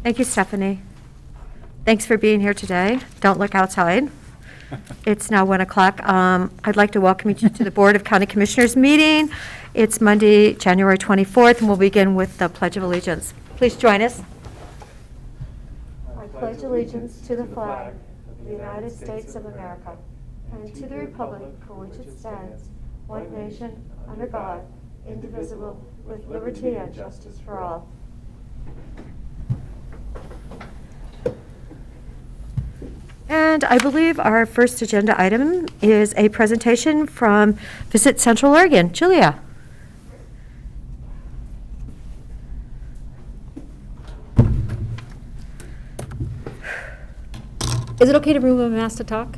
Thank you, Stephanie. Thanks for being here today. Don't look outside. It's now 1 o'clock. I'd like to welcome you to the Board of County Commissioners meeting. It's Monday, January 24th, and we'll begin with the Pledge of Allegiance. Please join us. I pledge allegiance to the flag of the United States of America and to the republic for which it stands, one nation, under God, indivisible, with liberty and justice for all. And I believe our first agenda item is a presentation from Visit Central Oregon. Julia. Is it okay to remove a mask to talk?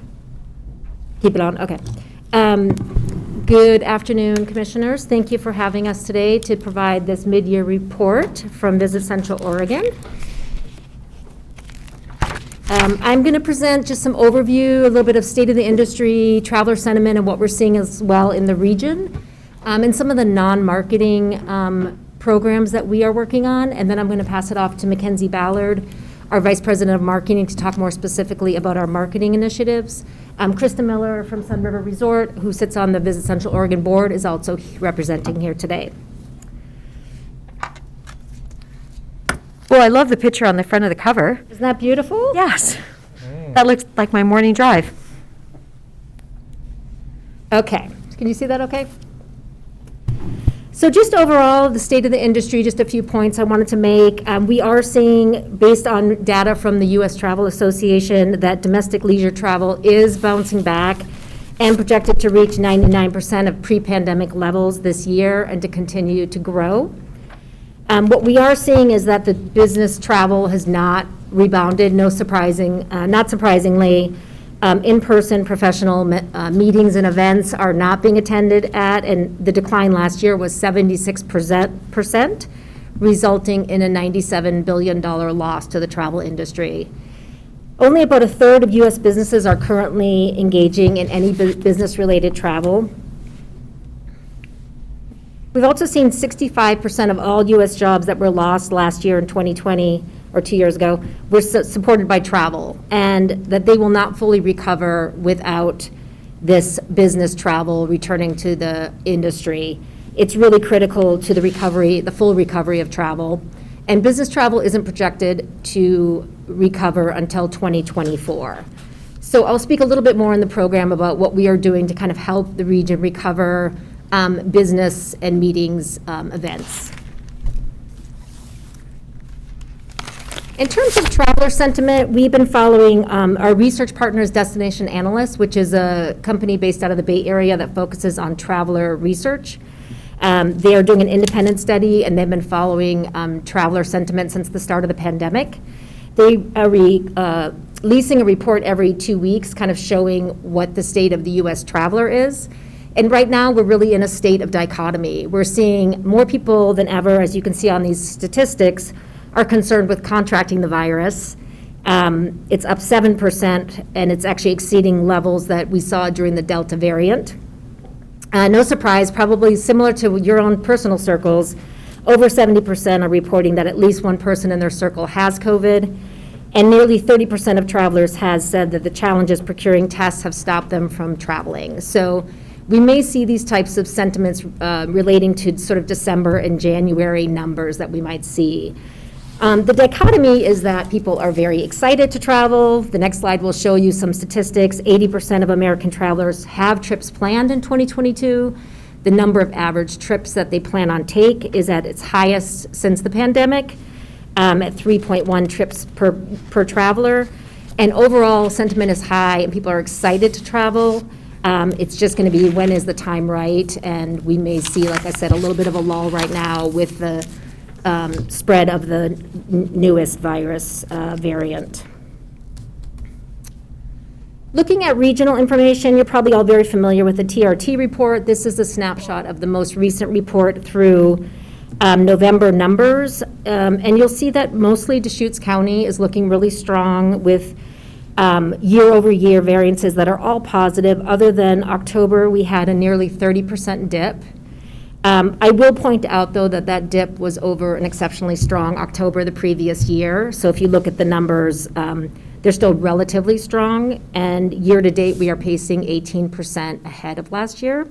Keep it on, okay. Good afternoon, Commissioners. Thank you for having us today to provide this mid-year report from Visit Central Oregon. I'm going to present just some overview, a little bit of state of the industry, traveler sentiment, and what we're seeing as well in the region, and some of the non-marketing programs that we are working on. And then I'm going to pass it off to Mackenzie Ballard, our Vice President of Marketing, to talk more specifically about our marketing initiatives. Krista Miller from Sun River Resort, who sits on the Visit Central Oregon Board, is also representing here today. Well, I love the picture on the front of the cover. Isn't that beautiful? Yes. That looks like my morning drive. Okay. Can you see that okay? So just overall, the state of the industry, just a few points I wanted to make. We are seeing, based on data from the U.S. Travel Association, that domestic leisure travel is bouncing back and projected to reach 99% of pre-pandemic levels this year and to continue to grow. What we are seeing is that the business travel has not rebounded, not surprisingly. In-person professional meetings and events are not being attended at, and the decline last year was 76%, resulting in a $97 billion loss to the travel industry. Only about a third of U.S. businesses are currently engaging in any business-related travel. We've also seen 65% of all U.S. jobs that were lost last year in 2020, or 2 years ago, were supported by travel, and that they will not fully recover without this business travel returning to the industry. It's really critical to the recovery, the full recovery of travel. And business travel isn't projected to recover until 2024. So I'll speak a little bit more in the program about what we are doing to kind of help the region recover business and meetings events. In terms of traveler sentiment, we've been following our research partners, Destination Analysts, which is a company based out of the Bay Area that focuses on traveler research. They are doing an independent study, and they've been following traveler sentiment since the start of the pandemic. They are releasing a report every 2 weeks, kind of showing what the state of the U.S. traveler is. And right now, we're really in a state of dichotomy. We're seeing more people than ever, as you can see on these statistics, are concerned with contracting the virus. It's up 7%, and it's actually exceeding levels that we saw during the Delta variant. No surprise, probably similar to your own personal circles, over 70% are reporting that at least one person in their circle has COVID, and nearly 30% of travelers has said that the challenges procuring tests have stopped them from traveling. So we may see these types of sentiments relating to sort of December and January numbers that we might see. The dichotomy is that people are very excited to travel. The next slide will show you some statistics. 80% of American travelers have trips planned in 2022. The number of average trips that they plan on take is at its highest since the pandemic, at 3.1 trips per traveler. And overall sentiment is high, and people are excited to travel. It's just going to be, when is the time right? And we may see, like I said, a little bit of a lull right now with the spread of the newest virus variant. Looking at regional information, you're probably all very familiar with the TRT report. This is a snapshot of the most recent report through November numbers. And you'll see that mostly Deschutes County is looking really strong with year-over-year variances that are all positive. Other than October, we had a nearly 30% dip. I will point out, though, that that dip was over an exceptionally strong October the previous year. So if you look at the numbers, they're still relatively strong, and year-to-date, we are pacing 18% ahead of last year.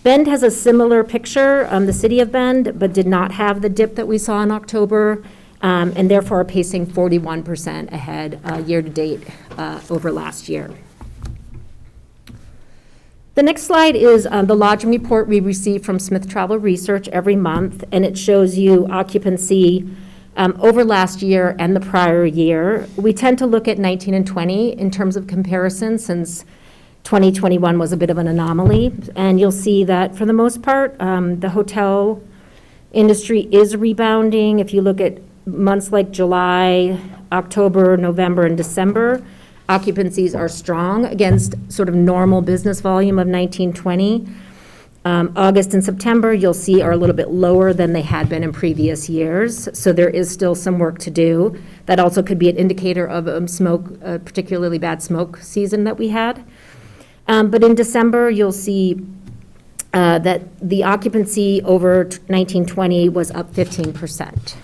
Bend has a similar picture, the city of Bend, but did not have the dip that we saw in October, and therefore are pacing 41% ahead year-to-date over last year. The next slide is the lodging report we receive from Smith Travel Research every month, and it shows you occupancy over last year and the prior year. We tend to look at 19 and 20 in terms of comparison, since 2021 was a bit of an anomaly. And you'll see that for the most part, the hotel industry is rebounding. If you look at months like July, October, November, and December, occupancies are strong against sort of normal business volume of 1920. August and September, you'll see, are a little bit lower than they had been in previous years. So there is still some work to do. That also could be an indicator of a particularly bad smoke season that we had. But in December, you'll see that the occupancy over 1920 was up 15%.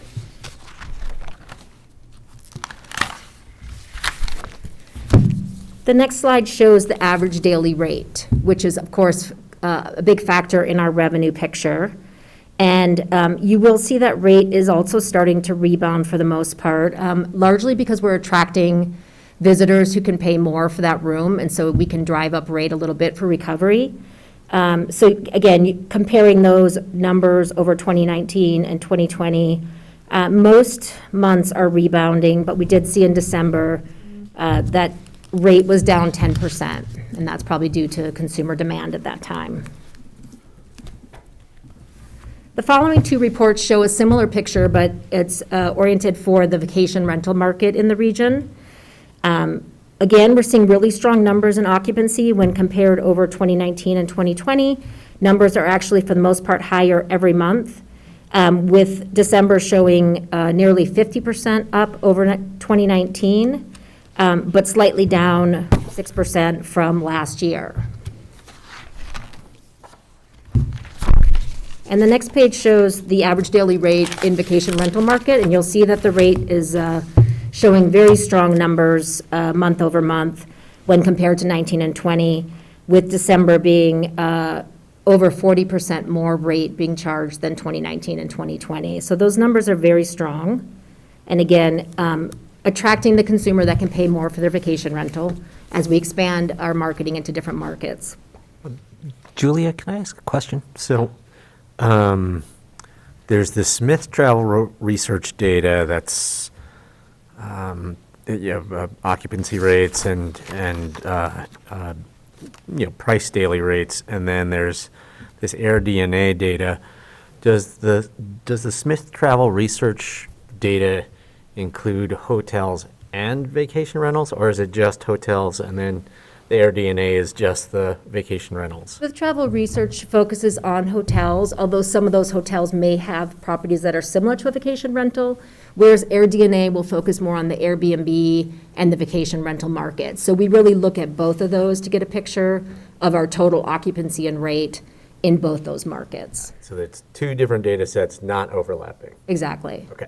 The next slide shows the average daily rate, which is, of course, a big factor in our revenue picture. And you will see that rate is also starting to rebound for the most part, largely because we're attracting visitors who can pay more for that room, and so we can drive up rate a little bit for recovery. So again, comparing those numbers over 2019 and 2020, most months are rebounding, but we did see in December that rate was down 10%, and that's probably due to consumer demand at that time. The following two reports show a similar picture, but it's oriented for the vacation rental market in the region. Again, we're seeing really strong numbers in occupancy when compared over 2019 and 2020. Numbers are actually, for the most part, higher every month, with December showing nearly 50% up over 2019, but slightly down 6% from last year. And the next page shows the average daily rate in vacation rental market, and you'll see that the rate is showing very strong numbers month over month when compared to 19 and 20, with December being over 40% more rate being charged than 2019 and 2020. So those numbers are very strong. And again, attracting the consumer that can pay more for their vacation rental as we expand our marketing into different markets. Julia, can I ask a question? So there's the Smith Travel Research data that's occupancy rates and price daily rates, and then there's this AirDNA data. Does the Smith Travel Research data include hotels and vacation rentals, or is it just hotels and then the AirDNA is just the vacation rentals? Smith Travel Research focuses on hotels, although some of those hotels may have properties that are similar to a vacation rental, whereas AirDNA will focus more on the Airbnb and the vacation rental market. So we really look at both of those to get a picture of our total occupancy and rate in both those markets. So it's two different data sets not overlapping. Exactly. Okay.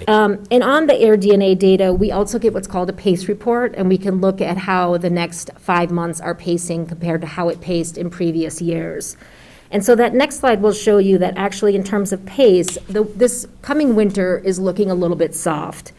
And on the AirDNA data, we also get what's called a pace report, and we can look at how the next 5 months are pacing compared to how it paced in previous years. And so that next slide will show you that actually in terms of pace, this coming winter is looking a little bit soft.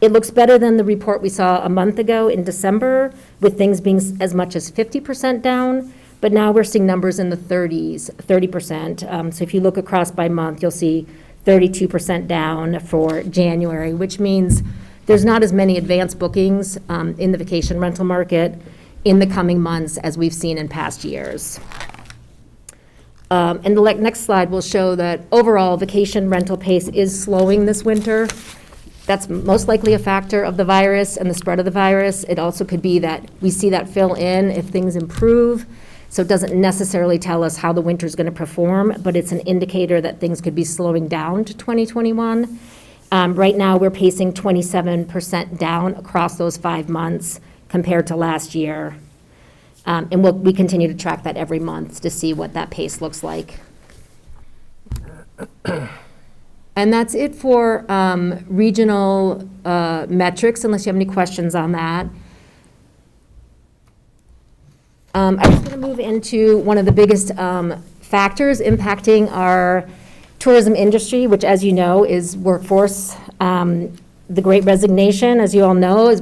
It looks better than the report we saw a month ago in December, with things being as much as 50% down, but now we're seeing numbers in the 30%. So if you look across by month, you'll see 32% down for January, which means there's not as many advanced bookings in the vacation rental market in the coming months as we've seen in past years. And the next slide will show that overall vacation rental pace is slowing this winter. That's most likely a factor of the virus and the spread of the virus. It also could be that we see that fill in if things improve. So it doesn't necessarily tell us how the winter is going to perform, but it's an indicator that things could be slowing down to 2021. Right now, we're pacing 27% down across those 5 months compared to last year. And we continue to track that every month to see what that pace looks like And that's it for regional metrics, unless you have any questions on that. I'm just going to move into one of the biggest factors impacting our tourism industry, which, as you know, is workforce. The Great Resignation, as you all know, has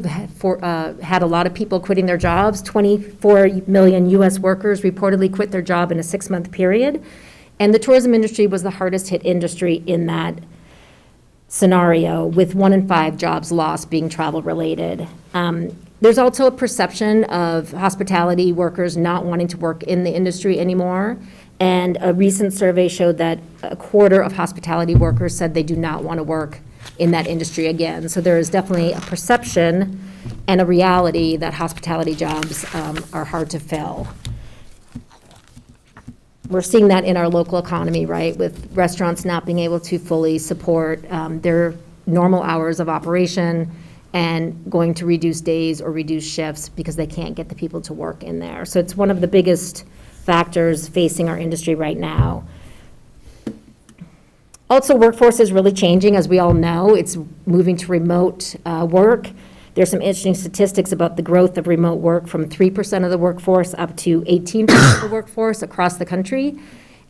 had a lot of people quitting their jobs. 24 million U.S. workers reportedly quit their job in a 6-month period. And the tourism industry was the hardest hit industry in that scenario, with 1 in 5 jobs lost being travel related. There's also a perception of hospitality workers not wanting to work in the industry anymore. And a recent survey showed that a quarter of hospitality workers said they do not want to work in that industry again. So there is definitely a perception and a reality that hospitality jobs are hard to fill. We're seeing that in our local economy, right, with restaurants not being able to fully support their normal hours of operation and going to reduce days or reduce shifts because they can't get the people to work in there. So it's one of the biggest factors facing our industry right now. Also, workforce is really changing, as we all know. It's moving to remote work. There's some interesting statistics about the growth of remote work from 3% of the workforce up to 18% of the workforce across the country.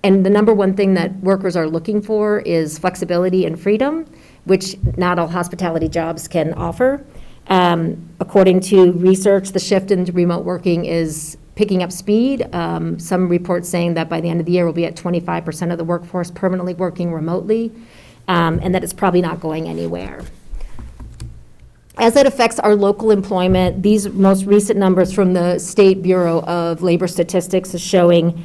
And the number one thing that workers are looking for is flexibility and freedom, which not all hospitality jobs can offer. According to research, the shift into remote working is picking up speed. Some reports saying that by the end of the year, we'll be at 25% of the workforce permanently working remotely, and that it's probably not going anywhere. As that affects our local employment, these most recent numbers from the State Bureau of Labor Statistics is showing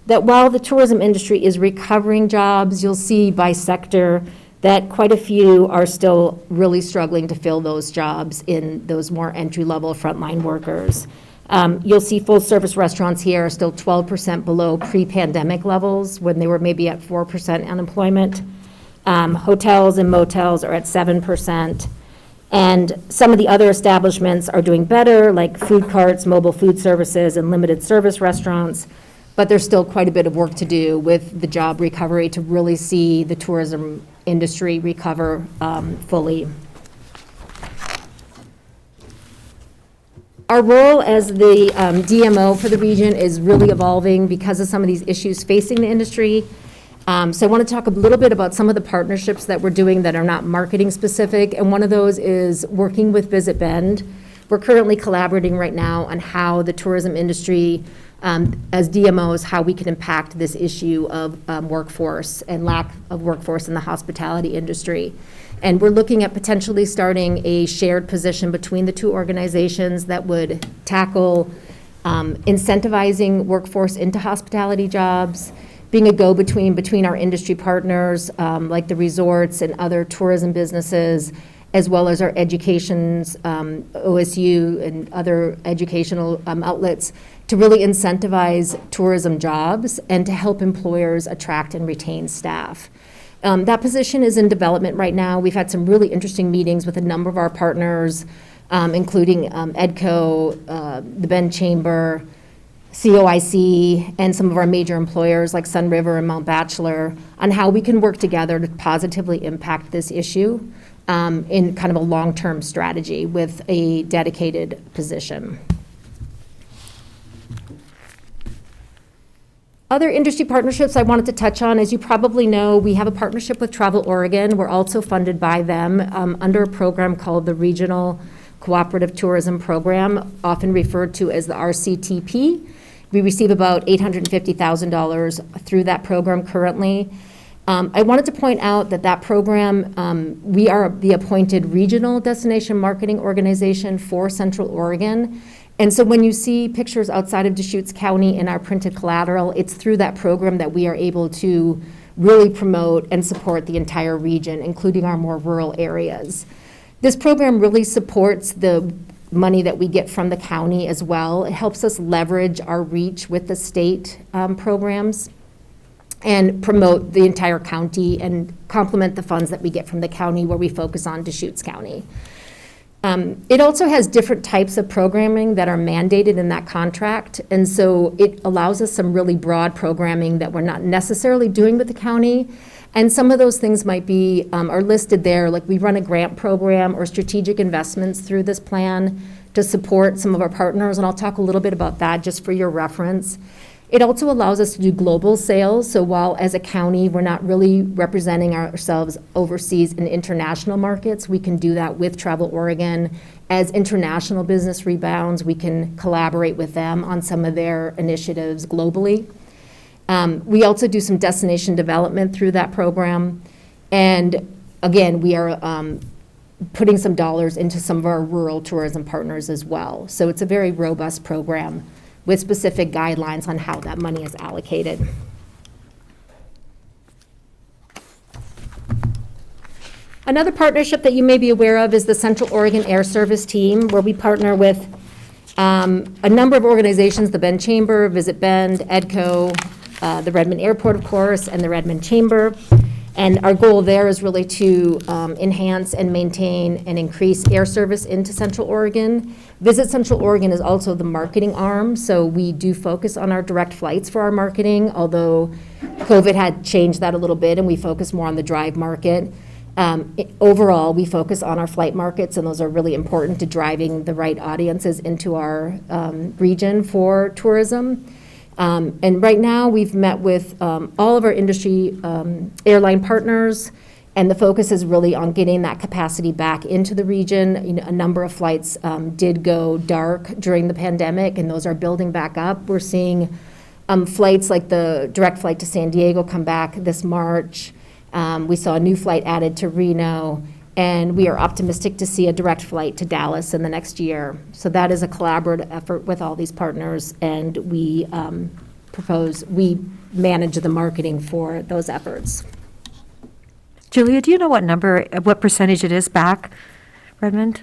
that while the tourism industry is recovering jobs, you'll see by sector that quite a few are still really struggling to fill those jobs in those more entry-level frontline workers. You'll see full-service restaurants here are still 12% below pre-pandemic levels when they were maybe at 4% unemployment. Hotels and motels are at 7%. And some of the other establishments are doing better, like food carts, mobile food services, and limited service restaurants. But there's still quite a bit of work to do with the job recovery to really see the tourism industry recover fully. Our role as the DMO for the region is really evolving because of some of these issues facing the industry. So I want to talk a little bit about some of the partnerships that we're doing that are not marketing specific, and one of those is working with Visit Bend. We're currently collaborating right now on how the tourism industry, as DMOs, how we can impact this issue of workforce and lack of workforce in the hospitality industry. And we're looking at potentially starting a shared position between the two organizations that would tackle incentivizing workforce into hospitality jobs, being a go-between between our industry partners, like the resorts and other tourism businesses, as well as our educations, OSU and other educational outlets, to really incentivize tourism jobs and to help employers attract and retain staff. That position is in development right now. We've had some really interesting meetings with a number of our partners, including EDCO, the Bend Chamber, COIC, and some of our major employers like Sun River and Mount Bachelor, on how we can work together to positively impact this issue in kind of a long-term strategy with a dedicated position. Other industry partnerships I wanted to touch on, as you probably know, we have a partnership with Travel Oregon. We're also funded by them under a program called the Regional Cooperative Tourism Program, often referred to as the RCTP. We receive about $850,000 through that program currently. I wanted to point out that that program, we are the appointed regional destination marketing organization for Central Oregon. And so when you see pictures outside of Deschutes County in our printed collateral, it's through that program that we are able to really promote and support the entire region, including our more rural areas. This program really supports the money that we get from the county as well. It helps us leverage our reach with the state programs and promote the entire county and complement the funds that we get from the county where we focus on Deschutes County. It also has different types of programming that are mandated in that contract, and so it allows us some really broad programming that we're not necessarily doing with the county, And some of those things might be, are listed there, like we run a grant program or strategic investments through this plan to support some of our partners, and I'll talk a little bit about that just for your reference. It also allows us to do global sales, so while as a county, we're not really representing ourselves overseas in international markets, we can do that with Travel Oregon. As international business rebounds, we can collaborate with them on some of their initiatives globally. We also do some destination development through that program. And again, we are putting some dollars into some of our rural tourism partners as well. So it's a very robust program with specific guidelines on how that money is allocated. Another partnership that you may be aware of is the Central Oregon Air Service Team, where we partner with a number of organizations, the Bend Chamber, Visit Bend, EDCO, the Redmond Airport, of course, and the Redmond Chamber. And our goal there is really to enhance and maintain and increase air service into Central Oregon. Visit Central Oregon is also the marketing arm, so we do focus on our direct flights for our marketing, although COVID had changed that a little bit and we focus more on the drive market. Overall, we focus on our flight markets, and those are really important to driving the right audiences into our region for tourism. And right now, we've met with all of our industry airline partners, and the focus is really on getting that capacity back into the region. You know, a number of flights did go dark during the pandemic, and those are building back up. We're seeing flights like the direct flight to San Diego come back this March. We saw a new flight added to Reno, and we are optimistic to see a direct flight to Dallas in the next year. So that is a collaborative effort with all these partners, and we we manage the marketing for those efforts. Julia, do you know what percentage it is back, Redmond?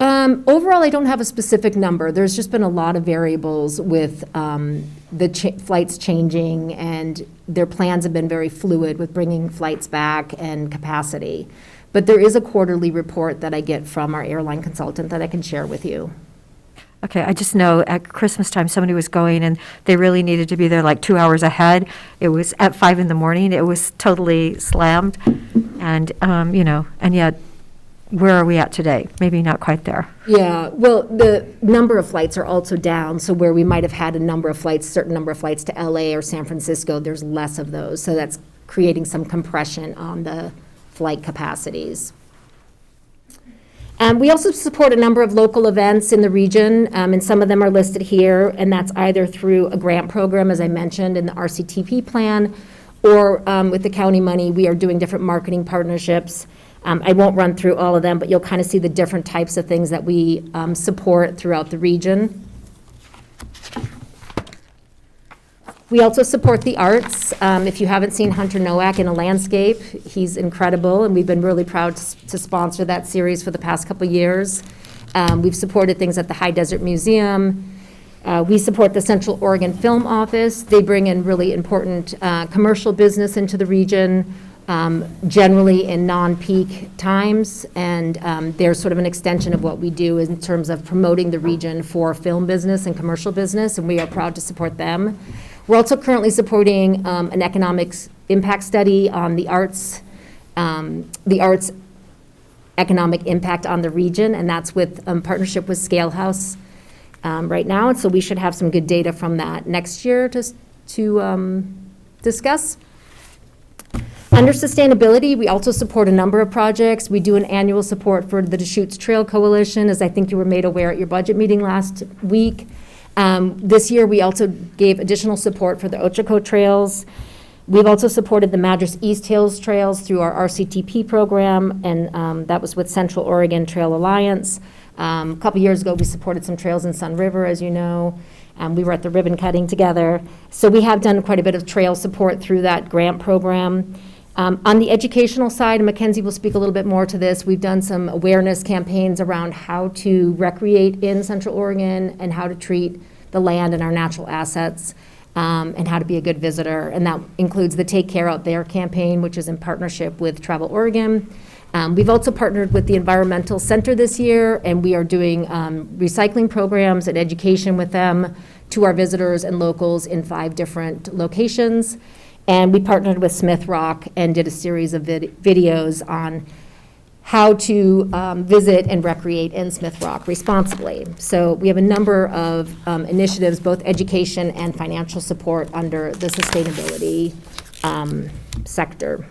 Overall, I don't have a specific number. There's just been a lot of variables with the flights changing, and their plans have been very fluid with bringing flights back and capacity. But there is a quarterly report that I get from our airline consultant that I can share with you. Okay, I just know at Christmas time, somebody was going and they really needed to be there like 2 hours ahead. It was at 5 a.m. It was totally slammed. And, and yet, where are we at today? Maybe not quite there. Yeah, well, the number of flights are also down. So where we might have had a number of flights, certain number of flights to LA or San Francisco, there's less of those. So that's creating some compression on the flight capacities. We also support a number of local events in the region, and some of them are listed here, and that's either through a grant program, as I mentioned, in the RCTP plan, or with the county money, we are doing different marketing partnerships. I won't run through all of them, but you'll kind of see the different types of things that we support throughout the region. We also support the arts. If you haven't seen Hunter Nowak in a landscape, he's incredible, and we've been really proud to sponsor that series for the past couple years. We've supported things at the High Desert Museum. We support the Central Oregon Film Office. They bring in really important commercial business into the region, generally in non-peak times, and they're sort of an extension of what we do in terms of promoting the region for film business and commercial business, and we are proud to support them. We're also currently supporting an economics impact study on the arts economic impact on the region, and that's with partnership with Scalehouse right now, and so we should have some good data from that next year to discuss. Under sustainability, we also support a number of projects. We do an annual support for the Deschutes Trail Coalition, as I think you were made aware at your budget meeting last week. This year, we also gave additional support for the Ochoco Trails. We've also supported the Madras East Hills Trails through our RCTP program, and that was with Central Oregon Trail Alliance. A couple years ago, we supported some trails in Sun River, as you know. We were at the ribbon cutting together. So we have done quite a bit of trail support through that grant program. On the educational side, and Mackenzie will speak a little bit more to this, we've done some awareness campaigns around how to recreate in Central Oregon and how to treat the land and our natural assets, and how to be a good visitor. And that includes the Take Care Out There campaign, which is in partnership with Travel Oregon. We've also partnered with the Environmental Center this year, and we are doing recycling programs and education with them to our visitors and locals in 5 different locations. And we partnered with Smith Rock and did a series of videos on how to visit and recreate in Smith Rock responsibly. So we have a number of initiatives, both education and financial support under the sustainability sector.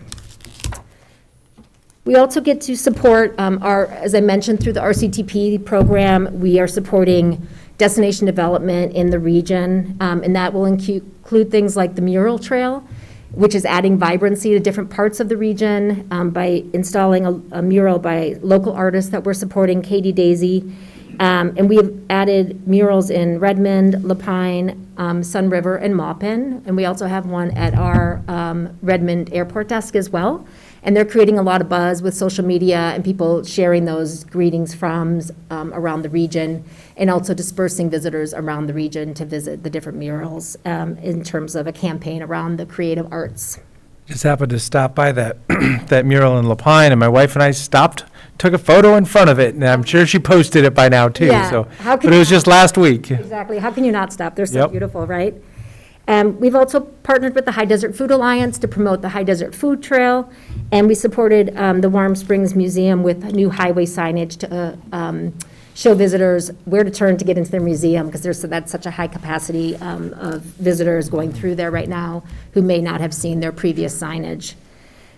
We also get to support as I mentioned, through the RCTP program, we are supporting destination development in the region, and that will include things like the mural trail, which is adding vibrancy to different parts of the region by installing a mural by local artists that we're supporting, Katie Daisy. And we've added murals in Redmond, Lapine, Sun River, and Maupin. And we also have one at our Redmond airport desk as well. And they're creating a lot of buzz with social media and people sharing those greetings from around the region, and also dispersing visitors around the region to visit the different murals in terms of a campaign around the creative arts. Just happened to stop by that that mural in Lapine, and my wife and I stopped, took a photo in front of it, and I'm sure she posted it by now too. Yeah. So, How but can it was you- just last week. Exactly. How can you not stop? They're so Yep. beautiful, right? We've also partnered with the High Desert Food Alliance to promote the High Desert Food Trail, and we supported the Warm Springs Museum with new highway signage to show visitors where to turn to get into their museum, because that's such a high capacity of visitors going through there right now who may not have seen their previous signage.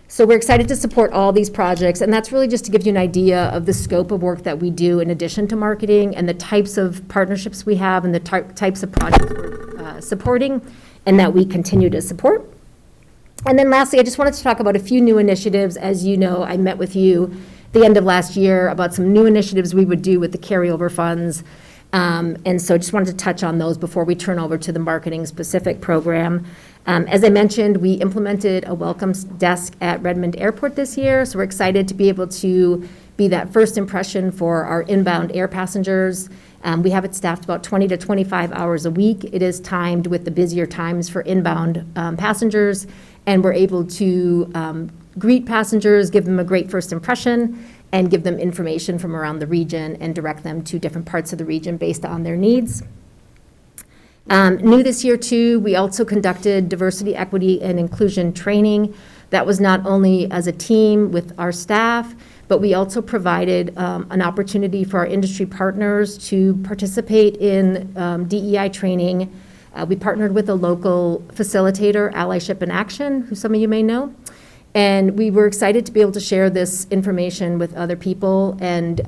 So we're excited to support all these projects, and that's really just to give you an idea of the scope of work that we do in addition to marketing, and the types of partnerships we have, and the types of projects we're supporting, and that we continue to support. And then lastly, I just wanted to talk about a few new initiatives. As you know, I met with you the end of last year about some new initiatives we would do with the carryover funds. And so I just wanted to touch on those before we turn over to the marketing specific program. As I mentioned, we implemented a welcome desk at Redmond Airport this year, so we're excited to be able to be that first impression for our inbound air passengers. We have it staffed about 20 to 25 hours a week. It is timed with the busier times for inbound passengers, and we're able to greet passengers, give them a great first impression, and give them information from around the region and direct them to different parts of the region based on their needs. New this year, too, we also conducted diversity, equity, and inclusion training. That was not only as a team with our staff, but we also provided an opportunity for our industry partners to participate in DEI training. We partnered with a local facilitator, Allyship in Action, who some of you may know. And we were excited to be able to share this information with other people and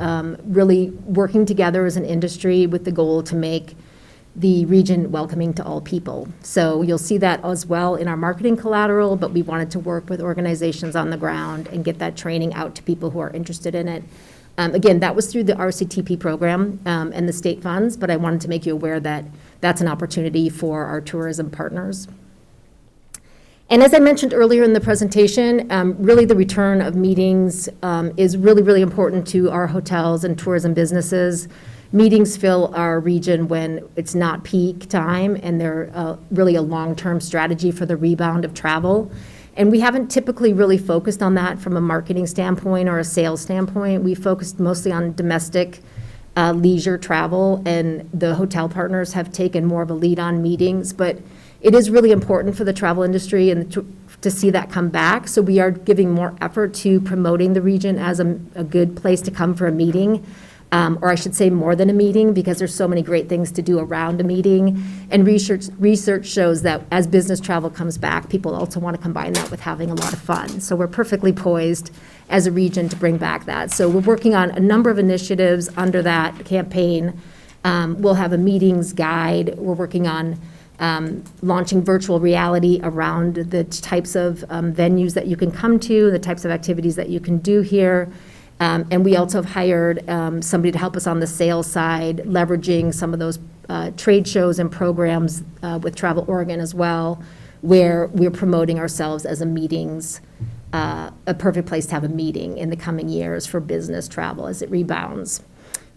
really working together as an industry with the goal to make the region welcoming to all people. So you'll see that as well in our marketing collateral, but we wanted to work with organizations on the ground and get that training out to people who are interested in it. Again, that was through the RCTP program and the state funds, but I wanted to make you aware that that's an opportunity for our tourism partners. And as I mentioned earlier in the presentation, really the return of meetings is really, really important to our hotels and tourism businesses. Meetings fill our region when it's not peak time, and they're really a long-term strategy for the rebound of travel. And we haven't typically really focused on that from a marketing standpoint or a sales standpoint. We focused mostly on domestic leisure travel, and the hotel partners have taken more of a lead on meetings. But it is really important for the travel industry and to see that come back. So we are giving more effort to promoting the region as a good place to come for a meeting. Or I should say more than a meeting, because there's so many great things to do around a meeting. And research shows that as business travel comes back, people also want to combine that with having a lot of fun. So we're perfectly poised as a region to bring back that. So we're working on a number of initiatives under that campaign. We'll have a meetings guide. We're working on launching virtual reality around the types of venues that you can come to, the types of activities that you can do here. And we also have hired somebody to help us on the sales side, leveraging some of those trade shows and programs with Travel Oregon as well, where we're promoting ourselves as a meetings, a perfect place to have a meeting in the coming years for business travel as it rebounds.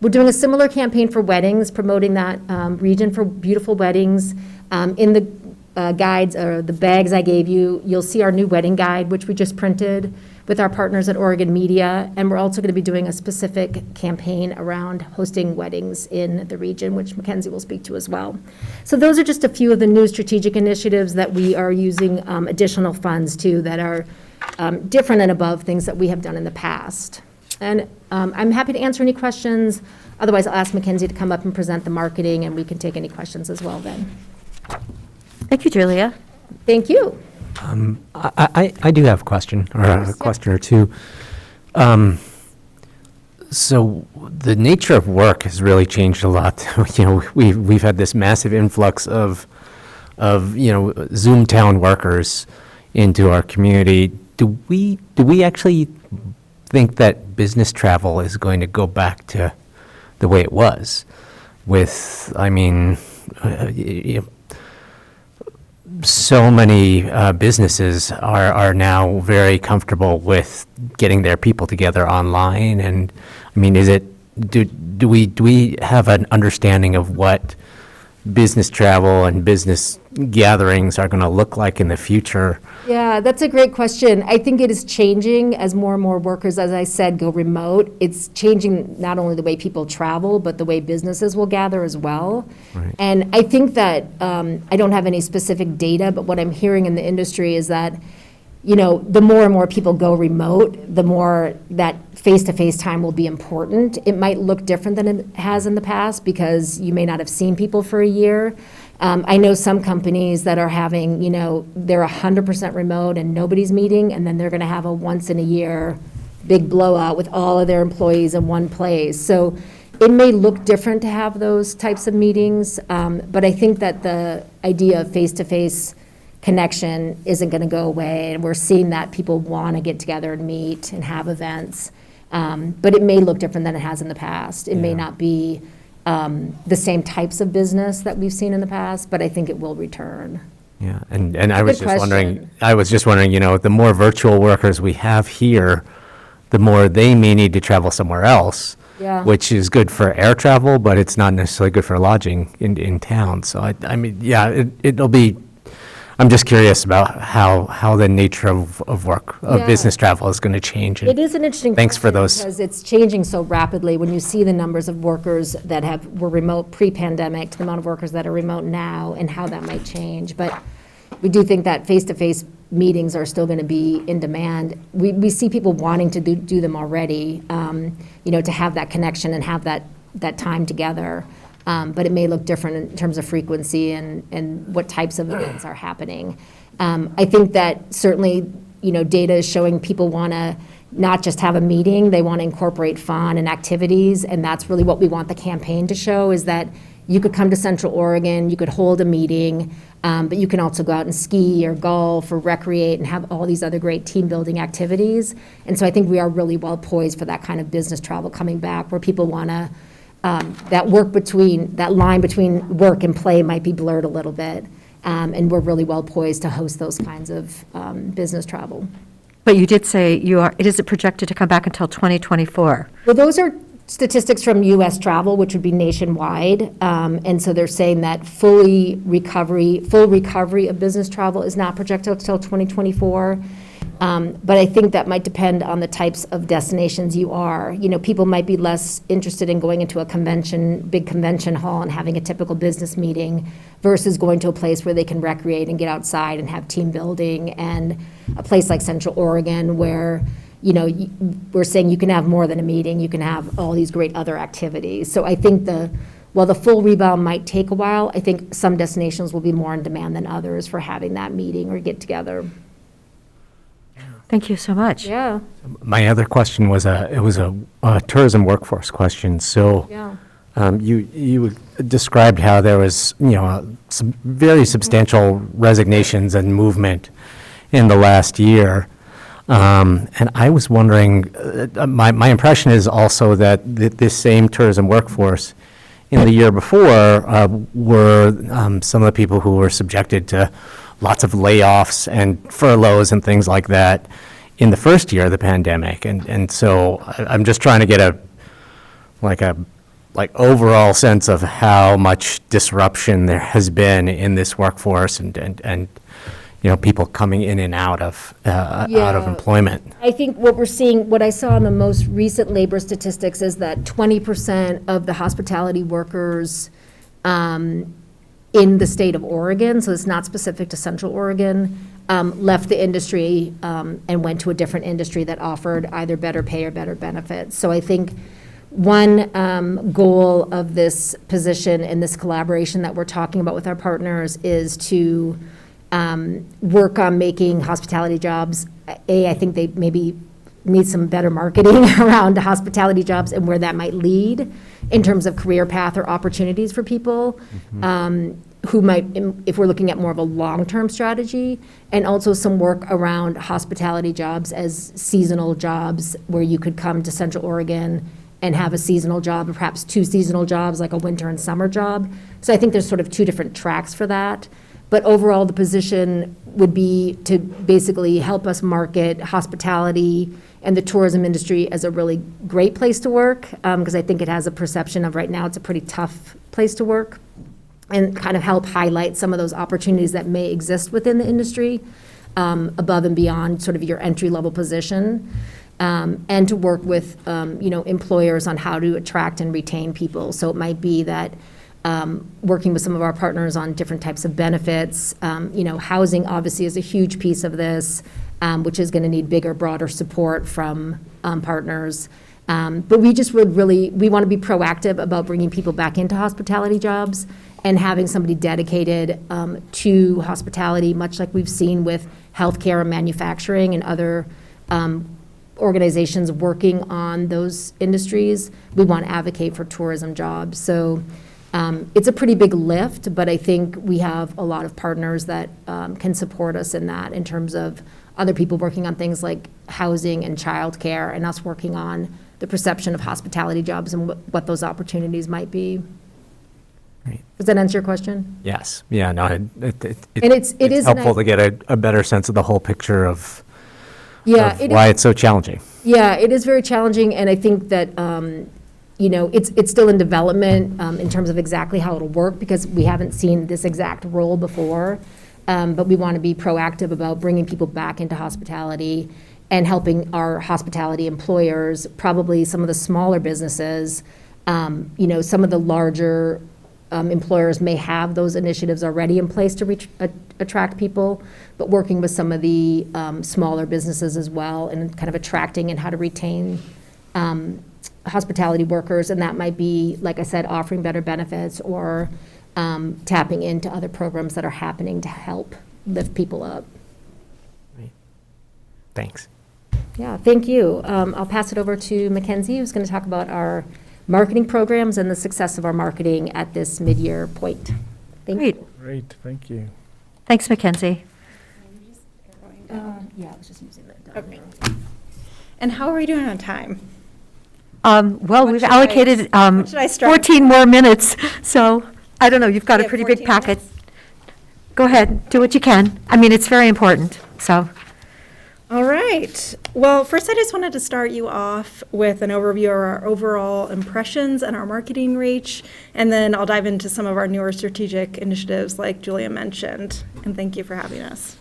We're doing a similar campaign for weddings, promoting that region for beautiful weddings. In the guides or the bags I gave you, you'll see our new wedding guide, which we just printed, with our partners at Oregon Media, and we're also going to be doing a specific campaign around hosting weddings in the region, which Mackenzie will speak to as well. So those are just a few of the new strategic initiatives that we are using additional funds to that are different and above things that we have done in the past. And I'm happy to answer any questions. Otherwise, I'll ask Mackenzie to come up and present the marketing, and we can take any questions as well then. Thank you, Julia. Thank you. I do have a question, or a question or two. So the nature of work has really changed a lot. We've had this massive influx of Zoomtown workers into our community. Do we actually think that business travel is going to go back to the way it was? With, so many businesses are now very comfortable with getting their people together online, and do we have an understanding of what business travel and business gatherings are going to look like in the future? Yeah, that's a great question. I think it is changing as more and more workers, as I said, go remote. It's changing not only the way people travel, but the way businesses will gather as well. Right. And I think that, I don't have any specific data, but what I'm hearing in the industry is that, the more and more people go remote, the more that face-to-face time will be important. It might look different than it has in the past because you may not have seen people for a year. I know some companies that are having, they're 100% remote and nobody's meeting, and then they're going to have a once-in-a-year big blowout with all of their employees in one place. So it may look different to have those types of meetings, but I think that the idea of face-to-face connection isn't going to go away, and we're seeing that people want to get together and meet and have events. But it may look different than it has in the past. It may not be the same types of business that we've seen in the past, but I think it will return. Yeah, and I was Good just wondering, question. the more virtual workers we have here, the more they may need to travel somewhere else, Yeah. which is good for air travel, but it's not necessarily good for lodging in town. So it'll be, I'm just curious about how the nature of work, of Yeah. business travel is going to change. It is an interesting Thanks for question those. because it's changing so rapidly. When you see the numbers of workers that were remote pre-pandemic to the amount of workers that are remote now and how that might change. But we do think that face-to-face meetings are still going to be in demand. We see people wanting to do them already, to have that connection and have that time together. But it may look different in terms of frequency and what types of events are happening. I think that certainly, data is showing people want to not just have a meeting, they want to incorporate fun and activities, and that's really what we want the campaign to show, is that you could come to Central Oregon, you could hold a meeting, but you can also go out and ski or golf or recreate and have all these other great team-building activities. And so I think we are really well poised for that kind of business travel coming back, where people want to that line between work and play might be blurred a little bit, and we're really well poised to host those kinds of business travel. But you did say it isn't projected to come back until 2024. Well, those are statistics from U.S. travel, which would be nationwide, and so they're saying that full recovery of business travel is not projected until 2024. But I think that might depend on the types of destinations you are. People might be less interested in going into a big convention hall and having a typical business meeting versus going to a place where they can recreate and get outside and have team building, and a place like Central Oregon where, we're saying you can have more than a meeting, you can have all these great other activities. So I think while the full rebound might take a while, I think some destinations will be more in demand than others for having that meeting or get together. Thank you so much. Yeah, My other question was a tourism workforce question. So yeah. you described how there was some very substantial resignations and movement in the last year, and I was wondering. My impression is also that this same tourism workforce in the year before were some of the people who were subjected to lots of layoffs and furloughs and things like that in the first year of the pandemic. And so I'm just trying to get a overall sense of how much disruption there has been in this workforce and people coming in and out of Yeah. employment. I think what we're seeing, what I saw in the most recent labor statistics is that 20% of the hospitality workers in the state of Oregon, so it's not specific to Central Oregon, left the industry and went to a different industry that offered either better pay or better benefits. So I think one goal of this position and this collaboration that we're talking about with our partners is to work on making hospitality jobs. I think they maybe need some better marketing around hospitality jobs and where that might lead in terms of career path or opportunities for people who might, if we're looking at more of a long-term strategy, and also some work around hospitality jobs as seasonal jobs where you could come to Central Oregon and have a seasonal job, or perhaps two seasonal jobs, like a winter and summer job. So I think there's sort of two different tracks for that. But overall, the position would be to basically help us market hospitality and the tourism industry as a really great place to work, because I think it has a perception of right now it's a pretty tough place to work, and kind of help highlight some of those opportunities that may exist within the industry above and beyond sort of your entry-level position, and to work with employers on how to attract and retain people. So it might be that working with some of our partners on different types of benefits. Housing obviously is a huge piece of this, which is going to need bigger, broader support from partners. But we just would really, we want to be proactive about bringing people back into hospitality jobs and having somebody dedicated to hospitality, much like we've seen with healthcare and manufacturing and other organizations working on those industries. We want to advocate for tourism jobs. So it's a pretty big lift, but I think we have a lot of partners that can support us in that, in terms of other people working on things like housing and childcare, and us working on the perception of hospitality jobs and what those opportunities might be. Right. Does that answer your question? Yes. Yeah, no, And it is helpful to get a better sense of the whole picture of Yeah, why it's so challenging. Yeah, it is very challenging, and I think that, it's still in development in terms of exactly how it'll work, because we haven't seen this exact role before. But we want to be proactive about bringing people back into hospitality and helping our hospitality employers, probably some of the smaller businesses. Some of the larger employers may have those initiatives already in place to attract people, but working with some of the smaller businesses as well, and kind of attracting and how to retain hospitality workers. And that might be, like I said, offering better benefits, or tapping into other programs that are happening to help lift people up. Right. Thanks. Yeah, thank you. I'll pass it over to Mackenzie, who's going to talk about our marketing programs and the success of our marketing at this mid-year point. Thank Great. you. Great, thank you. Thanks, Mackenzie. Yeah, I was just using that. Okay. And how are we doing on time? Well, What we've should I- allocated what should I start? 14 more minutes, so I don't know, you've got We a have pretty big 14 packet. minutes? Go ahead, do what you can. I mean, it's very important, so. All right. Well, first I just wanted to start you off with an overview of our overall impressions and our marketing reach, and then I'll dive into some of our newer strategic initiatives like Julia mentioned, and thank you for having us.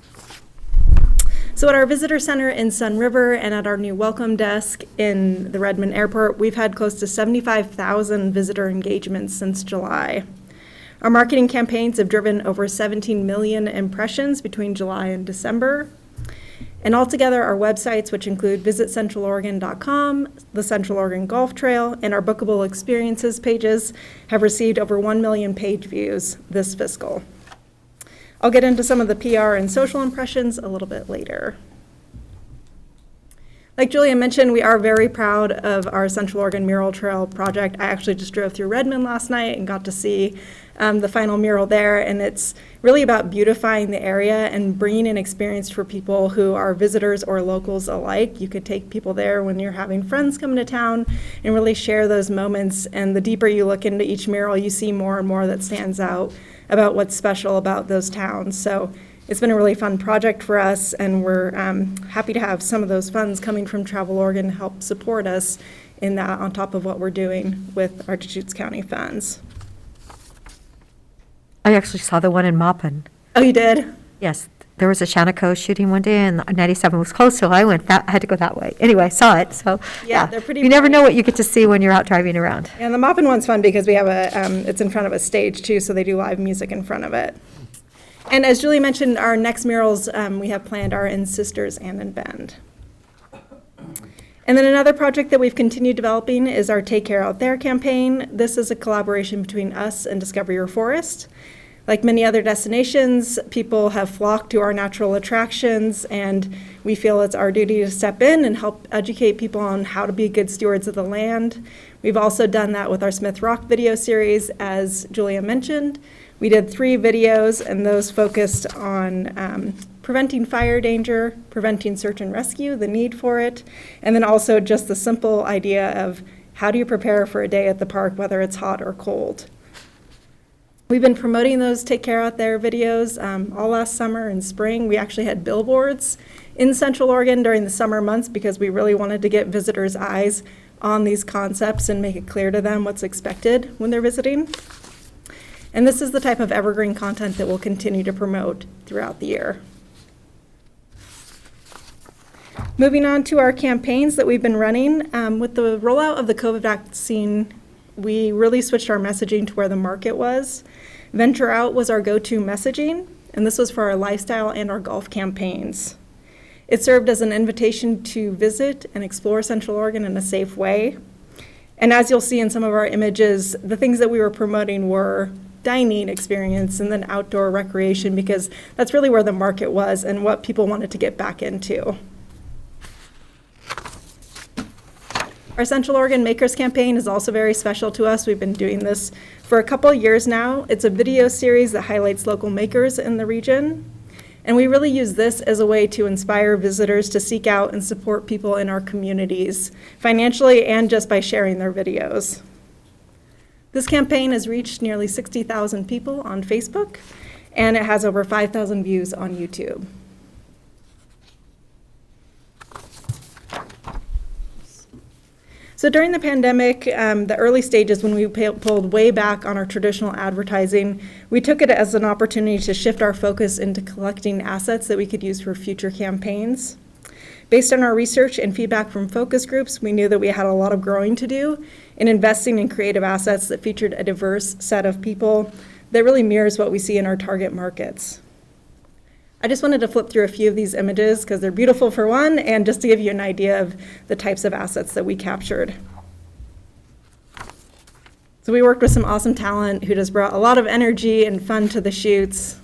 So at our visitor center in Sun River and at our new welcome desk in the Redmond Airport, we've had close to 75,000 visitor engagements since July. Our marketing campaigns have driven over 17 million impressions between July and December. And altogether, our websites, which include visitcentraloregon.com, the Central Oregon Golf Trail, and our bookable experiences pages, have received over 1 million page views this fiscal. I'll get into some of the PR and social impressions a little bit later. Like Julia mentioned, we are very proud of our Central Oregon Mural Trail project. I actually just drove through Redmond last night and got to see the final mural there, and it's really about beautifying the area and bringing an experience for people who are visitors or locals alike. You could take people there when you're having friends come to town and really share those moments, and the deeper you look into each mural, you see more and more that stands out about what's special about those towns. So it's been a really fun project for us, and we're happy to have some of those funds coming from Travel Oregon to help support us in that, on top of what we're doing with our Deschutes County funds. I actually saw the one in Maupin. Oh, you did? Yes, there was a Shanaco shooting one day, and 97 was closed, so I had to go that way. Anyway, I saw it, so, Yeah, they're pretty You never bright. know what you get to see when you're out driving around. And the Moppin one's fun because we have it's in front of a stage too, so they do live music in front of it. And as Julie mentioned, our next murals we have planned are in Sisters and in Bend. And then another project that we've continued developing is our Take Care Out There campaign. This is a collaboration between us and Discover Your Forest. Like many other destinations, people have flocked to our natural attractions, and we feel it's our duty to step in and help educate people on how to be good stewards of the land. We've also done that with our Smith Rock video series, as Julia mentioned. We did 3 videos, and those focused on preventing fire danger, preventing search and rescue, the need for it, and then also just the simple idea of how do you prepare for a day at the park, whether it's hot or cold. We've been promoting those Take Care Out There videos all last summer and spring. We actually had billboards in Central Oregon during the summer months because we really wanted to get visitors' eyes on these concepts and make it clear to them what's expected when they're visiting. And this is the type of evergreen content that we'll continue to promote throughout the year. Moving on to our campaigns that we've been running. With the rollout of the COVID vaccine, we really switched our messaging to where the market was. Venture Out was our go-to messaging, and this was for our lifestyle and our golf campaigns. It served as an invitation to visit and explore Central Oregon in a safe way. And as you'll see in some of our images, the things that we were promoting were dining experience and then outdoor recreation, because that's really where the market was and what people wanted to get back into. Our Central Oregon Makers campaign is also very special to us. We've been doing this for a couple of years now. It's a video series that highlights local makers in the region. And we really use this as a way to inspire visitors to seek out and support people in our communities, financially and just by sharing their videos. This campaign has reached nearly 60,000 people on Facebook, and it has over 5,000 views on YouTube. So during the pandemic, the early stages when we pulled way back on our traditional advertising, we took it as an opportunity to shift our focus into collecting assets that we could use for future campaigns. Based on our research and feedback from focus groups, we knew that we had a lot of growing to do in investing in creative assets that featured a diverse set of people that really mirrors what we see in our target markets. I just wanted to flip through a few of these images because they're beautiful for one, and just to give you an idea of the types of assets that we captured. So we worked with some awesome talent who just brought a lot of energy and fun to the shoots.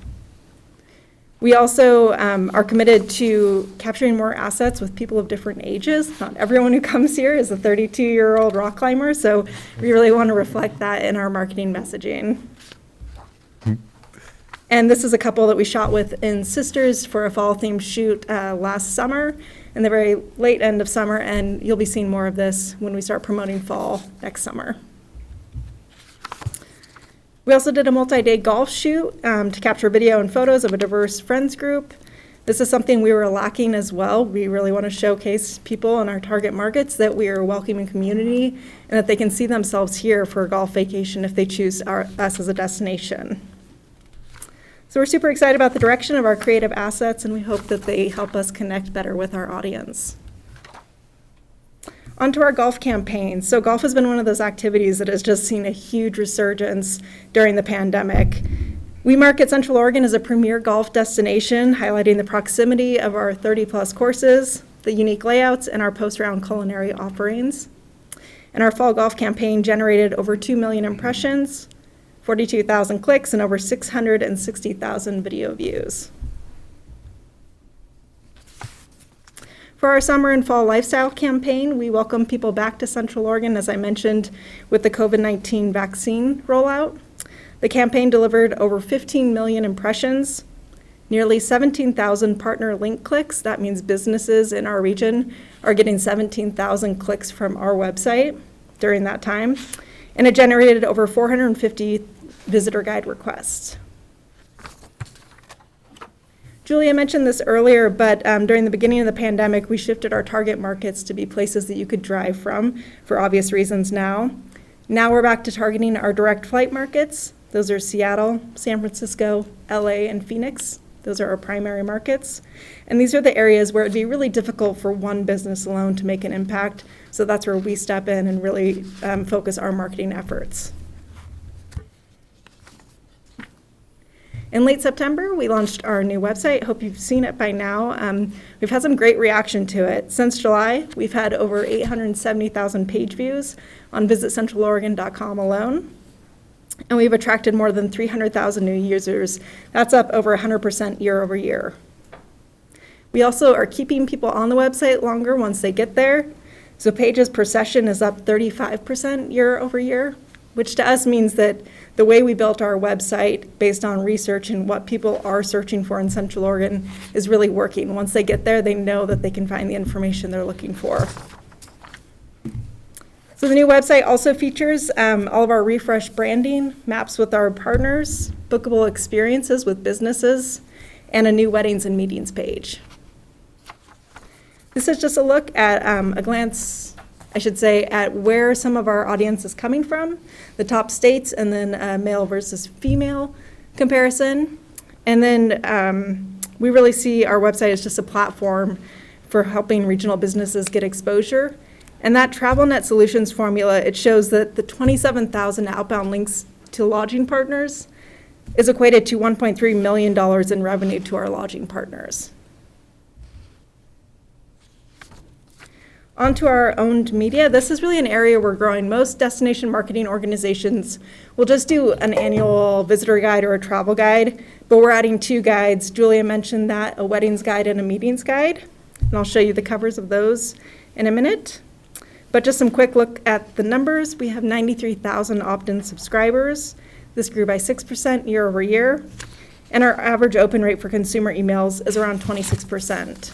We also are committed to capturing more assets with people of different ages. Not everyone who comes here is a 32-year-old rock climber, so we really want to reflect that in our marketing messaging. And this is a couple that we shot with in Sisters for a fall-themed shoot last summer, in the very late end of summer, and you'll be seeing more of this when we start promoting fall next summer. We also did a multi-day golf shoot to capture video and photos of a diverse friends group. This is something we were lacking as well. We really want to showcase people in our target markets that we are a welcoming community and that they can see themselves here for a golf vacation if they choose us as a destination. So we're super excited about the direction of our creative assets, and we hope that they help us connect better with our audience. On to our golf campaign. So golf has been one of those activities that has just seen a huge resurgence during the pandemic. We market Central Oregon as a premier golf destination, highlighting the proximity of our 30-plus courses, the unique layouts, and our post-round culinary offerings. And our fall golf campaign generated over 2 million impressions, 42,000 clicks, and over 660,000 video views. For our summer and fall lifestyle campaign, we welcome people back to Central Oregon, as I mentioned, with the COVID-19 vaccine rollout. The campaign delivered over 15 million impressions, nearly 17,000 partner link clicks. That means businesses in our region are getting 17,000 clicks from our website during that time. And it generated over 450 visitor guide requests. Julia mentioned this earlier, but during the beginning of the pandemic, we shifted our target markets to be places that you could drive from for obvious reasons now. Now we're back to targeting our direct flight markets. Those are Seattle, San Francisco, LA, and Phoenix. Those are our primary markets. And these are the areas where it'd be really difficult for one business alone to make an impact. So that's where we step in and really focus our marketing efforts. In late September, we launched our new website. Hope you've seen it by now. We've had some great reaction to it. Since July, we've had over 870,000 page views on visitcentraloregon.com alone. And we've attracted more than 300,000 new users. That's up over 100% year over year. We also are keeping people on the website longer once they get there. So pages per session is up 35% year over year, which to us means that the way we built our website based on research and what people are searching for in Central Oregon is really working. Once they get there, they know that they can find the information they're looking for. So the new website also features all of our refreshed branding, maps with our partners, bookable experiences with businesses, and a new weddings and meetings page. This is just a look at a glance, I should say, at where some of our audience is coming from, the top states, and then male versus female comparison. And then we really see our website as just a platform for helping regional businesses get exposure. And that TravelNet Solutions formula, it shows that the 27,000 outbound links to lodging partners is equated to $1.3 million in revenue to our lodging partners. Onto our owned media. This is really an area we're growing. Most destination marketing organizations will just do an annual visitor guide or a travel guide, but we're adding 2 guides. Julia mentioned that, a weddings guide and a meetings guide. And I'll show you the covers of those in a minute. But just some quick look at the numbers. We have 93,000 opt-in subscribers. This grew by 6% year over year. And our average open rate for consumer emails is around 26%.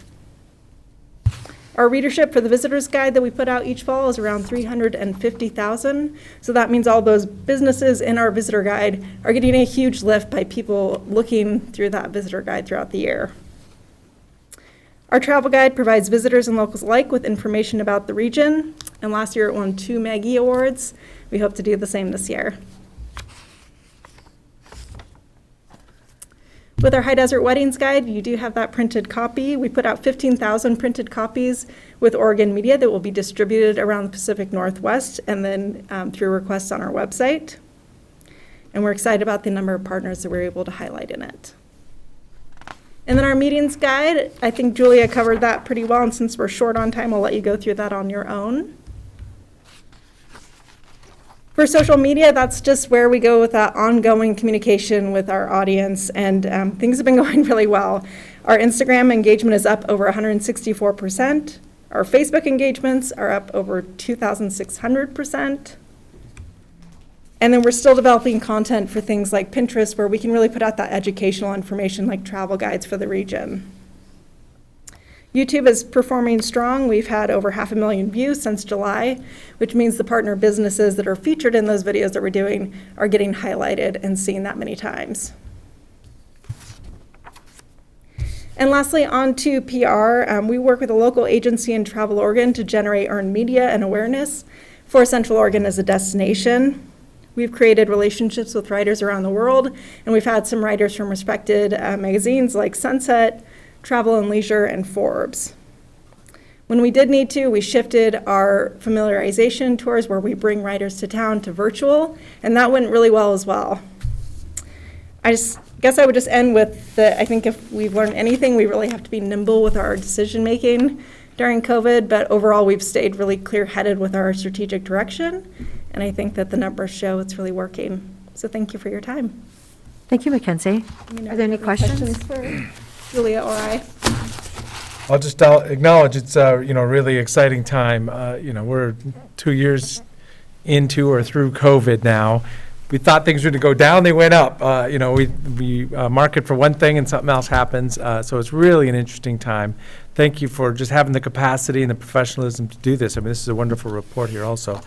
Our readership for the visitor's guide that we put out each fall is around 350,000. So that means all those businesses in our visitor guide are getting a huge lift by people looking through that visitor guide throughout the year. Our travel guide provides visitors and locals alike with information about the region. And last year it won 2 Maggie Awards. We hope to do the same this year. With our High Desert Weddings Guide, you do have that printed copy. We put out 15,000 printed copies with Oregon media that will be distributed around the Pacific Northwest and then through requests on our website. And we're excited about the number of partners that we're able to highlight in it. And then our meetings guide, I think Julia covered that pretty well, and since we're short on time, I'll let you go through that on your own. For social media, that's just where we go with that ongoing communication with our audience, and things have been going really well. Our Instagram engagement is up over 164%. Our Facebook engagements are up over 2,600%. And then we're still developing content for things like Pinterest, where we can really put out that educational information like travel guides for the region. YouTube is performing strong. We've had over 500,000 views since July, which means the partner businesses that are featured in those videos that we're doing are getting highlighted and seen that many times. And lastly, on to PR. We work with a local agency in Travel Oregon to generate earned media and awareness for Central Oregon as a destination. We've created relationships with writers around the world, and we've had some writers from respected magazines like Sunset, Travel and Leisure, and Forbes. When we did need to, we shifted our familiarization tours where we bring writers to town to virtual, and that went really well as well. I guess I would just end with I think if we've learned anything, we really have to be nimble with our decision making during COVID, but overall we've stayed really clear-headed with our strategic direction, and I think that the numbers show it's really working. So thank you for your time. Thank you, Mackenzie. Are there any questions? For Julia or I? I'll just acknowledge it's a really exciting time. We're 2 years into or through COVID now. We thought things were going to go down, they went up. We market for one thing and something else happens. So it's really an interesting time. Thank you for just having the capacity and the professionalism to do this. I mean, this is a wonderful report here also.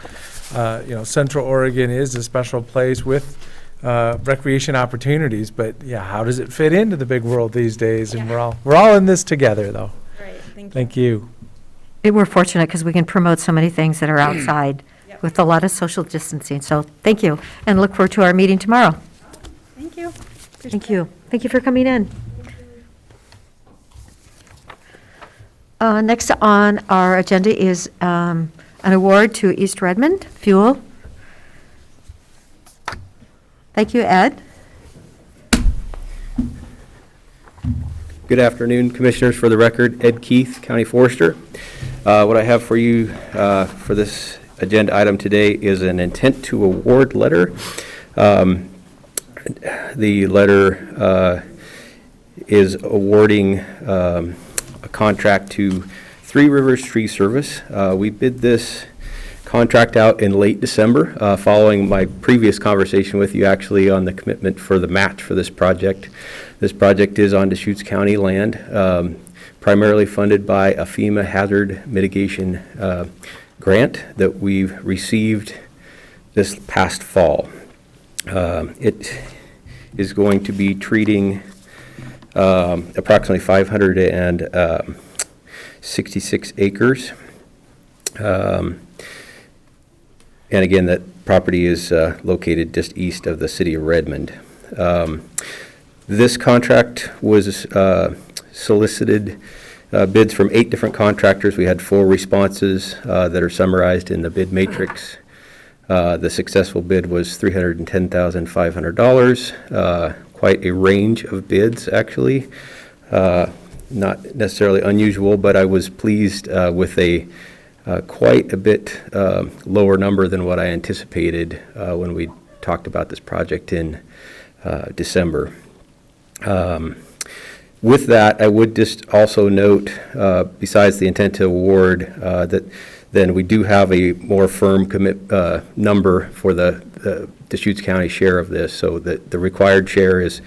Central Oregon is a special place with recreation opportunities, but yeah, how does it fit into the big world these days? And we're all in this together, though. Right, Thank you. We're fortunate because we can promote so many things that are outside with a lot of social distancing. So thank you, and look forward to our meeting tomorrow. Thank you. Thank you. Thank you for coming in. Next on our agenda is an award to East Redmond Fuel. Thank you, Ed. Good afternoon, Commissioners. For the record, Ed Keith, County Forester. What I have for you for this agenda item today is an intent to award letter. The letter is awarding a contract to Three Rivers Tree Service. We bid this contract out in late December, following my previous conversation with you actually on the commitment for the match for this project. This project is on Deschutes County land, primarily funded by a FEMA hazard mitigation grant that we've received this past fall. It is going to be treating approximately 566 acres. And again, that property is located just east of the city of Redmond. This contract was solicited bids from 8 different contractors. We had 4 responses that are summarized in the bid matrix. The successful bid was $310,500. Quite a range of bids, actually. Not necessarily unusual, but I was pleased with a quite a bit lower number than what I anticipated when we talked about this project in December. With that, I would just also note, besides the intent to award, that then we do have a more firm number for the Deschutes County share of this. So the required share is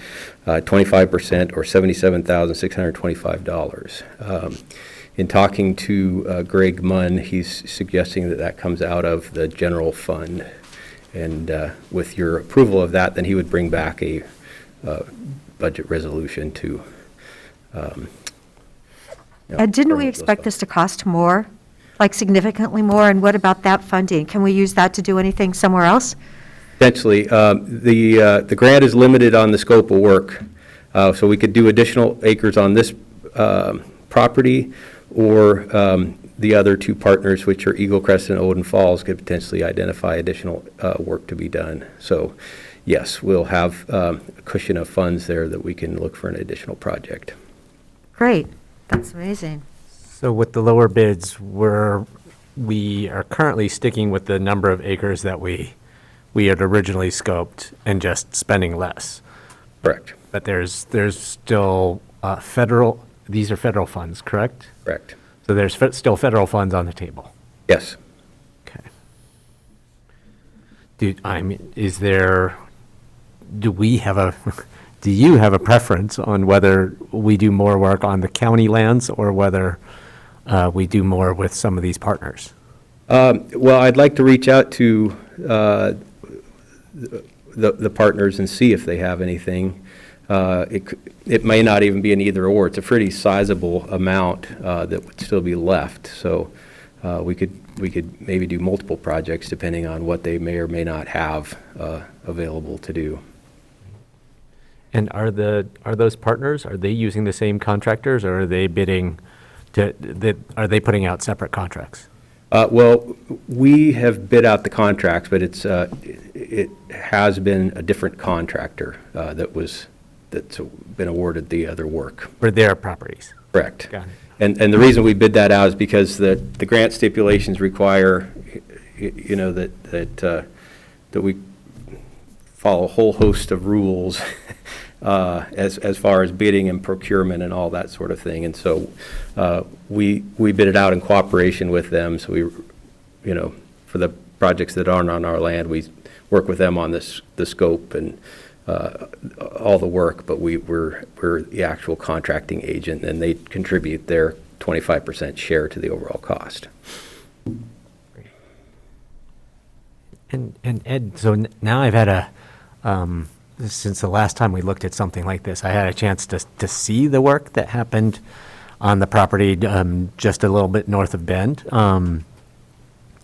25% or $77,625. In talking to Greg Munn, he's suggesting that that comes out of the general fund. And with your approval of that, then he would bring back a budget resolution to. And didn't we expect this to cost more, like significantly more? And what about that funding? Can we use that to do anything somewhere else? Potentially. The grant is limited on the scope of work. So we could do additional acres on this property, or the other 2 partners, which are Eagle Crest and Odin Falls, could potentially identify additional work to be done. So yes, we'll have a cushion of funds there that we can look for an additional project. Great. That's amazing. So with the lower bids, we are currently sticking with the number of acres that we had originally scoped and just spending less. Correct. But there's still these are federal funds, correct? Correct. So there's still federal funds on the table. Yes. Okay. Do you have a preference on whether we do more work on the county lands or whether we do more with some of these partners? Well, I'd like to reach out to the partners and see if they have anything. It may not even be an either or. It's a pretty sizable amount that would still be left. So we could maybe do multiple projects depending on what they may or may not have available to do. And are those partners, are they using the same contractors, or are they bidding are they putting out separate contracts? Well, we have bid out the contracts, but it has been a different contractor that's been awarded the other work. For their properties? Correct. Got it. And the reason we bid that out is because the grant stipulations require, that we follow a whole host of rules as far as bidding and procurement and all that sort of thing. And so we bid it out in cooperation with them. So we, for the projects that aren't on our land, we work with them on the scope and all the work, but we're the actual contracting agent, and they contribute their 25% share to the overall cost. And Ed, so now I've had since the last time we looked at something like this, I had a chance to see the work that happened on the property just a little bit north of Bend.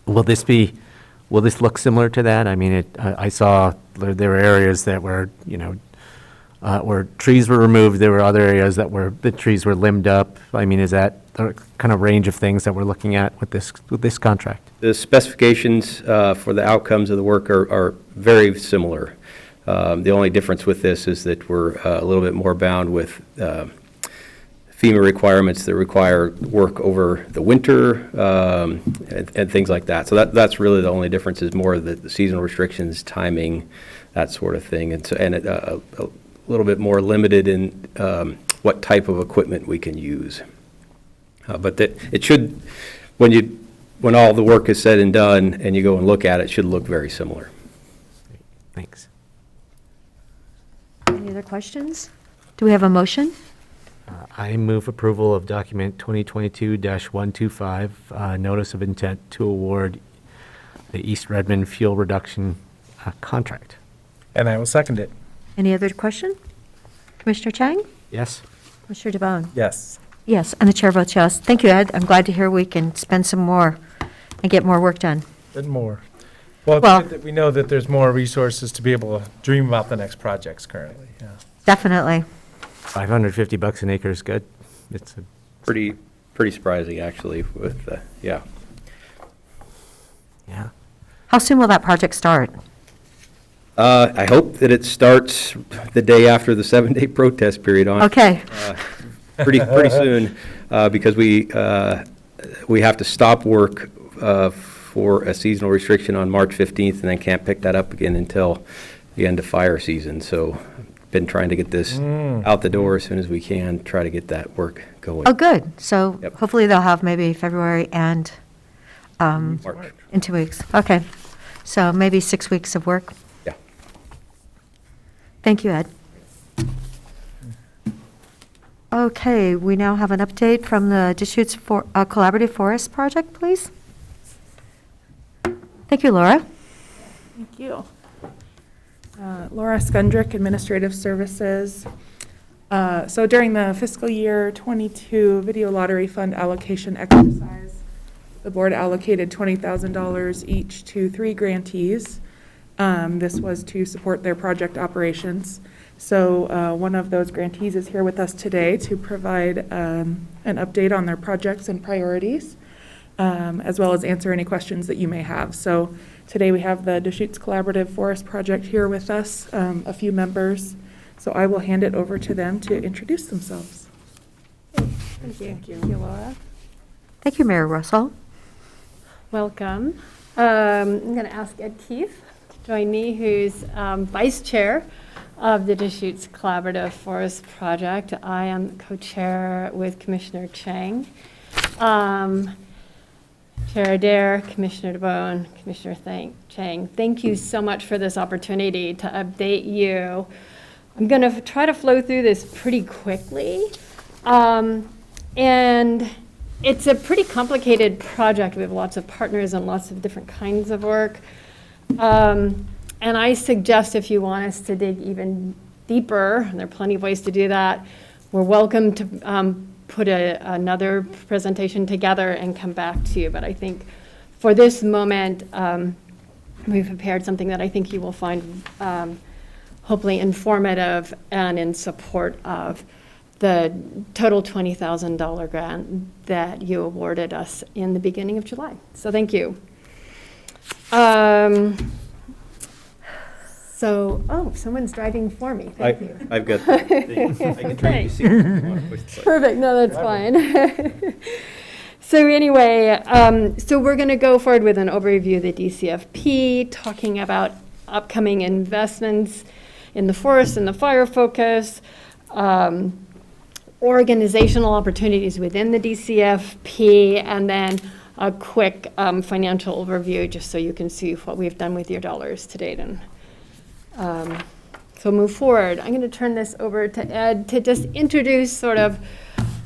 Will this look similar to that? I mean, I saw there were areas that were, where trees were removed. There were other areas the trees were limbed up. I mean, is that the kind of range of things that we're looking at with this contract? The specifications for the outcomes of the work are very similar. The only difference with this is that we're a little bit more bound with FEMA requirements that require work over the winter and things like that. So that's really the only difference, is more the seasonal restrictions, timing, that sort of thing. And so a little bit more limited in what type of equipment we can use. But that it should, when all the work is said and done and you go and look at it, should look very similar. Thanks. Any other questions? Do we have a motion? I move approval of document 2022-125, notice of intent to award the East Redmond fuel reduction contract. And I will second it. Any other question? Commissioner Chang? Yes? Commissioner DeBonne? Yes. Yes, and the chair votes yes. Thank you, Ed. I'm glad to hear we can spend some more and get more work done. And more. Well, it's Well- good that we know that there's more resources to be able to dream about the next projects currently, yeah. Definitely. $550 an acre is good. It's a Pretty surprising, actually, with, yeah. Yeah. How soon will that project start? I hope that it starts the day after the 7-day protest period on. Okay, Pretty soon, because we have to stop work for a seasonal restriction on March 15th, and then can't pick that up again until the end of fire season. So been trying to get this out the door as soon as we can, try to get that work going. oh, good. So Yep. hopefully they'll have maybe February and March. in 2 weeks. Okay, so maybe 6 weeks of work. Yeah. Thank you, Ed. Okay, we now have an update from the Deschutes Collaborative Forest Project, please. Thank you, Laura. Thank you. Laura Skundrick, Administrative Services. So during the fiscal year 22 video lottery fund allocation exercise, the board allocated $20,000 each to 3 grantees. This was to support their project operations. So one of those grantees is here with us today to provide an update on their projects and priorities, as well as answer any questions that you may have. So today we have the Deschutes Collaborative Forest Project here with us, a few members. So I will hand it over to them to introduce themselves. Thank you. Thank you, Laura. Thank you, Mary Russell. Welcome. I'm going to ask Ed Keith to join me, who's Vice Chair of the Deschutes Collaborative Forest Project. I am co-chair with Commissioner Chang. Chair Adair, Commissioner DeBonne, Commissioner Chang, thank you so much for this opportunity to update you. I'm going to try to flow through this pretty quickly. And it's a pretty complicated project. We have lots of partners and lots of different kinds of work. And I suggest if you want us to dig even deeper, and there are plenty of ways to do that, we're welcome to put another presentation together and come back to you. But I think for this moment, we've prepared something that I think you will find hopefully informative and in support of the total $20,000 grant that you awarded us in the beginning of July. So thank you. Someone's driving for me. Thank you. I've got, I can turn you to see if you want to push the button. Perfect. No, that's fine. So anyway, so we're going to go forward with an overview of the DCFP, talking about upcoming investments in the forest and the fire focus, organizational opportunities within the DCFP, and then a quick financial overview, just so you can see what we've done with your dollars to date. And so move forward. I'm going to turn this over to Ed to just introduce sort of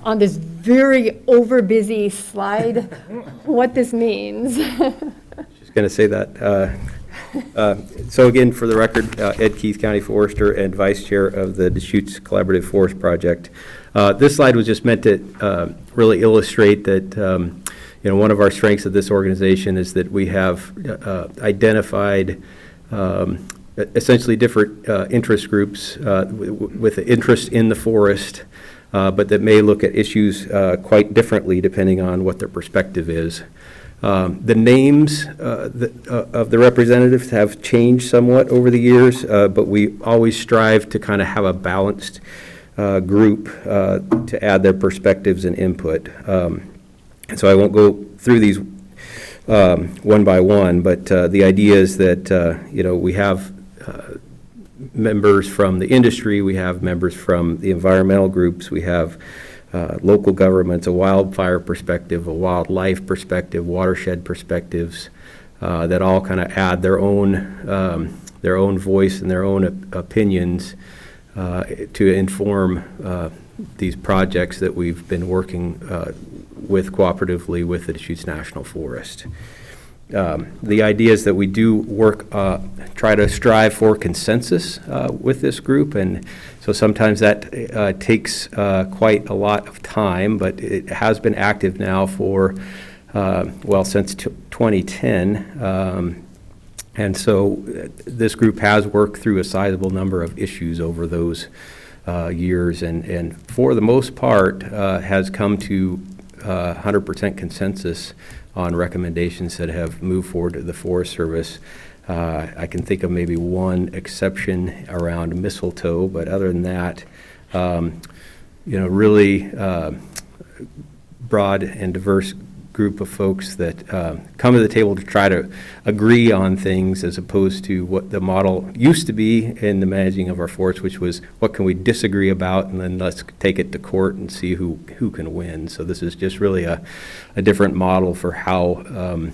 on this very overbusy slide what this means. Just going to say that. So again, for the record, Ed Keith, County Forester and Vice Chair of the Deschutes Collaborative Forest Project. This slide was just meant to really illustrate that one of our strengths of this organization is that we have identified essentially different interest groups with interest in the forest, but that may look at issues quite differently depending on what their perspective is. The names of the representatives have changed somewhat over the years, but we always strive to kind of have a balanced group to add their perspectives and input. And so I won't go through these one by one, but the idea is that, we have members from the industry, we have members from the environmental groups, we have local governments, a wildfire perspective, a wildlife perspective, watershed perspectives, that all kind of add their own voice and their own opinions to inform these projects that we've been working with cooperatively with the Deschutes National Forest. The idea is that we do work, try to strive for consensus with this group, and so sometimes that takes quite a lot of time, but it has been active now for, since 2010. And so this group has worked through a sizable number of issues over those years, and for the most part has come to 100% consensus on recommendations that have moved forward to the Forest Service. I can think of maybe one exception around mistletoe, but other than that, really broad and diverse group of folks that come to the table to try to agree on things, as opposed to what the model used to be in the managing of our forests, which was what can we disagree about, and then let's take it to court and see who can win. So this is just really a different model for how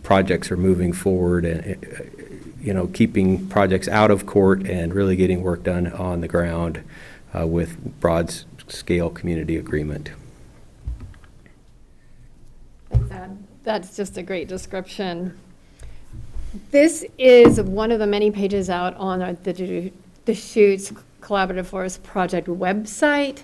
projects are moving forward, and keeping projects out of court and really getting work done on the ground with broad scale community agreement. That's just a great description. This is one of the many pages out on the Deschutes Collaborative Forest Project website.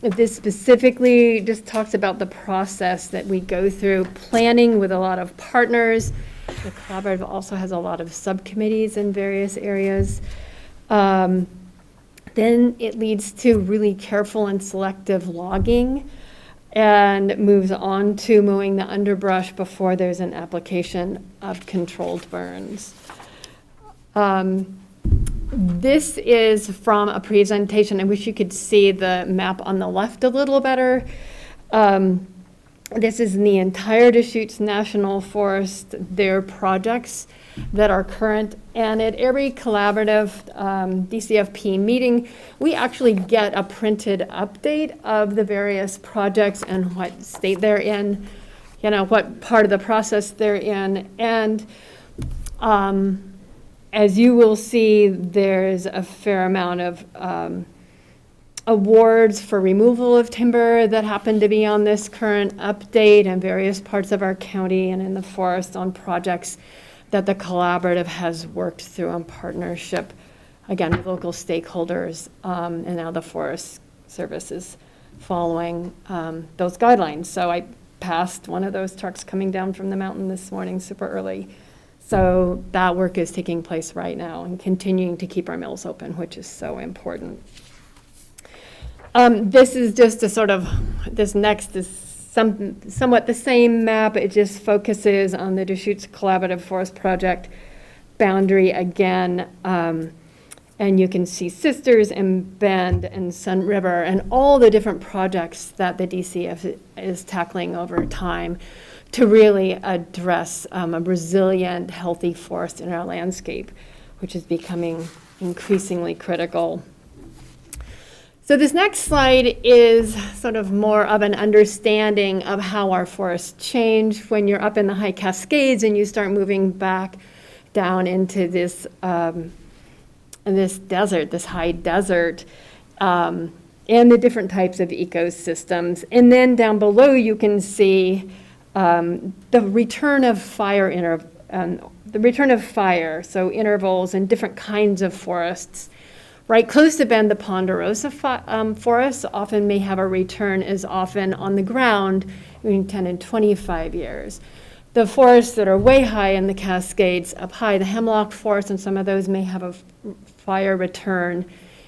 This specifically just talks about the process that we go through, planning with a lot of partners. The collaborative also has a lot of subcommittees in various areas. Then it leads to really careful and selective logging, and moves on to mowing the underbrush before there's an application of controlled burns. This is from a presentation. I wish you could see the map on the left a little better. This is in the entire Deschutes National Forest, their projects that are current, and at every collaborative DCFP meeting, we actually get a printed update of the various projects and what state they're in, what part of the process they're in. And as you will see, there's a fair amount of awards for removal of timber that happen to be on this current update in various parts of our county and in the forest on projects that the collaborative has worked through in partnership, again, with local stakeholders, and now the Forest Service is following those guidelines. So I passed one of those trucks coming down from the mountain this morning super early. So that work is taking place right now and continuing to keep our mills open, which is so important. This is just a sort of, this next is somewhat the same map. It just focuses on the Deschutes Collaborative Forest Project boundary again. And you can see Sisters and Bend and Sun River and all the different projects that the DCF is tackling over time to really address a resilient, healthy forest in our landscape, which is becoming increasingly critical. So this next slide is sort of more of an understanding of how our forests change when you're up in the high Cascades and you start moving back down into this this desert, this high desert, and the different types of ecosystems. And then down below you can see the return of fire so intervals and different kinds of forests. Right close to Bend, the ponderosa forests often may have a return as often on the ground between 10 and 25 years. the forests that are way high in the Cascades up high, the hemlock forest, and some of those may have a fire return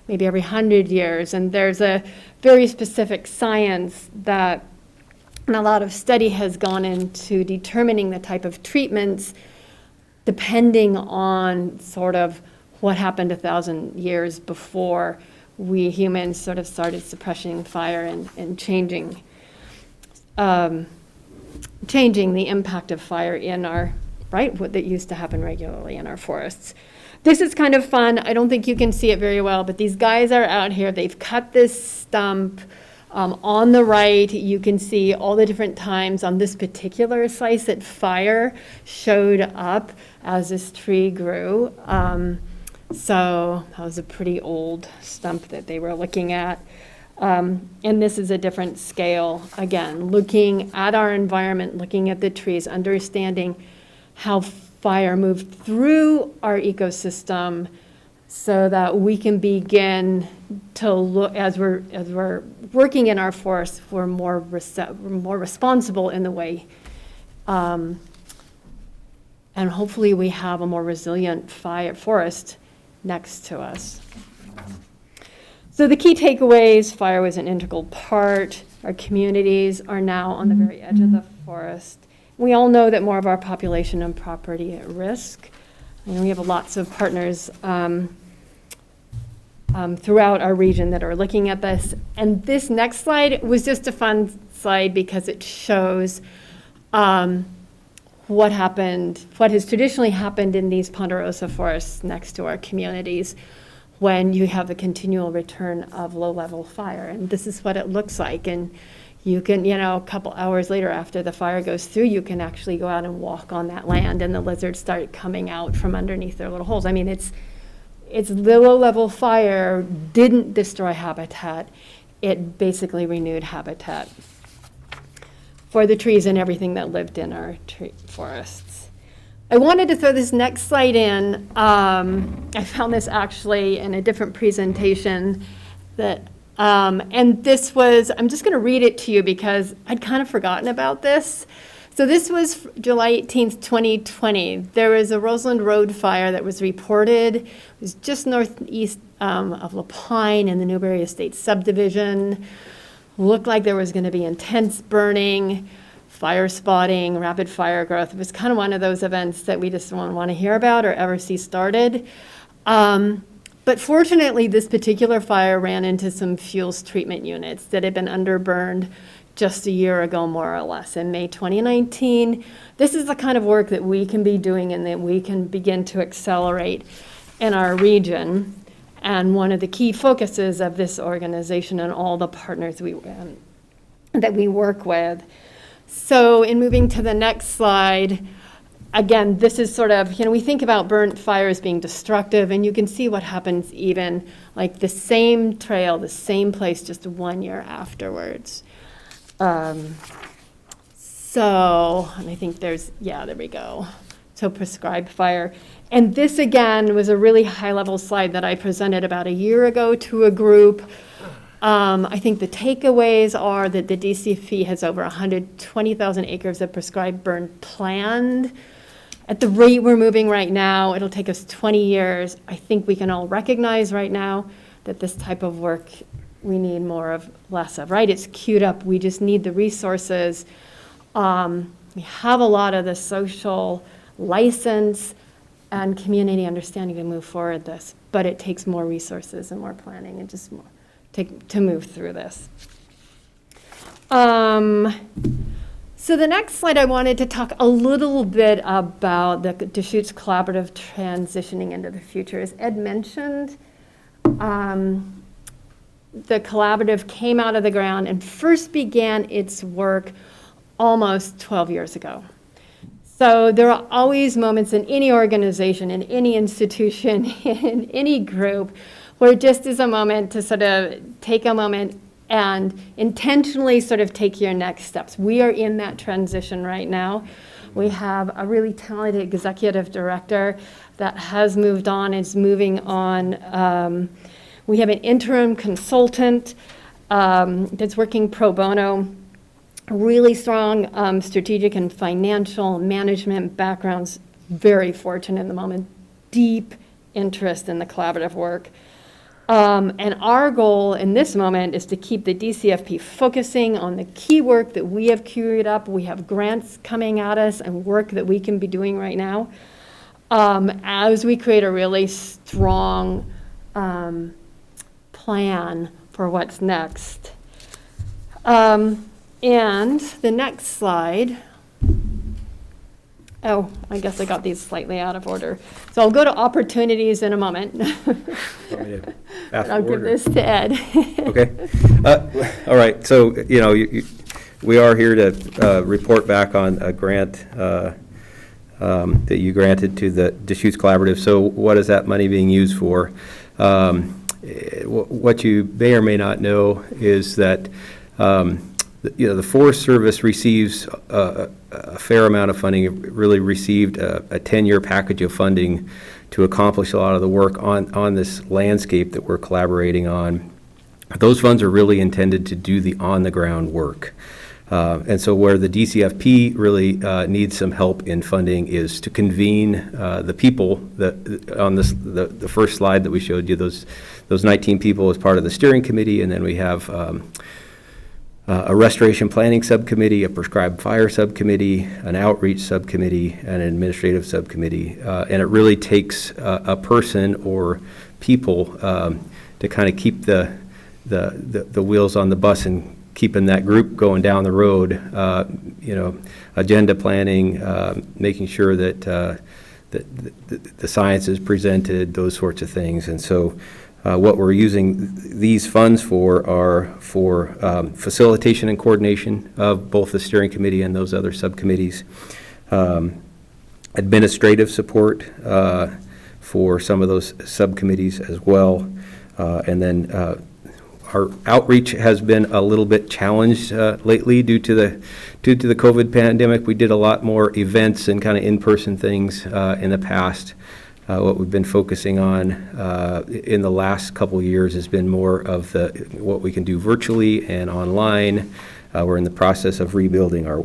maybe every 100 years. And there's a very specific science that, and a lot of study has gone into determining the type of treatments depending on sort of what happened 1,000 years before we humans sort of started suppressing fire and changing the impact of fire in our, right, what that used to happen regularly in our forests. This is kind of fun. I don't think you can see it very well, but these guys are out here. They've cut this stump. On the right, you can see all the different times on this particular slice that fire showed up as this tree grew. So that was a pretty old stump that they were looking at. And this is a different scale, again, looking at our environment, looking at the trees, understanding how fire moved through our ecosystem so that we can begin to look, as we're working in our forests, we're more responsible in the way, and hopefully we have a more resilient forest next to us. So the key takeaways: fire was an integral part. Our communities are now on the very edge of the forest. We all know that more of our population and property at risk. And we have lots of partners throughout our region that are looking at this. And this next slide was just a fun slide because it shows what has traditionally happened in these ponderosa forests next to our communities when you have a continual return of low-level fire. And this is what it looks like. And you can, a couple hours later after the fire goes through, you can actually go out and walk on that land, and the lizards start coming out from underneath their little holes. I mean, it's low-level fire didn't destroy habitat. It basically renewed habitat for the trees and everything that lived in our forests. I wanted to throw this next slide in. I found this actually in a different presentation that, and this was, I'm just going to read it to you because I'd kind of forgotten about this. So this was July 18th, 2020. There was a Roseland Road fire that was reported. It was just northeast of La Pine in the Newberry Estates subdivision. Looked like there was going to be intense burning, fire spotting, rapid fire growth. It was kind of one of those events that we just don't want to hear about or ever see started. But fortunately, this particular fire ran into some fuels treatment units that had been underburned just a year ago, more or less, in May 2019. This is the kind of work that we can be doing and that we can begin to accelerate in our region. And one of the key focuses of this organization and all the partners that we work with. So in moving to the next slide, again, this is sort of, we think about burnt fires being destructive, and you can see what happens even like the same trail, the same place, just 1 year afterwards. And I think there we go. So prescribed fire. And this, again, was a really high-level slide that I presented about a year ago to a group. I think the takeaways are that the Dcfp has over 120,000 acres of prescribed burn planned. At the rate we're moving right now, it'll take us 20 years. I think we can all recognize right now that this type of work we need more of, less of, right? It's queued up. We just need the resources. We have a lot of the social license and community understanding to move forward this, but it takes more resources and more planning and just more to move through this. So the next slide, I wanted to talk a little bit about the Deschutes Collaborative transitioning into the future. As Ed mentioned, the collaborative came out of the ground and first began its work almost 12 years ago. So there are always moments in any organization, in any institution, in any group, where it just is a moment to sort of take a moment and intentionally sort of take your next steps. We are in that transition right now. We have a really talented executive director that has moved on, is moving on. We have an interim consultant that's working pro bono really strong strategic and financial management backgrounds, very fortunate in the moment, deep interest in the collaborative work. And our goal in this moment is to keep the DCFP focusing on the key work that we have queued up. We have grants coming at us and work that we can be doing right now as we create a really strong plan for what's next. And the next slide. Oh, I guess I got these slightly out of order. So I'll go to opportunities in a moment. I'll give this to Ed. Okay. All right. So, we are here to report back on a grant that you granted to the Deschutes Collaborative. So what is that money being used for? What you may or may not know is that the Forest Service receives a fair amount of funding. It really received a 10-year package of funding to accomplish a lot of the work on this landscape that we're collaborating on. Those funds are really intended to do the on-the-ground work. And so where the DCFP really needs some help in funding is to convene the people that on the first slide that we showed you, those 19 people as part of the steering committee, and then we have a restoration planning subcommittee, a prescribed fire subcommittee, an outreach subcommittee, and an administrative subcommittee. And it really takes a person or people to kind of keep the wheels on the bus and keeping that group going down the road. Agenda planning, making sure that the science is presented, those sorts of things. And so what we're using these funds for are for facilitation and coordination of both the steering committee and those other subcommittees, administrative support for some of those subcommittees as well, and then our outreach has been a little bit challenged lately due to the COVID pandemic. We did a lot more events and kind of in-person things in the past. What we've been focusing on in the last couple of years has been more of what we can do virtually and online. We're in the process of rebuilding our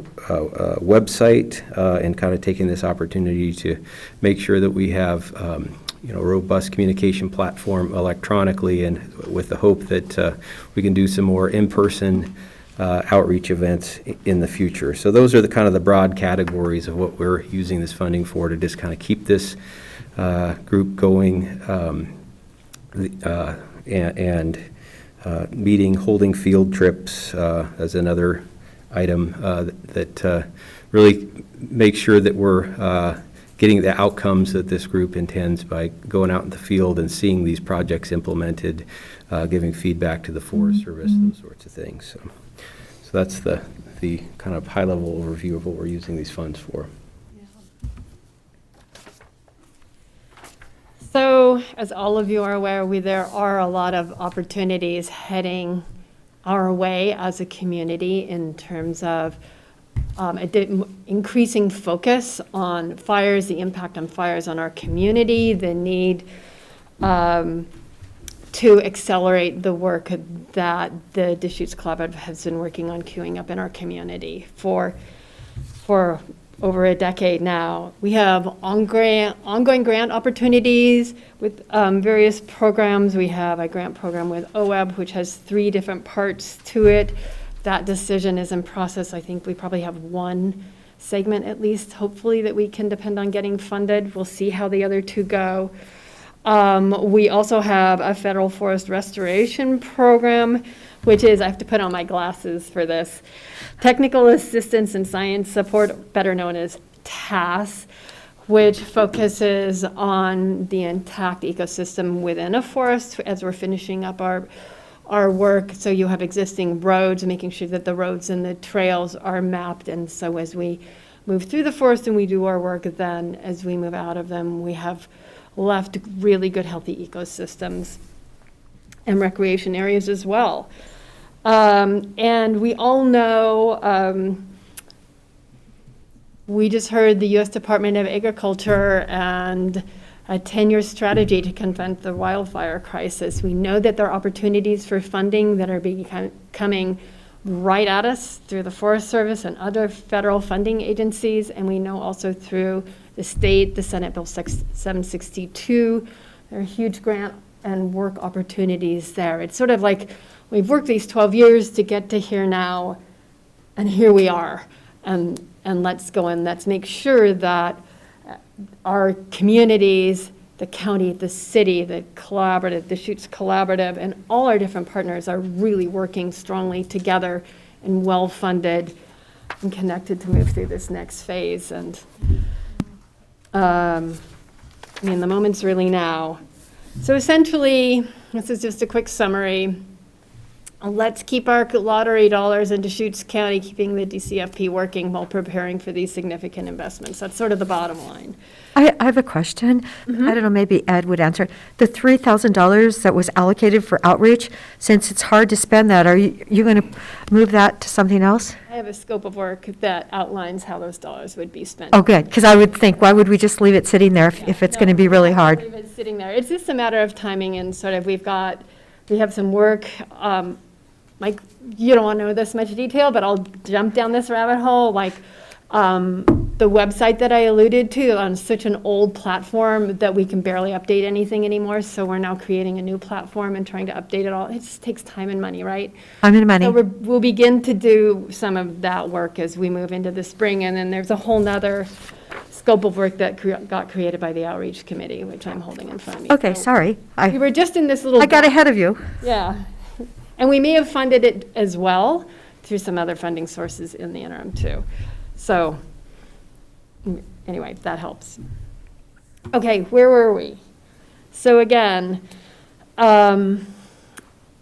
website and kind of taking this opportunity to make sure that we have a robust communication platform electronically, and with the hope that we can do some more in-person outreach events in the future. So those are the kind of the broad categories of what we're using this funding for, to just kind of keep this group going, and meeting, holding field trips as another item that really makes sure that we're getting the outcomes that this group intends by going out in the field and seeing these projects implemented, giving feedback to the Forest Service, those sorts of things. So that's the kind of high-level overview of what we're using these funds for. So, as all of you are aware, there are a lot of opportunities heading our way as a community in terms of increasing focus on fires, the impact on fires on our community, the need to accelerate the work that the Deschutes Collaborative has been working on queuing up in our community for over a decade now. We have ongoing grant opportunities with various programs. We have a grant program with OWEB, which has 3 different parts to it. That decision is in process. I think we probably have 1 segment at least, hopefully, that we can depend on getting funded. We'll see how the other 2 go. We also have a federal forest restoration program, which is, I have to put on my glasses for this, Technical Assistance and Science Support, better known as TASS, which focuses on the intact ecosystem within a forest as we're finishing up our work. So you have existing roads, making sure that the roads and the trails are mapped. And so as we move through the forest and we do our work, then as we move out of them, we have left really good, healthy ecosystems and recreation areas as well. And we all know, we just heard the U.S. Department of Agriculture and a 10-year strategy to confront the wildfire crisis. We know that there are opportunities for funding that are becoming right at us through the Forest Service and other federal funding agencies, and we know also through the state, the Senate Bill 762. There are huge grant and work opportunities there. It's sort of like we've worked these 12 years to get to here now, and here we are. And let's go and let's make sure that our communities, the county, the city, the collaborative, the Deschutes Collaborative, and all our different partners are really working strongly together and well-funded and connected to move through this next phase. And I mean, the moment's really now. So essentially, this is just a quick summary. Let's keep our lottery dollars in Deschutes County, keeping the Dcfp working while preparing for these significant investments. That's sort of the bottom line. I have a question. I don't know, maybe Ed would answer. The $3,000 that was allocated for outreach, since it's hard to spend that, are you going to move that to something else? I have a scope of work that outlines how those dollars would be spent. Oh, good, because I would think, why would we just leave it sitting there if it's going to be really hard? Leave it sitting there. It's just a matter of timing and sort of, we have some work. Like, you don't want to know this much detail, but I'll jump down this rabbit hole. Like, the website that I alluded to on such an old platform that we can barely update anything anymore. So we're now creating a new platform and trying to update it all. It just takes time and money, right? I'm in money. So we'll begin to do some of that work as we move into the spring. And then there's a whole nother scope of work that got created by the outreach committee, which I'm holding in front of me. Okay, So sorry. we were just in this little. I got ahead of you. Yeah. And we may have funded it as well through some other funding sources in the interim too. So anyway, that helps. Okay, where were we? So again, in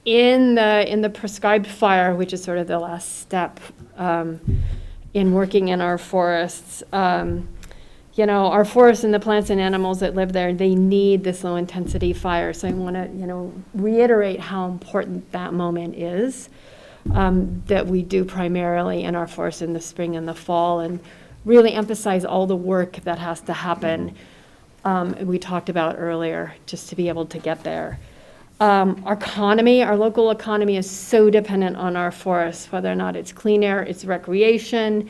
the prescribed fire, which is sort of the last step in working in our forests, you know, our forests and the plants and animals that live there, they need this low intensity fire. So I want to, you know, reiterate how important that moment is, that we do primarily in our forests in the spring and the fall, and really emphasize all the work that has to happen, we talked about earlier, just to be able to get there. Our economy, our local economy is so dependent on our forests, whether or not it's clean air, it's recreation,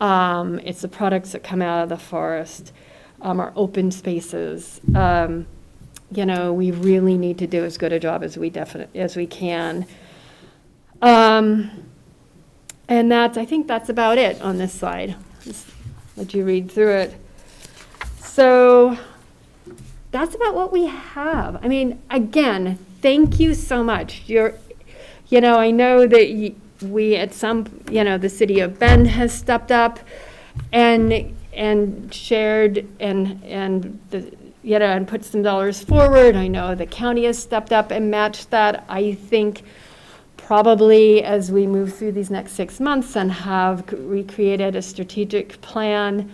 it's the products that come out of the forest, our open spaces. You know, we really need to do as good a job as we can. And I think that's about it on this slide. Just let you read through it. So that's about what we have. I mean, again, thank you so much. You know, I know that we at some, you know, the city of Bend has stepped up and shared and you know, and put some dollars forward. I know the county has stepped up and matched that. I think probably as we move through these next 6 months and have recreated a strategic plan,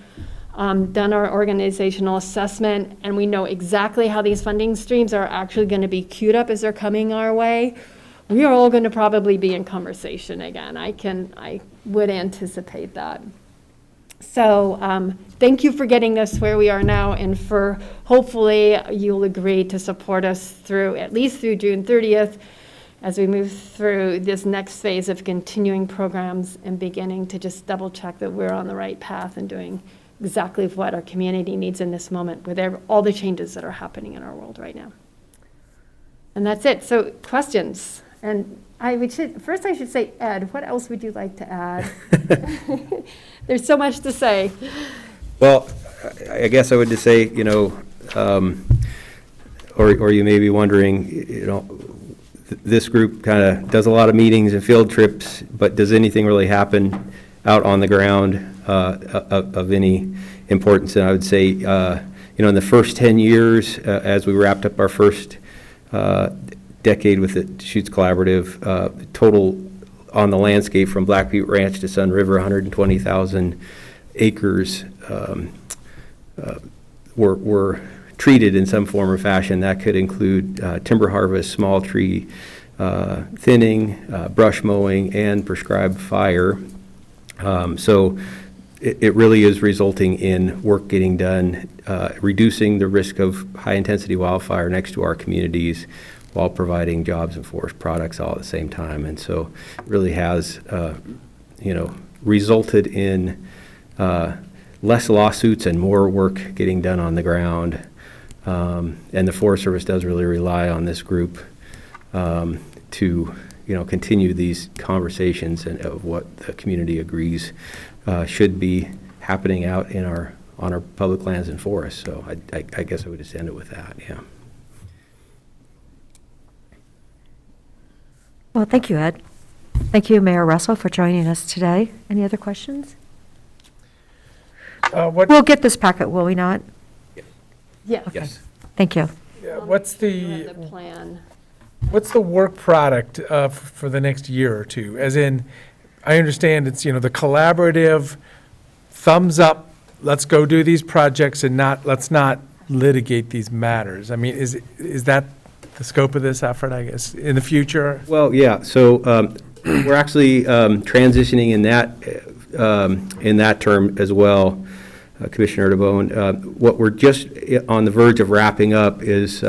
done our organizational assessment, and we know exactly how these funding streams are actually going to be queued up as they're coming our way, we are all going to probably be in conversation again. I would anticipate that. So thank you for getting us where we are now, and for hopefully you'll agree to support us through, at least through June 30th, as we move through this next phase of continuing programs and beginning to just double check that we're on the right path and doing exactly what our community needs in this moment with all the changes that are happening in our world right now. And that's it. So questions? And first I should say, Ed, what else would you like to add? There's so much to say. Well, I guess I would just say, you know, or you may be wondering, you know, this group kind of does a lot of meetings and field trips, but does anything really happen out on the ground of any importance? And I would say, you know, in the first 10 years, as we wrapped up our first decade with the Deschutes Collaborative, total on the landscape from Black Butte Ranch to Sun River, 120,000 acres were treated in some form or fashion. That could include timber harvest, small tree thinning, brush mowing, and prescribed fire. So it really is resulting in work getting done, reducing the risk of high-intensity wildfire next to our communities, while providing jobs and forest products all at the same time. And so it really has, resulted in less lawsuits and more work getting done on the ground. And the Forest Service does really rely on this group to, continue these conversations and of what the community agrees should be happening out on our public lands and forests. So I guess I would just end it with that, yeah. Well, thank you, Ed. Thank you, Mayor Russell, for joining us today. Any other questions? We'll get this packet, will we not? Yes. Yes. Thank you. What's The plan. What's the work product for the next year or two? As in, I understand it's, the collaborative, thumbs up, let's go do these projects and let's not litigate these matters. I mean, is that the scope of this effort, I guess, in the future? Well, yeah, so we're actually transitioning in that term as well, Commissioner DeBone. What we're just on the verge of wrapping up is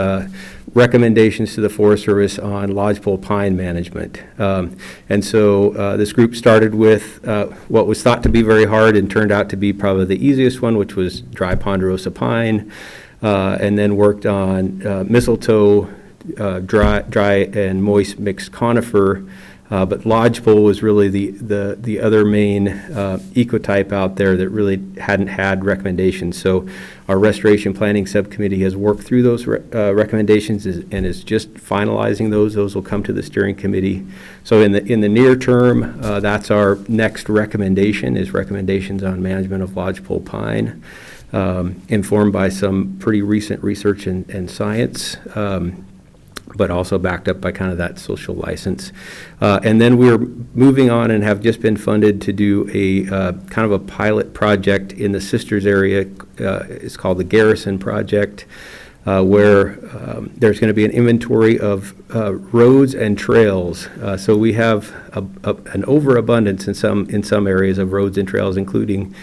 recommendations to the Forest Service on lodgepole pine management. And so this group started with what was thought to be very hard and turned out to be probably the easiest one, which was dry ponderosa pine, and then worked on mistletoe, dry and moist mixed conifer. But lodgepole was really the other main ecotype out there that really hadn't had recommendations. So our restoration planning subcommittee has worked through those recommendations and is just finalizing those. Those will come to the steering committee. So in the near term, that's our next recommendation, is recommendations on management of lodgepole pine, informed by some pretty recent research and science. But also backed up by kind of that social license. And then we're moving on and have just been funded to do a kind of a pilot project in the Sisters area. It's called the Garrison Project, where there's going to be an inventory of roads and trails. So we have an overabundance in some areas of roads and trails, including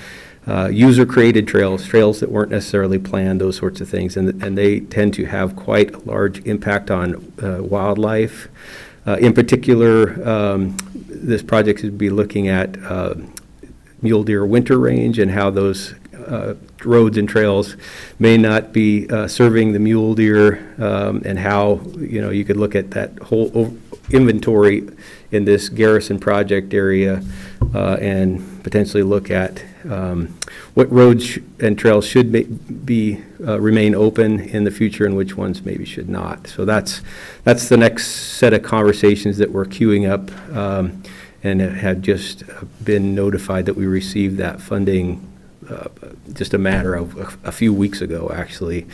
user-created trails that weren't necessarily planned, those sorts of things, and they tend to have quite a large impact on wildlife. In particular, this project would be looking at mule deer winter range and how those roads and trails may not be serving the mule deer, and how you could look at that whole inventory in this Garrison Project area and potentially look at what roads and trails should remain open in the future and which ones maybe should not. So that's the next set of conversations that we're queuing up, and have just been notified that we received that funding just a matter of a few weeks ago, actually,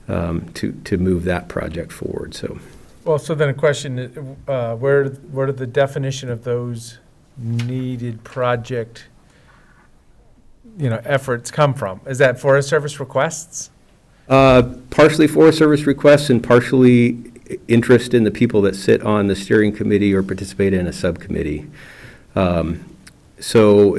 to move that project forward. So. Well, so then a question, where did the definition of those needed project, efforts come from? Is that Forest Service requests? Partially Forest Service requests and partially interest in the people that sit on the steering committee or participate in a subcommittee. So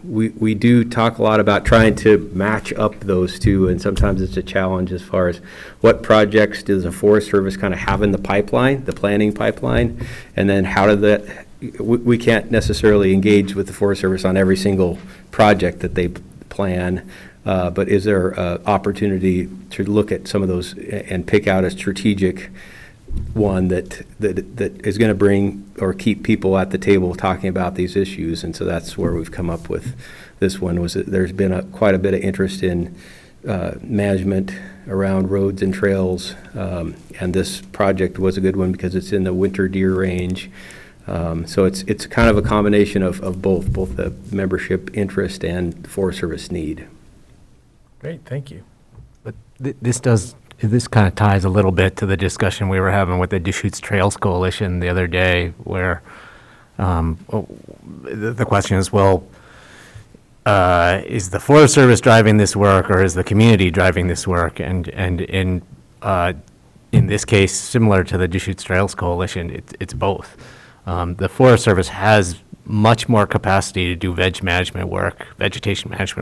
we do talk a lot about trying to match up those two, and sometimes it's a challenge as far as what projects does the Forest Service kind of have in the pipeline, the planning pipeline, and then how do that, we can't necessarily engage with the Forest Service on every single project that they plan, but is there opportunity to look at some of those and pick out a strategic one that is going to bring or keep people at the table talking about these issues? And so that's where we've come up with this one. Was that there's been quite a bit of interest in management around roads and trails, and this project was a good one because it's in the winter deer range. So it's kind of a combination of both the membership interest and Forest Service need. Great, thank you. But this kind of ties a little bit to the discussion we were having with the Deschutes Trails Coalition the other day, where the question is, well, is the Forest Service driving this work, or is the community driving this work? And in this case, similar to the Deschutes Trails Coalition, it's both. The Forest Service has much more capacity to do vegetation management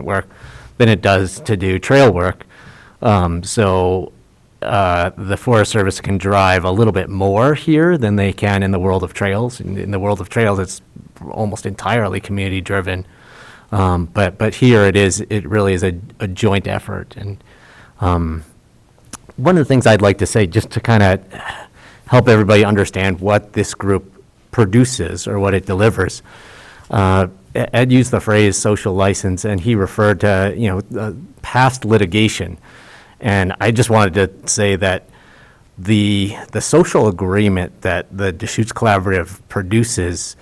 work, than it does to do trail work. So the Forest Service can drive a little bit more here than they can in the world of trails. In the world of trails, it's almost entirely community-driven. But here it really is a joint effort. And one of the things I'd like to say, just to kind of help everybody understand what this group produces or what it delivers, Ed used the phrase social license, and he referred to, past litigation. And I just wanted to say that the social agreement that the Deschutes Collaborative produces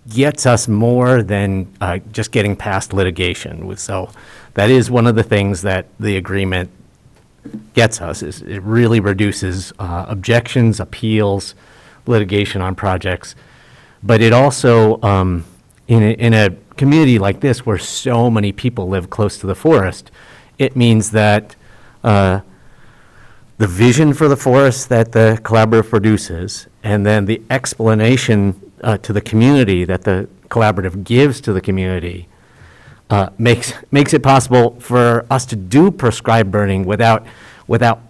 gets us more than just getting past litigation. So that is one of the things that the agreement gets us, is it really reduces objections, appeals, litigation on projects. But it also, in a community like this where so many people live close to the forest, it means that the vision for the forest that the collaborative produces, and then the explanation to the community that the collaborative gives to the community, makes it possible for us to do prescribed burning without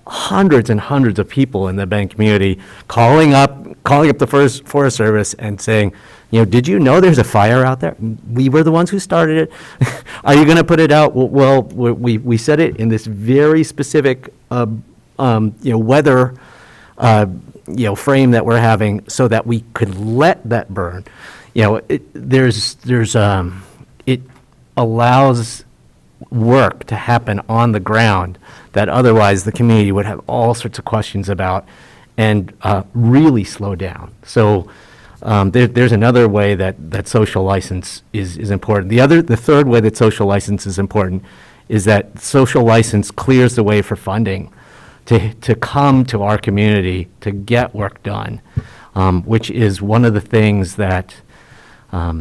hundreds and hundreds of people in the Bend community calling up the Forest Service and saying, did you know there's a fire out there? We were the ones who started it. Are you going to put it out? Well, we set it in this very specific, weather, frame that we're having, so that we could let that burn. It allows work to happen on the ground that otherwise the community would have all sorts of questions about, and really slow down. So there's another way that social license is important. The third way that social license is important is that social license clears the way for funding to come to our community to get work done, which is one of the things that, a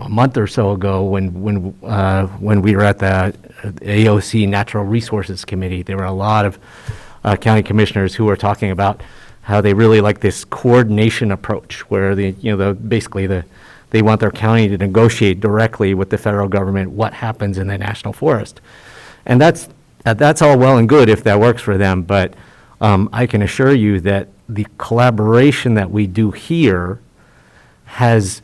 month or so ago when we were at the AOC Natural Resources Committee, there were a lot of county commissioners who were talking about how they really like this coordination approach, where they want their county to negotiate directly with the federal government what happens in the national forest. And that's all well and good if that works for them, but I can assure you that the collaboration that we do here has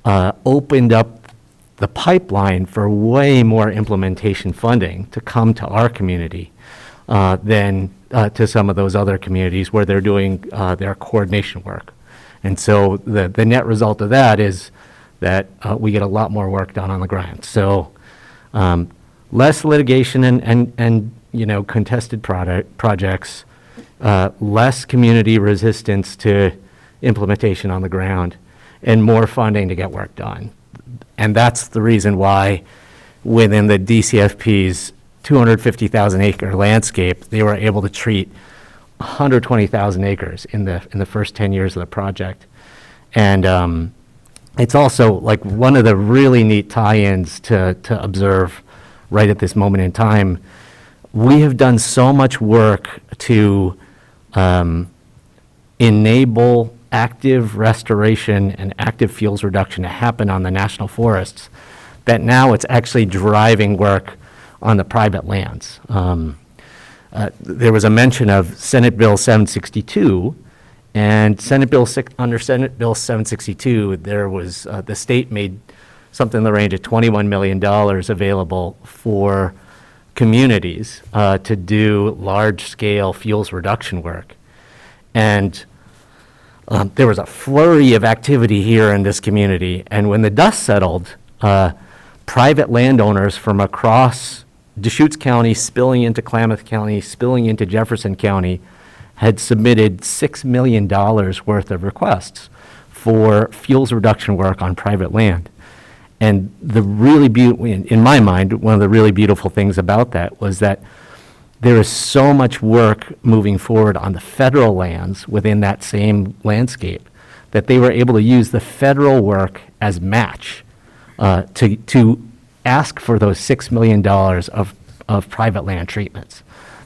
opened up the pipeline for way more implementation funding to come to our community than to some of those other communities where they're doing their coordination work. And so the net result of that is that we get a lot more work done on the ground. So less litigation and contested projects, less community resistance to implementation on the ground, and more funding to get work done. And that's the reason why within the Dcfp's 250,000 acre landscape, they were able to treat 120,000 acres in the first 10 years of the project. And it's also like one of the really neat tie-ins to observe right at this moment in time. We have done so much work to enable active restoration and active fuels reduction to happen on the national forests that now it's actually driving work on the private lands. There was a mention of Senate Bill 762, and under Senate Bill 762, there was the state made something in the range of $21 million available for communities to do large-scale fuels reduction work. And there was a flurry of activity here in this community, and when the dust settled, private landowners from across Deschutes County, spilling into Klamath County, spilling into Jefferson County, had submitted $6 million worth of requests for fuels reduction work on private land. And the really in my mind, one of the really beautiful things about that was that there is so much work moving forward on the federal lands within that same landscape that they were able to use the federal work as match to ask for those $6 million of private land treatments.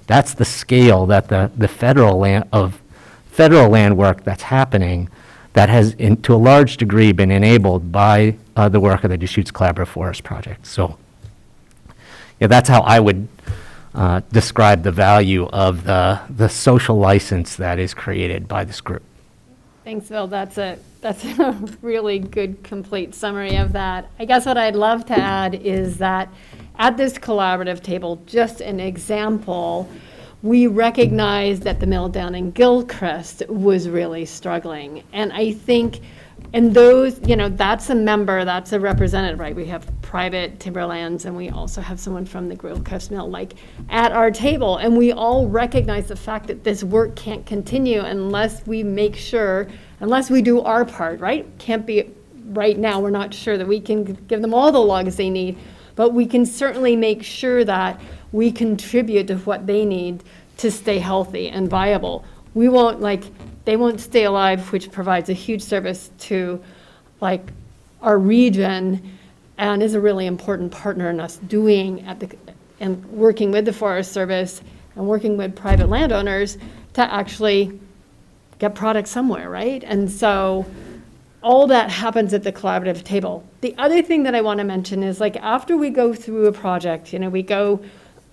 That's the scale that the federal land work that's happening that has, to a large degree, been enabled by the work of the Deschutes Collaborative Forest Project. So, yeah, that's how I would describe the value of the social license that is created by this group. Thanks, Bill. That's a really good, complete summary of that. I guess what I'd love to add is that at this collaborative table, just an example, we recognized that the mill down in Gilchrist was really struggling. And I think, and those, that's a member, that's a representative, right? We have private timberlands, and we also have someone from the Gilchrist Mill, at our table. And we all recognize the fact that this work can't continue unless we make sure, unless we do our part, right? Can't be, right now, we're not sure that we can give them all the logs they need, but we can certainly make sure that we contribute to what they need to stay healthy and viable. We won't, they won't stay alive, which provides a huge service to our region and is a really important partner in us doing and working with the Forest Service and working with private landowners to actually get products somewhere, right? And so all that happens at the collaborative table. The other thing that I want to mention is after we go through a project, we go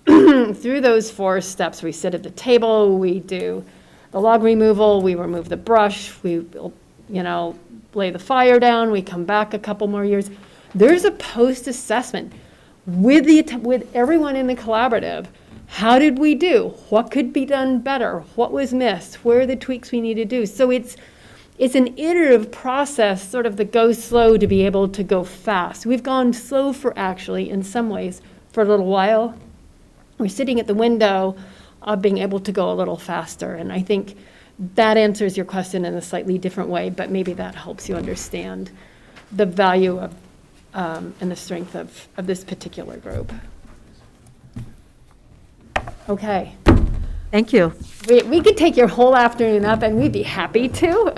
through those 4 steps. We sit at the table, we do the log removal, we remove the brush, we, lay the fire down, we come back a couple more years. There's a post-assessment with everyone in the collaborative. How did we do? What could be done better? What was missed? Where are the tweaks we need to do? So it's an iterative process, sort of that goes slow to be able to go fast. We've gone slow in some ways, for a little while. We're sitting at the window of being able to go a little faster. And I think that answers your question in a slightly different way, but maybe that helps you understand the value of and the strength of this particular group. Okay. Thank you. We could take your whole afternoon up, and we'd be happy to.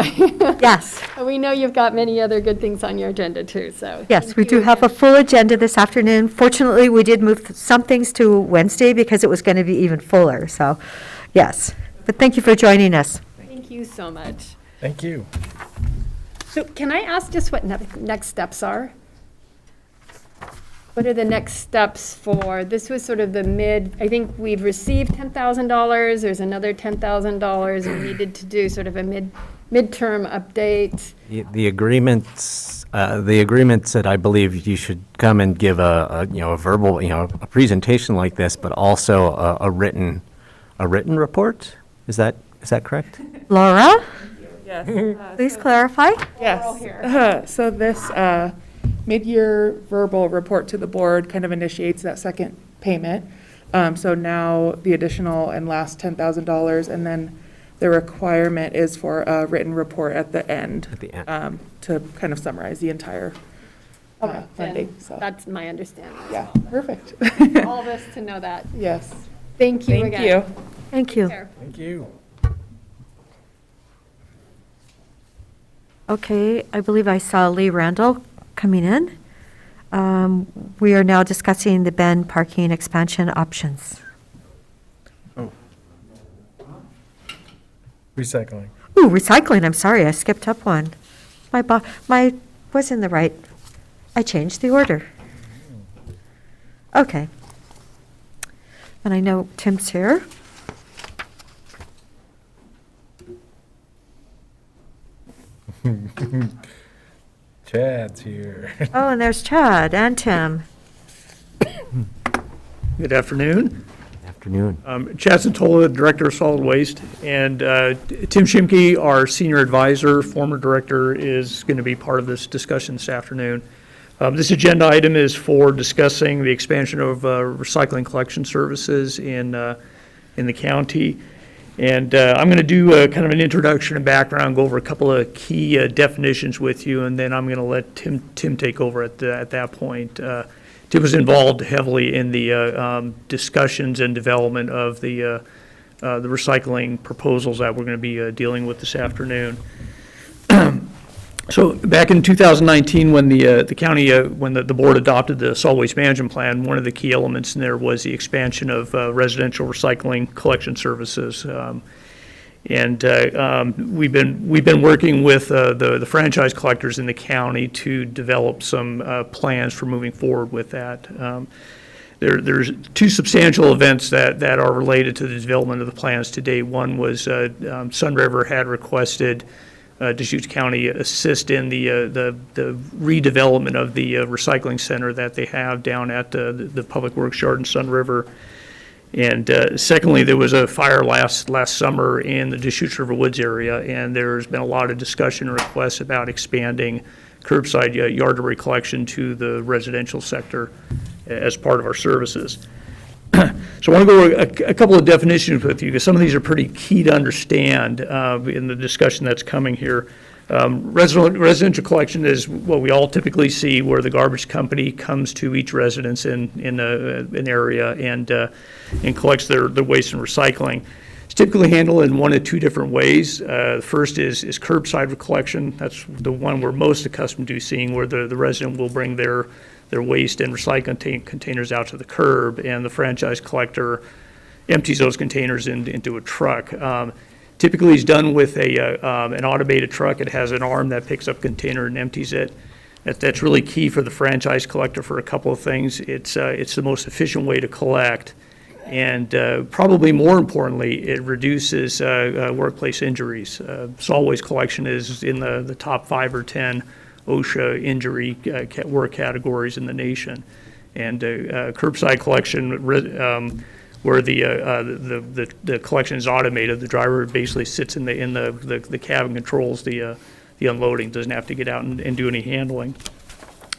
Yes. We know you've got many other good things on your agenda, too, so. Yes, we do have a full agenda this afternoon. Fortunately, we did move some things to Wednesday because it was going to be even fuller, so, yes. But thank you for joining us. Thank you so much. Thank you. So can I ask just what next steps are? What are the next steps for, this was sort of I think we've received $10,000, there's another $10,000 we needed to do sort of a midterm update. The agreement said, I believe you should come and give a verbal, a presentation like this, but also a written report. Is that correct? Laura, Yes. please clarify. Yes. So this mid-year verbal report to the board kind of initiates that second payment. So now the additional and last $10,000, and then the requirement is for a written report at the end. At the end. To kind of summarize the entire funding. So, That's my understanding. yeah, perfect. All of us to know that. Yes. Thank you Thank again. you. Thank you. There. Thank you. Okay, I believe I saw Lee Randall coming in. We are now discussing the Bend parking expansion options. Oh. Recycling. Ooh, recycling, I'm sorry, I skipped up one. My was in the right, I changed the order. Okay. And I know Tim's here. Chad's here. Oh, and there's Chad and Tim. Good afternoon. Afternoon. Chad Santola, Director of Solid Waste, and Tim Shimke, our Senior Advisor, former Director, is going to be part of this discussion this afternoon. This agenda item is for discussing the expansion of recycling collection services in the county. And I'm going to do kind of an introduction and background, go over a couple of key definitions with you, and then I'm going to let Tim take over at that point. Tim was involved heavily in the discussions and development of the recycling proposals that we're going to be dealing with this afternoon. So back in 2019, when the county, when the board adopted the solid waste management plan, one of the key elements in there was the expansion of residential recycling collection services. And we've been working with the franchise collectors in the county to develop some plans for moving forward with that. there's two substantial events that are related to the development of the plans today. One was Sun River had requested Deschutes County assist in the redevelopment of the recycling center that they have down at the Public Works Yard in Sun River. And secondly, there was a fire last summer in the Deschutes River Woods area, and there's been a lot of discussion and requests about expanding curbside yard recollection to the residential sector as part of our services. So I want to go over a couple of definitions with you, because some of these are pretty key to understand in the discussion that's coming here. Residential collection is what we all typically see, where the garbage company comes to each residence in an area and collects their waste and recycling. It's typically handled in one of two different ways. The first is curbside recollection. That's the one we're most accustomed to seeing, where the resident will bring their waste and recycling containers out to the curb, and the franchise collector empties those containers into a truck. Typically, it's done with an automated truck. It has an arm that picks up container and empties it. That's really key for the franchise collector for a couple of things. It's the most efficient way to collect, and probably more importantly, it reduces workplace injuries. Solid waste collection is in the top 5 or 10 OSHA injury work categories in the nation, and curbside collection, where the collection is automated. The driver basically sits in the cab and controls the unloading. Doesn't have to get out and do any handling.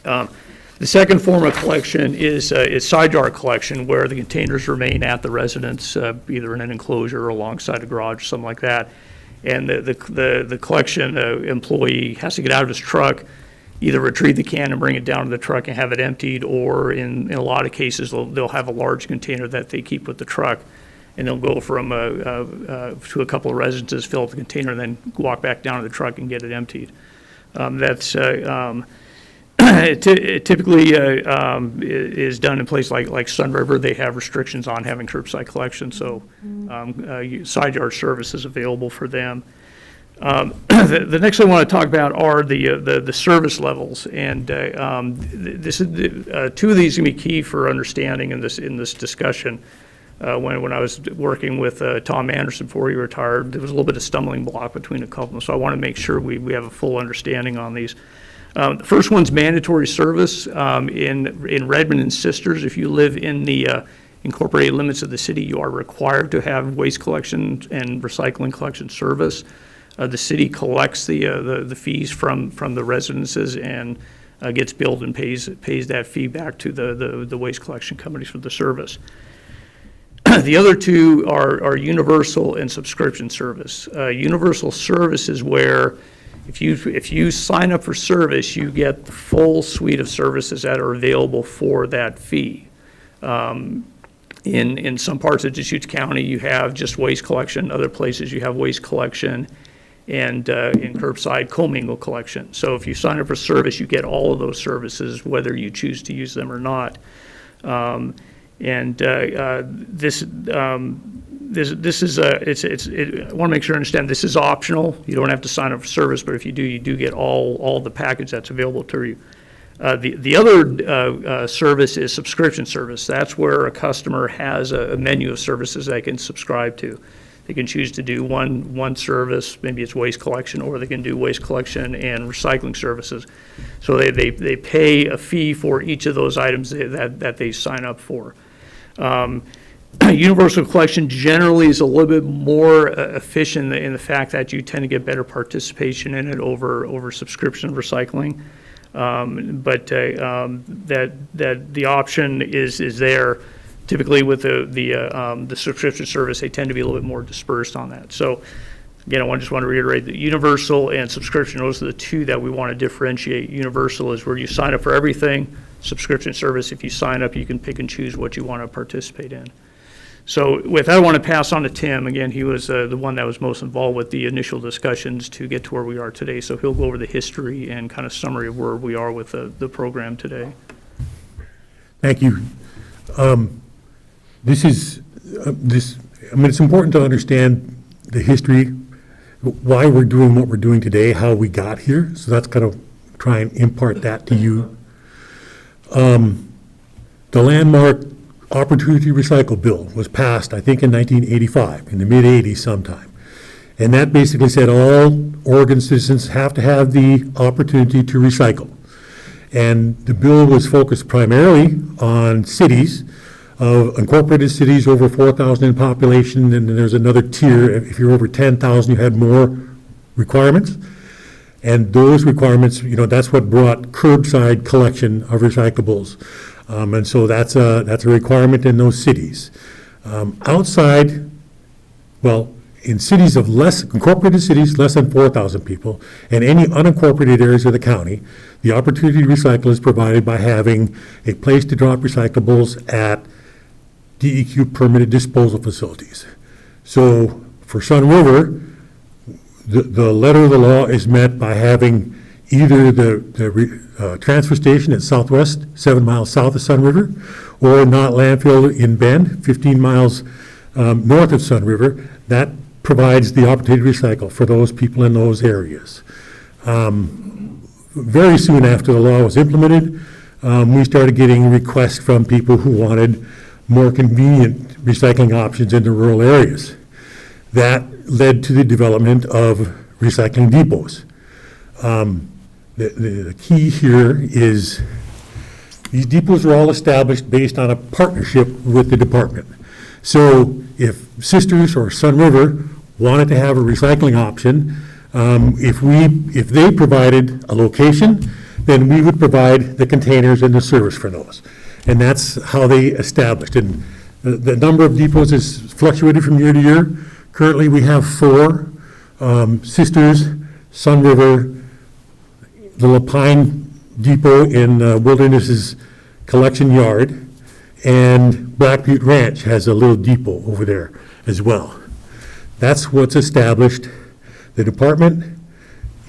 The second form of collection is side yard collection, where the containers remain at the residence, either in an enclosure or alongside a garage, something like that. And the collection employee has to get out of his truck, either retrieve the can and bring it down to the truck and have it emptied, or in a lot of cases, they'll have a large container that they keep with the truck, and they'll go from to a couple of residences, fill up the container, and then walk back down to the truck and get it emptied. It typically is done in places like Sun River. They have restrictions on having curbside collection, so side yard service is available for them. The next thing I want to talk about are the service levels, and this is two of these are going to be key for understanding in this discussion. When I was working with Tom Anderson before he retired, there was a little bit of stumbling block between a couple of them, so I want to make sure we have a full understanding on these. The first one's mandatory service. In Redmond and Sisters, if you live in the incorporated limits of the city, you are required to have waste collection and recycling collection service. The city collects the fees from the residences and gets billed and pays that fee back to the waste collection companies for the service. The other two are universal and subscription service. Universal service is where if you sign up for service, you get the full suite of services that are available for that fee. In some parts of Deschutes County, you have just waste collection. Other places, you have waste collection and in curbside commingle collection. So if you sign up for service, you get all of those services, whether you choose to use them or not. This is I want to make sure I understand, this is optional. You don't have to sign up for service, but if you do, you do get all the package that's available to you. The other service is subscription service. That's where a customer has a menu of services they can subscribe to. They can choose to do one service, maybe it's waste collection, or they can do waste collection and recycling services. So they pay a fee for each of those items that they sign up for. Universal collection generally is a little bit more efficient in the fact that you tend to get better participation in it over subscription recycling. But that the option is there. Typically with the subscription service, they tend to be a little bit more dispersed on that. So again, I just want to reiterate that universal and subscription, those are the two that we want to differentiate. Universal is where you sign up for everything. Subscription service, if you sign up, you can pick and choose what you want to participate in. So with that, I want to pass on to Tim. Again, he was the one that was most involved with the initial discussions to get to where we are today. So he'll go over the history and kind of summary of where we are with the program today. Thank you. It's important to understand the history, why we're doing what we're doing today, how we got here. So that's kind of try and impart that to you. The landmark Opportunity to Recycle bill was passed, I think, in 1985, in the mid-'80s sometime. And that basically said all Oregon citizens have to have the opportunity to recycle. And the bill was focused primarily on cities, incorporated cities over 4,000 in population, and then there's another tier. If you're over 10,000, you had more requirements. And those requirements, that's what brought curbside collection of recyclables. And so that's a requirement in those cities. Outside, well, in cities of incorporated cities, less than 4,000 people, and any unincorporated areas of the county, the opportunity to recycle is provided by having a place to drop recyclables at DEQ permitted disposal facilities. So for Sun River, the letter of the law is met by having either the transfer station at Southwest, 7 miles south of Sun River, or Not Landfill in Bend, 15 miles north of Sun River. That provides the opportunity to recycle for those people in those areas. Very soon after the law was implemented, we started getting requests from people who wanted more convenient recycling options in the rural areas. That led to the development of recycling depots. The key here is these depots are all established based on a partnership with the department. So if Sisters or Sun River wanted to have a recycling option, if they provided a location, then we would provide the containers and the service for those. And that's how they established. And the number of depots has fluctuated from year to year. Currently, we have 4, Sisters, Sun River, the Lapine Depot in Wilderness's collection yard, and Black Butte Ranch has a little depot over there as well. That's what's established. The department,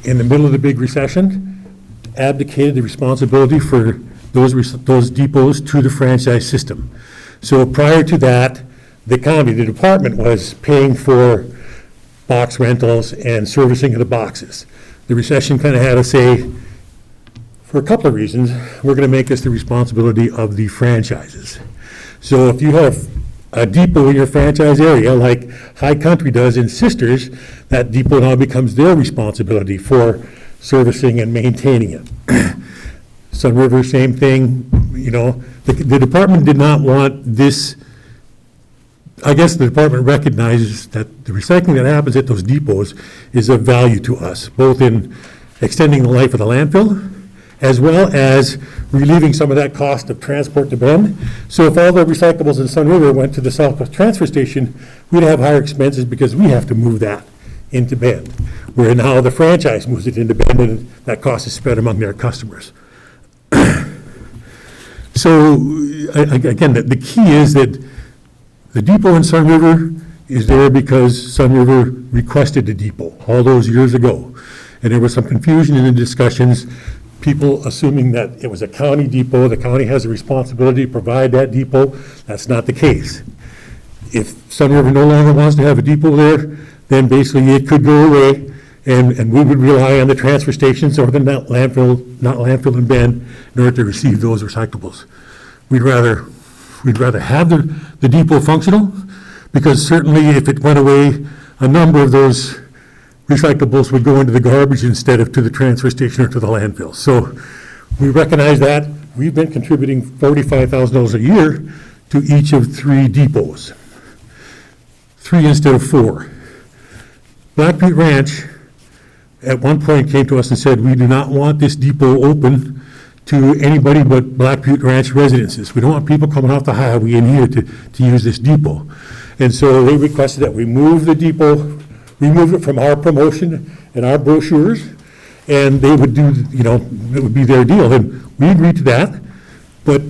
in the middle of the big recession, abdicated the responsibility for those depots to the franchise system. So prior to that, the county, the department was paying for box rentals and servicing of the boxes. The recession kind of had us say, for a couple of reasons, we're going to make this the responsibility of the franchises. So if you have a depot in your franchise area, like High Country does in Sisters, that depot now becomes their responsibility for servicing and maintaining it. Sun River, same thing, the department did not want this. I guess the department recognizes that the recycling that happens at those depots is of value to us, both in extending the life of the landfill, as well as relieving some of that cost of transport to Bend. So if all the recyclables in Sun River went to the Southwest Transfer Station, we'd have higher expenses because we have to move that into Bend, where now the franchise moves it into Bend and that cost is spread among their customers. So again, the key is that the depot in Sun River is there because Sun River requested the depot all those years ago. And there was some confusion in the discussions, people assuming that it was a county depot, the county has a responsibility to provide that depot. That's not the case. If Sun River no longer wants to have a depot there, then basically it could go away and we would rely on the transfer stations or the not landfill in Bend in order to receive those recyclables. We'd rather have the depot functional, because certainly if it went away, a number of those recyclables would go into the garbage instead of to the transfer station or to the landfill. So we recognize that. We've been contributing $45,000 a year to each of 3 depots. 3 instead of 4. Black Butte Ranch at one point came to us and said, we do not want this depot open to anybody but Black Butte Ranch residences. We don't want people coming off the highway in here to use this depot. And so they requested that we move the depot, remove it from our promotion and our brochures, and they would do, it would be their deal. And we agreed to that, but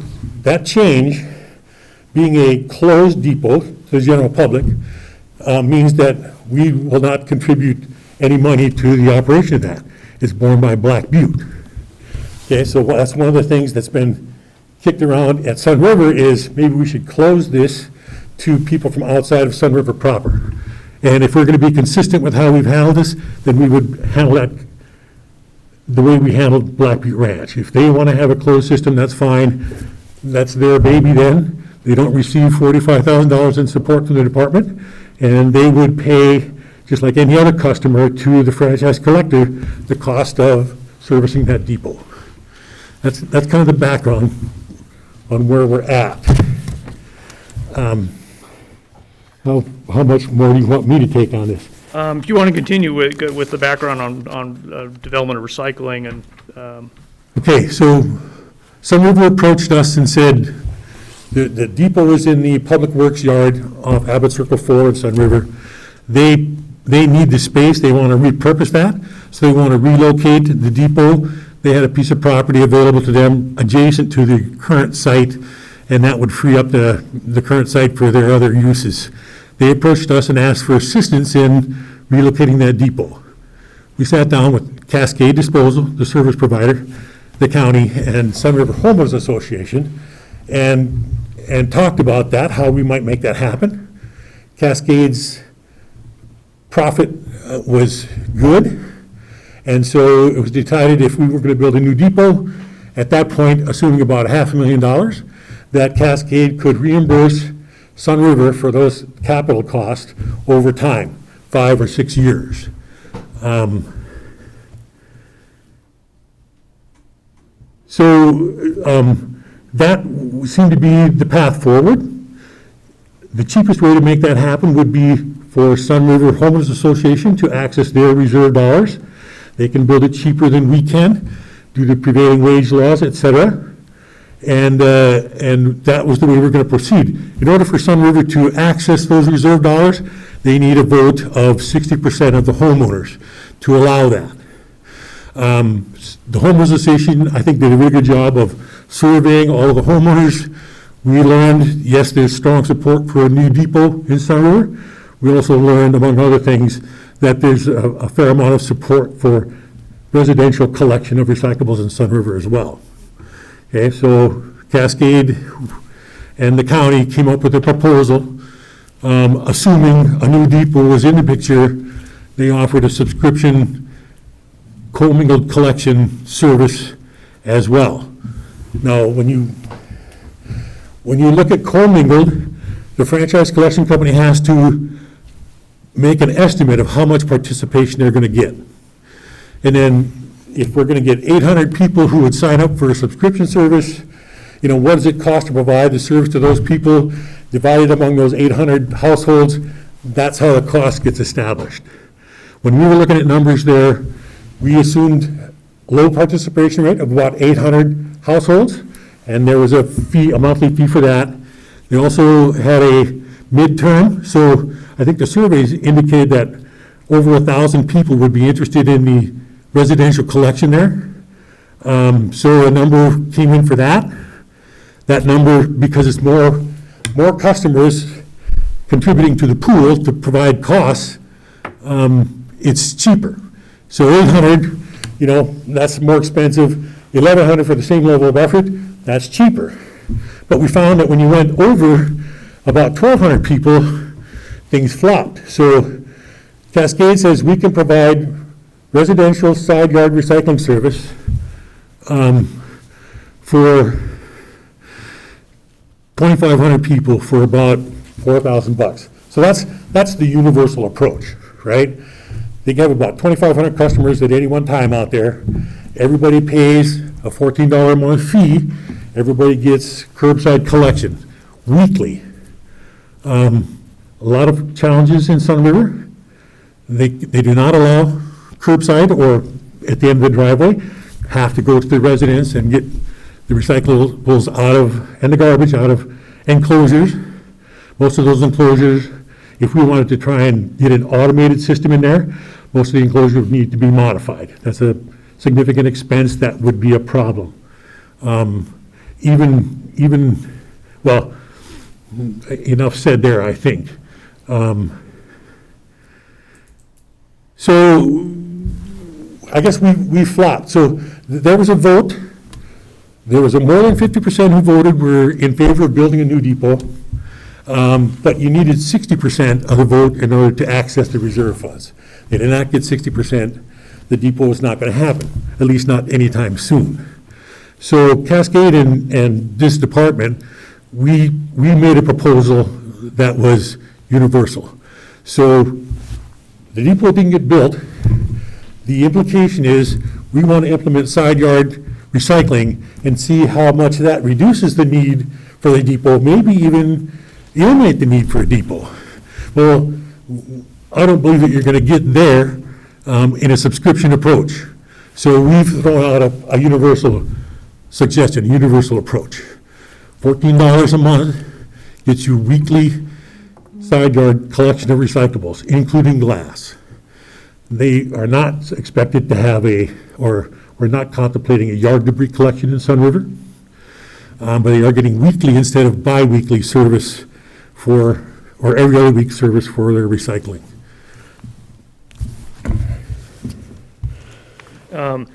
that change, being a closed depot to the general public, means that we will not contribute any money to the operation of that. It's borne by Black Butte. Okay, so that's one of the things that's been kicked around at Sun River is maybe we should close this to people from outside of Sun River proper. And if we're going to be consistent with how we've handled this, then we would handle that the way we handled Black Butte Ranch. If they want to have a closed system, that's fine. That's their baby then. They don't receive $45,000 in support from the department, and they would pay, just like any other customer, to the franchise collector, the cost of servicing that depot. That's kind of the background on where we're at. How much more do you want me to take on this? If you want to continue with the background on development of recycling and, Okay, so Sun River approached us and said, the depot is in the Public Works yard off Abbott Circle 4 in Sun River. They need the space, they want to repurpose that, so they want to relocate the depot. They had a piece of property available to them adjacent to the current site, and that would free up the current site for their other uses. They approached us and asked for assistance in relocating that depot. We sat down with Cascade Disposal, the service provider, the county, and Sun River Homeowners Association, and talked about that, how we might make that happen. Cascade's profit was good, and so it was decided if we were going to build a new depot, at that point, assuming about $500,000, that Cascade could reimburse Sun River for those capital costs over time, 5 or 6 years. That seemed to be the path forward. The cheapest way to make that happen would be for Sun River Homeowners Association to access their reserve dollars. They can build it cheaper than we can due to prevailing wage laws, et cetera. And that was the way we're going to proceed. In order for Sun River to access those reserve dollars, they need a vote of 60% of the homeowners to allow that. The Homeowners Association, I think, did a really good job of surveying all of the homeowners. We learned, yes, there's strong support for a new depot in Sun River. We also learned, among other things, that there's a fair amount of support for residential collection of recyclables in Sun River as well. Okay, so Cascade and the county came up with a proposal, assuming a new depot was in the picture. They offered a subscription commingled collection service as well. Now, when you look at commingled, the franchise collection company has to make an estimate of how much participation they're going to get. And then if we're going to get 800 people who would sign up for a subscription service, what does it cost to provide the service to those people? Divided among those 800 households, that's how the cost gets established. When we were looking at numbers there, we assumed low participation rate of about 800 households, and there was a monthly fee for that. They also had a midterm, so I think the surveys indicated that over 1,000 people would be interested in the residential collection there. So a number came in for that. That number, because it's more customers contributing to the pool to provide costs, it's cheaper. So 800, that's more expensive. 1,100 for the same level of effort, that's cheaper. But we found that when you went over about 1,200 people, things flopped. So Cascade says we can provide residential side yard recycling service for 2,500 people for about $4,000. So that's the universal approach, right? They have about 2,500 customers at any one time out there. Everybody pays a $14 a month fee. Everybody gets curbside collection weekly. A lot of challenges in Sun River. They do not allow curbside or at the end of the driveway. Have to go to the residence and get the recyclables and the garbage out of enclosures. Most of those enclosures, if we wanted to try and get an automated system in there, most of the enclosures would need to be modified. That's a significant expense that would be a problem. Well, enough said there, I think. So I guess we flopped. So there was a vote. There was more than 50% who voted were in favor of building a new depot. But you needed 60% of the vote in order to access the reserve funds. They did not get 60%. The depot is not going to happen, at least not anytime soon. So Cascade and this department we made a proposal that was universal. So the depot didn't get built. The implication is we want to implement side yard recycling and see how much that reduces the need for the depot, maybe even eliminate the need for a depot. Well, I don't believe that you're going to get there in a subscription approach. So we've thrown out a universal suggestion, a universal approach. $14 a month gets you weekly side yard collection of recyclables, including glass. They are not expected to have or we're not contemplating a yard debris collection in Sun River, but they are getting weekly instead of bi-weekly service or every other week service for their recycling.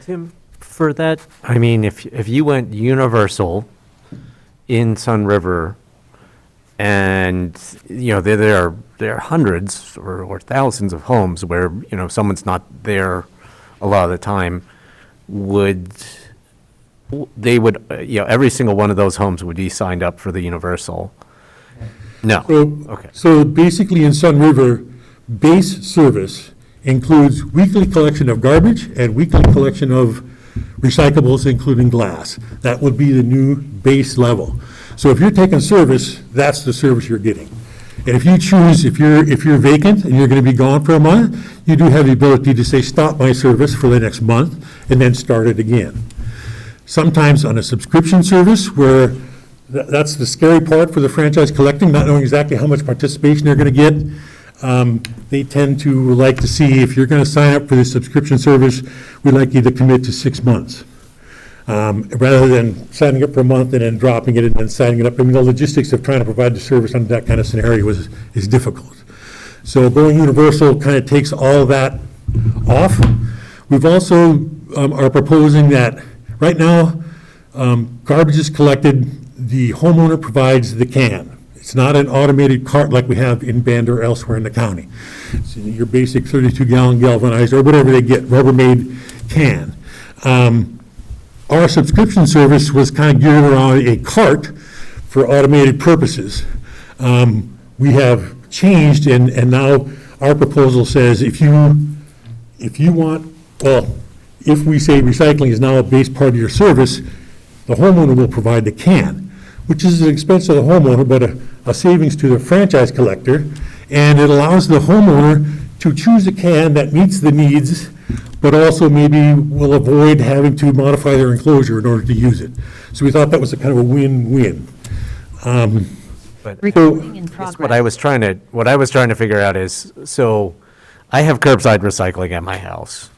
Tim, for that, I mean, if you went universal in Sun River, and, you know, there are hundreds or thousands of homes where, you know, someone's not there a lot of the time, they would, you know, every single one of those homes would be signed up for the universal? No. Okay. So basically in Sun River, base service includes weekly collection of garbage and weekly collection of recyclables, including glass. That would be the new base level. So if you're taking service, that's the service you're getting. And if you choose, if you're vacant and you're going to be gone for a month, you do have the ability to say, stop my service for the next month, and then start it again. Sometimes on a subscription service, where that's the scary part for the franchise collecting, not knowing exactly how much participation they're going to get. They tend to like to see, if you're going to sign up for this subscription service, we'd like you to commit to 6 months. Rather than signing up for a month and then dropping it and then signing it up. I mean, the logistics of trying to provide the service under that kind of scenario is difficult. So going universal kind of takes all of that off. We've also are proposing that right now, garbage is collected, the homeowner provides the can. It's not an automated cart like we have in Bend or elsewhere in the county. It's your basic 32-gallon galvanized or whatever they get, Rubbermaid can. Our subscription service was kind of geared around a cart for automated purposes. We have changed, and now our proposal says if you want, well, if we say recycling is now a base part of your service, the homeowner will provide the can, which is an expense to the homeowner, but a savings to the franchise collector, and it allows the homeowner to choose a can that meets the needs, but also maybe will avoid having to modify their enclosure in order to use it. So we thought that was a kind of a win-win. But Recording in I guess progress. what I was trying to figure out is, so I have curbside recycling at my house.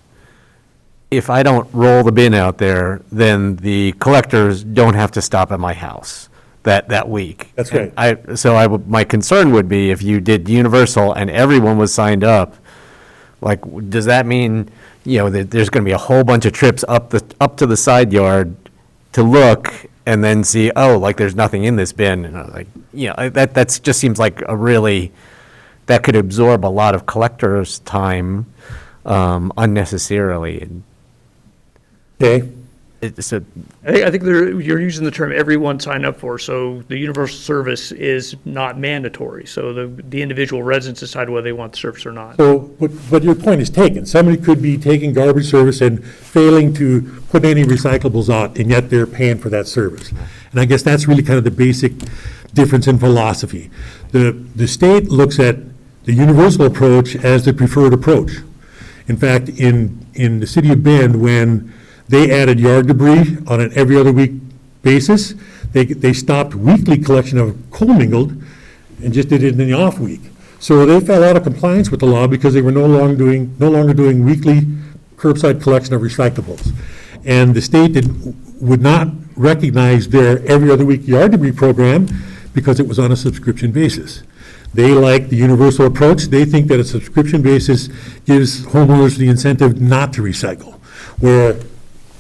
If I don't roll the bin out there, then the collectors don't have to stop at my house that week. That's right. And my concern would be if you did universal and everyone was signed up, like, does that mean, you know, that there's going to be a whole bunch of trips up to the side yard to look and then see, oh, like, there's nothing in this bin, and like, you know, that just seems like that could absorb a lot of collectors' time unnecessarily. And Okay, so I think you're using the term everyone signed up for, so the universal service is not mandatory. So the individual residents decide whether they want the service or not. so, but your point is taken. Somebody could be taking garbage service and failing to put any recyclables out, and yet they're paying for that service. And I guess that's really kind of the basic difference in philosophy. The state looks at the universal approach as the preferred approach. In fact, in the city of Bend, when they added yard debris on an every other week basis, they stopped weekly collection of commingled and just did it in the off week. So they fell out of compliance with the law because they were no longer doing weekly curbside collection of recyclables. And the state would not recognize their every other week yard debris program because it was on a subscription basis. They like the universal approach. They think that a subscription basis gives homeowners the incentive not to recycle, where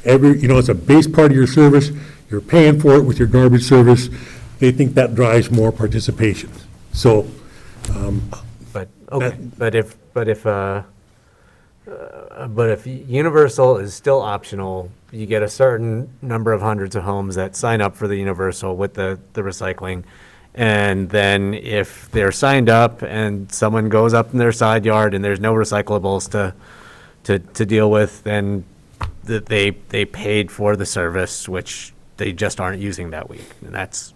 it's a base part of your service, you're paying for it with your garbage service. They think that drives more participation. So, but okay, but if But if universal is still optional, you get a certain number of hundreds of homes that sign up for the universal with the recycling. And then if they're signed up and someone goes up in their side yard and there's no recyclables to deal with, then they paid for the service, which they just aren't using that week. And that's,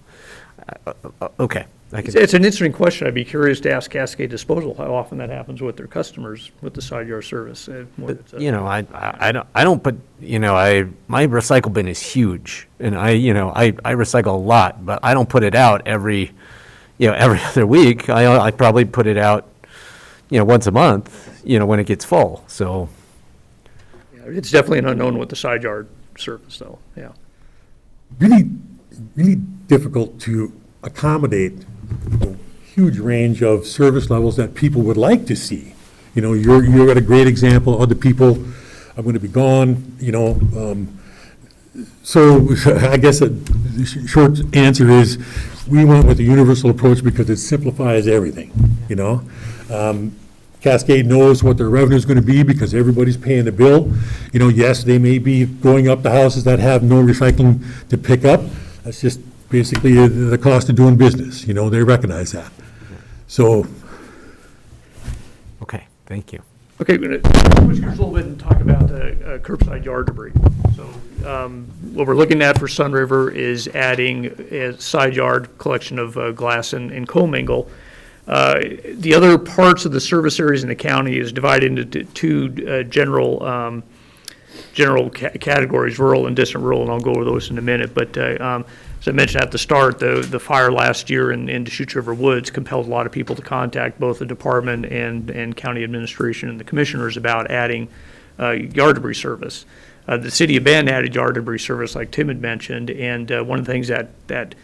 okay. It's an interesting question. I'd be curious to ask Cascade Disposal how often that happens with their customers with the side yard service. You know, I don't put, you know, my recycle bin is huge, and I recycle a lot, but I don't put it out every other week. I probably put it out, once a month, when it gets full, so. Yeah, it's definitely an unknown with the side yard service, though, yeah. Really, really difficult to accommodate a huge range of service levels that people would like to see. You're at a great example. Other people are going to be gone, so I guess the short answer is we went with the universal approach because it simplifies everything, Cascade knows what their revenue is going to be because everybody's paying the bill. Yes, they may be going up to houses that have no recycling to pick up. That's just basically the cost of doing business. They recognize that. So. Okay, thank you. Okay, we're going to switch gears a little bit and talk about curbside yard debris. So what we're looking at for Sun River is adding a side yard collection of glass and commingle. The other parts of the service areas in the county is divided into two general categories, rural and distant rural, and I'll go over those in a minute. But as I mentioned at the start, the fire last year in Deschutes River Woods compelled a lot of people to contact both the department and county administration and the commissioners about adding yard debris service. The city of Bend added yard debris service, like Tim had mentioned, and one of the things that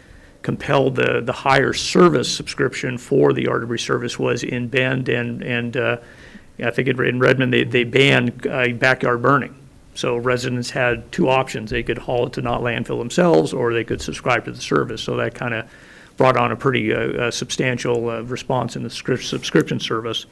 compelled the higher service subscription for the yard debris service was in Bend and I think in Redmond they banned backyard burning. So residents had two options. They could haul it to not landfill themselves, or they could subscribe to the service. So that kind of brought on a pretty substantial response in the subscription service.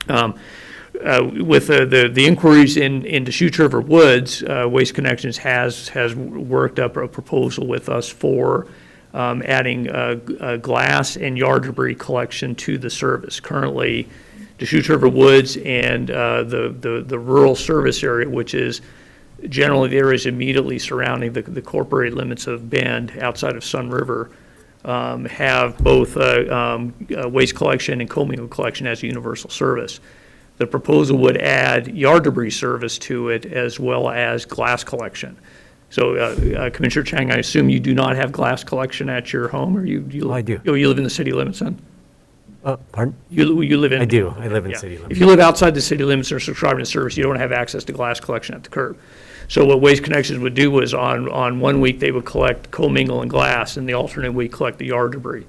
With the inquiries in Deschutes River Woods, Waste Connections has worked up a proposal with us for adding glass and yard debris collection to the service. Currently, Deschutes River Woods and the rural service area, which is generally the areas immediately surrounding the corporate limits of Bend outside of Sun River, have both waste collection and commingle collection as a universal service. The proposal would add yard debris service to it as well as glass collection. So, Commissioner Chang, I assume you do not have glass collection at your home, or you? I do. Oh, you live in the city limits then? Pardon? You live in? I do. I live in Yeah. city limits. If you live outside the city limits or subscribing to service, you don't have access to glass collection at the curb. So what Waste Connections would do is on 1 week, they would collect commingle and glass, and the alternate week collect the yard debris.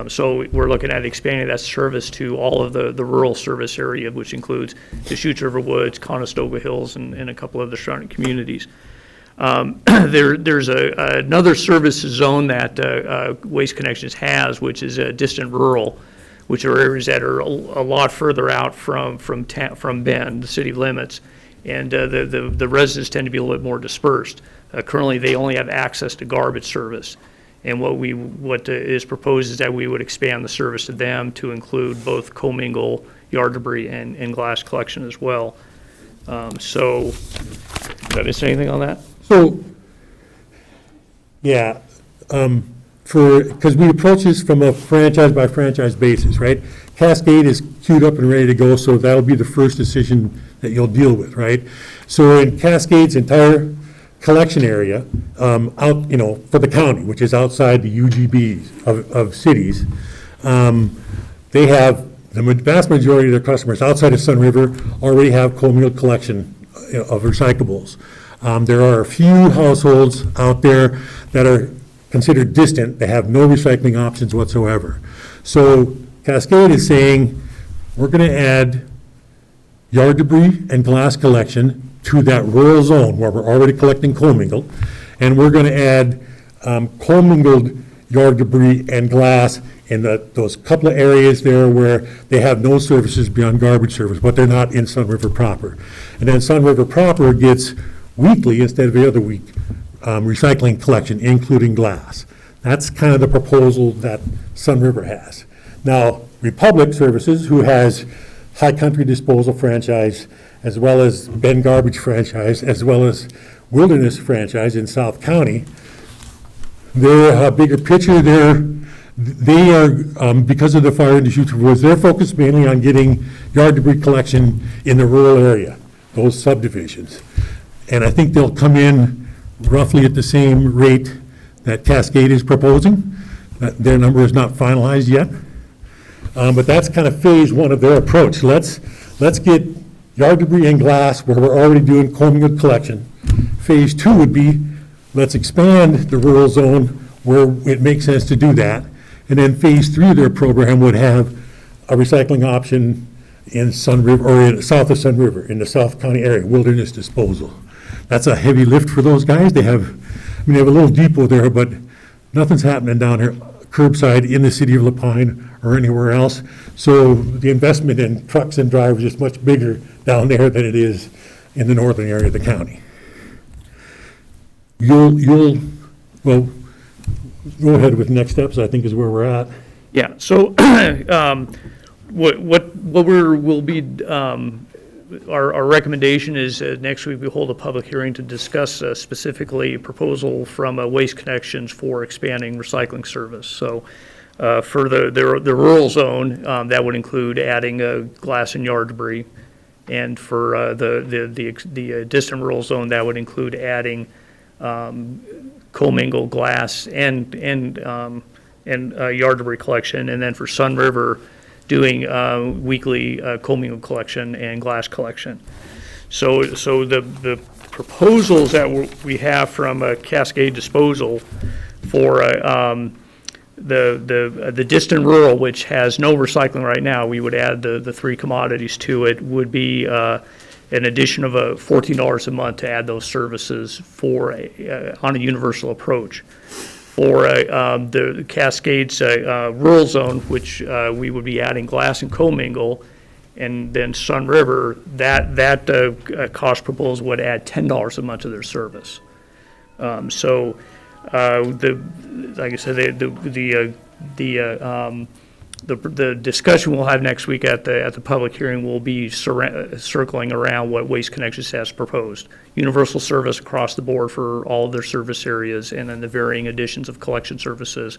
So we're looking at expanding that service to all of the rural service area, which includes Deschutes River Woods, Conestoga Hills, and a couple of the surrounding communities. There's another service zone that Waste Connections has, which is a distant rural, which are areas that are a lot further out from Bend, the city limits, and the residents tend to be a little bit more dispersed. Currently, they only have access to garbage service, and what is proposed is that we would expand the service to them to include both commingle, yard debris, and glass collection as well. So, did I miss anything on that? So, yeah, because we approach this from a franchise by franchise basis, right? Cascade is queued up and ready to go, so that'll be the first decision that you'll deal with, right? So in Cascade's entire collection area, out, for the county, which is outside the UGBs of cities, they have, the vast majority of their customers outside of Sun River already have commingled collection of recyclables. There are a few households out there that are considered distant, they have no recycling options whatsoever. So Cascade is saying, we're going to add yard debris and glass collection to that rural zone where we're already collecting commingled, and we're going to add commingled yard debris and glass in those couple of areas there where they have no services beyond garbage service, but they're not in Sun River proper. And then Sun River proper gets weekly instead of the other week, recycling collection, including glass. That's kind of the proposal that Sun River has. Now, Republic Services, who has High Country Disposal franchise, as well as Ben Garbage franchise, as well as Wilderness franchise in South County, they're a bigger picture. They are, because of the fire and Deschutes rules, they're focused mainly on getting yard debris collection in the rural area, those subdivisions. And I think they'll come in roughly at the same rate that Cascade is proposing. Their number is not finalized yet. But that's kind of phase one of their approach. Let's get yard debris and glass where we're already doing combing and collection. Phase two would be, let's expand the rural zone where it makes sense to do that. And then phase three of their program would have a recycling option in Sun River, or south of Sun River, in the South County area, wilderness disposal. That's a heavy lift for those guys. They have a little depot there, but nothing's happening down here, curbside in the city of La Pine or anywhere else. So the investment in trucks and drivers is much bigger down there than it is in the northern area of the county. Well, go ahead with next steps, I think is where we're at. Yeah, so we'll be, our recommendation is next week we hold a public hearing to discuss specifically a proposal from Waste Connections for expanding recycling service. So for the rural zone, that would include adding glass and yard debris. And for the distant rural zone, that would include adding commingled glass and yard debris collection. And then for Sun River, doing weekly commingled collection and glass collection. So the proposals that we have from Cascade Disposal for the distant rural, which has no recycling right now, we would add the three commodities to it, would be an addition of $14 a month to add those services for on a universal approach. For the Cascades rural zone, which we would be adding glass and commingle, and then Sun River, that cost proposal would add $10 a month to their service. So, like I said, the discussion we'll have next week at the public hearing will be circling around what Waste Connections has proposed. Universal service across the board for all of their service areas, and then the varying additions of collection services,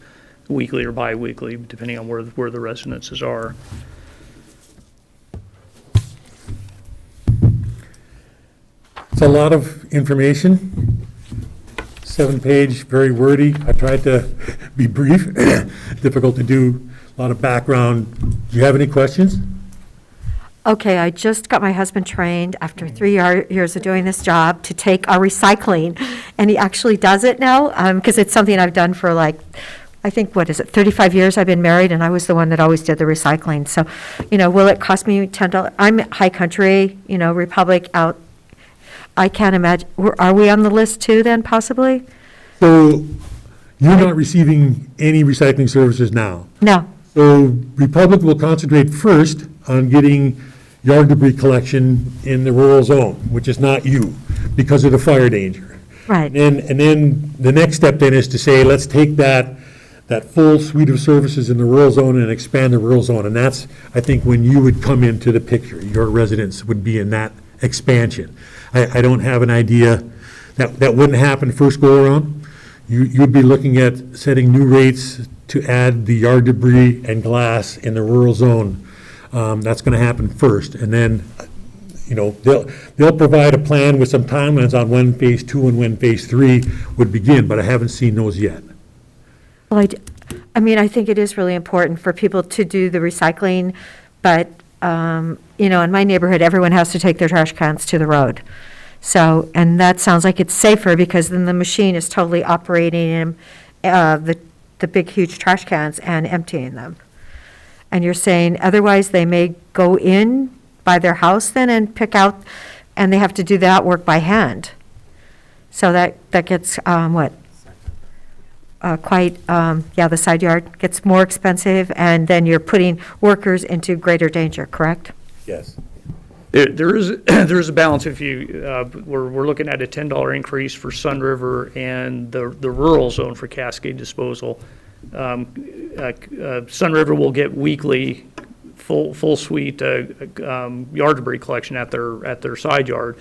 weekly or bi-weekly, depending on where the residences are. It's a lot of information, 7-page, very wordy. I tried to be brief, difficult to do. A lot of background. Do you have any questions? Okay, I just got my husband trained after 3 years of doing this job to take our recycling, and he actually does it now, because it's something I've done for I think, 35 years I've been married, and I was the one that always did the recycling. So, will it cost me $10? I'm High Country, Republic out. I can't imagine, are we on the list too then, possibly? So you're not receiving any recycling services now? No. So Republic will concentrate first on getting yard debris collection in the rural zone, which is not you, because of the fire danger. Right. And then the next step then is to say, let's take that full suite of services in the rural zone and expand the rural zone. And that's, I think, when you would come into the picture. Your residents would be in that expansion. I don't have an idea. That wouldn't happen first go around. You'd be looking at setting new rates to add the yard debris and glass in the rural zone. That's going to happen first. And then, they'll provide a plan with some timelines on when phase 2 and when phase 3 would begin, but I haven't seen those yet. Well, I think it is really important for people to do the recycling, but, in my neighborhood, everyone has to take their trash cans to the road. So, and that sounds like it's safer because then the machine is totally operating the big, huge trash cans and emptying them. And you're saying otherwise they may go in by their house then and pick out, and they have to do that work by hand. So that gets, what? the side yard gets more expensive, and then you're putting workers into greater danger, correct? Yes. There is, there is a balance if you, we're looking at a $10 increase for Sun River and the rural zone for Cascade Disposal. Sun River will get weekly, full suite yard debris collection at their side yard.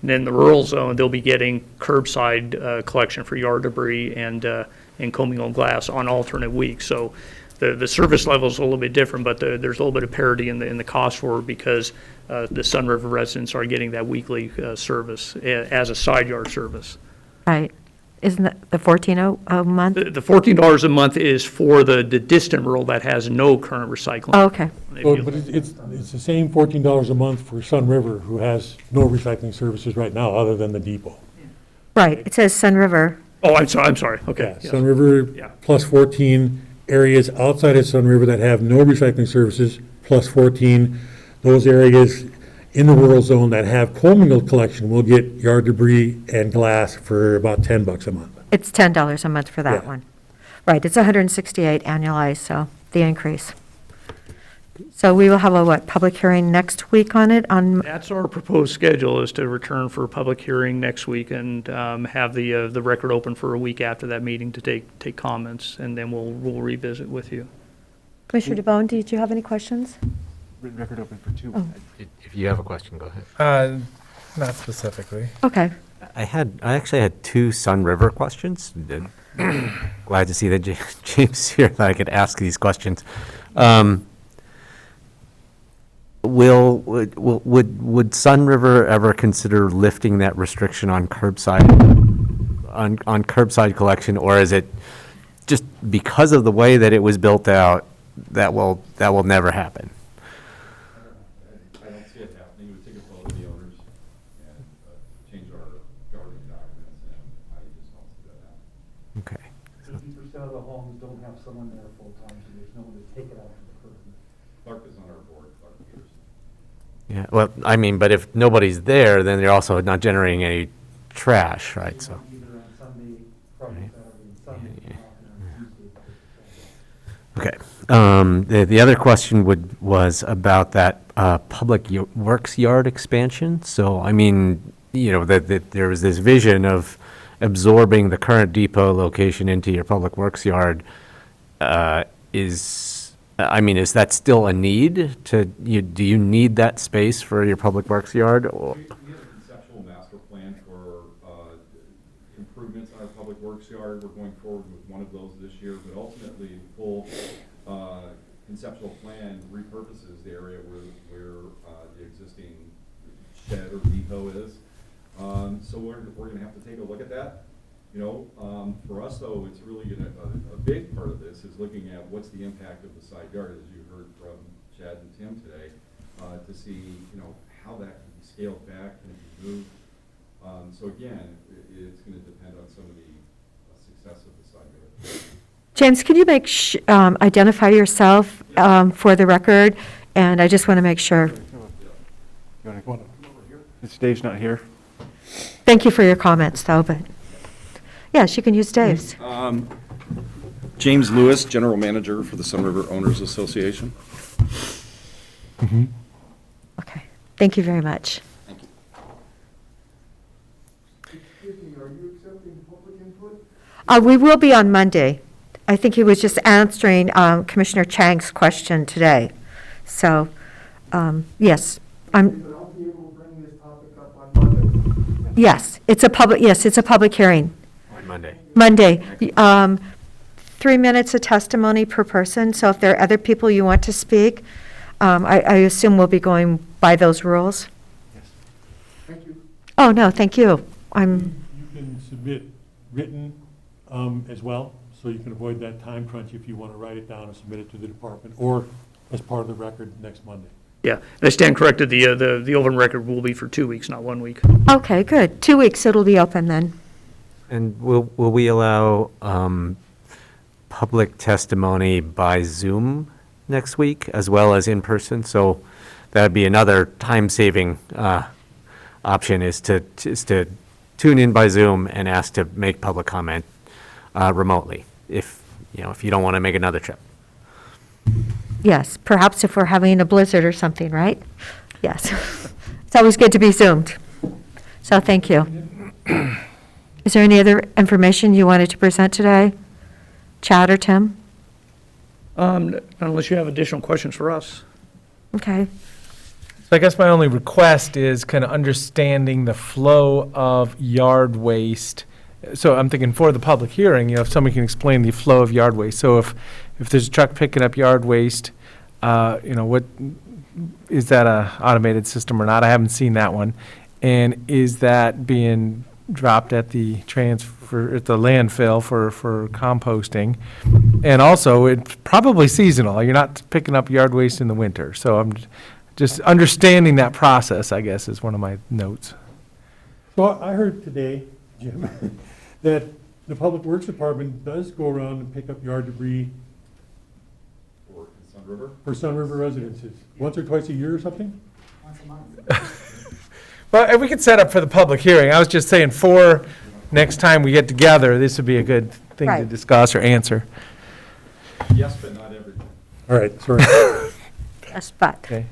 And then the rural zone, they'll be getting curbside collection for yard debris and combing on glass on alternate weeks. So the service level is a little bit different, but there's a little bit of parity in the cost for it because the Sun River residents are getting that weekly service as a side yard service. Right. Isn't that the $14 a month? The $14 a month is for the distant rural that has no current recycling. Oh, okay. But it's the same $14 a month for Sun River, who has no recycling services right now, other than the depot. Right, it says Sun River. Oh, I'm sorry, okay. Yeah, yes. Sun River Yeah. plus 14, areas outside of Sun River that have no recycling services, plus 14. Those areas in the rural zone that have commingle collection will get yard debris and glass for about $10 a month. It's $10 a month for that Yeah. one. Right, it's 168 annualized, so the increase. So we will have a, public hearing next week on it, on, That's our proposed schedule, is to return for a public hearing next week and have the record open for a week after that meeting to take comments, and then we'll revisit with you. Commissioner DeBonne, did you have any questions? Record open for 2 weeks. If you have a question, go ahead. Not specifically. Okay, I actually had 2 Sun River questions. Glad to see that James here, that I could ask these questions. Would Sun River ever consider lifting that restriction on curbside collection, or is it just because of the way that it was built out, that will never happen? I don't see it happening. We take a photo of the owners and change our governing documents, and I just don't see that happening. Okay. 50% of the homes don't have someone there full-time, so there's no one to take it out from the curb. Clark is on our board, Clark Peterson. Yeah, well, I mean, but if nobody's there, then they're also not generating any trash, right? So, Either on Sunday, Friday, Saturday, and Sunday, Yeah. and on Tuesday. okay. The other question was about that public works yard expansion. So, I mean, that there was this vision of absorbing the current depot location into your public works yard. Is that still a need? Do you need that space for your public works yard? Or? We have a conceptual master plan for improvements on our public works yard. We're going forward with one of those this year, but ultimately, the full conceptual plan repurposes the area where the existing shed or depot is. So we're going to have to take a look at that. For us though, it's really a big part of this is looking at what's the impact of the side yard, as you heard from Chad and Tim today, to see, how that can be scaled back, can it be moved. So again, it's going to depend on some of the success of the side yard. James, can you identify yourself for the record? And I just want to make sure. Is Dave's not here? Thank you for your comments, though, but, yes, you can use Dave's. James Lewis, General Manager for the Sun River Owners Association. Okay, thank you very much. Thank you. Excuse me, are you accepting public input? We will be on Monday. I think he was just answering Commissioner Chang's question today. So, yes, But I'll be able to bring this topic up on Monday. yes, it's a public hearing. On Monday. Monday. 3 minutes of testimony per person, so if there are other people you want to speak, I assume we'll be going by those rules. Thank you. Oh, no, thank you. You can submit written as well, so you can avoid that time crunch if you want to write it down and submit it to the department, or as part of the record next Monday. Yeah, and I stand corrected, the open record will be for 2 weeks, not 1 week. Okay, good. 2 weeks, it'll be open then. And will we allow public testimony by Zoom next week as well as in person? So that'd be another time-saving option is to tune in by Zoom and ask to make public comment remotely. if you don't want to make another trip. Yes, perhaps if we're having a blizzard or something, right? Yes. It's always good to be Zoomed. So thank you. Is there any other information you wanted to present today? Chad or Tim? Unless you have additional questions for us. Okay. So I guess my only request is kind of understanding the flow of yard waste. So I'm thinking for the public hearing, if somebody can explain the flow of yard waste. So if there's a truck picking up yard waste, what, is that a automated system or not? I haven't seen that one. And is that being dropped at the landfill for composting? And also, it's probably seasonal. You're not picking up yard waste in the winter. So I'm just understanding that process, I guess, is one of my notes. So I heard today, Jim, that the Public Works Department does go around and pick up yard debris For Sun River? for Sun River residences, once or twice a year or something? Well, if we could set up for the public hearing, I was just saying for next time we get together, this would be a good thing to Right. discuss or answer. Yes, but not everything. All right, sorry. Yes, but, Okay.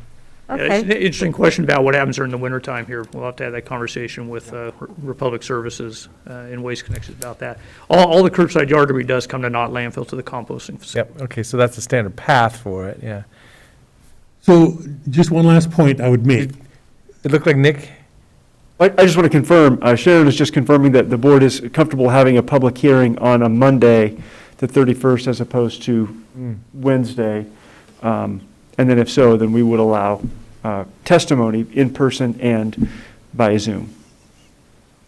Yeah, it's an okay. interesting question about what happens during the wintertime here. We'll have to have that conversation with Republic Services and Waste Connections about that. All the curbside yard debris does come to not landfill to the composting facility. Yep, okay, so that's the standard path for it, yeah. So just one last point I would make. It looked like Nick, I just want to confirm, Sharon is just confirming that the board is comfortable having a public hearing on a Monday, the 31st, as opposed to Wednesday. And then if so, then we would allow testimony in person and by Zoom.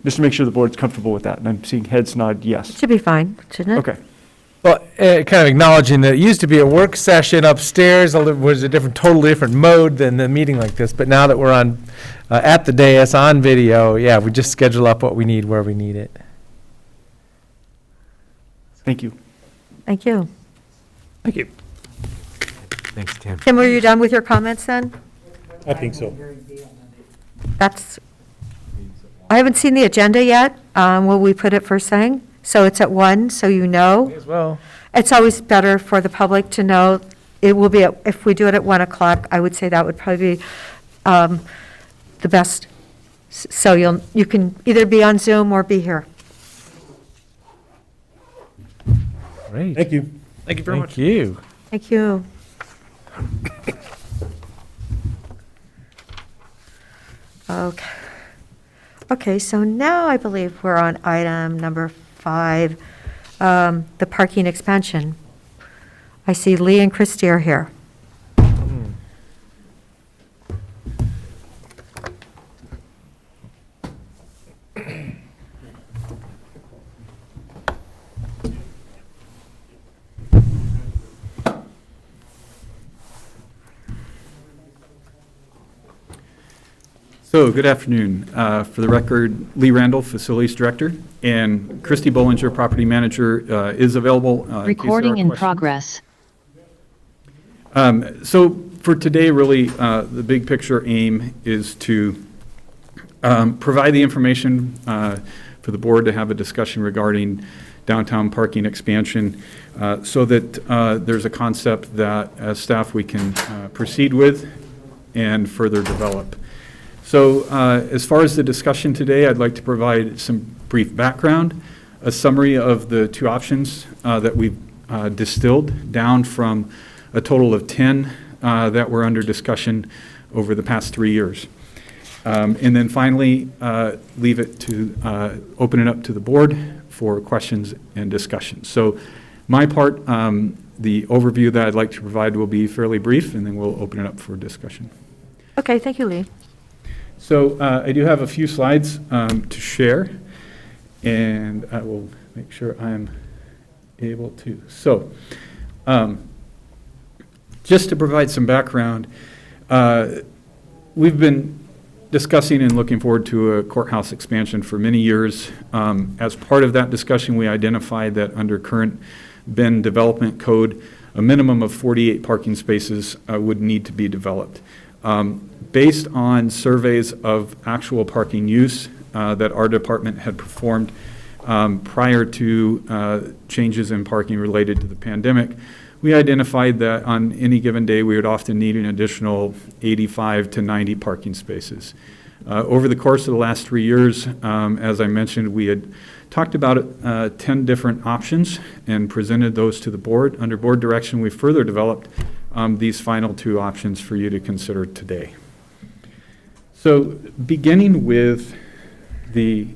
Just to make sure the board's comfortable with that. And I'm seeing heads nod yes. Should be fine, shouldn't it? Okay. well, kind of acknowledging that it used to be a work session upstairs, was a totally different mode than the meeting like this, but now that we're on, at the dais on video, yeah, we just schedule up what we need where we need it. Thank you. Thank you. Thank you. Thanks, Tim. Tim, were you done with your comments then? I think so. I haven't seen the agenda yet. Will we put it first thing? So it's at 1, so you know? As well. It's always better for the public to know. It will be, if we do it at 1 o'clock, I would say that would probably be the best. So you can either be on Zoom or be here. Great. Thank you. Thank you very much. Thank you. Thank you. Okay. Okay, so now I believe we're on item number 5, the parking expansion. I see Lee and Christie are here. So, good afternoon. For the record, Lee Randall, Facilities Director, and Christy Bollinger, Property Manager, is available. Recording in progress. So, for today, really, the big picture aim is to provide the information for the board to have a discussion regarding downtown parking expansion so that there's a concept that, as staff, we can proceed with and further develop. So as far as the discussion today, I'd like to provide some brief background, a summary of the two options that we've distilled down from a total of 10 that were under discussion over the past 3 years. And then finally, leave it to open it up to the board for questions and discussion. So my part, the overview that I'd like to provide will be fairly brief, and then we'll open it up for discussion. Okay, thank you, Lee. So I do have a few slides to share, and I will make sure I'm able to. So just to provide some background, we've been discussing and looking forward to a courthouse expansion for many years. As part of that discussion, we identified that under current Bend Development Code, a minimum of 48 parking spaces would need to be developed. Based on surveys of actual parking use that our department had performed, prior to changes in parking related to the pandemic, we identified that on any given day, we would often need an additional 85 to 90 parking spaces. Over the course of the last 3 years, as I mentioned, we had talked about 10 different options and presented those to the board. Under board direction, we further developed these final 2 options for you to consider today. So beginning with the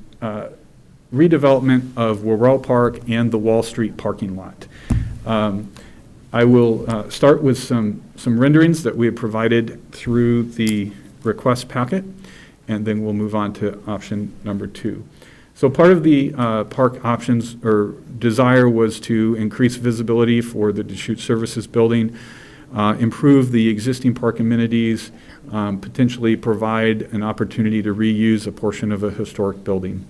redevelopment of Worrell Park and the Wall Street parking lot. I will start with some renderings that we have provided through the request packet, and then we'll move on to option number 2. So part of the park options or desire was to increase visibility for the Deschutes Services Building, improve the existing park amenities, potentially provide an opportunity to reuse a portion of a historic building.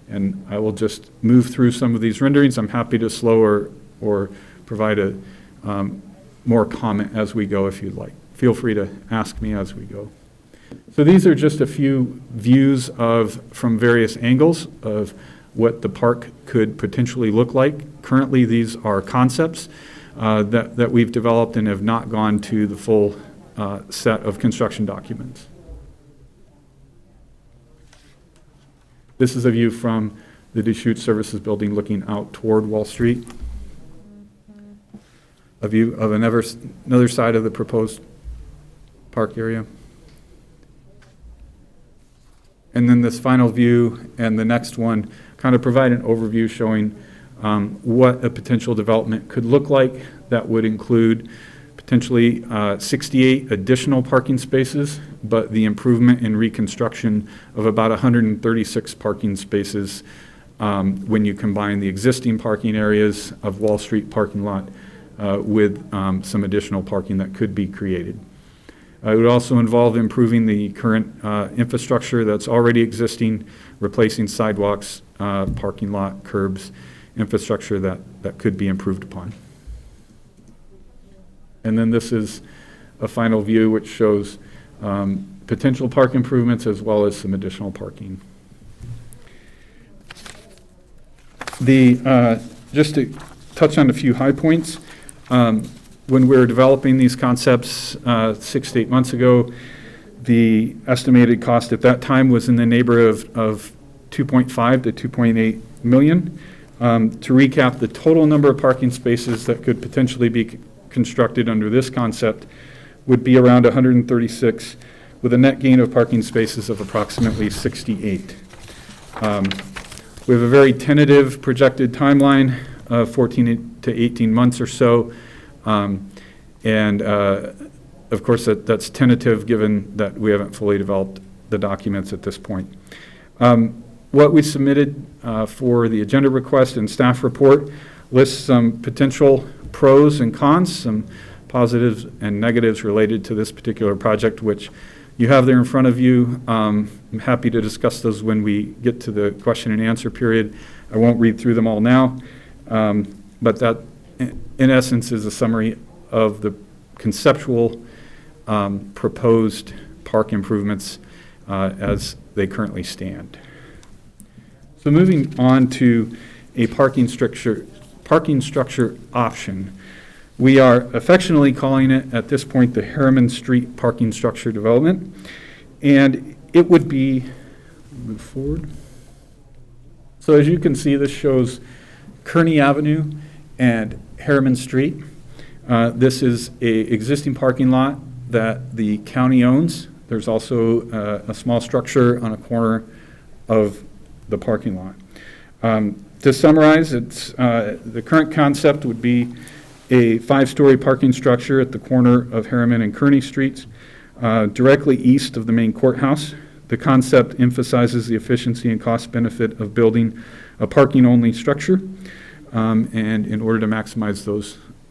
And I will just move through some of these renderings. I'm happy to slow or provide a more comment as we go if you'd like. Feel free to ask me as we go. So these are just a few views from various angles of what the park could potentially look like. Currently, these are concepts that we've developed and have not gone to the full set of construction documents. This is a view from the Deschutes Services Building looking out toward Wall Street. A view of another side of the proposed park area. And then this final view and the next one kind of provide an overview showing what a potential development could look like. That would include potentially 68 additional parking spaces, but the improvement and reconstruction of about 136 parking spaces when you combine the existing parking areas of Wall Street parking lot with some additional parking that could be created. It would also involve improving the current infrastructure that's already existing, replacing sidewalks, parking lot, curbs, infrastructure that could be improved upon. And then this is a final view which shows potential park improvements as well as some additional parking. Just to touch on a few high points, when we were developing these concepts 6 to 8 months ago, the estimated cost at that time was in the neighborhood of 2.5 to 2.8 million. To recap, the total number of parking spaces that could potentially be constructed under this concept would be around 136, with a net gain of parking spaces of approximately 68. We have a very tentative projected timeline of 14 to 18 months or so. Of course, that's tentative given that we haven't fully developed the documents at this point. What we submitted for the agenda request and staff report lists some potential pros and cons, some positives and negatives related to this particular project, which you have there in front of you. I'm happy to discuss those when we get to the question and answer period. I won't read through them all now, but that in essence is a summary of the conceptual proposed park improvements as they currently stand. So moving on to a parking structure option. We are affectionately calling it at this point the Harriman Street Parking Structure Development, and it would be, move forward. So as you can see, this shows Kearney Avenue and Harriman Street. This is an existing parking lot that the county owns. There's also a small structure on a corner of the parking lot. To summarize, the current concept would be a 5-story parking structure at the corner of Harriman and Kearney Streets, directly east of the main courthouse. The concept emphasizes the efficiency and cost benefit of building a parking-only structure, and in order to maximize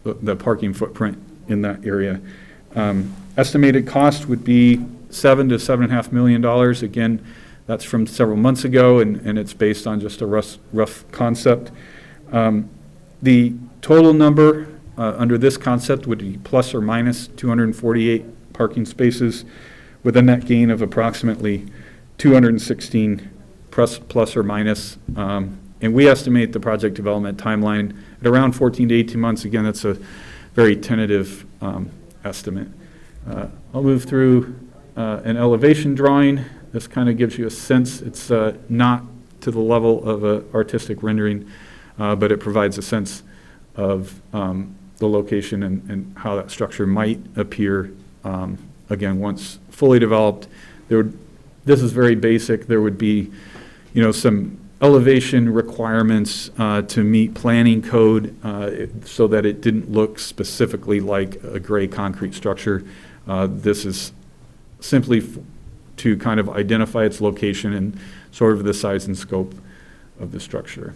the parking footprint in that area. Estimated cost would be $7 to $7.5 million. Again, that's from several months ago, and it's based on just a rough concept. The total number under this concept would be plus or minus 248 parking spaces with a net gain of approximately 216 plus or minus And we estimate the project development timeline at around 14 to 18 months. Again, that's a very tentative estimate. I'll move through an elevation drawing. This kind of gives you a sense. It's not to the level of an artistic rendering, but it provides a sense of the location and how that structure might appear, again, once fully developed. This is very basic. There would be, some elevation requirements to meet planning code so that it didn't look specifically like a gray concrete structure. This is simply to kind of identify its location and sort of the size and scope of the structure.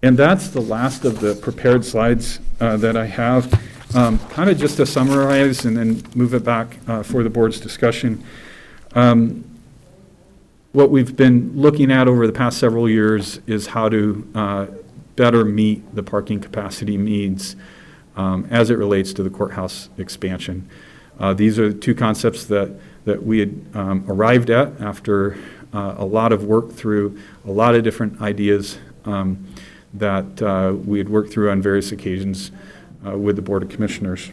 And that's the last of the prepared slides that I have. Kind of just to summarize and then move it back for the board's discussion. What we've been looking at over the past several years is how to better meet the parking capacity needs as it relates to the courthouse expansion. These are the two concepts that we had arrived at after a lot of work through a lot of different ideas that we had worked through on various occasions with the Board of Commissioners.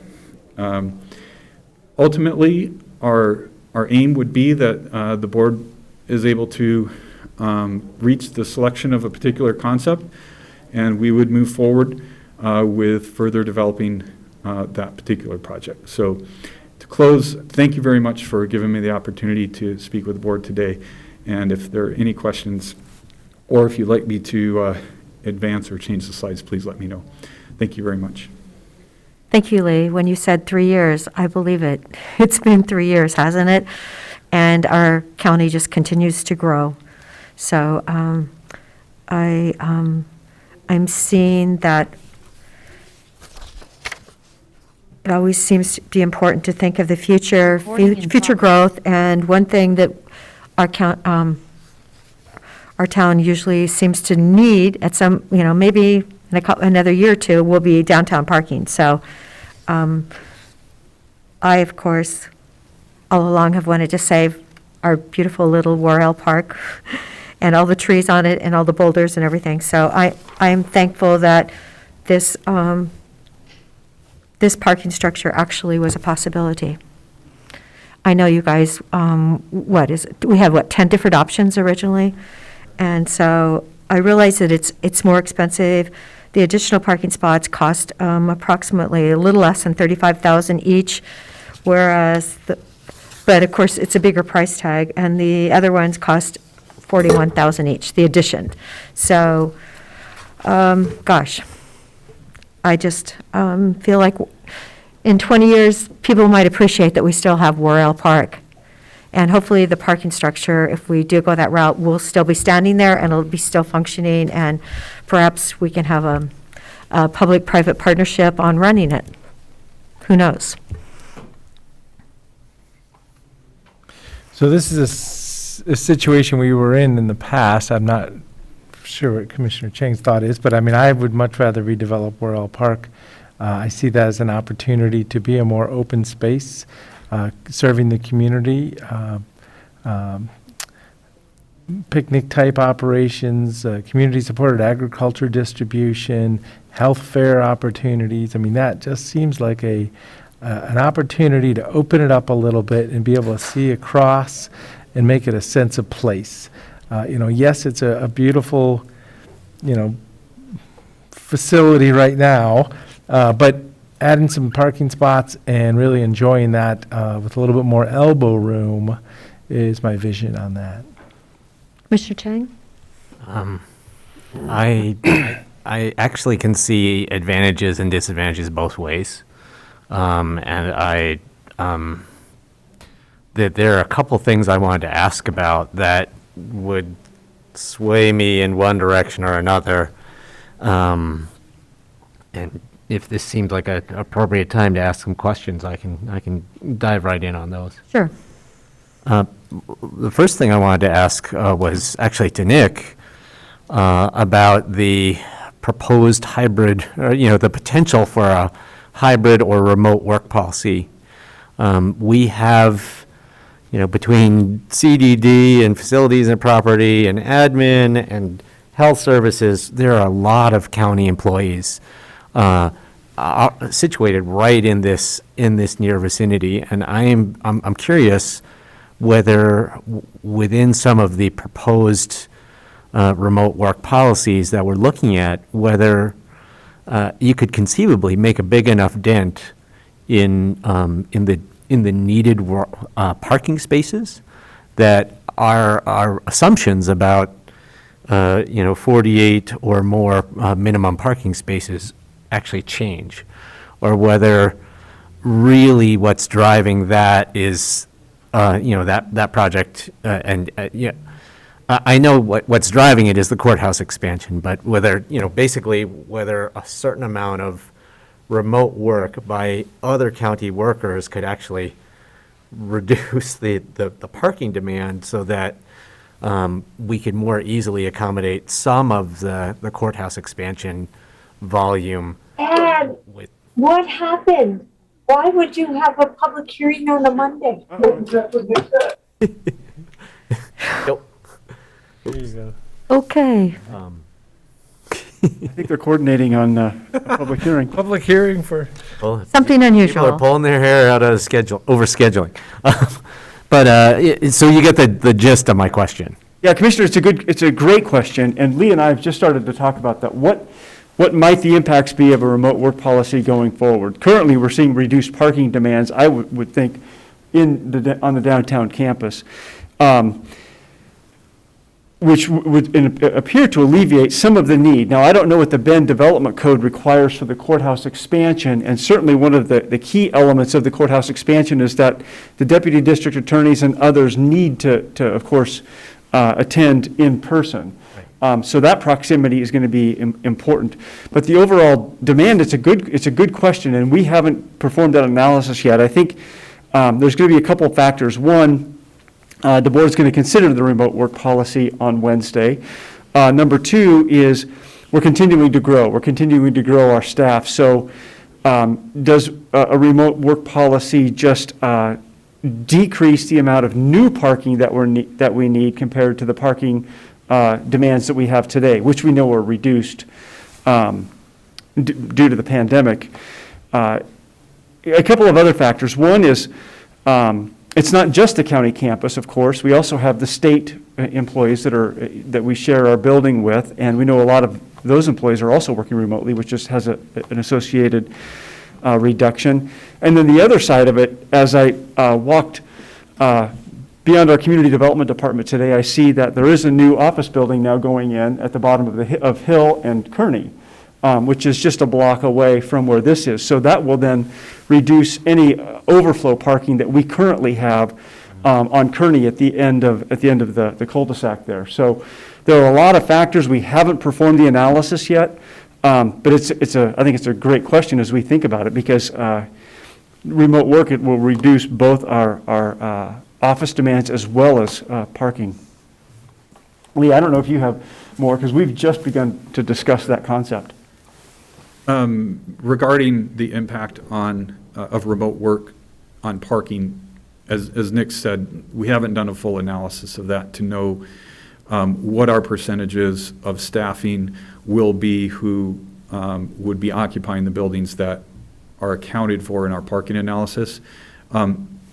Ultimately, our aim would be that the board is able to reach the selection of a particular concept, and we would move forward with further developing that particular project. So to close, thank you very much for giving me the opportunity to speak with the board today. And if there are any questions, or if you'd like me to advance or change the slides, please let me know. Thank you very much. Thank you, Lee. When you said 3 years, I believe it. It's been 3 years, hasn't it? And our county just continues to grow. So I'm seeing that it always seems to be important to think of the future growth. And one thing that our town usually seems to need at some, maybe in another year or two, will be downtown parking. So I, of course, all along have wanted to save our beautiful little Worrell Park and all the trees on it and all the boulders and everything. So I'm thankful that this parking structure actually was a possibility. I know you guys, we have 10 different options originally? And so I realize that it's more expensive. The additional parking spots cost approximately a little less than $35,000 each, whereas but of course it's a bigger price tag, and the other ones cost $41,000 each, the addition. So, gosh, I just feel like in 20 years, people might appreciate that we still have Worrell Park. And hopefully the parking structure, if we do go that route, will still be standing there and it'll be still functioning, and perhaps we can have a public-private partnership on running it. Who knows? So this is a situation we were in the past. I'm not sure what Commissioner Chang's thought is, but I would much rather redevelop Worrell Park. I see that as an opportunity to be a more open space, serving the community, picnic-type operations, community-supported agriculture distribution, health fair opportunities. That just seems like an opportunity to open it up a little bit and be able to see across and make it a sense of place. Yes, it's a beautiful, facility right now, but adding some parking spots and really enjoying that with a little bit more elbow room is my vision on that. Mr. Chang? I actually can see advantages and disadvantages both ways. And that there are a couple things I wanted to ask about that would sway me in one direction or another. And if this seems like an appropriate time to ask some questions, I can dive right in on those. Sure. The first thing I wanted to ask was actually to Nick about the proposed hybrid, or, the potential for a hybrid or remote work policy. We have, between CDD and facilities and property and admin and health services, there are a lot of county employees situated right in this near vicinity. And I'm curious whether within some of the proposed remote work policies that we're looking at, whether you could conceivably make a big enough dent in the needed parking spaces that our assumptions about 48 or more minimum parking spaces actually change, or whether really what's driving that is that project I know what's driving it is the courthouse expansion, but whether basically whether a certain amount of remote work by other county workers could actually reduce the parking demand so that we could more easily accommodate some of the courthouse expansion volume. And what happened? Why would you have a public hearing on a Monday? Nope. There you go. Okay. I think they're coordinating on a public hearing. Public hearing for, Something People unusual. are pulling their hair out of overscheduling. But, so you get the gist of my question. Yeah, Commissioner, it's a great question, and Lee and I have just started to talk about that. What might the impacts be of a remote work policy going forward? Currently, we're seeing reduced parking demands, I would think, on the downtown campus, which would appear to alleviate some of the need. Now, I don't know what the Bend Development Code requires for the courthouse expansion, and certainly one of the key elements of the courthouse expansion is that the deputy district attorneys and others need to of course, attend in person. So that proximity is going to be important. But the overall demand, it's a good question, and we haven't performed that analysis yet. I think there's going to be a couple of factors. One, the board's going to consider the remote work policy on Wednesday. Number two is we're continuing to grow. We're continuing to grow our staff. So does a remote work policy just decrease the amount of new parking that we need compared to the parking demands that we have today, which we know are reduced due to the pandemic? A couple of other factors. One is it's not just the county campus, of course. We also have the state employees that we share our building with, and we know a lot of those employees are also working remotely, which just has an associated reduction. And then the other side of it, as I walked beyond our community development department today, I see that there is a new office building now going in at the bottom of Hill and Kearney, which is just a block away from where this is. So that will then reduce any overflow parking that we currently have on Kearney at the end of the cul-de-sac there. So there are a lot of factors. We haven't performed the analysis yet, but I think it's a great question as we think about it, because remote work, it will reduce both our office demands as well as parking. Lee, I don't know if you have more, because we've just begun to discuss that concept. Regarding the impact of remote work on parking, as Nick said, we haven't done a full analysis of that to know what our percentages of staffing will be who would be occupying the buildings that are accounted for in our parking analysis.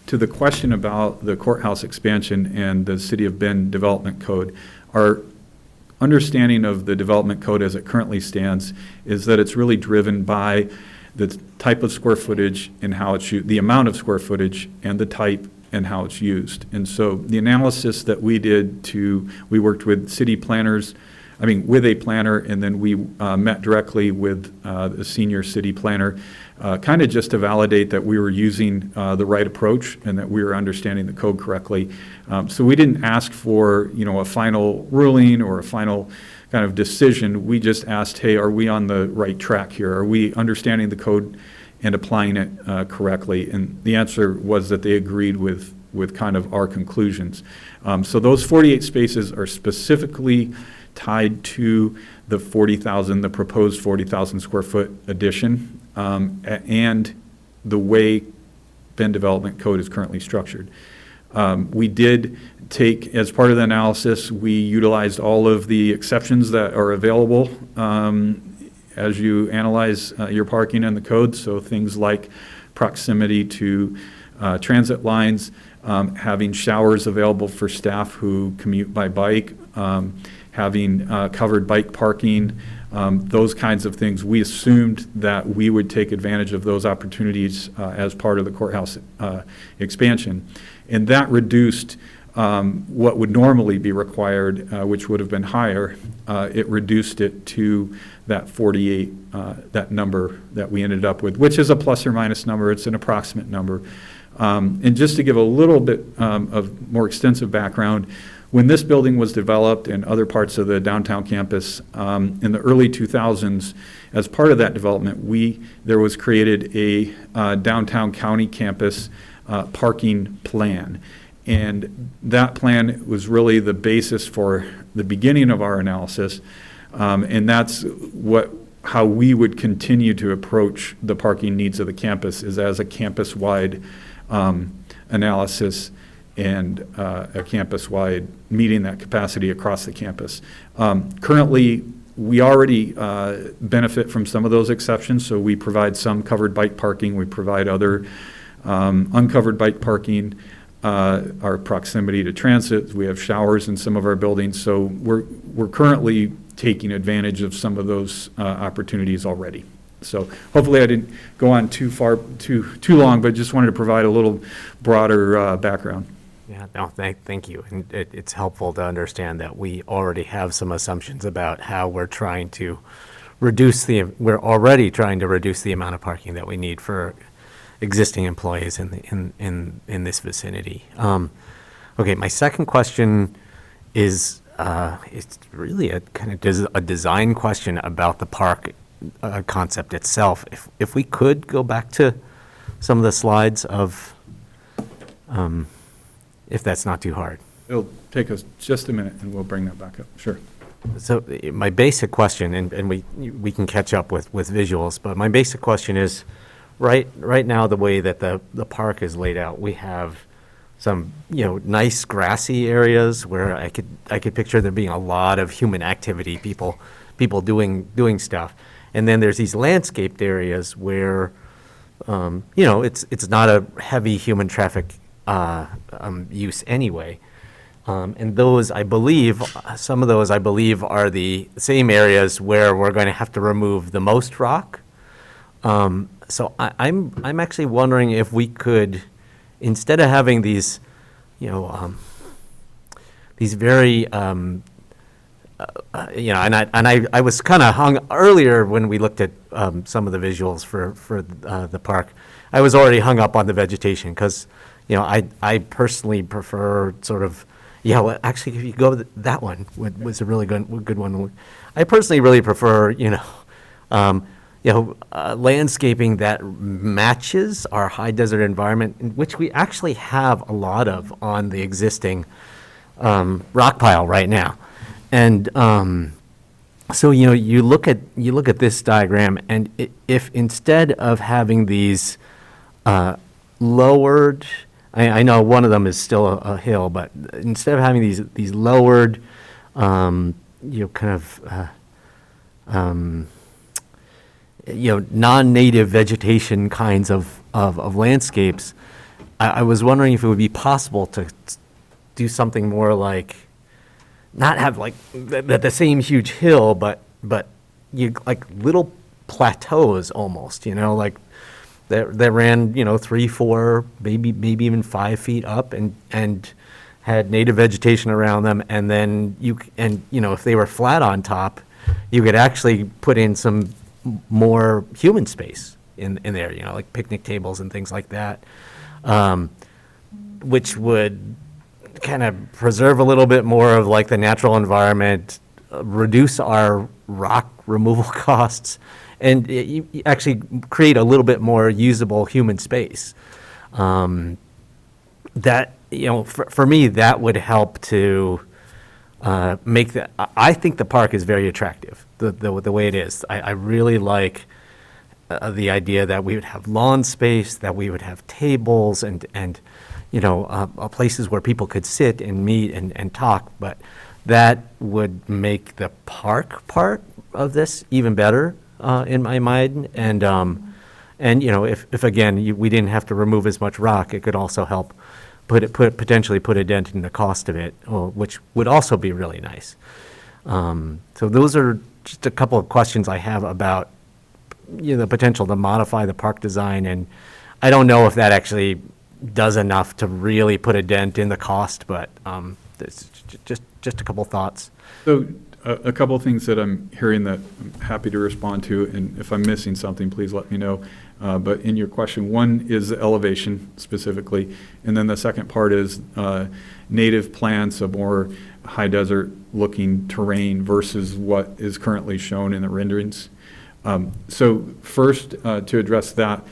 To the question about the courthouse expansion and the City of Bend Development Code, our understanding of the development code as it currently stands is that it's really driven by the type of square footage and how it's used, the amount of square footage and the type and how it's used. And so the analysis that we did we worked with city planners, with a planner, and then we met directly with the senior city planner, kind of just to validate that we were using the right approach and that we were understanding the code correctly. So we didn't ask for, a final ruling or a final kind of decision. We just asked, hey, are we on the right track here? Are we understanding the code and applying it correctly? And the answer was that they agreed with kind of our conclusions. So those 48 spaces are specifically tied to the proposed 40,000 square foot addition, and the way Bend Development Code is currently structured. We did take, as part of the analysis, we utilized all of the exceptions that are available as you analyze your parking and the code, so things like proximity to transit lines, having showers available for staff who commute by bike, having covered bike parking, those kinds of things. We assumed that we would take advantage of those opportunities as part of the courthouse expansion. And that reduced what would normally be required, which would have been higher. It reduced it to that 48, that number that we ended up with, which is a plus or minus number. It's an approximate number. And just to give a little bit of more extensive background, when this building was developed and other parts of the downtown campus in the early 2000s, as part of that development, there was created a downtown county campus parking plan. And that plan was really the basis for the beginning of our analysis. And that's how we would continue to approach the parking needs of the campus, is as a campus-wide analysis and a campus-wide meeting that capacity across the campus. Currently, we already benefit from some of those exceptions, so we provide some covered bike parking, we provide other uncovered bike parking, our proximity to transit, we have showers in some of our buildings, so we're currently taking advantage of some of those opportunities already. So hopefully I didn't go on too long, but just wanted to provide a little broader background. Yeah, no, thank you. And it's helpful to understand that we already have some assumptions about how we're trying to we're already trying to reduce the amount of parking that we need for existing employees in this vicinity. Okay, my second question is, it's really a kind of a design question about the park concept itself. If we could go back to some of the slides of, if that's not too hard. It'll take us just a minute and we'll bring that back up. Sure. So my basic question, and we can catch up with visuals, but my basic question is, right now the way that the park is laid out, we have some nice grassy areas where I could picture there being a lot of human activity, people doing stuff, and then there's these landscaped areas where it's not a heavy human traffic use anyway. And those, I believe, some of those, I believe, are the same areas where we're going to have to remove the most rock. So I'm actually wondering if we could, instead of having these, these very, and I was kind of hung earlier when we looked at some of the visuals for the park. I was already hung up on the vegetation because, I personally prefer sort of. Yeah, well, actually, if you go that one was a really good one. I personally really prefer, landscaping that matches our high desert environment, which we actually have a lot of on the existing rock pile right now. And so you look at this diagram, and if instead of having these lowered. I know one of them is still a hill, but instead of having these lowered, non-native vegetation kinds of landscapes, I was wondering if it would be possible to do something more like, not have like the same huge hill, but you like little plateaus almost, like. That ran, 3, 4, maybe even 5 feet up, and had native vegetation around them. And then if they were flat on top, you could actually put in some more human space in there, like picnic tables and things like that, which would kind of preserve a little bit more of like the natural environment, reduce our rock removal costs, and you actually create a little bit more usable human space. That, for me, that would help to make the. I think the park is very attractive, the way it is. I really like the idea that we would have lawn space, that we would have tables, and places where people could sit and meet and talk, but that would make the park part of this even better, in my mind. And if again, we didn't have to remove as much rock, it could also help potentially put a dent in the cost of it, which would also be really nice. So those are just a couple of questions I have about the potential to modify the park design, and I don't know if that actually does enough to really put a dent in the cost, but it's just a couple thoughts. So a couple of things that I'm hearing that I'm happy to respond to, and if I'm missing something, please let me know. But in your question, one is the elevation specifically, and then the second part is native plants, a more high desert looking terrain versus what is currently shown in the renderings. So first, to address that,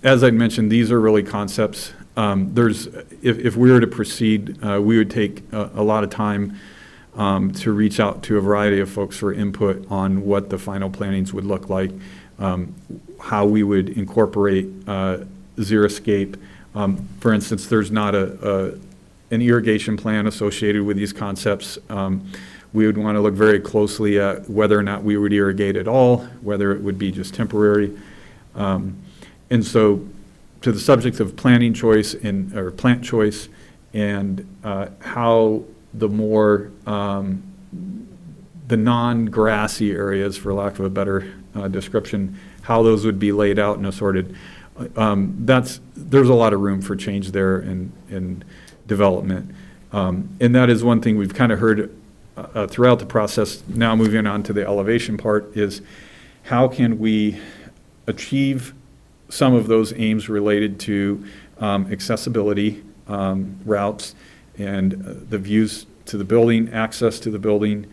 as I mentioned, these are really concepts. If we were to proceed, we would take a lot of time to reach out to a variety of folks for input on what the final plannings would look like, how we would incorporate xeriscape. For instance, there's not an irrigation plan associated with these concepts. We would want to look very closely at whether or not we would irrigate at all, whether it would be just temporary. And so to the subject of planting choice or plant choice and how the more the non-grassy areas, for lack of a better description, how those would be laid out and assorted, there's a lot of room for change there in development. And that is one thing we've kind of heard throughout the process. Now moving on to the elevation part is how can we achieve some of those aims related to accessibility routes and the views to the building, access to the building,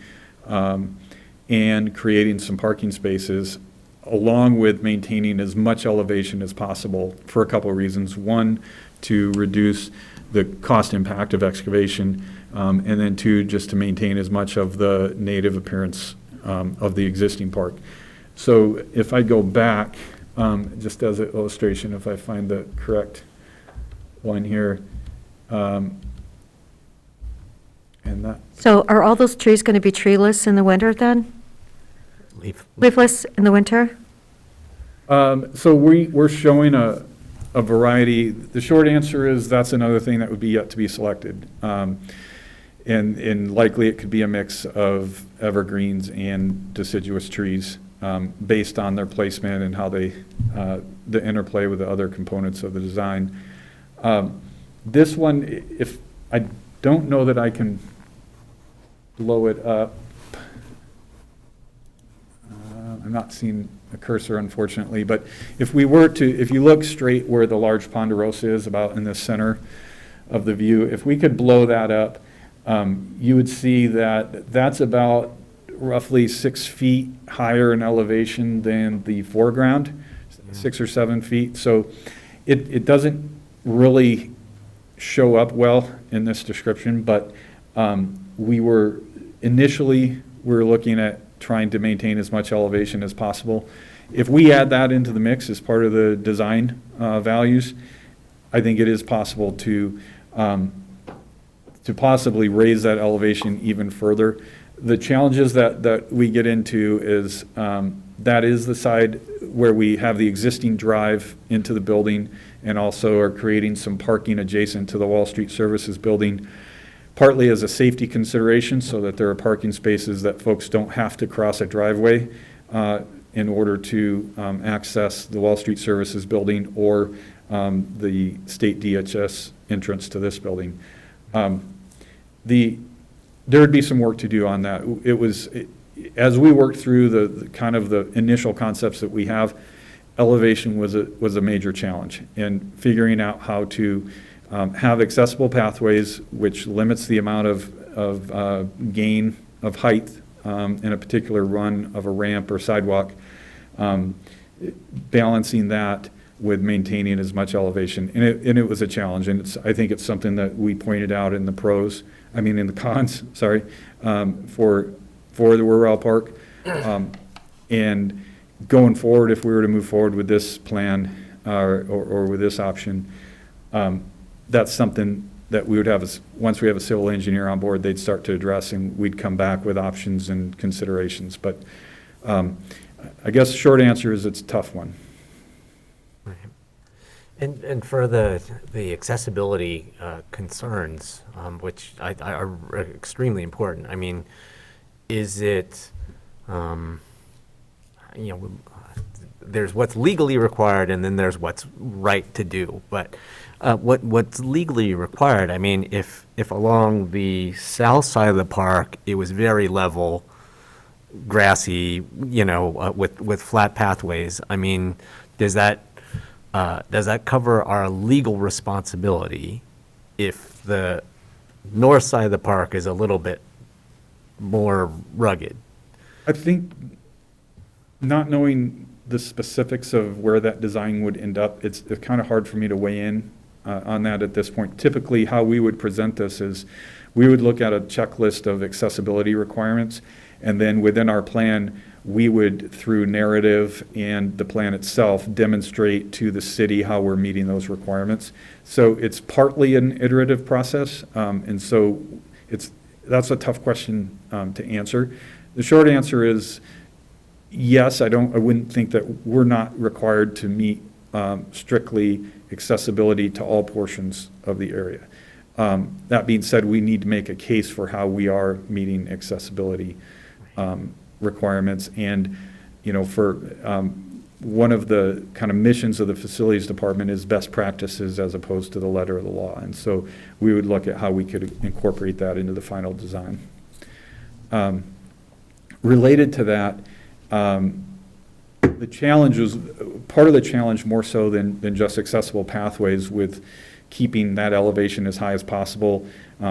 and creating some parking spaces, along with maintaining as much elevation as possible for a couple of reasons. One, to reduce the cost impact of excavation, and then two, just to maintain as much of the native appearance of the existing park. So if I go back, just as an illustration, if I find the correct one here, and that. So are all those trees going to be treeless in the winter then? Leafless in the winter? So we're showing a variety. The short answer is that's another thing that would be yet to be selected. And likely it could be a mix of evergreens and deciduous trees based on their placement and how they, the interplay with the other components of the design. This one, if I don't know that I can blow it up. I'm not seeing a cursor, unfortunately, but if we were to, if you look straight where the large ponderosa is, about in the center of the view, if we could blow that up, you would see that that's about roughly 6 feet higher in elevation than the foreground, 6 or 7 feet. So it doesn't really show up well in this description, but we were looking at trying to maintain as much elevation as possible. If we add that into the mix as part of the design values, I think it is possible to possibly raise that elevation even further. The challenges that we get into is that is the side where we have the existing drive into the building and also are creating some parking adjacent to the Wall Street Services building, partly as a safety consideration so that there are parking spaces that folks don't have to cross a driveway in order to access the Wall Street Services building or the state DHS entrance to this building. There would be some work to do on that. As we worked through the kind of the initial concepts that we have, elevation was a major challenge, and figuring out how to have accessible pathways, which limits the amount of gain of height in a particular run of a ramp or sidewalk, balancing that with maintaining as much elevation. And it was a challenge, and I think it's something that we pointed out in the cons, sorry, for the Rural Park. And going forward, if we were to move forward with this plan or with this option, that's something that we would have, once we have a civil engineer on board, they'd start to address, and we'd come back with options and considerations. But I guess the short answer is it's a tough one. And for the accessibility concerns, which are extremely important, I mean, is it, there's what's legally required and then there's what's right to do. But what's legally required, I mean, if along the south side of the park, it was very level, grassy, with flat pathways, I mean, does that cover our legal responsibility if the north side of the park is a little bit more rugged? I think, not knowing the specifics of where that design would end up, it's kind of hard for me to weigh in on that at this point. Typically, how we would present this is we would look at a checklist of accessibility requirements, and then within our plan, we would, through narrative and the plan itself, demonstrate to the city how we're meeting those requirements. So it's partly an iterative process, and so that's a tough question to answer. The short answer is yes. I wouldn't think that we're not required to meet strictly accessibility to all portions of the area. That being said, we need to make a case for how we are meeting accessibility requirements. And, for one of the kind of missions of the facilities department is best practices as opposed to the letter of the law. And so we would look at how we could incorporate that into the final design. Related to that, the challenge was, part of the challenge more so than just accessible pathways with keeping that elevation as high as possible.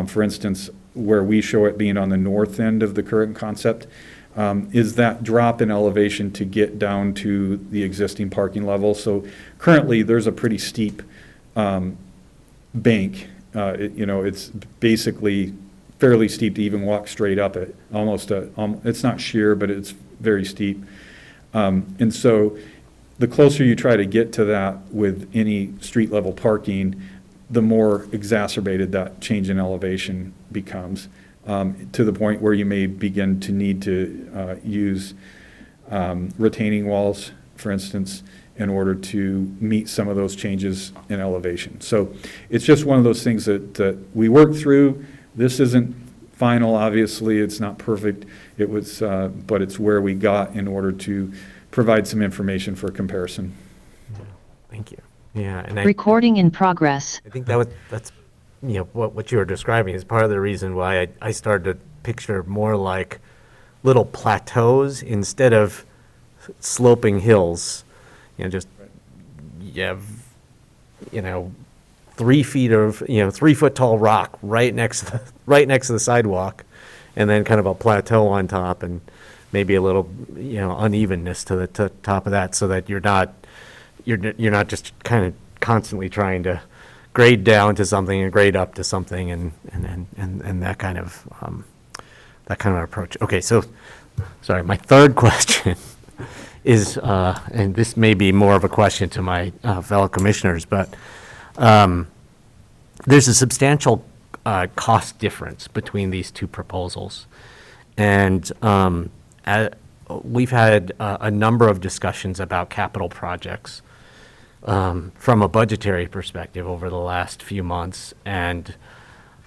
For instance, where we show it being on the north end of the current concept, is that drop in elevation to get down to the existing parking level. So currently there's a pretty steep bank. It's basically fairly steep to even walk straight up it. It's not sheer, but it's very steep. And so the closer you try to get to that with any street level parking, the more exacerbated that change in elevation becomes, to the point where you may begin to need to use retaining walls, for instance, in order to meet some of those changes in elevation. So it's just one of those things that we work through. This isn't final, obviously, it's not perfect. It was, but it's where we got in order to provide some information for comparison. Thank you. Yeah, and Recording in progress. I think that's what you were describing is part of the reason why I started to picture more like little plateaus instead of sloping hills. Just you have 3 feet of 3 foot tall rock right next to the sidewalk, and then kind of a plateau on top, and maybe a little unevenness to the top of that, so that you're not just kind of constantly trying to grade down to something and grade up to something, and that kind of approach. Okay, so sorry, my third question is, and this may be more of a question to my fellow commissioners, but there's a substantial cost difference between these two proposals, and we've had a number of discussions about capital projects from a budgetary perspective over the last few months, and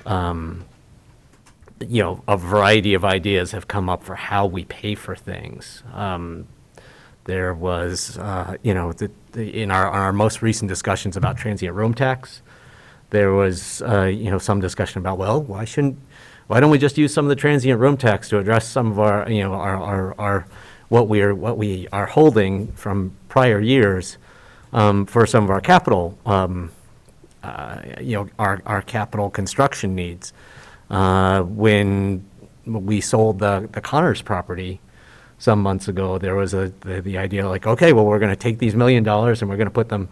a variety of ideas have come up for how we pay for things. There was, in our most recent discussions about transient room tax, there was, some discussion about, well, why don't we just use some of the transient room tax to address some of our, our what we are holding from prior years for some of our capital, our capital construction needs. When we sold the Connors property some months ago, there was the idea like, okay, well, we're going to take these $1 million and we're going to put them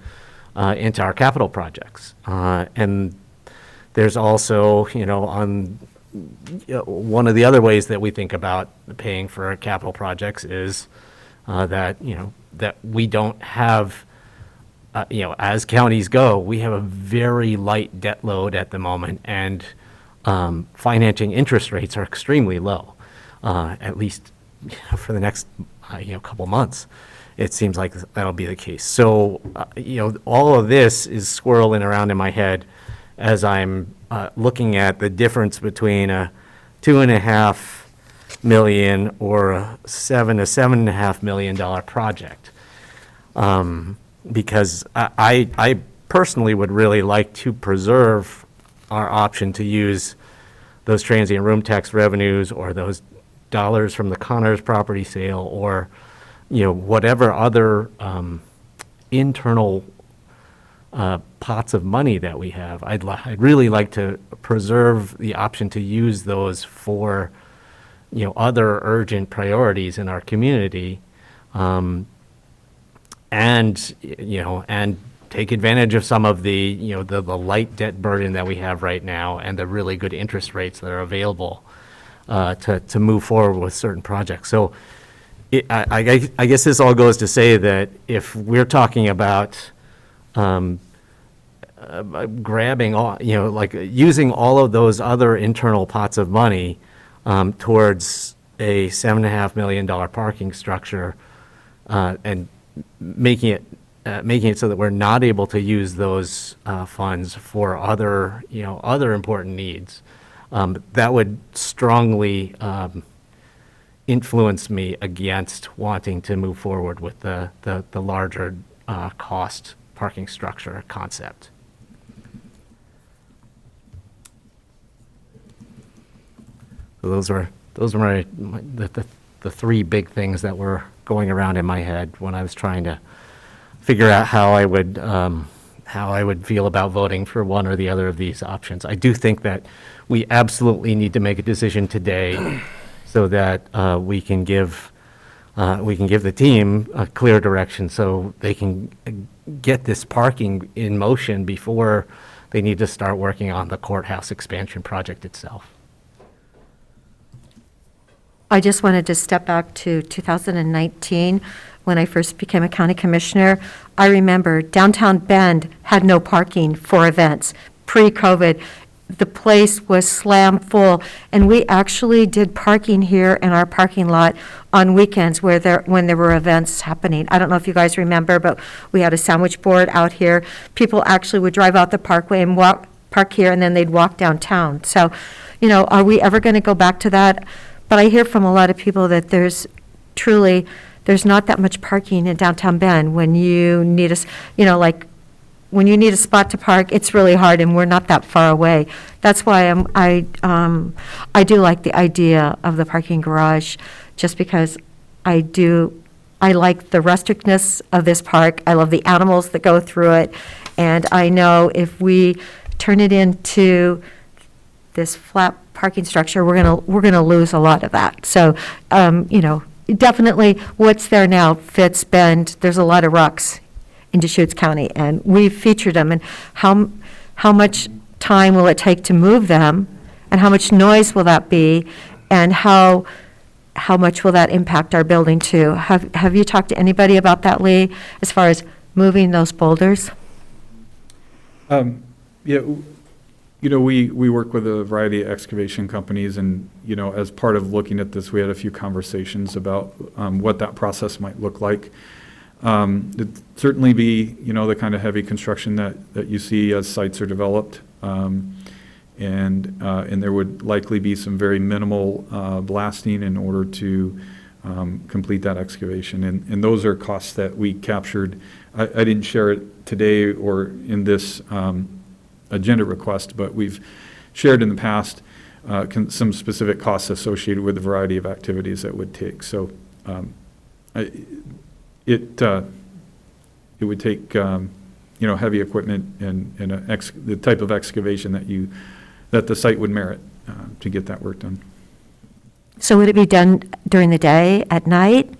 into our capital projects. And there's also, one of the other ways that we think about paying for our capital projects is that we don't have as counties go, we have a very light debt load at the moment, and financing interest rates are extremely low, at least for the next, couple months. It seems like that'll be the case. So, all of this is swirling around in my head as I'm looking at the difference between a $2.5 million or a $7 to $7.5 million project. Because I personally would really like to preserve our option to use those transient room tax revenues or those dollars from the Connors property sale or, whatever other internal pots of money that we have. I'd really like to preserve the option to use those for, other urgent priorities in our community. And take advantage of some of the, the light debt burden that we have right now and the really good interest rates that are available to move forward with certain projects. So I guess this all goes to say that if we're talking about grabbing all, using all of those other internal pots of money towards a $7.5 million parking structure and making it so that we're not able to use those funds for other, other important needs, that would strongly influence me against wanting to move forward with the larger cost parking structure concept. So those were the three big things that were going around in my head when I was trying to figure out how I would feel about voting for one or the other of these options. I do think that we absolutely need to make a decision today so that we can give the team a clear direction so they can get this parking in motion before they need to start working on the courthouse expansion project itself. I just wanted to step back to 2019, when I first became a county commissioner. I remember downtown Bend had no parking for events pre-COVID. The place was slam full, and we actually did parking here in our parking lot on weekends when there were events happening. I don't know if you guys remember, but we had a sandwich board out here. People actually would drive out the parkway and park here, and then they'd walk downtown. So, are we ever going to go back to that? But I hear from a lot of people that there's not that much parking in downtown Bend when you need when you need a spot to park, it's really hard, and we're not that far away. That's why I do like the idea of the parking garage, just because I like the rusticcness of this park. I love the animals that go through it, and I know if we turn it into this flat parking structure, we're gonna lose a lot of that. So, definitely what's there now fits Bend. There's a lot of rocks in Deschutes County, and we've featured them. And how much time will it take to move them, and how much noise will that be, and how much will that impact our building too? Have you talked to anybody about that, Lee, as far as moving those boulders? Yeah. We work with a variety of excavation companies, and, as part of looking at this, we had a few conversations about what that process might look like. It'd certainly be, the kind of heavy construction that you see as sites are developed. And there would likely be some very minimal blasting in order to complete that excavation. And those are costs that we captured. I didn't share it today or in this agenda request, but we've shared in the past some specific costs associated with a variety of activities that would take. So it would take heavy equipment and the type of excavation that the site would merit to get that work done. So would it be done during the day, at night?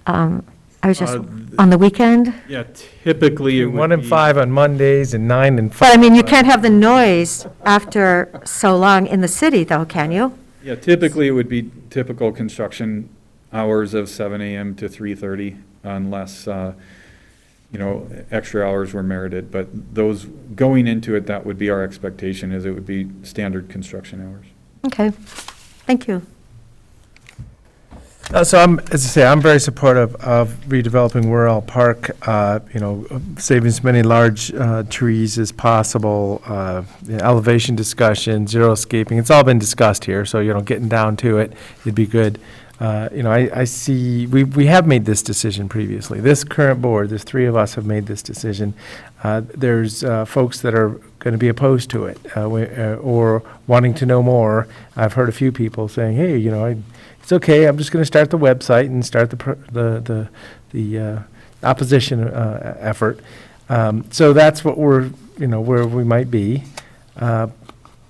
I was just, on the weekend? Yeah, typically it would 1 and 5 on Mondays and 9 and 5. But I mean, you can't have the noise after so long in the city, though, can you? Yeah, typically it would be typical construction hours of 7 a.m. to 3:30, unless extra hours were merited, but those, going into it, that would be our expectation, is it would be standard construction hours. Okay, thank you. So as I say, I'm very supportive of redeveloping Worrell Park, saving as many large trees as possible, elevation discussion, xeriscaping. It's all been discussed here, so, getting down to it, it'd be good. I see, we have made this decision previously. This current board, there's 3 of us have made this decision. There's folks that are going to be opposed to it or wanting to know more. I've heard a few people saying, hey, it's okay, I'm just going to start the website and start the opposition effort. So that's what we're, where we might be. But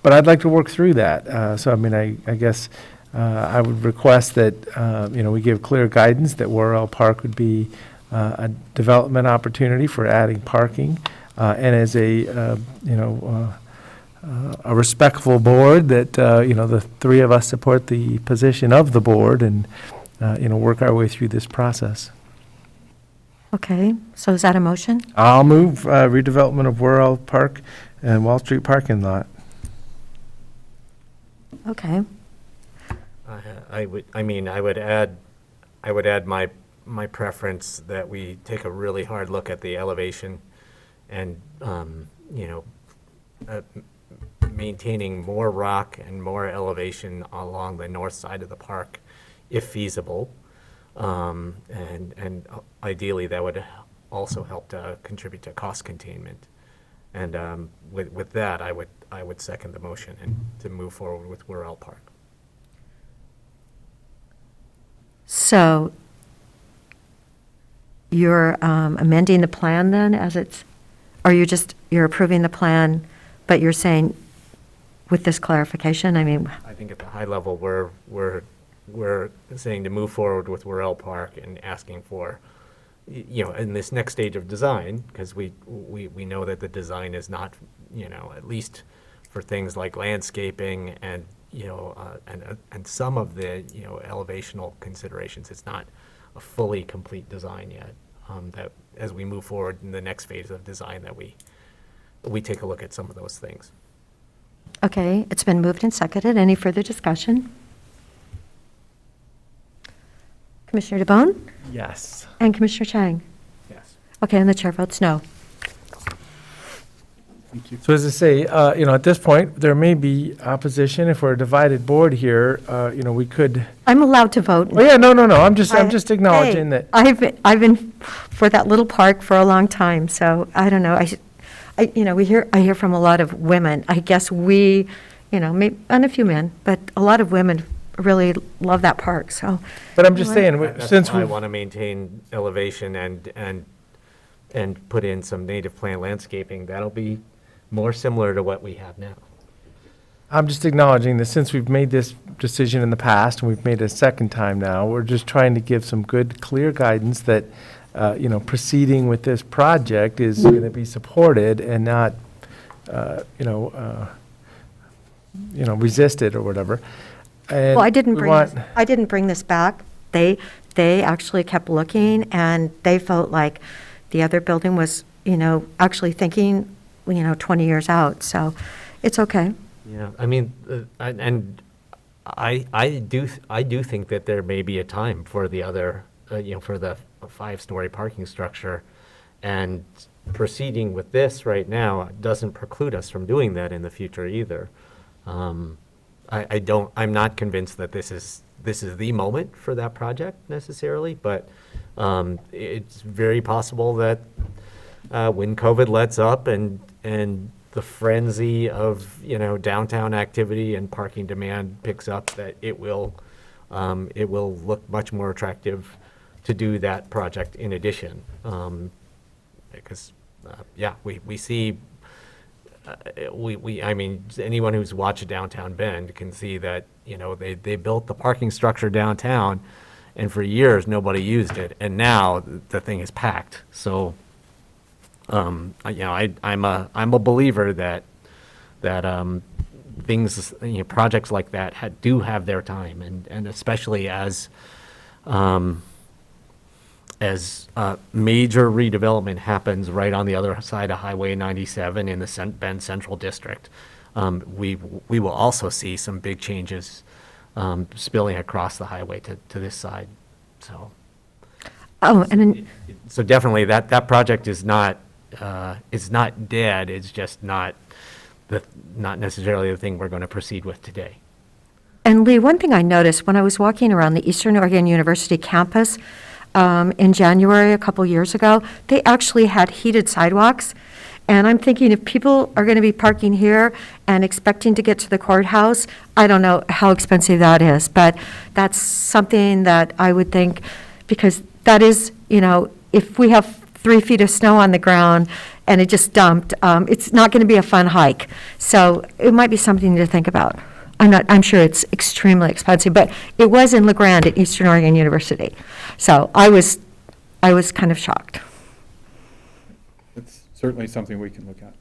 I'd like to work through that. I guess I would request that, we give clear guidance that Worrell Park would be a development opportunity for adding parking. And as a respectful board that, the 3 of us support the position of the board and, work our way through this process. Okay, so is that a motion? I'll move redevelopment of Worrell Park and Wall Street parking lot. Okay. I would add my preference that we take a really hard look at the elevation and, maintaining more rock and more elevation along the north side of the park, if feasible. And ideally, that would also help to contribute to cost containment. And with that, I would second the motion and to move forward with Worrell Park. So you're amending the plan then as it's, or you're approving the plan, but you're saying with this clarification, I think at the high level, we're saying to move forward with Worrell Park and asking for, in this next stage of design, because we know that the design is not, at least for things like landscaping and, and some of the, elevational considerations, it's not a fully complete design yet. That as we move forward in the next phase of design, that we take a look at some of those things. okay, it's been moved and seconded. Any further discussion? Commissioner DeBonne? Yes. And Commissioner Chang? Yes. Okay, and the chair votes no. So as I say, at this point, there may be opposition. If we're a divided board here, we could. I'm allowed to vote. Oh, yeah, no. I'm just acknowledging that. I've been for that little park for a long time, so I don't know. I hear from a lot of women. I guess we, maybe, and a few men, but a lot of women really love that park, so. But I'm just saying, That's since why I we want to maintain elevation and put in some native plant landscaping. That'll be more similar to what we have now. I'm just acknowledging that since we've made this decision in the past, and we've made it a second time now, we're just trying to give some good, clear guidance that, proceeding with this project is going to be supported and not, resisted or whatever. And Well, I didn't we bring this back. They actually kept looking, and they felt like the other building was, actually thinking, 20 years out, so it's okay. Yeah, and I do think that there may be a time for the other, for the 5-story parking structure, and proceeding with this right now doesn't preclude us from doing that in the future either. I'm not convinced that this is the moment for that project necessarily, but it's very possible that when COVID lets up and the frenzy of downtown activity and parking demand picks up, that it will look much more attractive to do that project in addition, because we see. Anyone who's watched Downtown Bend can see that, they built the parking structure downtown, and for years, nobody used it, and now the thing is packed. So, I'm a believer that things, projects like that do have their time, and especially as as major redevelopment happens right on the other side of Highway 97 in the Bend Central District, we will also see some big changes spilling across the highway to this side. So, Oh, and then, so definitely that project is not dead. It's just not necessarily the thing we're going to proceed with today. and Lee, one thing I noticed when I was walking around the Eastern Oregon University campus in January a couple years ago, they actually had heated sidewalks. And I'm thinking if people are going to be parking here and expecting to get to the courthouse, I don't know how expensive that is, but that's something that I would think, because that is, if we have 3 feet of snow on the ground and it just dumped, it's not going to be a fun hike. So it might be something to think about. I'm sure it's extremely expensive, but it was in LeGrand at Eastern Oregon University. So I was kind of shocked. It's certainly something we can look at.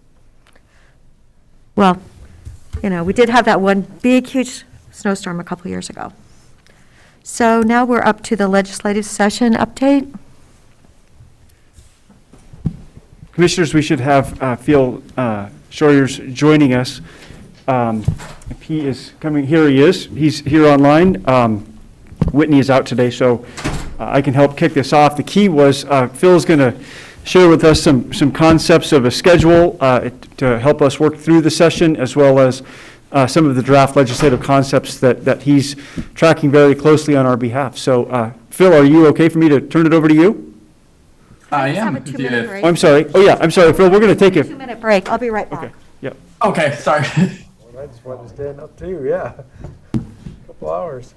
Well, we did have that one big, huge snowstorm a couple years ago. So now we're up to the legislative session update. Commissioners, we should have Phil Sawyers joining us. If he is coming, here he is. He's here online. Whitney is out today, so I can help kick this off. The key was Phil's going to share with us some concepts of a schedule to help us work through the session, as well as some of the draft legislative concepts that he's tracking very closely on our behalf. So, Phil, are you okay for me to turn it over to you? I am. Have a 2-minute break. Oh, I'm sorry. Oh, yeah, I'm sorry, Phil. We're going to take a 2-minute break. I'll be right back. Okay. Yep. Okay, sorry. I just wanted to stand up too, yeah. Couple hours.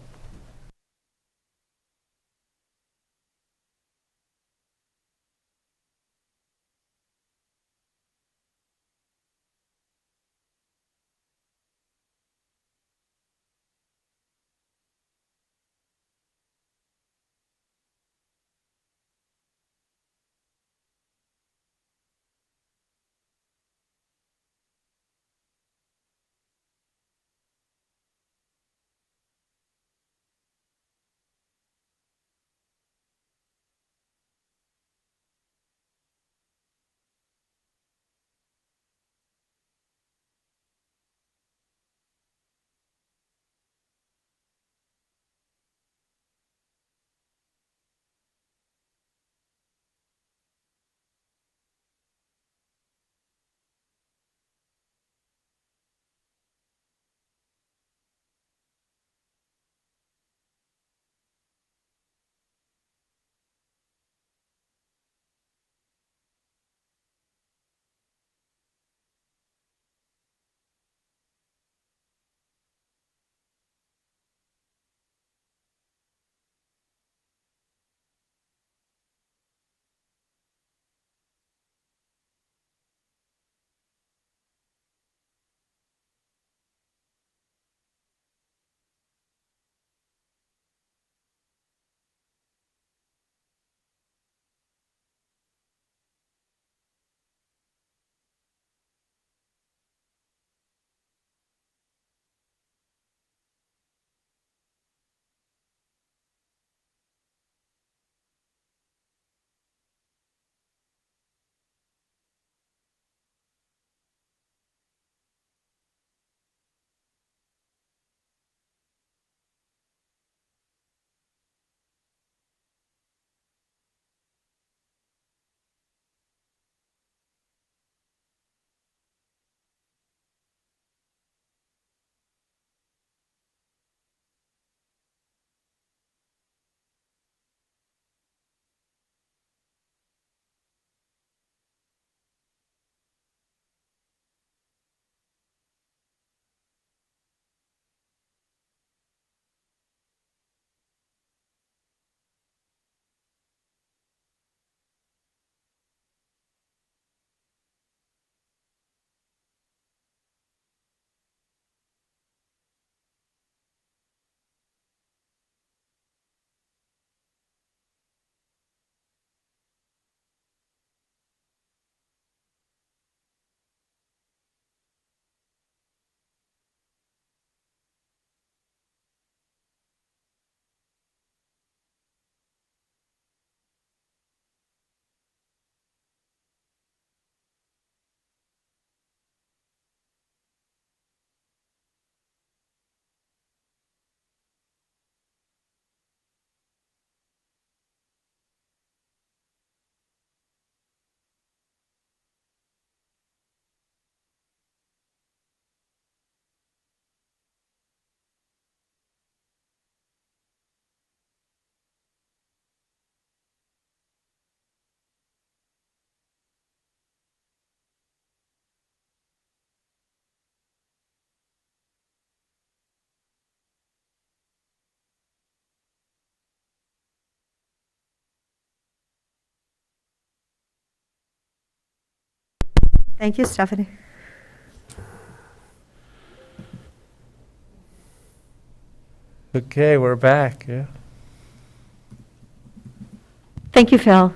Thank you, Stephanie. Okay, we're back, yeah. Thank you, Phil.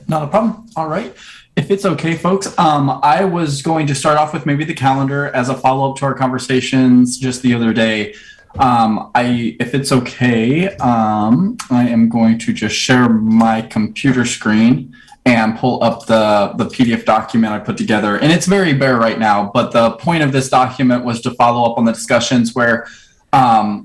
Not a problem. All right. If it's okay, folks, I was going to start off with maybe the calendar as a follow-up to our conversations just the other day. If it's okay, I am going to just share my computer screen and pull up the PDF document I put together. And it's very bare right now, but the point of this document was to follow up on the discussions where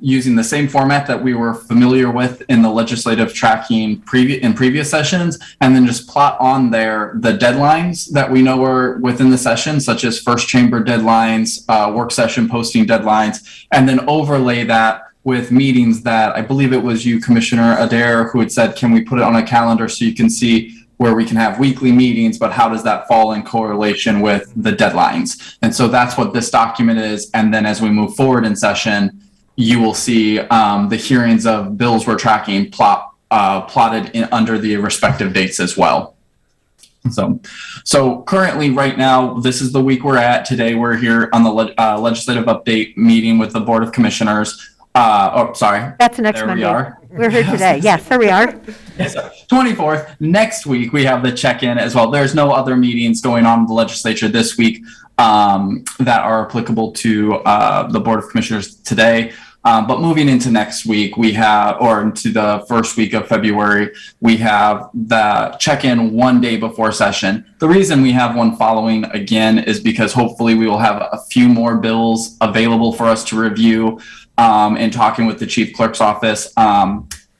using the same format that we were familiar with in the legislative tracking in previous sessions, and then just plot on there the deadlines that we know were within the session, such as first chamber deadlines, work session posting deadlines, and then overlay that with meetings that I believe it was you, Commissioner Adair, who had said, can we put it on a calendar so you can see where we can have weekly meetings, but how does that fall in correlation with the deadlines? And so that's what this document is. And then as we move forward in session, you will see the hearings of bills we're tracking plotted under the respective dates as well. So currently right now, this is the week we're at. Today we're here on the legislative update meeting with the Board of Commissioners. Sorry. That's next there Monday. We are. We're here today. Yes, there we are. Yes, 24th. Next week, we have the check-in as well. There's no other meetings going on in the legislature this week that are applicable to the Board of Commissioners today. But moving into next week, we have, or into the first week of February, we have the check-in one day before session. The reason we have one following again is because hopefully we will have a few more bills available for us to review. In talking with the chief clerk's office,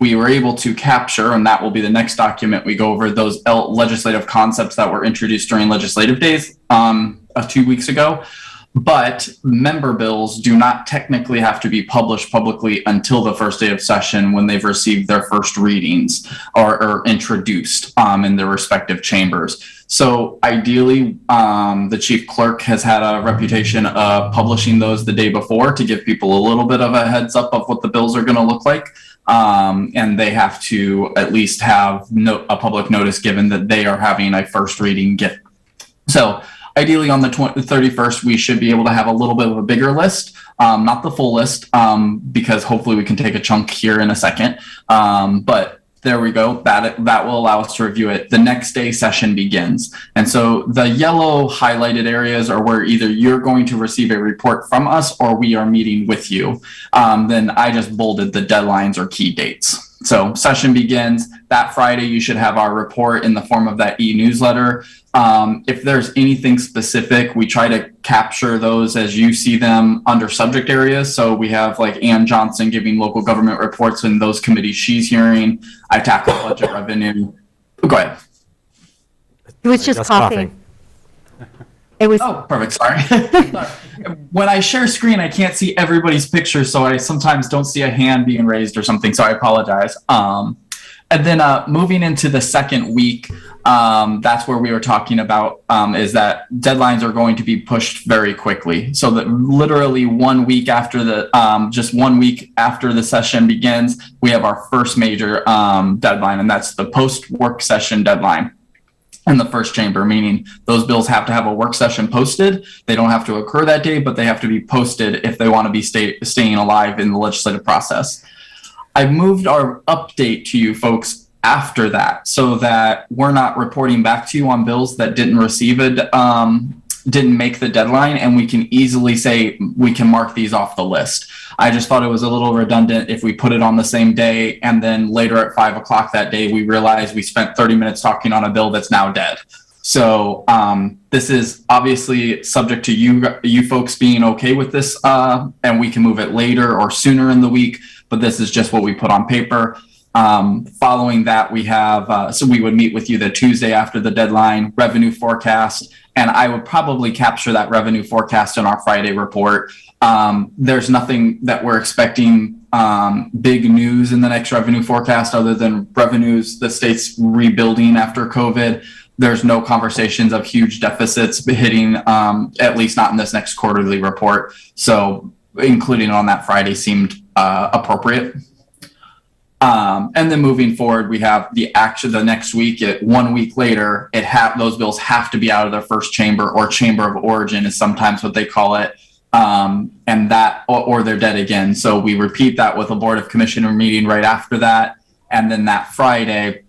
we were able to capture, and that will be the next document we go over, those legislative concepts that were introduced during legislative days 2 weeks ago. But member bills do not technically have to be published publicly until the first day of session when they've received their first readings or introduced in their respective chambers. So ideally, the chief clerk has had a reputation of publishing those the day before to give people a little bit of a heads up of what the bills are going to look like. And they have to at least have a public notice given that they are having a first reading So ideally on the 31st, we should be able to have a little bit of a bigger list, not the full list, because hopefully we can take a chunk here in a second. But there we go. That will allow us to review it. The next day session begins. And so the yellow highlighted areas are where either you're going to receive a report from us or we are meeting with you. Then I just bolded the deadlines or key dates. So session begins that Friday. You should have our report in the form of that e-newsletter. If there's anything specific, we try to capture those as you see them under subject areas. So we have like Ann Johnson giving local government reports in those committees she's hearing. I tackle budget revenue. Go ahead. It was just coughing. It was. Oh, perfect. Sorry. When I share screen, I can't see everybody's picture, so I sometimes don't see a hand being raised or something. So I apologize. And then moving into the second week, that's where we were talking about is that deadlines are going to be pushed very quickly. So that literally 1 week after just 1 week after the session begins, we have our first major deadline, and that's the post-work session deadline. In the first chamber, meaning those bills have to have a work session posted. They don't have to occur that day, but they have to be posted if they want to be staying alive in the legislative process. I've moved our update to you folks after that so that we're not reporting back to you on bills that didn't make the deadline, and we can easily say we can mark these off the list. I just thought it was a little redundant if we put it on the same day and then later at 5 o'clock that day we realized we spent 30 minutes talking on a bill that's now dead. So this is obviously subject to you folks being okay with this, and we can move it later or sooner in the week, but this is just what we put on paper. Following that, we have, so we would meet with you the Tuesday after the deadline, revenue forecast, and I would probably capture that revenue forecast in our Friday report. There's nothing that we're expecting big news in the next revenue forecast other than revenues, the state's rebuilding after COVID. There's no conversations of huge deficits hitting, at least not in this next quarterly report. So including it on that Friday seemed appropriate. And then moving forward, we have the next week, 1 week later, those bills have to be out of their first chamber, or chamber of origin is sometimes what they call it. And that, or they're dead again. So we repeat that with a Board of Commissioner meeting right after that. And then that Friday,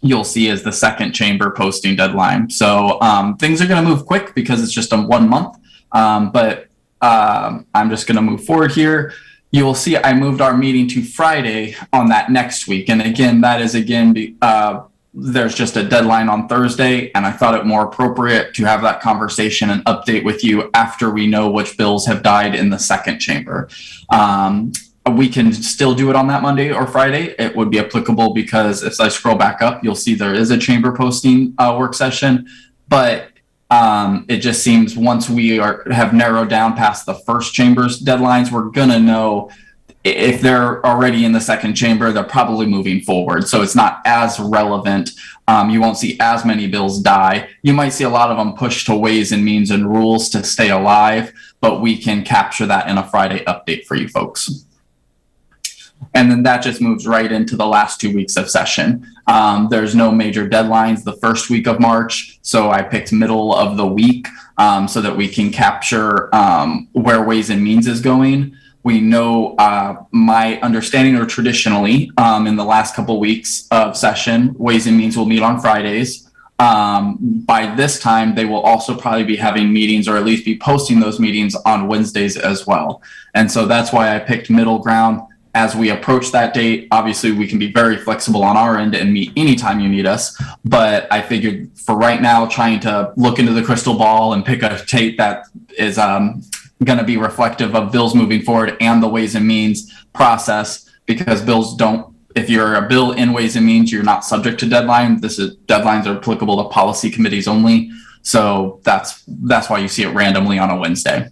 you'll see is the second chamber posting deadline. So things are going to move quick because it's just a 1 month. But I'm just going to move forward here. You will see I moved our meeting to Friday on that next week. And again, that is there's just a deadline on Thursday, and I thought it more appropriate to have that conversation and update with you after we know which bills have died in the second chamber. We can still do it on that Monday or Friday. It would be applicable because if I scroll back up, you'll see there is a chamber posting work session, but it just seems once we have narrowed down past the first chamber's deadlines, we're going to know if they're already in the second chamber, they're probably moving forward. So it's not as relevant. You won't see as many bills die. You might see a lot of them push to Ways and Means and Rules to stay alive, but we can capture that in a Friday update for you folks. And then that just moves right into the last 2 weeks of session. There's no major deadlines the first week of March, so I picked middle of the week so that we can capture where Ways and Means is going. We know my understanding, or traditionally in the last couple weeks of session, Ways and Means will meet on Fridays. By this time, they will also probably be having meetings, or at least be posting those meetings on Wednesdays as well. And so that's why I picked middle ground. As we approach that date, obviously we can be very flexible on our end and meet anytime you need us. But I figured for right now, trying to look into the crystal ball and pick a date that is going to be reflective of bills moving forward and the Ways and Means process, because bills don't, if you're a bill in Ways and Means, you're not subject to deadline. Deadlines are applicable to policy committees only. So that's why you see it randomly on a Wednesday.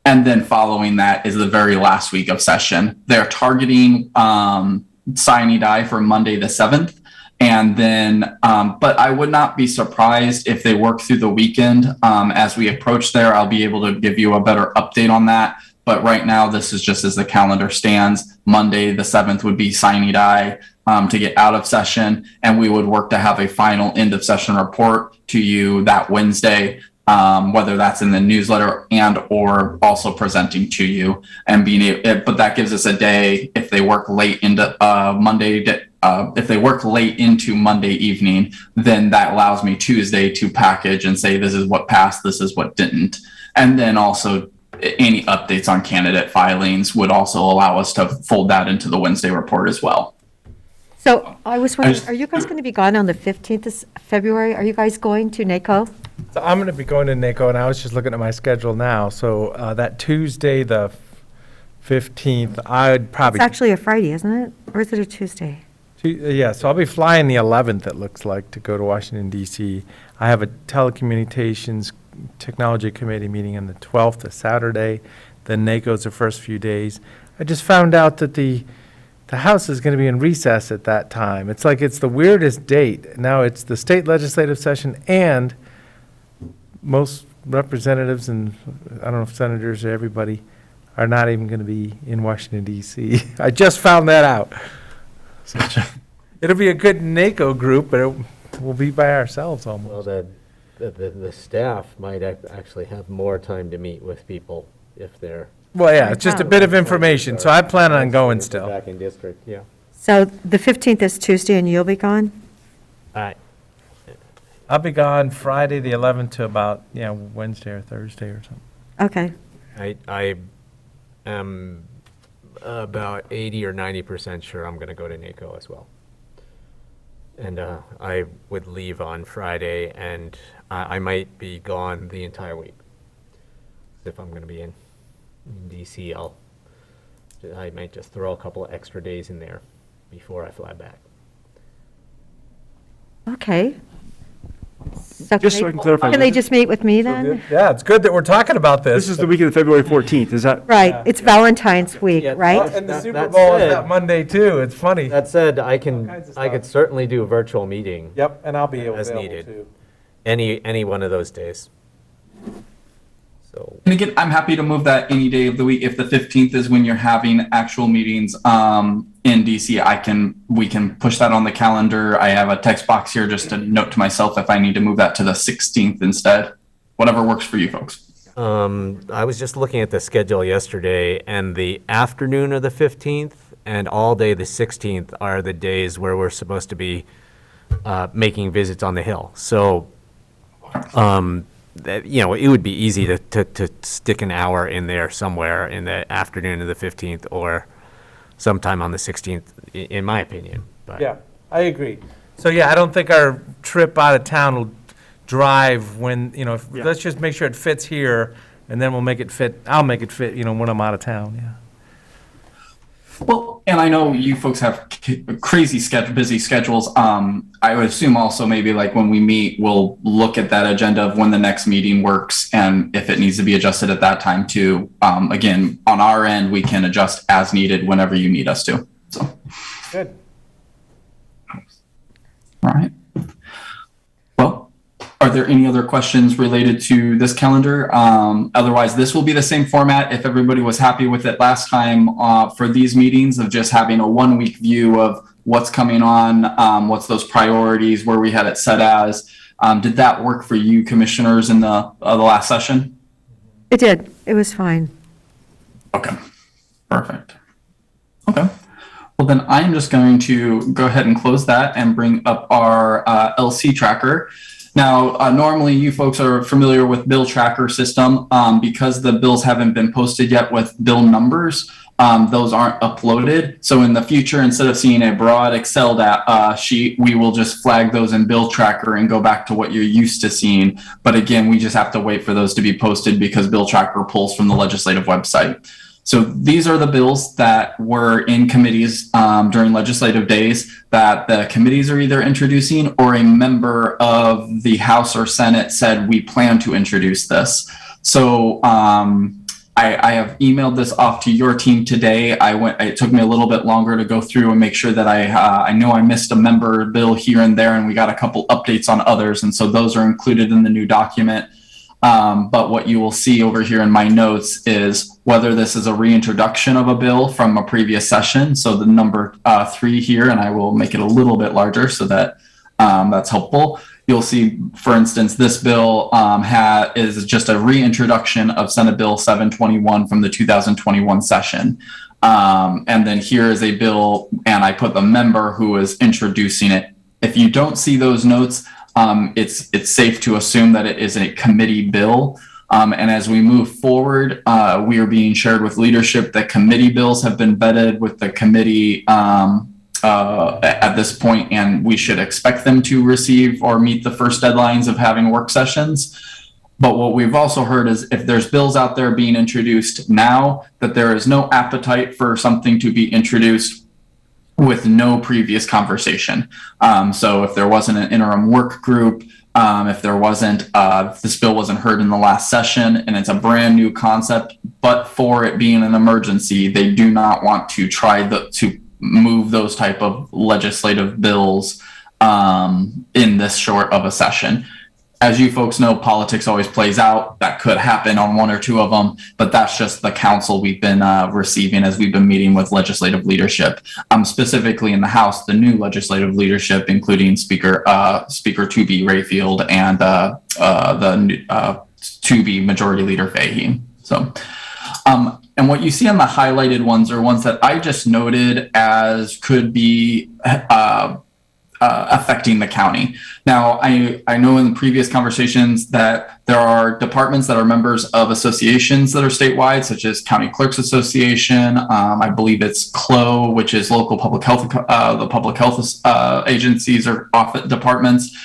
And then following that is the very last week of session. They're targeting sine die for Monday the 7th. And then, but I would not be surprised if they work through the weekend. As we approach there, I'll be able to give you a better update on that. But right now, this is just as the calendar stands. Monday the 7th would be sine die to get out of session. And we would work to have a final end of session report to you that Wednesday, whether that's in the newsletter and or also presenting to you, and being able, but that gives us a day if they work late into if they work late into Monday evening, then that allows me Tuesday to package and say, this is what passed, this is what didn't. And then also any updates on candidate filings would also allow us to fold that into the Wednesday report as well. So I was wondering, are you guys going to be gone on the 15th of February? Are you guys going to NACO? So I'm going to be going to NACO, and I was just looking at my schedule now. So that Tuesday, the 15th, I'd probably... It's actually a Friday, isn't it? Or is it a Tuesday? Yeah, so I'll be flying the 11th, it looks like, to go to Washington, D.C. I have a telecommunications technology committee meeting on the 12th, a Saturday. Then NACO's the first few days. I just found out that the House is going to be in recess at that time. It's like it's the weirdest date. Now it's the state legislative session, and most representatives and, I don't know if senators or everybody, are not even going to be in Washington, D.C. I just found that out. So it'll be a good NACO group, but we'll be by ourselves almost. Well, the staff might actually have more time to meet with people if they're... Well, yeah, it's just a bit of information, so I plan on going still. Back in district, yeah. So the 15th is Tuesday, and you'll be gone? I'll be gone Friday, the 11th, to about, Wednesday or Thursday or something. Okay. I am about 80 or 90% sure I'm going to go to NACO as well. And I would leave on Friday, and I might be gone the entire week. If I'm going to be in DC, I might just throw a couple of extra days in there before I fly back. Okay. So Just so I can clarify. Can they just meet with me then? Yeah, it's good that we're talking about this. This is the week of February 14th, is that? Right, it's Valentine's week, right? And the Super Bowl is that Monday too, it's funny. That said, I could certainly do a virtual meeting. Yep, and I'll be as available needed. too. Any one of those days. So. And again, I'm happy to move that any day of the week if the 15th is when you're having actual meetings. in DC, we can push that on the calendar. I have a text box here, just a note to myself if I need to move that to the 16th instead. Whatever works for you folks. I was just looking at the schedule yesterday, and the afternoon of the 15th and all day the 16th are the days where we're supposed to be making visits on the Hill. So, it would be easy to stick an hour in there somewhere in the afternoon of the 15th or sometime on the 16th, in my opinion. But Yeah, I agree. So, yeah, I don't think our trip out of town will drive when, let's just make sure it fits here, and then we'll make it fit, I'll make it fit, when I'm out of town, yeah. Well, and I know you folks have crazy busy schedules. I would assume also maybe like when we meet, we'll look at that agenda of when the next meeting works and if it needs to be adjusted at that time too. Again, on our end, we can adjust as needed whenever you need us to. So. Good. All right. Well, are there any other questions related to this calendar? Otherwise, this will be the same format if everybody was happy with it last time for these meetings of just having a 1 week view of what's coming on, what's those priorities, where we had it set as. Did that work for you, commissioners, in the last session? It did. It was fine. Okay, perfect. Okay. Well, then I'm just going to go ahead and close that and bring up our LC tracker. Now, normally you folks are familiar with bill tracker system. Because the bills haven't been posted yet with bill numbers, those aren't uploaded. So in the future, instead of seeing a broad Excel sheet, we will just flag those in bill tracker and go back to what you're used to seeing. But again, we just have to wait for those to be posted because bill tracker pulls from the legislative website. So these are the bills that were in committees during legislative days that the committees are either introducing or a member of the House or Senate said we plan to introduce this. So I have emailed this off to your team today. It took me a little bit longer to go through and make sure that I know I missed a member bill here and there, and we got a couple updates on others. And so those are included in the new document. But what you will see over here in my notes is whether this is a reintroduction of a bill from a previous session. So the number 3 here, and I will make it a little bit larger so that that's helpful. You'll see, for instance, this bill is just a reintroduction of Senate Bill 721 from the 2021 session. And then here is a bill, and I put the member who is introducing it. If you don't see those notes, it's safe to assume that it is a committee bill. And as we move forward, we are being shared with leadership that committee bills have been vetted with the committee at this point, and we should expect them to receive or meet the first deadlines of having work sessions. But what we've also heard is if there's bills out there being introduced now, that there is no appetite for something to be introduced with no previous conversation. So if there wasn't an interim work group, if there wasn't, if this bill wasn't heard in the last session and it's a brand new concept, but for it being an emergency, they do not want to try to move those type of legislative bills in this short of a session. As you folks know, politics always plays out. That could happen on 1 or 2 of them, but that's just the counsel we've been receiving as we've been meeting with legislative leadership. Specifically in the House, the new legislative leadership, including Speaker 2B Rayfield and the 2B Majority Leader Fahey. So, and what you see on the highlighted ones are ones that I just noted as could be affecting the county. Now, I know in the previous conversations that there are departments that are members of associations that are statewide, such as County Clerks Association. I believe it's CLO, which is local public health, the public health agencies or office departments.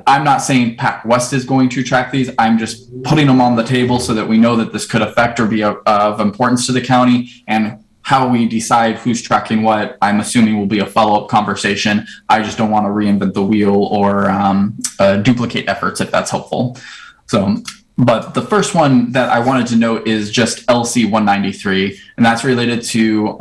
I'm not saying PAC West is going to track these. I'm just putting them on the table so that we know that this could affect or be of importance to the county, and how we decide who's tracking what, I'm assuming will be a follow-up conversation. I just don't want to reinvent the wheel or duplicate efforts if that's helpful. So, but the first one that I wanted to note is just LC 193, and that's related to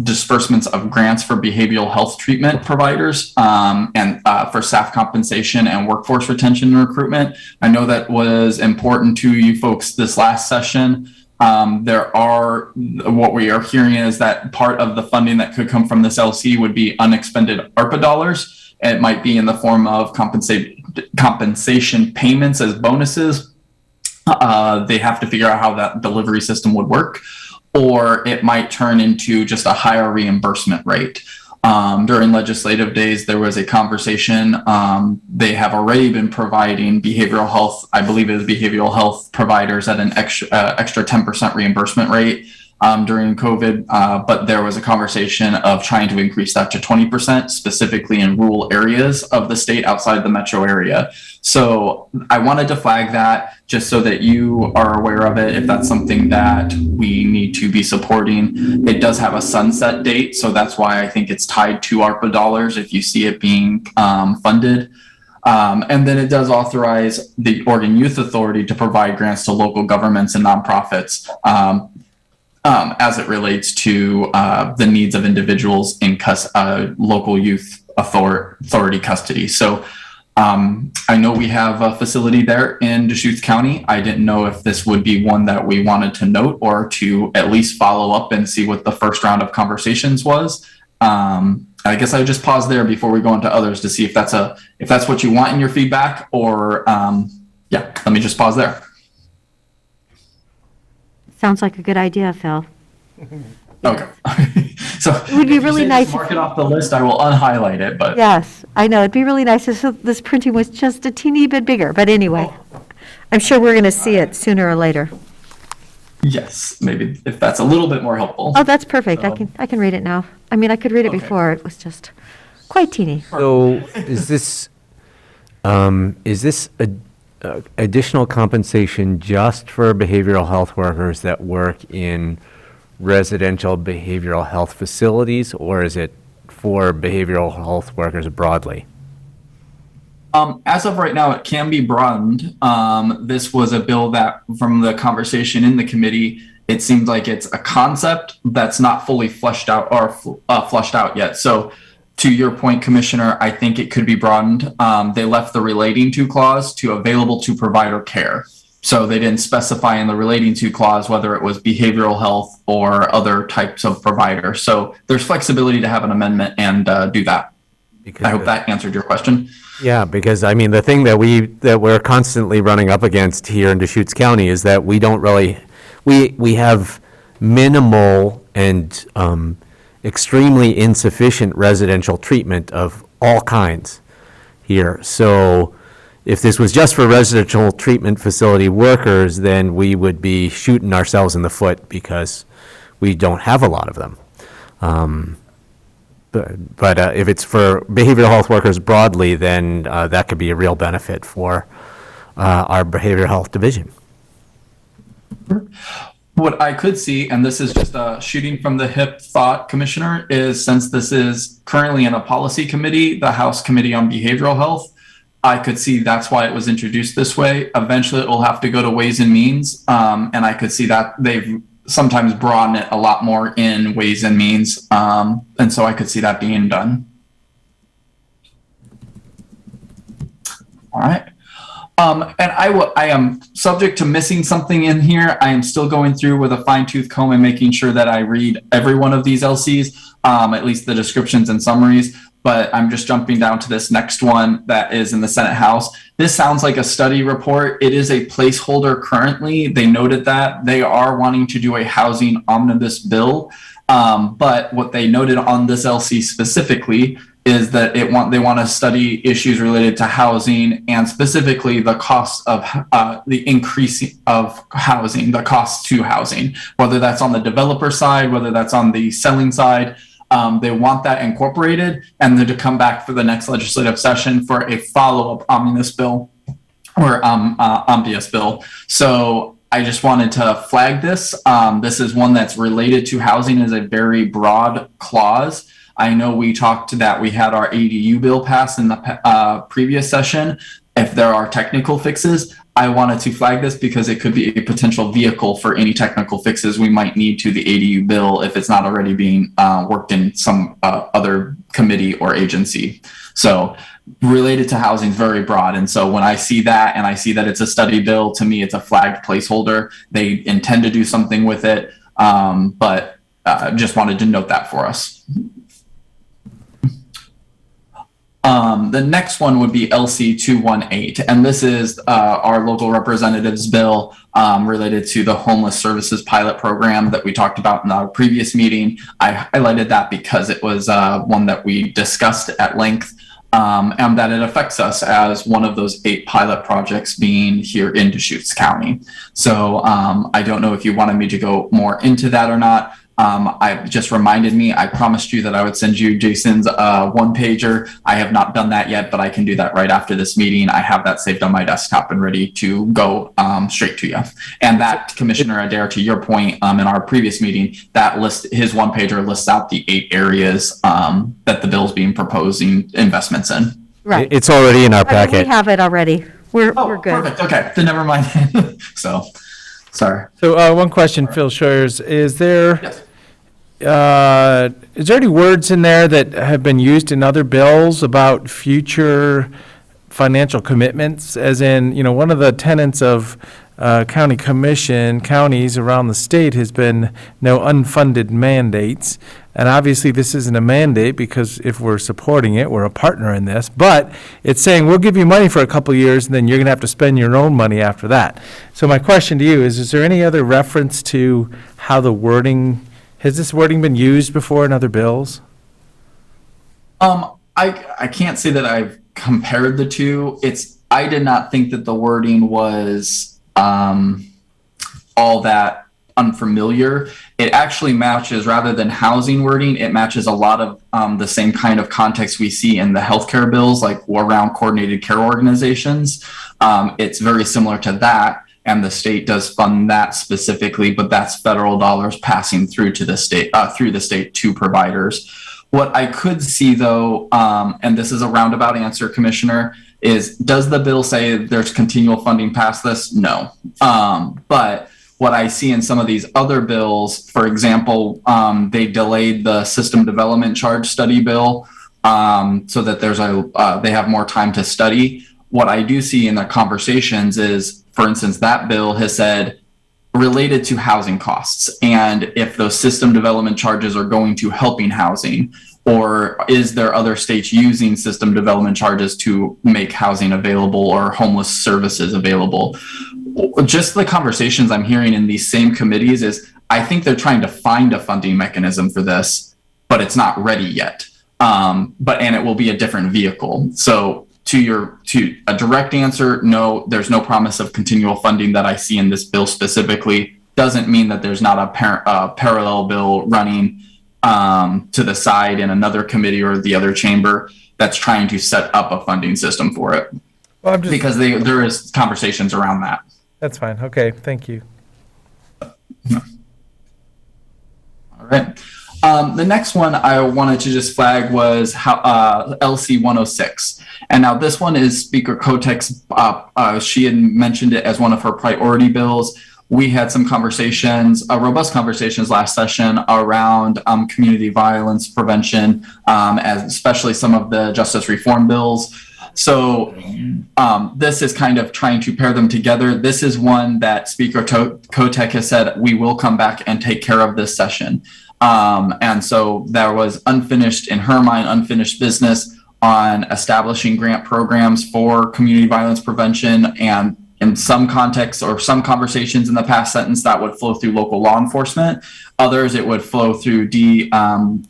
disbursements of grants for behavioral health treatment providers and for staff compensation and workforce retention and recruitment. I know that was important to you folks this last session. What we are hearing is that part of the funding that could come from this LC would be unexpended ARPA dollars. It might be in the form of compensation payments as bonuses. They have to figure out how that delivery system would work, or it might turn into just a higher reimbursement rate. During legislative days, there was a conversation. They have already been providing behavioral health, I believe it is behavioral health providers at an extra 10% reimbursement rate during COVID. But there was a conversation of trying to increase that to 20%, specifically in rural areas of the state outside the metro area. So I wanted to flag that just so that you are aware of it, if that's something that we need to be supporting. It does have a sunset date, so that's why I think it's tied to ARPA dollars if you see it being funded. And then it does authorize the Oregon Youth Authority to provide grants to local governments and nonprofits as it relates to the needs of individuals in local youth authority custody. So I know we have a facility there in Deschutes County. I didn't know if this would be one that we wanted to note or to at least follow up and see what the first round of conversations was. I guess I would just pause there before we go into others to see if that's what you want in your feedback, or yeah, let me just pause there. Sounds like a good idea, Phil. Okay. So it would be really nice. Mark it off the list. I will unhighlight it, but yes, I know it'd be really nice if this printing was just a teeny bit bigger. But anyway, I'm sure we're going to see it sooner or later. Yes, maybe if that's a little bit more helpful. Oh, that's perfect. I can read it now. I mean, I could read it before. It was just quite teeny. So is this additional compensation just for behavioral health workers that work in residential behavioral health facilities, or is it for behavioral health workers broadly? As of right now, it can be broadened. This was a bill that, from the conversation in the committee, it seemed like it's a concept that's not fully fleshed out or flushed out yet. So to your point, Commissioner, I think it could be broadened. They left the relating to clause to available to provider care. So they didn't specify in the relating to clause whether it was behavioral health or other types of provider. So there's flexibility to have an amendment and do that. I hope that answered your question. Yeah, because I mean, the thing that we're constantly running up against here in Deschutes County is that we don't really, we have minimal and extremely insufficient residential treatment of all kinds here. So if this was just for residential treatment facility workers, then we would be shooting ourselves in the foot because we don't have a lot of them. But if it's for behavioral health workers broadly, then that could be a real benefit for our behavioral health division. What I could see, and this is just a shooting from the hip thought, Commissioner, is since this is currently in a policy committee, the House Committee on Behavioral Health, I could see that's why it was introduced this way. Eventually, it will have to go to Ways and Means, and I could see that they've sometimes broaden it a lot more in Ways and Means, and so I could see that being done. All right. And I am subject to missing something in here. I am still going through with a fine-tooth comb and making sure that I read every one of these LCs, at least the descriptions and summaries. But I'm just jumping down to this next one that is in the Senate House. This sounds like a study report. It is a placeholder currently. They noted that they are wanting to do a housing omnibus bill. But what they noted on this LC specifically is that they want to study issues related to housing and specifically the cost of the increase of housing, the cost to housing, whether that's on the developer side, whether that's on the selling side. They want that incorporated and then to come back for the next legislative session for a follow-up omnibus bill or omnibus bill. So I just wanted to flag this. This is one that's related to housing as a very broad clause. I know we talked that we had our ADU bill passed in the previous session. If there are technical fixes, I wanted to flag this because it could be a potential vehicle for any technical fixes we might need to the ADU bill if it's not already being worked in some other committee or agency. So related to housing is very broad. And so when I see that and I see that it's a study bill, to me, it's a flagged placeholder. They intend to do something with it, but just wanted to note that for us. The next one would be LC 218, and this is our local representative's bill related to the homeless services pilot program that we talked about in our previous meeting. I highlighted that because it was one that we discussed at length, and that it affects us as one of those 8 pilot projects being here in Deschutes County. So I don't know if you wanted me to go more into that or not. I just reminded me, I promised you that I would send you Jason's one-pager. I have not done that yet, but I can do that right after this meeting. I have that saved on my desktop and ready to go straight to you. And that, Commissioner Adair, to your point in our previous meeting, that list, his one-pager lists out the 8 areas that the bill's being proposing investments in. Right. It's already in our We packet. have it already. We're good. Perfect. Okay, then never mind. So, sorry. So one question, Phil Scheuers, is there any words in there that have been used in other bills about future financial commitments? As in, one of the tenets of counties around the state has been no unfunded mandates. And obviously this isn't a mandate because if we're supporting it, we're a partner in this, but it's saying we'll give you money for a couple of years and then you're gonna have to spend your own money after that. So my question to you is there any other reference to how the wording, has this wording been used before in other bills? I can't say that I've compared the two. I did not think that the wording was all that unfamiliar. It actually matches, rather than housing wording, it matches a lot of the same kind of context we see in the healthcare bills, like around coordinated care organizations. It's very similar to that. And the state does fund that specifically, but that's federal dollars passing through to the state, to providers. What I could see though, and this is a roundabout answer, Commissioner, is does the bill say there's continual funding past this? No. But what I see in some of these other bills, for example, they delayed the system development charge study bill so that they have more time to study. What I do see in the conversations is, for instance, that bill has said related to housing costs, and if those system development charges are going to helping housing, or is there other states using system development charges to make housing available or homeless services available? Just the conversations I'm hearing in these same committees is, I think they're trying to find a funding mechanism for this, but it's not ready yet. And it will be a different vehicle. So to a direct answer, no, there's no promise of continual funding that I see in this bill specifically. Doesn't mean that there's not a parallel bill running to the side in another committee or the other chamber that's trying to set up a funding system for it. Well, because there is conversations around that. That's fine. Okay, thank you. All right. The next one I wanted to just flag was LC 106. And now this one is Speaker Kotek's, she had mentioned it as one of her priority bills. We had some conversations, robust conversations last session around community violence prevention, especially some of the justice reform bills. So this is kind of trying to pair them together. This is one that Speaker Kotek has said, we will come back and take care of this session. And so there was unfinished business on establishing grant programs for community violence prevention. And in some contexts or some conversations in the past sentence, that would flow through local law enforcement. Others, it would flow through I'm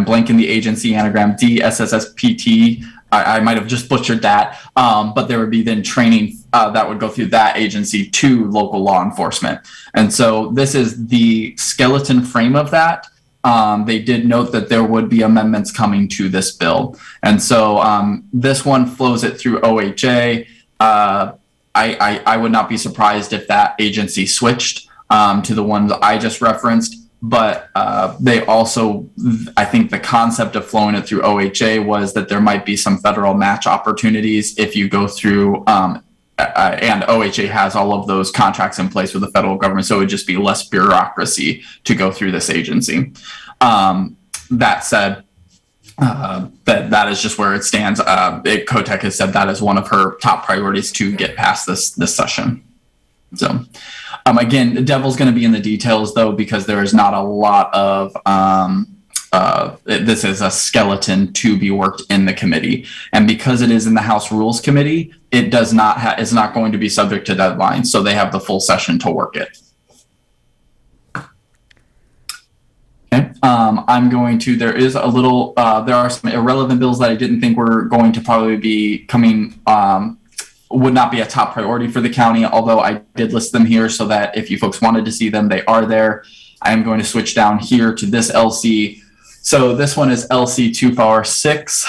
blanking the agency anagram, DSSSPT. I might have just butchered that, but there would be then training that would go through that agency to local law enforcement. And so this is the skeleton frame of that. They did note that there would be amendments coming to this bill. And so this one flows it through OHA. I would not be surprised if that agency switched to the ones I just referenced. But they also, I think the concept of flowing it through OHA was that there might be some federal match opportunities if you go through and OHA has all of those contracts in place with the federal government, so it would just be less bureaucracy to go through this agency. That said, that is just where it stands. COTEC has said that is one of her top priorities to get past this session. So, again, the devil's going to be in the details, though, because there is not a lot of this is a skeleton to be worked in the committee, and because it is in the House Rules Committee, it does not is not going to be subject to deadlines, so they have the full session to work it. Okay, I'm going to. There is a little. There are some irrelevant bills that I didn't think were going to probably be coming. Would not be a top priority for the county, although I did list them here so that if you folks wanted to see them, they are there. I am going to switch down here to this LC. So this one is LC 246.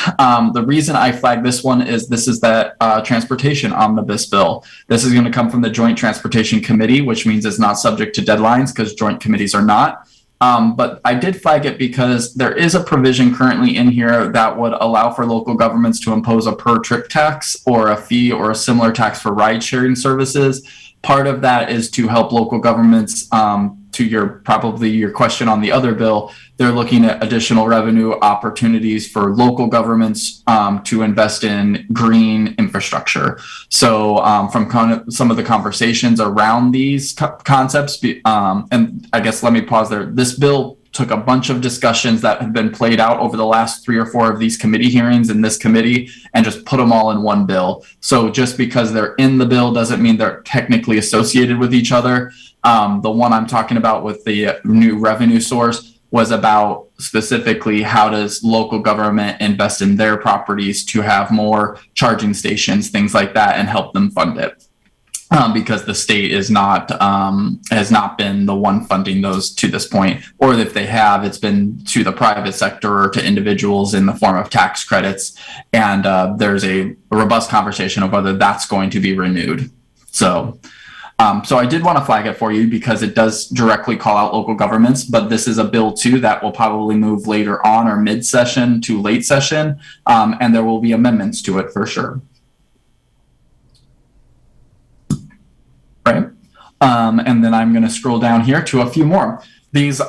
The reason I flagged this one is this is that transportation omnibus bill. This is going to come from the Joint Transportation Committee, which means it's not subject to deadlines because joint committees are not. But I did flag it because there is a provision currently in here that would allow for local governments to impose a per trip tax or a fee or a similar tax for ride sharing services. Part of that is to help local governments, to your question on the other bill, they're looking at additional revenue opportunities for local governments to invest in green infrastructure. So from some of the conversations around these concepts, and I guess let me pause there. This bill took a bunch of discussions that have been played out over the last 3 or 4 of these committee hearings in this committee and just put them all in one bill. So just because they're in the bill doesn't mean they're technically associated with each other. The one I'm talking about with the new revenue source was about specifically how does local government invest in their properties to have more charging stations, things like that, and help them fund it. Because the state is not has not been the one funding those to this point, or if they have, it's been to the private sector or to individuals in the form of tax credits. And there's a robust conversation of whether that's going to be renewed. So I did want to flag it for you because it does directly call out local governments, but this is a bill too that will probably move later on or mid-session to late session, and there will be amendments to it for sure. Right. And then I'm going to scroll down here to a few more. These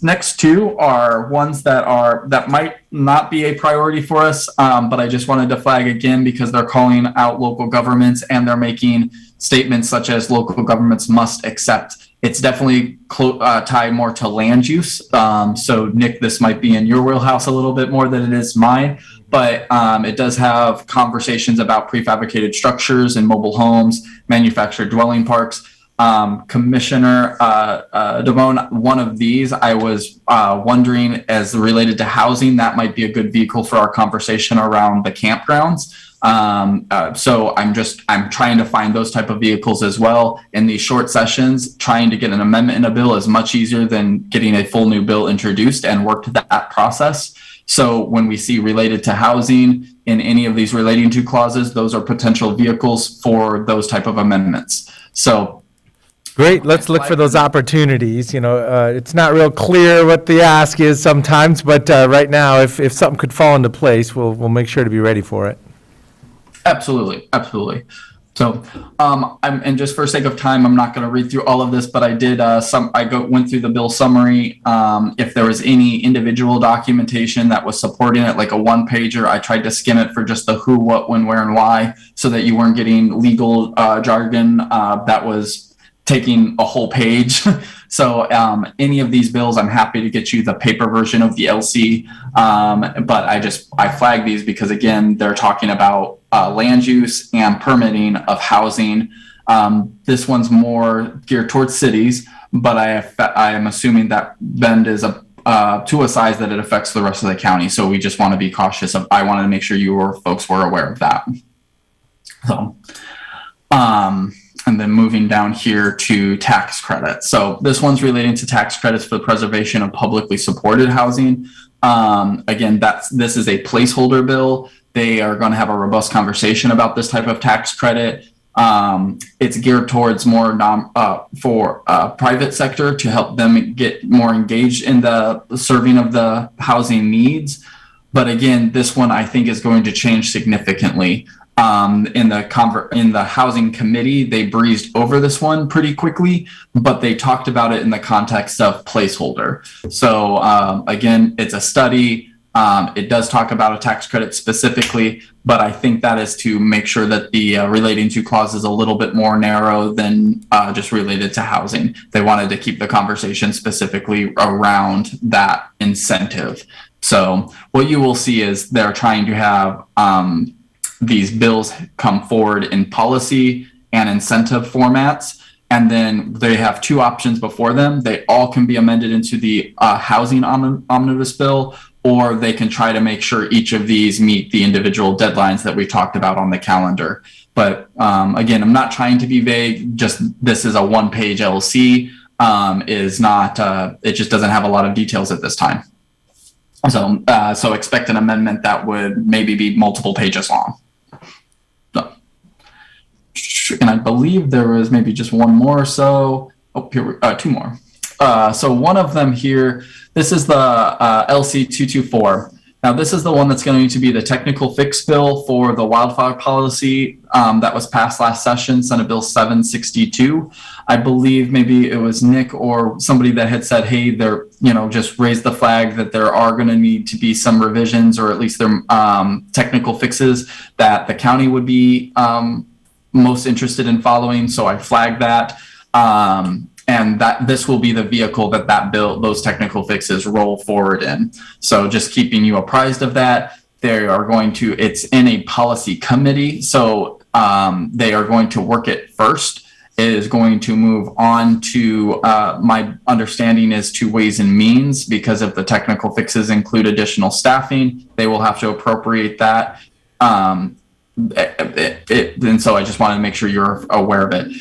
next two are ones that might not be a priority for us, but I just wanted to flag again because they're calling out local governments and they're making statements such as local governments must accept. It's definitely tied more to land use. So Nick, this might be in your wheelhouse a little bit more than it is mine, but it does have conversations about prefabricated structures and mobile homes, manufactured dwelling parks. Commissioner Devone, one of these I was wondering as related to housing, that might be a good vehicle for our conversation around the campgrounds. So I'm trying to find those type of vehicles as well. In these short sessions, trying to get an amendment in a bill is much easier than getting a full new bill introduced and worked that process. So when we see related to housing in any of these relating to clauses, those are potential vehicles for those type of amendments. So great, let's look for those opportunities. You know, it's not real clear what the ask is sometimes, but right now, if something could fall into place, we'll make sure to be ready for it. Absolutely, absolutely. So, and just for sake of time, I'm not going to read through all of this, but I did went through the bill summary. If there was any individual documentation that was supporting it, like a one-pager, I tried to skim it for just the who, what, when, where, and why, so that you weren't getting legal jargon that was taking a whole page. So any of these bills, I'm happy to get you the paper version of the LC. But I flag these because, again, they're talking about land use and permitting of housing. This one's more geared towards cities, but I am assuming that Bend is to a size that it affects the rest of the county. So we just want to be cautious of, I wanted to make sure you folks were aware of that. So, and then moving down here to tax credits. So this one's relating to tax credits for the preservation of publicly supported housing. Again, this is a placeholder bill. They are going to have a robust conversation about this type of tax credit. It's geared towards more for private sector to help them get more engaged in the serving of the housing needs. But again, this one I think is going to change significantly. In the housing committee, they breezed over this one pretty quickly, but they talked about it in the context of placeholder. So again, it's a study. It does talk about a tax credit specifically, but I think that is to make sure that the relating to clause is a little bit more narrow than just related to housing. They wanted to keep the conversation specifically around that incentive. So what you will see is they're trying to have these bills come forward in policy and incentive formats. And then they have two options before them. They all can be amended into the housing omnibus bill, or they can try to make sure each of these meet the individual deadlines that we talked about on the calendar. But again, I'm not trying to be vague, just this is a one-page LC, is not, it just doesn't have a lot of details at this time. So expect an amendment that would maybe be multiple pages long. And I believe there was maybe just one more or so. Oh, here, two more. So one of them here, this is the LC 224. Now this is the one that's going to be the technical fix bill for the wildfire policy that was passed last session, Senate Bill 762. I believe maybe it was Nick or somebody that had said, hey, they're, just raise the flag that there are going to need to be some revisions, or at least there technical fixes that the county would be most interested in following. So I flagged that. And that this will be the vehicle that bill, those technical fixes roll forward in. So just keeping you apprised of that. They are going to, it's in a policy committee. So they are going to work it first. It is going to move on to, my understanding is to Ways and Means, because if the technical fixes include additional staffing, they will have to appropriate that. And so I just wanted to make sure you're aware of it.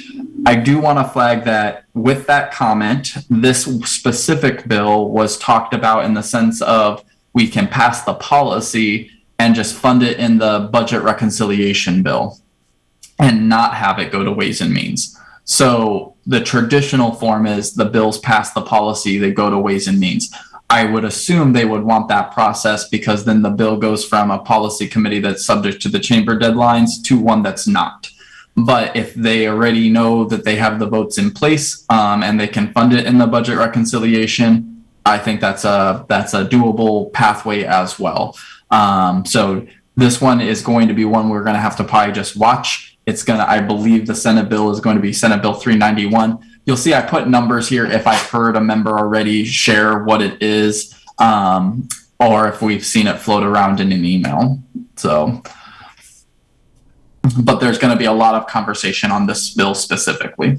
I do want to flag that with that comment, this specific bill was talked about in the sense of we can pass the policy and just fund it in the budget reconciliation bill and not have it go to Ways and Means. So the traditional form is the bills pass the policy, they go to Ways and Means. I would assume they would want that process, because then the bill goes from a policy committee that's subject to the chamber deadlines to one that's not. But if they already know that they have the votes in place and they can fund it in the budget reconciliation, I think that's a doable pathway as well. So this one is going to be one we're going to have to probably just watch. I believe the Senate bill is going to be Senate Bill 391. You'll see I put numbers here if I've heard a member already share what it is, or if we've seen it float around in an email. But there's going to be a lot of conversation on this bill specifically.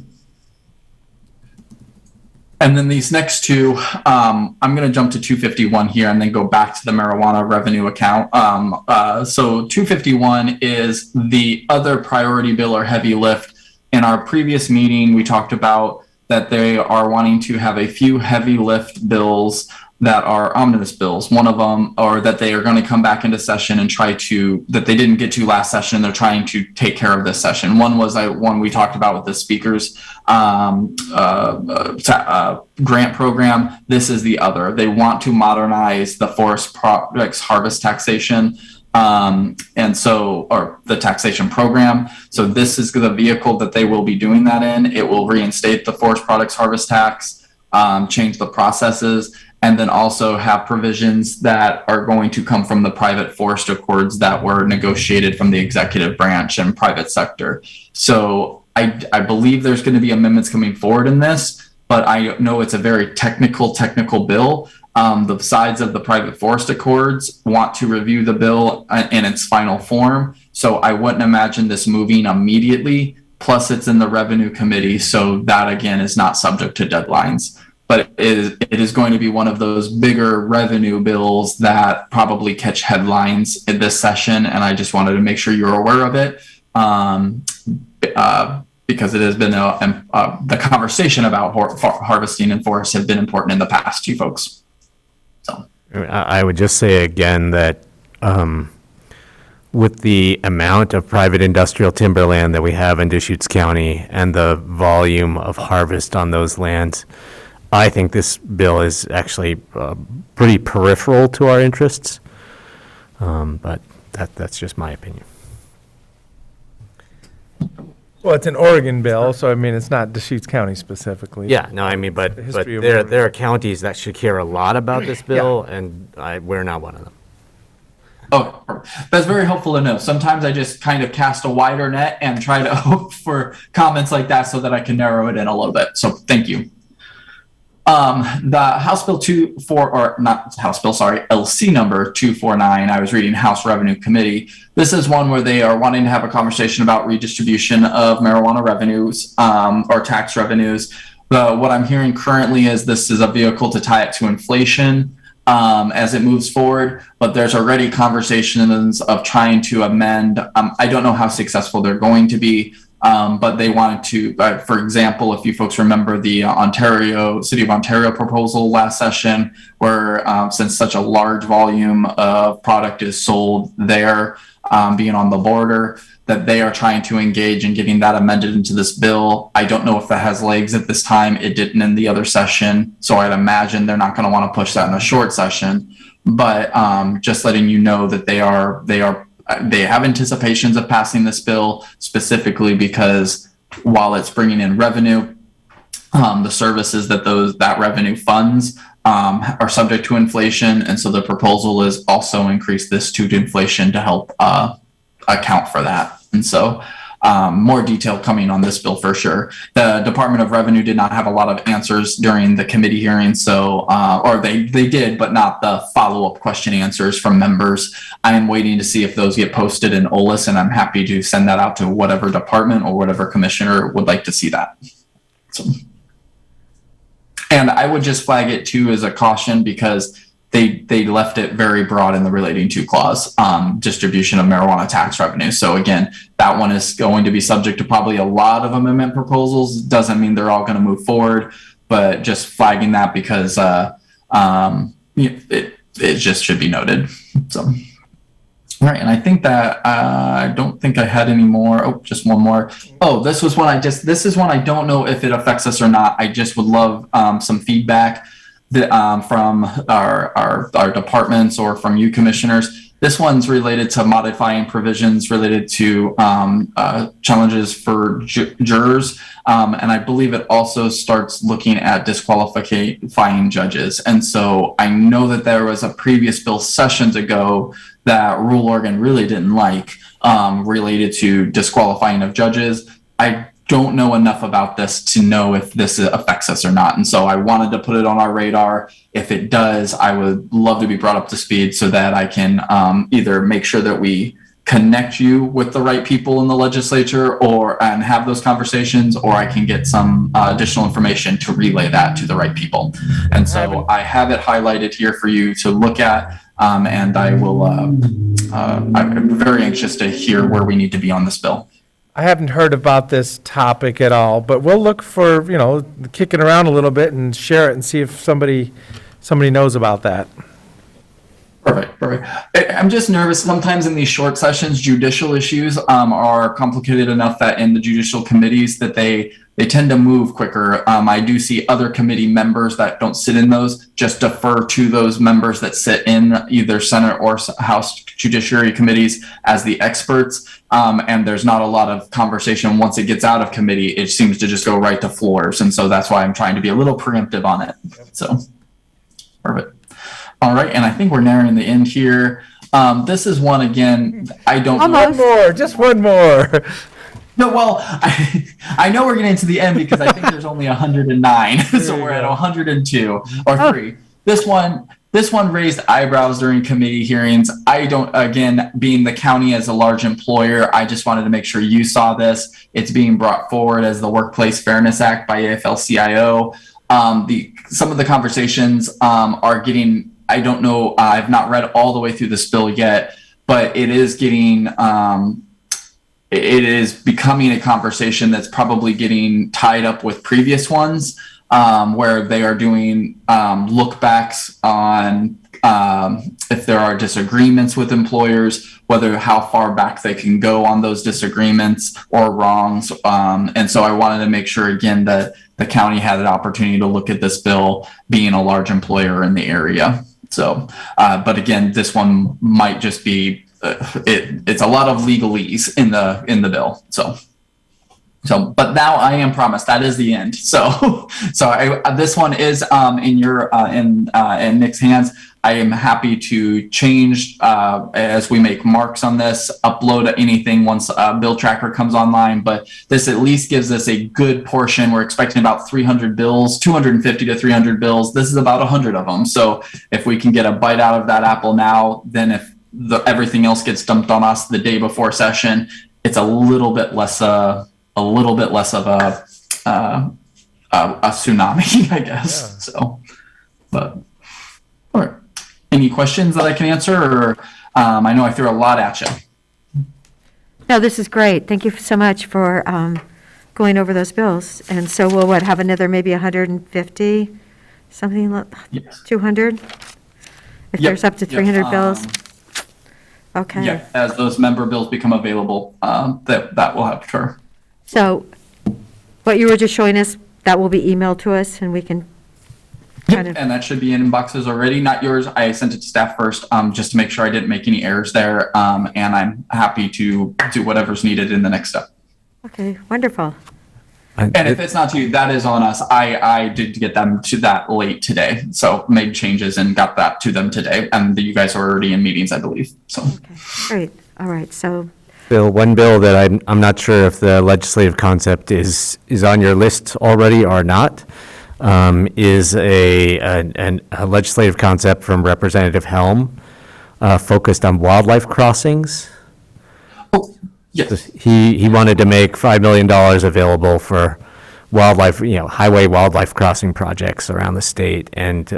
And then these next two, I'm going to jump to 251 here and then go back to the marijuana revenue account. So 251 is the other priority bill or heavy lift. In our previous meeting, we talked about that they are wanting to have a few heavy lift bills that are omnibus bills. One of them, or that they are going to come back into session and try to, that they didn't get to last session, they're trying to take care of this session. One was one we talked about with the speakers grant program. This is the other. They want to modernize the forest products harvest taxation. Or the taxation program. So this is the vehicle that they will be doing that in. It will reinstate the forest products harvest tax, change the processes, and then also have provisions that are going to come from the private forest accords that were negotiated from the executive branch and private sector. So I believe there's going to be amendments coming forward in this, but I know it's a very technical bill. The sides of the private forest accords want to review the bill in its final form. So I wouldn't imagine this moving immediately. Plus it's in the revenue committee. So that again is not subject to deadlines, but it is going to be one of those bigger revenue bills that probably catch headlines in this session. And I just wanted to make sure you're aware of it. Because it has been the conversation about harvesting and forests have been important in the past to you folks. So I would just say again that with the amount of private industrial timberland that we have in Deschutes County and the volume of harvest on those lands, I think this bill is actually pretty peripheral to our interests. But that's just my opinion. Well, it's an Oregon bill, so I mean, it's not Deschutes County specifically. Yeah, no, I mean, but history of there are counties that should care a lot about this bill, and we're not one of them. Oh, that's very helpful to know. Sometimes I just kind of cast a wider net and try to hope for comments like that so that I can narrow it in a little bit. So thank you. The House Bill LC number 249, I was reading House Revenue Committee. This is one where they are wanting to have a conversation about redistribution of marijuana revenues or tax revenues. What I'm hearing currently is this is a vehicle to tie it to inflation as it moves forward, but there's already conversations of trying to amend. I don't know how successful they're going to be. But they wanted to, for example, if you folks remember the City of Ontario proposal last session, where since such a large volume of product is sold there, being on the border, that they are trying to engage in getting that amended into this bill. I don't know if that has legs at this time. It didn't in the other session, so I'd imagine they're not going to want to push that in a short session. But just letting you know that they have anticipations of passing this bill, specifically because while it's bringing in revenue, the services that revenue funds are subject to inflation. And so the proposal is also increase this to inflation to help account for that. And so more detail coming on this bill for sure. The Department of Revenue did not have a lot of answers during the committee hearing, so or they did, but not the follow-up question answers from members. I am waiting to see if those get posted in OLIS, and I'm happy to send that out to whatever department or whatever commissioner would like to see that. So, and I would just flag it too as a caution because they left it very broad in the relating to clause, distribution of marijuana tax revenue. So again, that one is going to be subject to probably a lot of amendment proposals. Doesn't mean they're all going to move forward, but just flagging that because it just should be noted. So, all right, and I think that I don't think I had any more. Oh, just one more. Oh, this is one I don't know if it affects us or not. I just would love some feedback from our departments or from you commissioners. This one's related to modifying provisions related to challenges for jurors. And I believe it also starts looking at disqualifying judges. And so I know that there was a previous bill sessions ago that Rule Oregon really didn't like related to disqualifying of judges. I don't know enough about this to know if this affects us or not. And so I wanted to put it on our radar. If it does, I would love to be brought up to speed so that I can either make sure that we connect you with the right people in the legislature and have those conversations, or I can get some additional information to relay that to the right people. And so I have it highlighted here for you to look at. And I will, I'm very anxious to hear where we need to be on this bill. I haven't heard about this topic at all, but we'll look for, kick it around a little bit and share it and see if somebody knows about that. Perfect. I'm just nervous. Sometimes in these short sessions, judicial issues are complicated enough that in the judicial committees that they tend to move quicker. I do see other committee members that don't sit in those just defer to those members that sit in either Senate or House Judiciary committees as the experts. And there's not a lot of conversation once it gets out of committee. It seems to just go right to floors. And so that's why I'm trying to be a little preemptive on it. So, perfect. All right, and I think we're nearing the end here. This is one, again, I don't... Just one more. No, well, I know we're getting to the end because I think there's only 109, so we're at 102 or 3. This one raised eyebrows during committee hearings. I don't, again, being the county as a large employer, I just wanted to make sure you saw this. It's being brought forward as the Workplace Fairness Act by AFL-CIO. Some of the conversations are getting... I don't know, I've not read all the way through this bill yet, but it is getting, it is becoming a conversation that's probably getting tied up with previous ones, where they are doing look backs on if there are disagreements with employers, how far back they can go on those disagreements or wrongs. And so I wanted to make sure again that the county had an opportunity to look at this bill being a large employer in the area. So, but again, this one might just be, it's a lot of legalese in the bill. So, So, but now I am promised that is the end. So, this one is in your in Nick's hands. I am happy to change as we make marks on this, upload anything once bill tracker comes online. But this at least gives us a good portion. We're expecting about 300 bills, 250 to 300 bills. This is about 100 of them. So if we can get a bite out of that apple now, then if everything else gets dumped on us the day before session, it's a little bit less of a tsunami, I guess. Yeah. So, but all right. Any questions that I can answer, or I know I threw a lot at you. No, this is great. Thank you so much for going over those bills. And so we'll have another maybe 150, something like 200? If there's up to 300 bills? Okay. Yeah, as those member bills become available, that will have to occur. So what you were just showing us, that will be emailed to us and we can kind of... And that should be in inboxes already, not yours. I sent it to staff first, just to make sure I didn't make any errors there. And I'm happy to do whatever's needed in the next step. Okay, wonderful. And if it's not to you, that is on us. I did get them to that late today. So made changes and got that to them today. And you guys are already in meetings, I believe. So. Okay, great. All right, so... Bill, one bill that I'm not sure if the legislative concept is on your list already or not, is a legislative concept from Representative Helm focused on wildlife crossings. Oh, yes. He wanted to make $5 million available for wildlife, highway wildlife crossing projects around the state, and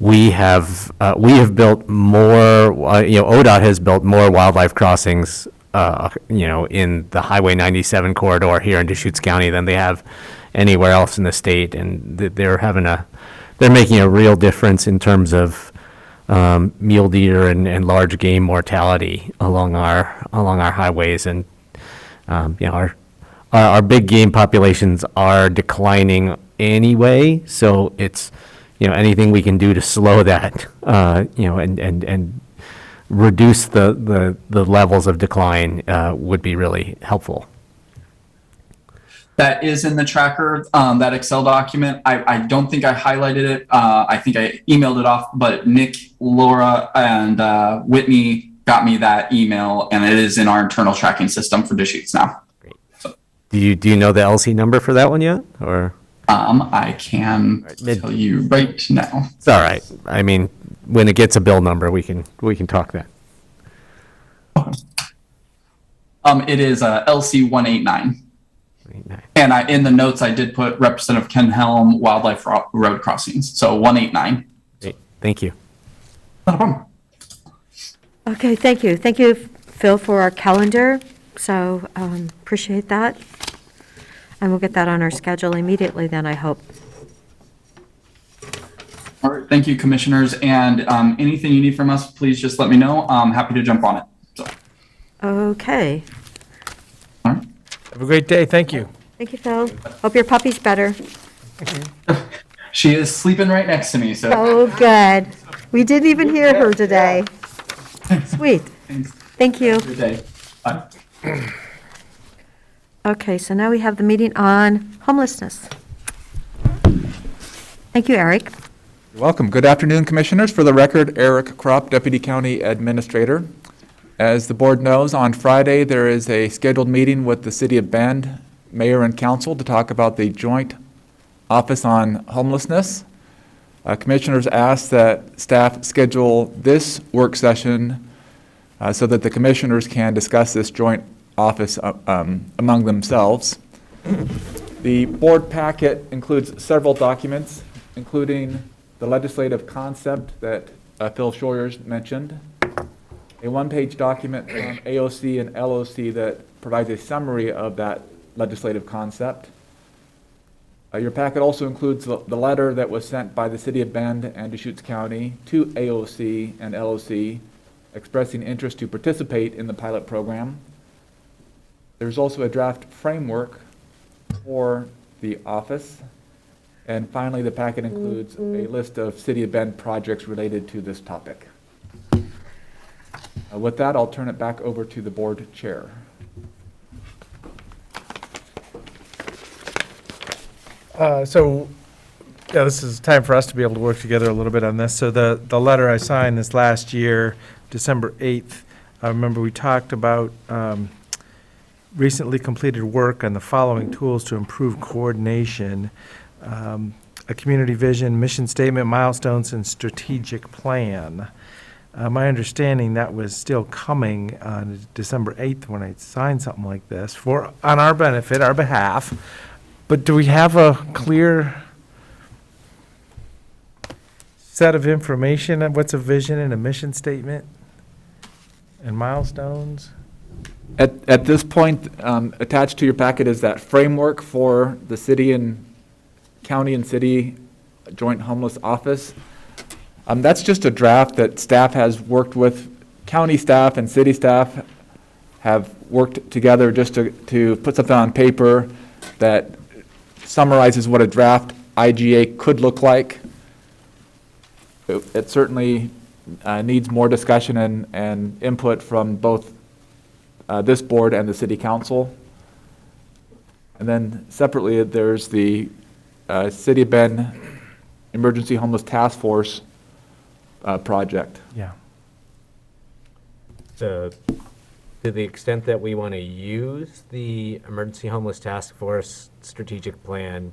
we have built more. ODOT has built more wildlife crossings, in the Highway 97 corridor here in Deschutes County than they have anywhere else in the state, and they're making a real difference in terms of mule deer and large game mortality along our highways, and our big game populations are declining anyway, so it's anything we can do to slow that and reduce the levels of decline would be really helpful. That is in the tracker, that Excel document. I don't think I highlighted it. I think I emailed it off, but Nick, Laura, and Whitney got me that email, and it is in our internal tracking system for Deschutes now. Great. So. Do you know the LC number for that one yet, or? I can tell you right now. It's all right. I mean, when it gets a bill number, we can talk then. It is LC 189. And in the notes, I did put Representative Ken Helm Wildlife Road Crossings. So 189. Great. Thank you. Not a problem. Okay, thank you. Thank you, Phil, for our calendar. So appreciate that. And we'll get that on our schedule immediately then, I hope. All right. Thank you, commissioners. And anything you need from us, please just let me know. I'm happy to jump on it. So. Okay. All right. Have a great day. Thank you. Thank you, Phil. Hope your puppy's better. She is sleeping right next to me. So. Oh, good. We didn't even hear her today. Sweet. Thanks. Thank you. Have a good day. Bye. Okay, so now we have the meeting on homelessness. Thank you, Eric. You're welcome. Good afternoon, Commissioners. For the record, Eric Kropp, Deputy County Administrator. As the board knows, on Friday there is a scheduled meeting with the City of Bend, Mayor and Council to talk about the Joint Office on Homelessness. Commissioners asked that staff schedule this work session so that the commissioners can discuss this joint office among themselves. The board packet includes several documents, including the legislative concept that Phil Schroyers mentioned, a one-page document from AOC and LOC that provides a summary of that legislative concept. Your packet also includes the letter that was sent by the City of Bend and Deschutes County to AOC and LOC expressing interest to participate in the pilot program. There's also a draft framework for the office. And finally, the packet includes a list of City of Bend projects related to this topic. With that, I'll turn it back over to the board chair. Yeah, this is time for us to be able to work together a little bit on this. So the letter I signed this last year, December 8th, I remember we talked about recently completed work on the following tools to improve coordination, a community vision, mission statement, milestones, and strategic plan. My understanding that was still coming on December 8th when I signed something like this on our benefit, our behalf. But do we have a clear set of information on what's a vision and a mission statement and milestones? At this point, attached to your packet is that framework for the city and county and city joint homeless office. That's just a draft that staff has worked with, county staff and city staff have worked together just to put something on paper that summarizes what a draft IGA could look like. It certainly needs more discussion and input from both this board and the city council. And then separately, there's the City of Bend Emergency Homeless Task Force project. Yeah. To the extent that we want to use the Emergency Homeless Task Force strategic plan,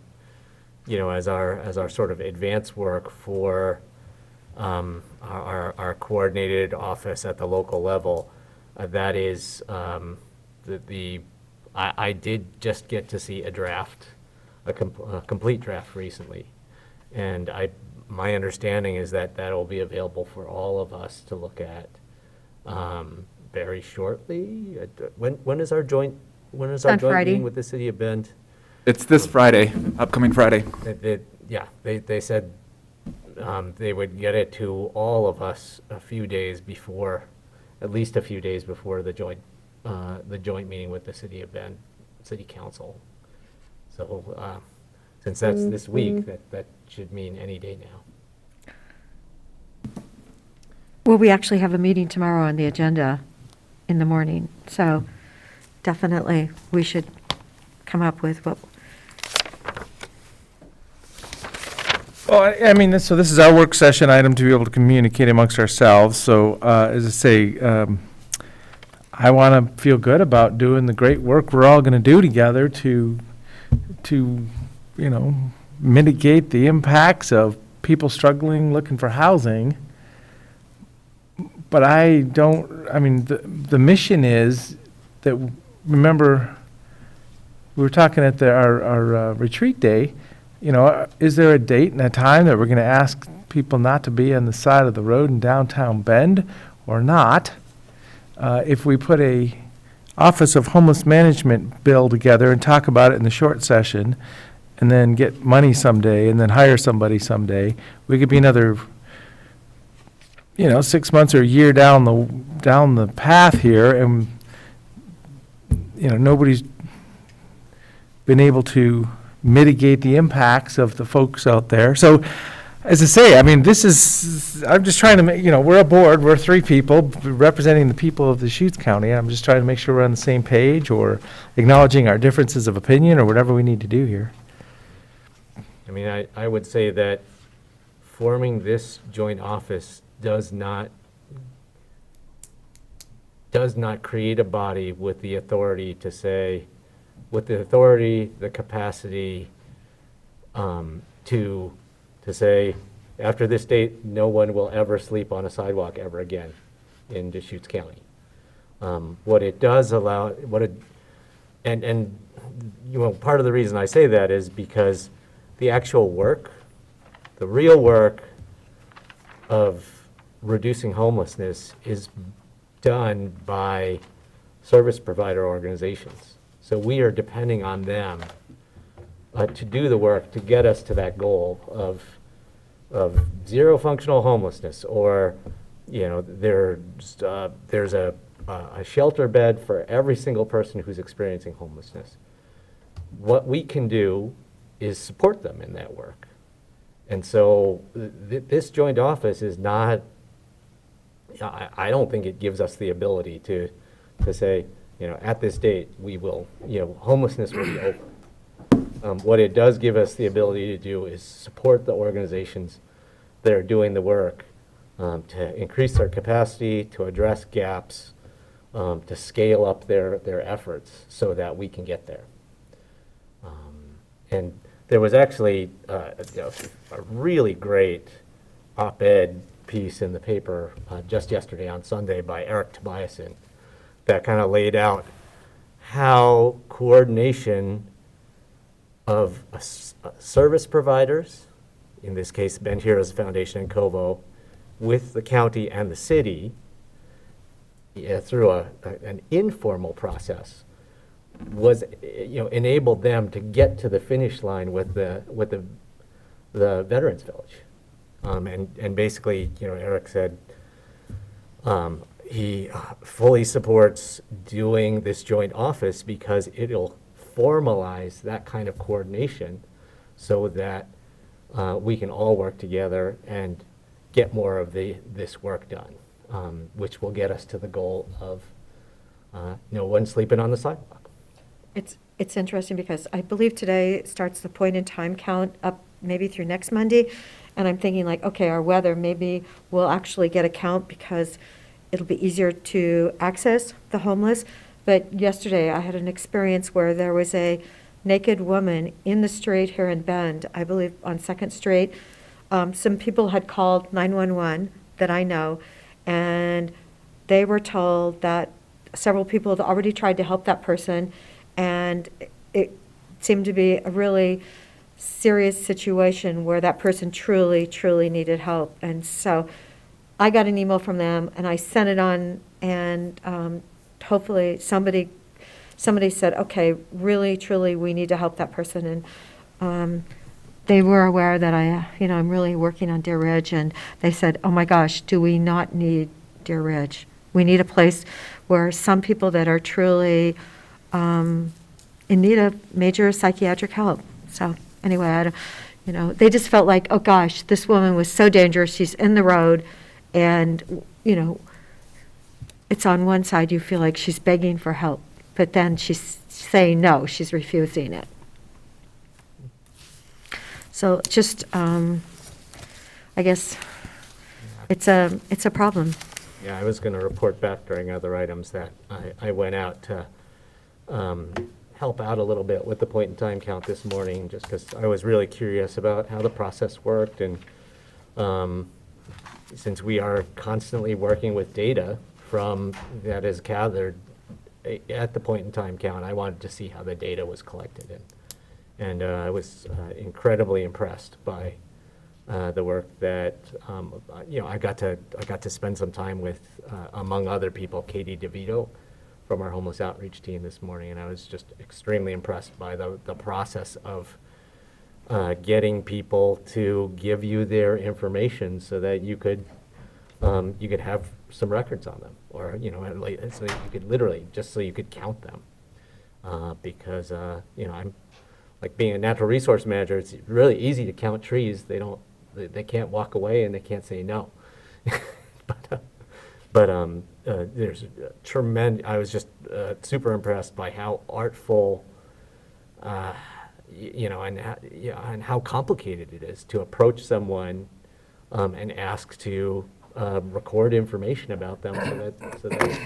as our sort of advance work for our coordinated office at the local level, that is I did just get to see a draft, a complete draft recently, and my understanding is that that'll be available for all of us to look at very shortly. When is our joint meeting with the City of Bend? It's this Friday, upcoming Friday. They said they would get it to all of us at least a few days before the joint meeting with the City of Bend City Council. So since that's this week, that should mean any day now. Well, we actually have a meeting tomorrow on the agenda in the morning, so definitely we should come up with what. Well, I mean, so this is our work session item to be able to communicate amongst ourselves. So as I say, I want to feel good about doing the great work we're all going to do together to mitigate the impacts of people struggling, looking for housing. But the mission is that, remember, we were talking at our retreat day, is there a date and a time that we're going to ask people not to be on the side of the road in downtown Bend or not? If we put a Office of Homeless Management bill together and talk about it in the short session, and then get money someday, and then hire somebody someday, we could be another 6 months or a year down the path here, and nobody's been able to mitigate the impacts of the folks out there. So, as I say, I'm just trying to make, we're a board, we're 3 people representing the people of Deschutes County. I'm just trying to make sure we're on the same page, or acknowledging our differences of opinion, or whatever we need to do here. I would say that forming this joint office does not create a body with the authority to say, the capacity to say, after this date, no one will ever sleep on a sidewalk ever again in Deschutes County. What it does allow, and part of the reason I say that is because the actual work, the real work of reducing homelessness is done by service provider organizations. So we are depending on them to do the work to get us to that goal of zero functional homelessness, or there's a shelter bed for every single person who's experiencing homelessness. What we can do is support them in that work. And so this joint office is not, I don't think it gives us the ability to say, at this date, we will, homelessness will be over. What it does give us the ability to do is support the organizations that are doing the work to increase their capacity, to address gaps, to scale up their efforts so that we can get there. And there was actually a really great op-ed piece in the paper just yesterday on Sunday by Eric Tobiasen that kind of laid out how coordination of service providers, in this case Ben Heroes Foundation and Covo, with the county and the city through an informal process was, enabled them to get to the finish line with the Veterans Village. And basically, Eric said he fully supports doing this joint office because it'll formalize that kind of coordination so that we can all work together and get more of this work done, which will get us to the goal of no one sleeping on the sidewalk. It's interesting because I believe today starts the point in time count up maybe through next Monday. And I'm thinking like, okay, our weather, maybe we'll actually get a count because it'll be easier to access the homeless. But yesterday I had an experience where there was a naked woman in the street here in Bend, I believe on 2nd Street. Some people had called 911 that I know, and they were told that several people had already tried to help that person, and it seemed to be a really serious situation where that person truly, truly needed help. And so I got an email from them, and I sent it on, and hopefully somebody said, okay, really, truly, we need to help that person. And they were aware that I'm really working on Deer Ridge, and they said, oh my gosh, do we not need Deer Ridge? We need a place where some people that are truly in need of major psychiatric help. So anyway, they just felt like, oh gosh, this woman was so dangerous. She's in the road, and it's on one side you feel like she's begging for help, but then she's saying no, she's refusing it. So just, I guess it's a problem. Yeah, I was going to report back during other items that I went out to help out a little bit with the point in time count this morning, just because I was really curious about how the process worked. And since we are constantly working with data that is gathered at the point in time count, I wanted to see how the data was collected. And I was incredibly impressed by the work that I got to spend some time with, among other people, Katie DeVito from our homeless outreach team this morning, and I was just extremely impressed by the process of getting people to give you their information so that you could have some records on them, or so you could literally just so you could count them, because I'm like being a natural resource manager. It's really easy to count trees. They can't walk away and they can't say no. But there's tremendous. I was just super impressed by how artful, and how complicated it is to approach someone and ask to record information about them, so that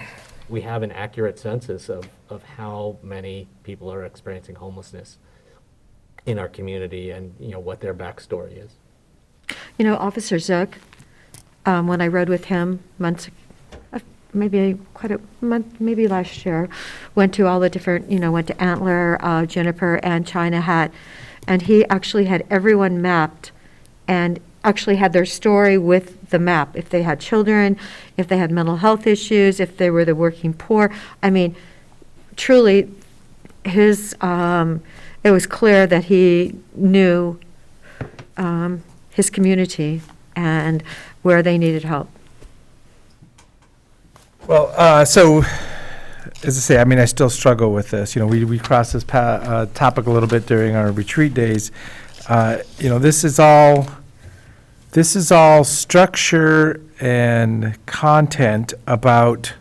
we have an accurate census of how many people are experiencing homelessness in our community, and what their backstory is. Officer Zook, when I rode with him maybe last year, went to all the different, went to Antler, Juniper, and China Hat, and he actually had everyone mapped and actually had their story with the map. If they had children, if they had mental health issues, if they were the working poor. I mean, truly, it was clear that he knew his community and where they needed help. Well, so, as I say, I still struggle with this. We crossed this topic a little bit during our retreat days. This is all structure and content about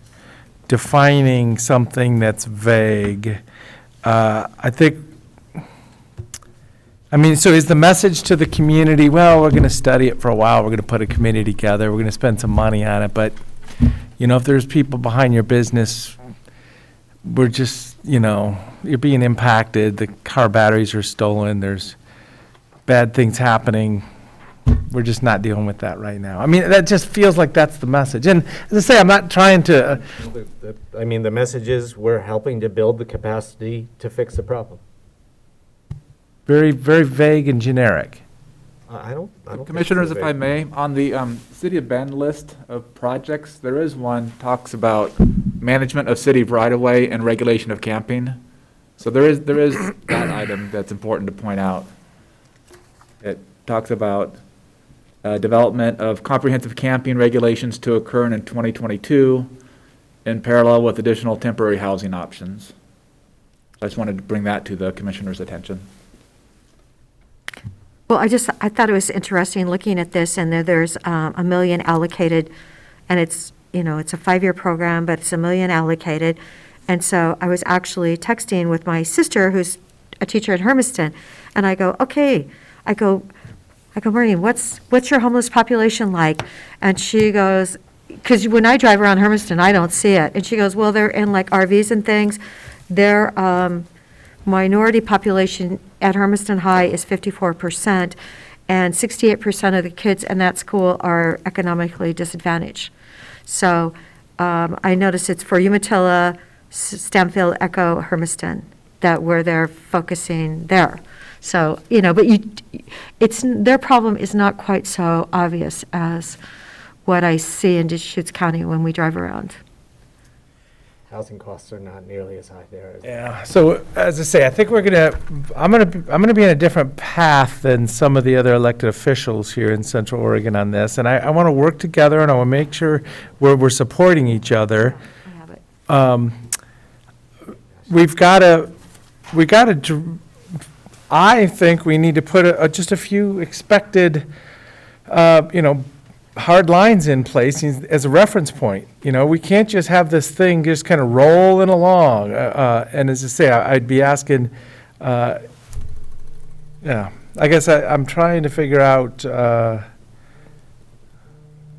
defining something that's vague. I think I mean, so is the message to the community, well, we're going to study it for a while, we're going to put a committee together, we're going to spend some money on it, but, if there's people behind your business, we're just, you're being impacted, the car batteries are stolen, there's bad things happening, we're just not dealing with that right now. I mean, that just feels like that's the message. And as I say, I'm not trying to, I mean, the message is we're helping to build the capacity to fix the problem. very, very vague and generic. I don't. think Commissioners, so, if I Vic. may, on the City of Bend list of projects, there is one talks about management of city right-of-way and regulation of camping. So there is that item that's important to point out. It talks about development of comprehensive camping regulations to occur in 2022 in parallel with additional temporary housing options. I just wanted to bring that to the commissioner's attention. Well, I thought it was interesting looking at this, and there's $1 million allocated, and it's a 5-year program, but it's $1 million allocated. And so I was actually texting with my sister, who's a teacher at Hermiston, and I go, okay, I go, Maureen, what's your homeless population like? And she goes, because when I drive around Hermiston, I don't see it. And she goes, well, they're in like RVs and things. Their minority population at Hermiston High is 54%, and 68% of the kids in that school are economically disadvantaged. So I noticed it's for Umatilla, Stamfield, Echo, Hermiston, that where they're focusing there. So, but their problem is not quite so obvious as what I see in Deschutes County when we drive around. Housing costs are not nearly as high there. Yeah. So as I say, I think I'm gonna be in a different path than some of the other elected officials here in Central Oregon on this, and I want to work together, and I want to make sure we're supporting each other. I have it. We've got to. I think we need to put just a few expected, hard lines in place as a reference point. We can't just have this thing just kind of rolling along. And as I say, I'd be asking, I guess I'm trying to figure out,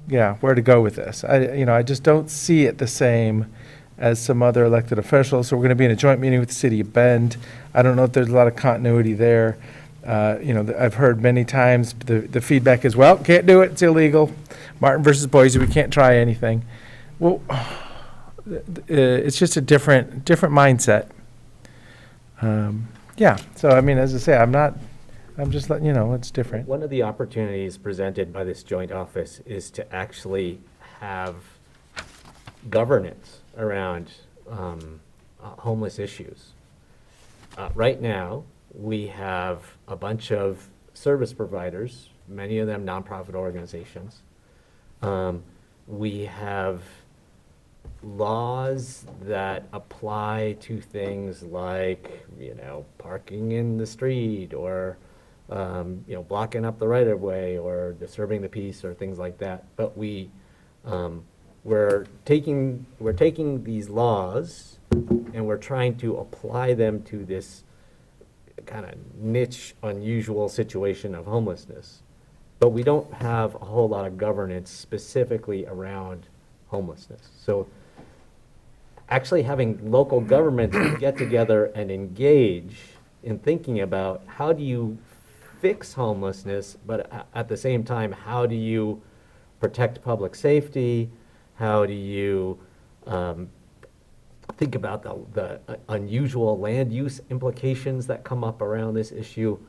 where to go with this. I just don't see it the same as some other elected officials. So we're going to be in a joint meeting with the City of Bend. I don't know if there's a lot of continuity there. I've heard many times the feedback is, well, can't do it, it's illegal. Martin versus Boise, we can't try anything. Well, it's just a different mindset. So I mean, as I say, I'm just letting you know, it's different. One of the opportunities presented by this joint office is to actually have governance around homeless issues. Right now, we have a bunch of service providers, many of them nonprofit organizations. We have laws that apply to things like, parking in the street, or, blocking up the right-of-way, or disturbing the peace, or things like that. But we're taking these laws and we're trying to apply them to this kind of niche, unusual situation of homelessness. But we don't have a whole lot of governance specifically around homelessness. So actually having local governments get together and engage in thinking about how do you fix homelessness, but at the same time, how do you protect public safety? How do you think about the unusual land use implications that come up around this issue?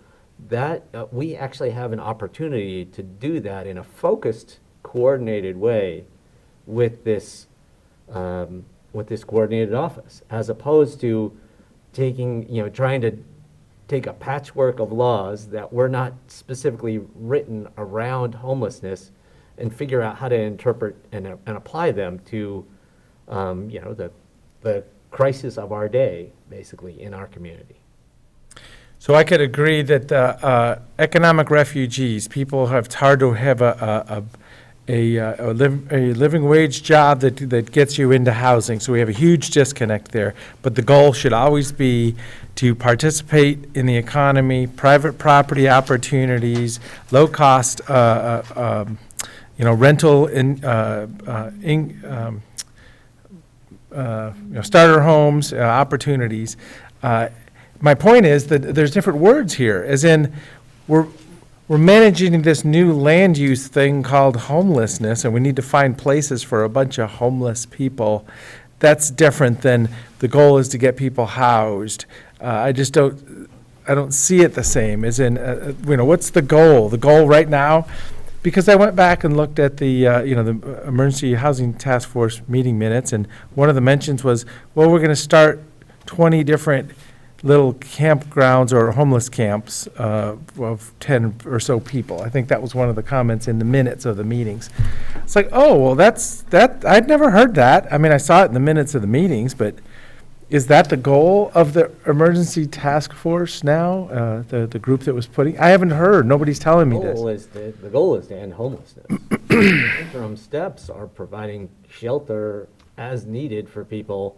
That we actually have an opportunity to do that in a focused, coordinated way with this coordinated office, as opposed to trying to take a patchwork of laws that were not specifically written around homelessness and figure out how to interpret and apply them to, the crisis of our day, basically, in our community. So I could agree that economic refugees, people it's hard to have a living wage job that gets you into housing. So we have a huge disconnect there. But the goal should always be to participate in the economy, private property opportunities, low cost, rental starter homes, opportunities. My point is that there's different words here, as in we're managing this new land use thing called homelessness, and we need to find places for a bunch of homeless people. That's different than the goal is to get people housed. I don't see it the same, as in, what's the goal? The goal right now, because I went back and looked at the Emergency Housing Task Force meeting minutes, and one of the mentions was, well, we're going to start 20 different little campgrounds or homeless camps of 10 or so people. I think that was one of the comments in the minutes of the meetings. It's like, oh, well, that I'd never heard that. I mean, I saw it in the minutes of the meetings, but is that the goal of the emergency task force now? The group that was putting? I haven't heard. Nobody's telling me this. The goal is to end homelessness. The interim steps are providing shelter as needed for people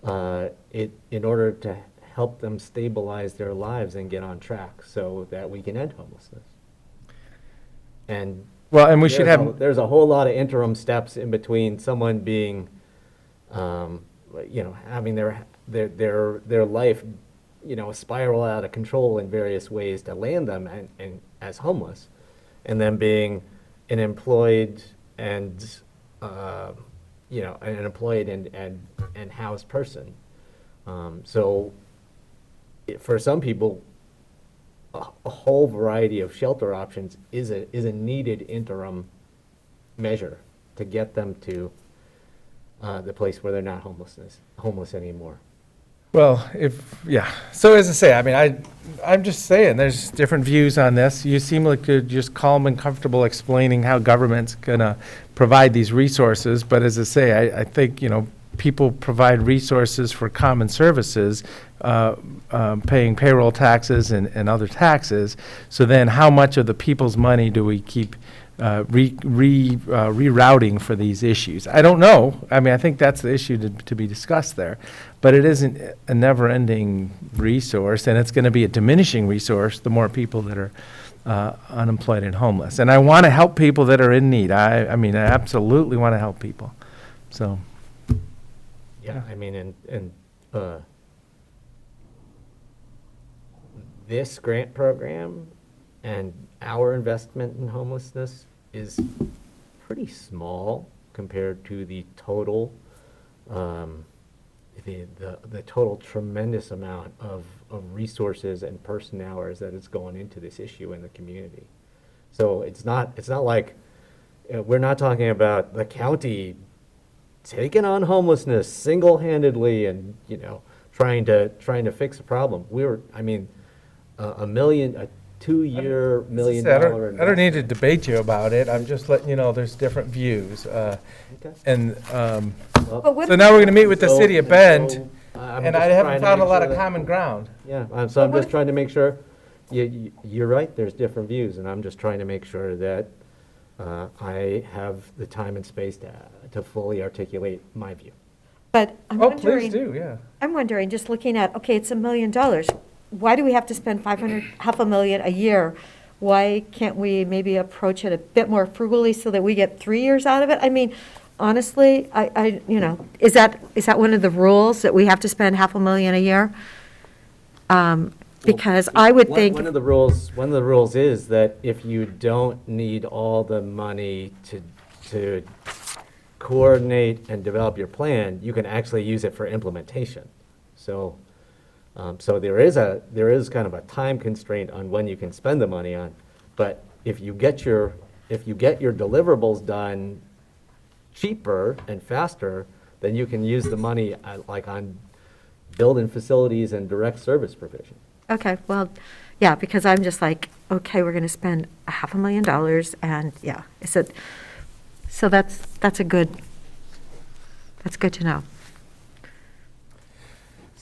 in order to help them stabilize their lives and get on track so that we can end homelessness. And we should have. There's a whole lot of interim steps in between someone being, having their life, spiral out of control in various ways to land them and as homeless, and then being an employed and an employed and housed person. So for some people, a whole variety of shelter options is a needed interim measure to get them to the place where they're not homeless anymore. Well, So as I say, I mean, I'm just saying, there's different views on this. You seem like you're just calm and comfortable explaining how government's gonna provide these resources, but as I say, I think, people provide resources for common services, paying payroll taxes and other taxes. So then how much of the people's money do we keep rerouting for these issues? I don't know. I mean, I think that's the issue to be discussed there. But it isn't a never-ending resource, and it's going to be a diminishing resource the more people that are unemployed and homeless. And I want to help people that are in need. I mean, I absolutely want to help people. So. Yeah, I mean, and this grant program and our investment in homelessness is pretty small compared to the total, the total tremendous amount of resources and person hours that is going into this issue in the community. So it's not like we're not talking about the county taking on homelessness single-handedly and trying to fix a problem. A $2-year $1 million investment. I don't need to debate you about it. I'm just letting you know there's different views. And so now we're going to meet with the city of Bend, and I haven't found a lot of common ground. Yeah, so I'm just trying to make sure. You're right. There's different views, and I'm just trying to make sure that I have the time and space to fully articulate my view. But I'm wondering. Please do, yeah. I'm wondering, just looking at, okay, it's $1 million. Why do we have to spend $500,000 a year? Why can't we maybe approach it a bit more frugally so that we get 3 years out of it? I mean, honestly, is that one of the rules that we have to spend $500,000 a year? Because I would think one of the rules is that if you don't need all the money to coordinate and develop your plan, you can actually use it for implementation. So there is kind of a time constraint on when you can spend the money on. But if you get your deliverables done cheaper and faster, then you can use the money like on building facilities and direct service provision. okay, well, yeah, because I'm just like, okay, we're going to spend $500,000, and yeah, so that's good to know.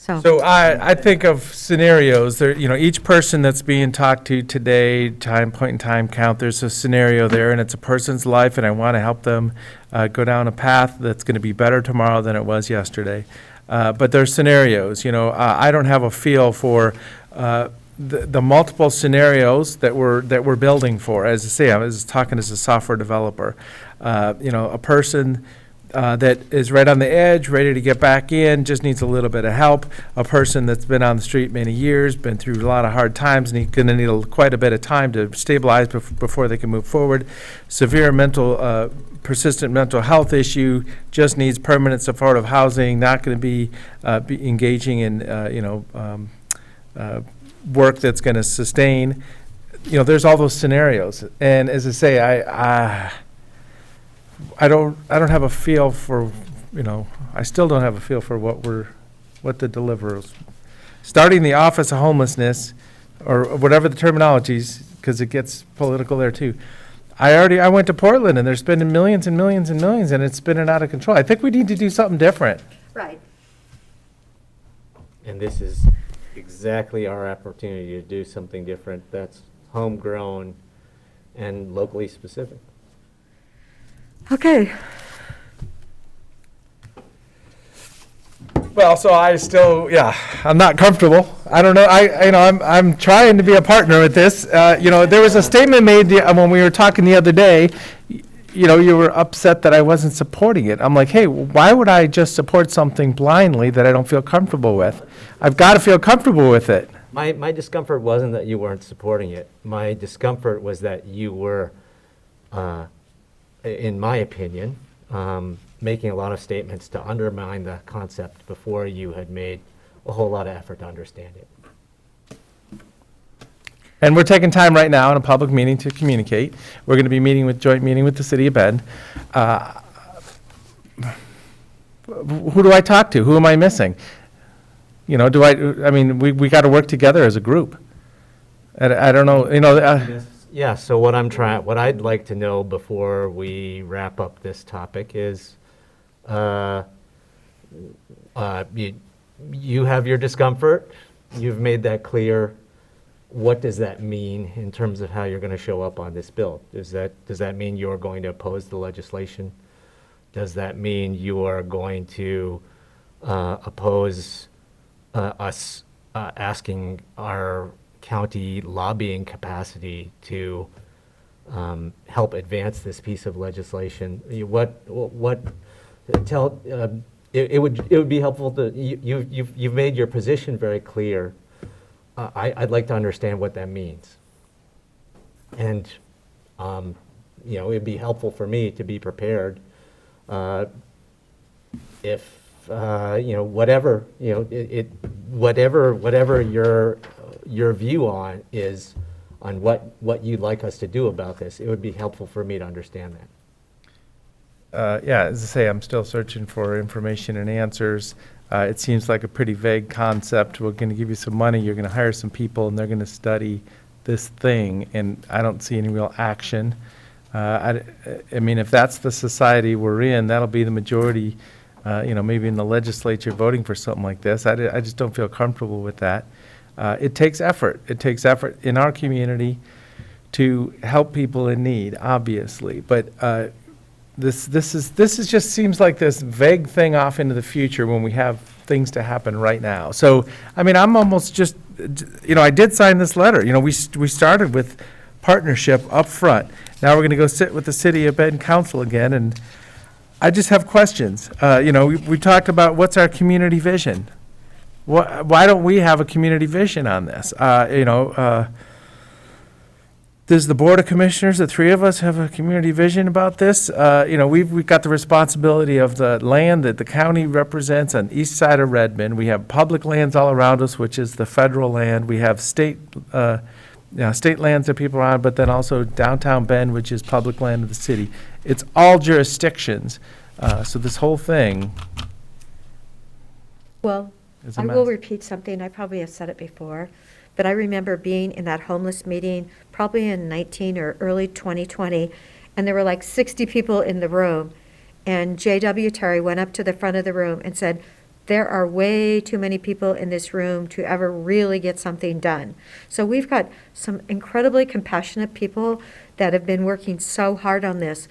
So I think of scenarios, there, each person that's being talked to today, point in time count, there's a scenario there, and it's a person's life, and I want to help them go down a path that's going to be better tomorrow than it was yesterday. But there's scenarios, I don't have a feel for the multiple scenarios that we're building for. As I say, I was talking as a software developer. A person that is right on the edge, ready to get back in, just needs a little bit of help. A person that's been on the street many years, been through a lot of hard times, and going to need quite a bit of time to stabilize before they can move forward. Severe persistent mental health issue, just needs permanent supportive housing, not going to be engaging in, work that's going to sustain. There's all those scenarios. And as I say, I don't have a feel for, I still don't have a feel for what the deliverables. Starting the Office of Homelessness, or whatever the terminology is, because it gets political there too. I went to Portland, and they're spending millions and millions and millions, and it's spinning out of control. I think we need to do something different. Right. And this is exactly our opportunity to do something different that's homegrown and locally specific. Okay. Well, so I still, I'm not comfortable. I don't know. I'm trying to be a partner with this. There was a statement made when we were talking the other day. You were upset that I wasn't supporting it. I'm like, hey, why would I just support something blindly that I don't feel comfortable with? I've got to feel comfortable with it. My discomfort wasn't that you weren't supporting it. My discomfort was that you were, in my opinion, making a lot of statements to undermine the concept before you had made a whole lot of effort to understand it. And we're taking time right now in a public meeting to communicate. We're going to be joint meeting with the City of Bend. Who do I talk to? Who am I missing? We got to work together as a group. I don't know, Yeah, so what I'd like to know before we wrap up this topic is, you have your discomfort, you've made that clear. What does that mean in terms of how you're going to show up on this bill? Does that mean you're going to oppose the legislation? Does that mean you are going to oppose us asking our county lobbying capacity to help advance this piece of legislation? It would be helpful to, you've made your position very clear. I'd like to understand what that means. And, it'd be helpful for me to be prepared if, whatever your view on what you'd like us to do about this, it would be helpful for me to understand that. As I say, I'm still searching for information and answers. It seems like a pretty vague concept. We're going to give you some money, you're going to hire some people, and they're going to study this thing, and I don't see any real action. If that's the society we're in, that'll be the majority, maybe in the legislature voting for something like this. I just don't feel comfortable with that. It takes effort. It takes effort in our community to help people in need, obviously, but this just seems like this vague thing off into the future when we have things to happen right now. So, I'm almost just, I did sign this letter. We started with partnership up front. Now we're going to go sit with the City of Bend Council again, and I just have questions. We talked about what's our community vision. Why don't we have a community vision on this? Does the Board of Commissioners, the three of us, have a community vision about this? We've got the responsibility of the land that the county represents on the east side of Redmond. We have public lands all around us, which is the federal land. We have state lands that people are on, but then also downtown Bend, which is public land of the city. It's all jurisdictions. So this whole thing. Well, I will repeat something. I probably have said it before. But I remember being in that homeless meeting probably in 19 or early 2020, and there were like 60 people in the room. And J.W. Terry went up to the front of the room and said, there are way too many people in this room to ever really get something done. So we've got some incredibly compassionate people that have been working so hard on this.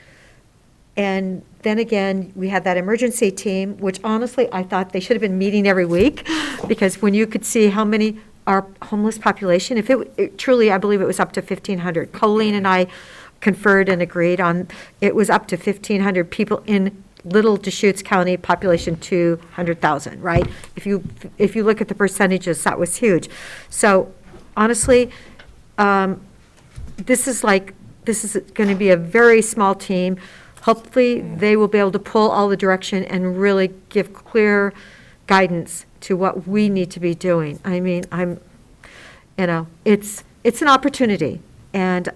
And then again, we had that emergency team, which honestly, I thought they should have been meeting every week, because when you could see how many, our homeless population, if it truly, I believe it was up to 1,500. Colleen and I conferred and agreed on, it was up to 1,500 people in little Deschutes County, population 200,000, right? If you look at the percentages, that was huge. So honestly, this is going to be a very small team. Hopefully, they will be able to pull all the direction and really give clear guidance to what we need to be doing. I mean, it's an opportunity, and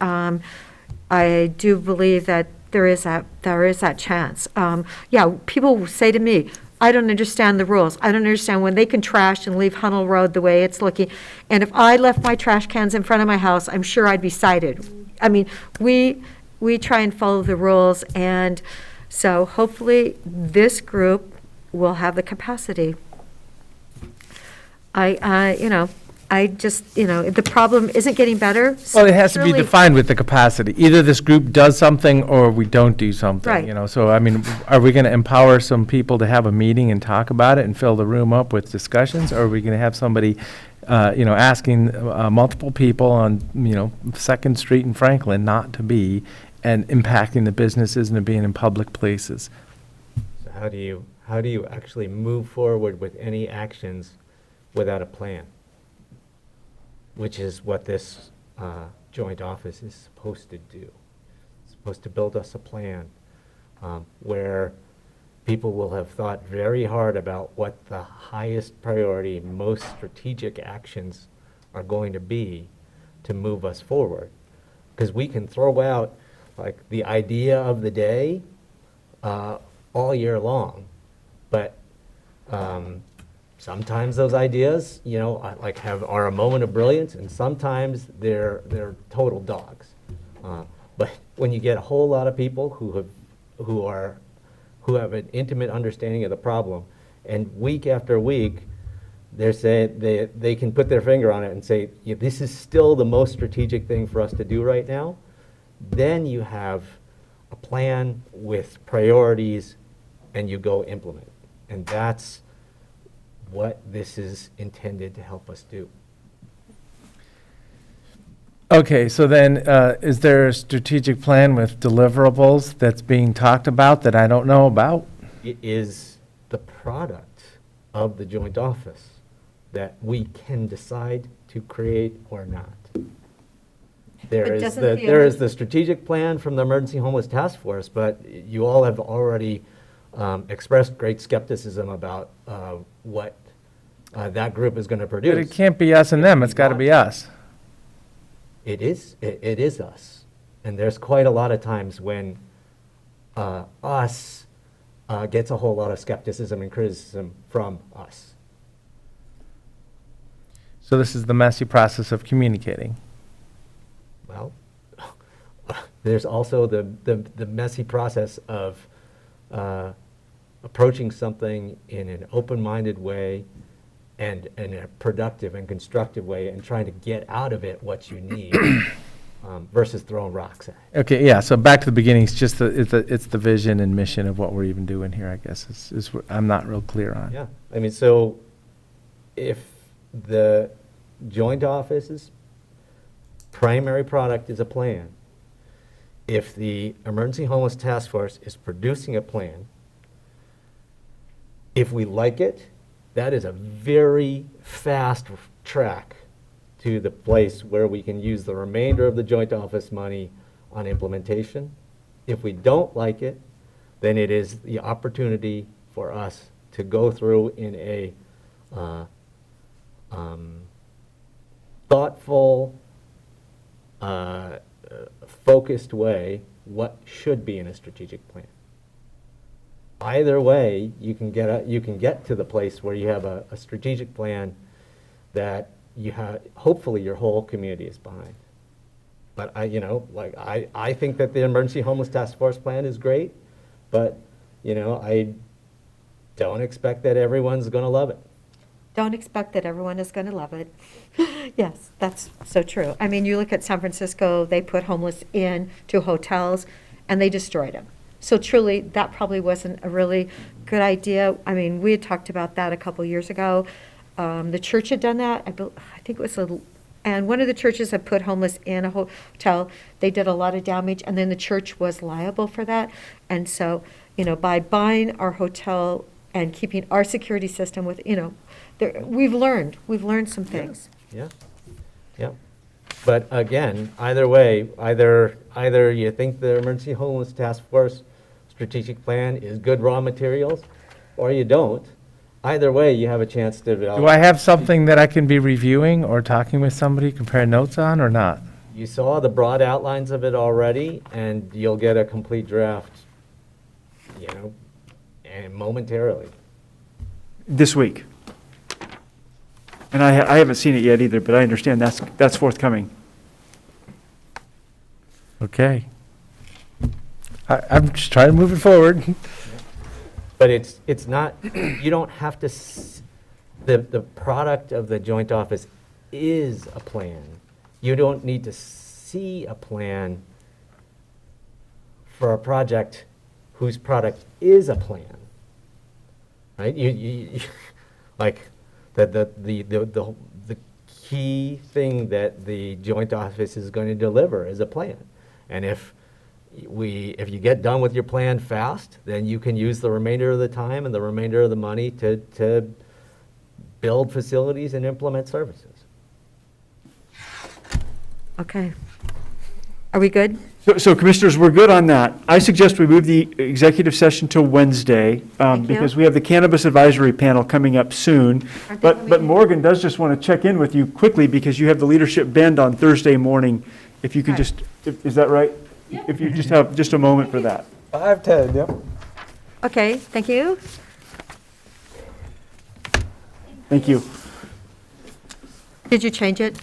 I do believe that there is that chance. People will say to me, I don't understand the rules. I don't understand when they can trash and leave Hunnell Road the way it's looking. And if I left my trash cans in front of my house, I'm sure I'd be cited. I mean, we try and follow the rules, and so hopefully this group will have the capacity. The problem isn't getting better. Well, it has to be Surely- defined with the capacity. Either this group does something or we don't do something, Right. So, I mean, are we going to empower some people to have a meeting and talk about it and fill the room up with discussions? Or are we going to have somebody, asking multiple people on, 2nd Street and Franklin not to be, and impacting the businesses and being in public places? So how do you actually move forward with any actions without a plan? Which is what this joint office is supposed to do. It's supposed to build us a plan where people will have thought very hard about what the highest priority, most strategic actions are going to be to move us forward. Because we can throw out like the idea of the day all year long, but sometimes those ideas, are a moment of brilliance, and sometimes they're total dogs. But when you get a whole lot of people who have an intimate understanding of the problem, and week after week, they're saying they can put their finger on it and say, this is still the most strategic thing for us to do right now, then you have a plan with priorities, and you go implement. And that's what this is intended to help us do. Okay, so then, is there a strategic plan with deliverables that's being talked about that I don't know about? It is the product of the joint office that we can decide to create or not. There is the strategic plan from the Emergency Homeless Task Force, but you all have already expressed great skepticism about what that group is going to produce. But it can't be us and them, it's got to be us. It is us. And there's quite a lot of times when us gets a whole lot of skepticism and criticism from us. So this is the messy process of communicating. Well, there's also the messy process of approaching something in an open-minded way and in a productive and constructive way, and trying to get out of it what you need versus throwing rocks at it. Okay, yeah, so back to the beginning, it's just it's the vision and mission of what we're even doing here, I guess, is what I'm not real clear on. Yeah, I mean, so if the joint office's primary product is a plan, if the Emergency Homeless Task Force is producing a plan, if we like it, that is a very fast track to the place where we can use the remainder of the joint office money on implementation. If we don't like it, then it is the opportunity for us to go through in a thoughtful, focused way what should be in a strategic plan. Either way, you can get to the place where you have a strategic plan that you have, hopefully your whole community is behind. But I think that the Emergency Homeless Task Force plan is great, but don't expect that everyone's going to love it. Don't expect that everyone is going to love it. Yes, that's so true. I mean, you look at San Francisco, they put homeless into hotels, and they destroyed them. So truly, that probably wasn't a really good idea. I mean, we had talked about that a couple years ago. The church had done that. I think it was and one of the churches had put homeless in a hotel. They did a lot of damage, and then the church was liable for that. And so, by buying our hotel and keeping our security system with, we've learned some things. Yeah. But again, either way, either you think the Emergency Homeless Task Force strategic plan is good raw materials, or you don't. Either way, you have a chance to develop. Do I have something that I can be reviewing or talking with somebody, compare notes on, or not? You saw the broad outlines of it already, and you'll get a complete draft, and momentarily. This week. And I haven't seen it yet either, but I understand that's forthcoming. Okay. I'm just trying to move it forward. But it's not, you don't have to, the product of the joint office is a plan. You don't need to see a plan for a project whose product is a plan, right? You like, the key thing that the joint office is going to deliver is a plan. And if you get done with your plan fast, then you can use the remainder of the time and the remainder of the money to build facilities and implement services. Okay. Are we good? So commissioners, we're good on that. I suggest we move the executive session to Wednesday because we have the Cannabis Advisory Panel coming up soon. But Morgan does just want to check in with you quickly because you have the leadership bend on Thursday morning. If you can just, is that right? Yeah. If you just have just a moment for that. 5:10, yep. Okay, thank you. Thank you. Did you change it?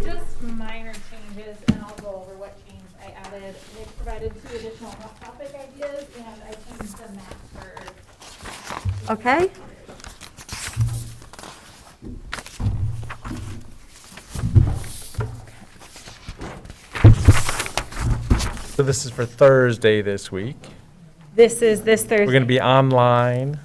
Just minor changes, and I'll go over what change I added. They provided 2 additional hot topic ideas, and I changed the map for. Okay. So this is for Thursday this week. This is this Thursday. We're going to be online.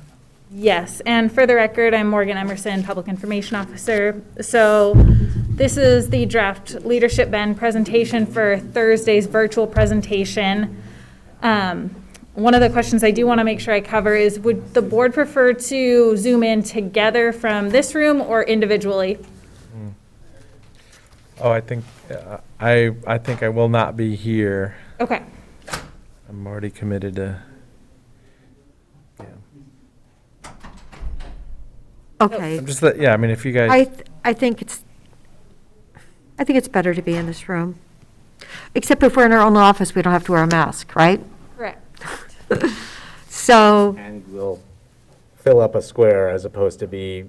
Yes, and for the record, I'm Morgan Emerson, Public Information Officer. So this is the draft Leadership Bend presentation for Thursday's virtual presentation. One of the questions I do want to make sure I cover is, would the board prefer to Zoom in together from this room or individually? Oh, I think I will not be here. Okay. I'm already committed to. Okay. I'm just I mean, if you guys. I think it's better to be in this room. Except if we're in our own office, we don't have to wear a mask, right? Correct. So. And we'll fill up a square as opposed to be.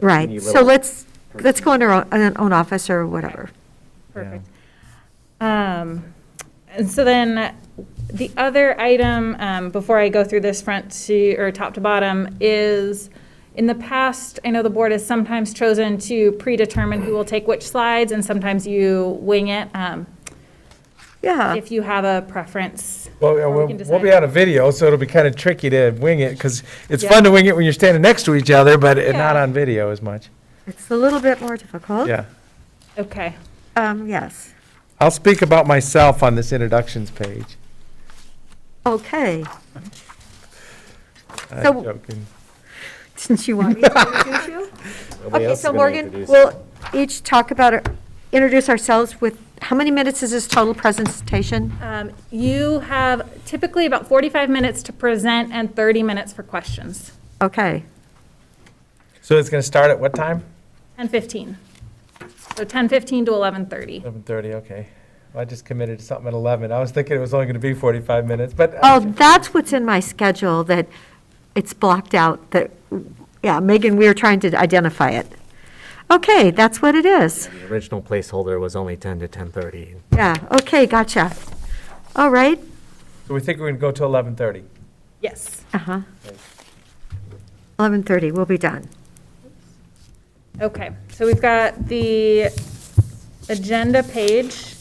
Right. So let's go in our own office or whatever. Perfect. And so then the other item, before I go through this top to bottom, is in the past, I know the board has sometimes chosen to predetermine who will take which slides, and sometimes you wing it. Yeah. If you have a preference. Well, we'll be on a video, so it'll be kind of tricky to wing it, because it's fun to wing it when you're standing next to each other, but not on video as much. It's a little bit more difficult. Yeah. Okay. Yes. I'll speak about myself on this introductions page. Okay. I'm So- joking. Since you want me to introduce you? Nobody Okay, else is so gonna Morgan, introduce we'll each talk about, introduce ourselves with, how many minutes is this total presentation? You have typically about 45 minutes to present and 30 minutes for questions. Okay. So it's going to start at what time? 10:15. So 10:15 to 11:30. 11:30, okay. Well, I just committed to something at 11. I was thinking it was only going to be 45 minutes, but. Oh, that's what's in my schedule, that it's blocked out, that, yeah, Megan, we were trying to identify it. Okay, that's what it is. The original placeholder was only 10 to 10:30. Yeah, okay, gotcha. All right. So we think we're going to go to 11:30. Yes. Uh-huh. 11:30, we'll be done. Okay, so we've got the agenda page.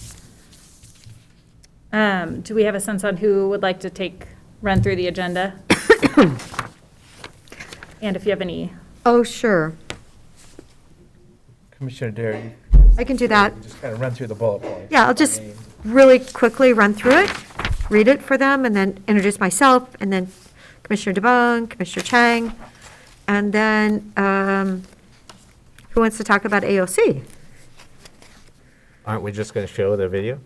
Do we have a sense on who would like to run through the agenda? And if you have any. Oh, sure. Commissioner Derry, I can do that. just kind of run through the bullet points. Yeah, I'll just really quickly run through it, read it for them, and then introduce myself, and then Commissioner DeBonne, Commissioner Chang, and then who wants to talk about AOC? Aren't we just going to show the video?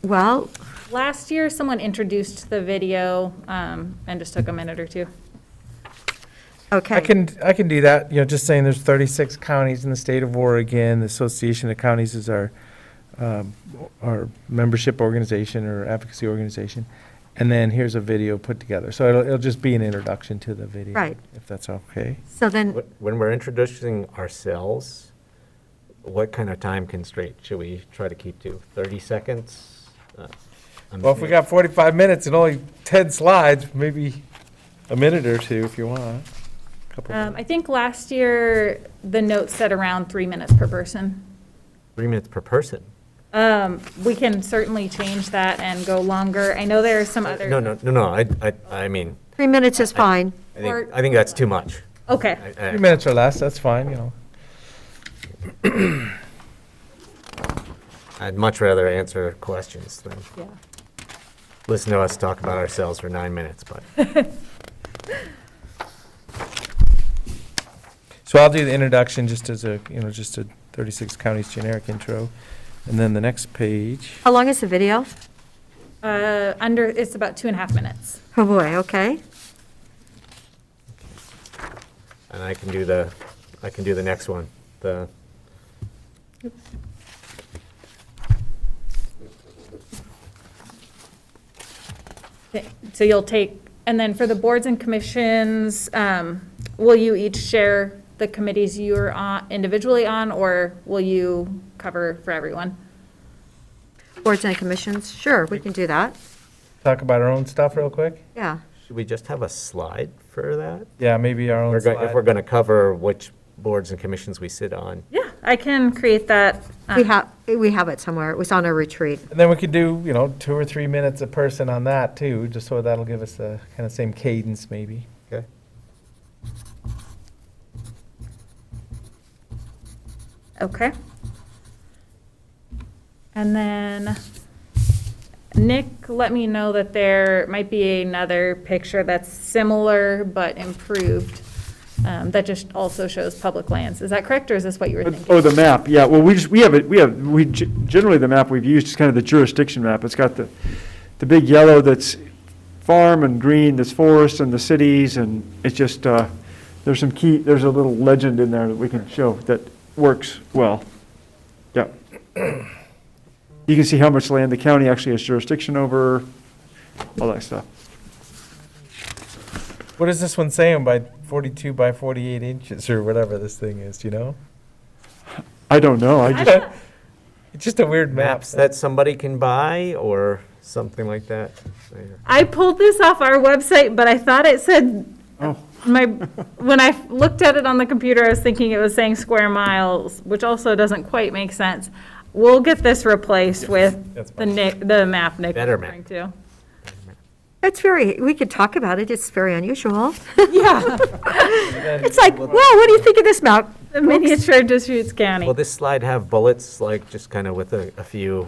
Well, Last year, someone introduced the video and just took a minute or two. okay. I can do that, just saying there's 36 counties in the state of Oregon. The Association of Counties is our membership organization or advocacy organization. And then here's a video put together. So it'll just be an introduction to the video. Right. If that's okay. So then, When we're introducing ourselves, what kind of time constraint should we try to keep to? 30 seconds? Well, if we got 45 minutes and only 10 slides, maybe a minute or two if you want. I think last year, the note said around 3 minutes per person. 3 minutes per person? We can certainly change that and go longer. I know there are some other. No, I mean, 3 minutes is fine. I think that's too much. Okay. 3 minutes or less, that's fine, I'd much rather answer questions than Yeah. listen to us talk about ourselves for 9 minutes, but. So I'll do the introduction just as a 36 counties generic intro. And then the next page. How long is the video? It's about 2.5 minutes. Oh, boy, okay. And I can do the next one, Okay, so you'll take, and then for the boards and commissions, will you each share the committees you're on, individually on, or will you cover for everyone? Boards and commissions, sure, we can do that. Talk about our own stuff real quick? Yeah. Should we just have a slide for that? Yeah, maybe our own If slide. we're going to cover which boards and commissions we sit on. Yeah, I can create that. We have it somewhere. It was on a retreat. And then we could do, 2 or 3 minutes a person on that too, just so that'll give us the kind of same cadence maybe. Okay. Okay. And then Nick let me know that there might be another picture that's similar but improved, that just also shows public lands. Is that correct, or is this what you were thinking? Oh, the map, yeah, well, generally the map we've used is kind of the jurisdiction map. It's got the big yellow that's farm and green that's forest and the cities, and it's just, there's a little legend in there that we can show that works well. Yeah. You can see how much land the county actually has jurisdiction over, all that stuff. What is this one saying by 42 by 48 inches or whatever this thing is, do you know? I don't know, It's just a weird map. Maps that somebody can buy or something like that? I pulled this off our website, but I thought it said, when I looked at it on the computer, I was thinking it was saying square miles, which also doesn't quite make sense. We'll get this replaced with the map Nick was referring to. We could talk about it. It's very unusual. Yeah. It's like, well, what do you think of this map? The miniature Deschutes County. Will this slide have bullets, like just kind of with a few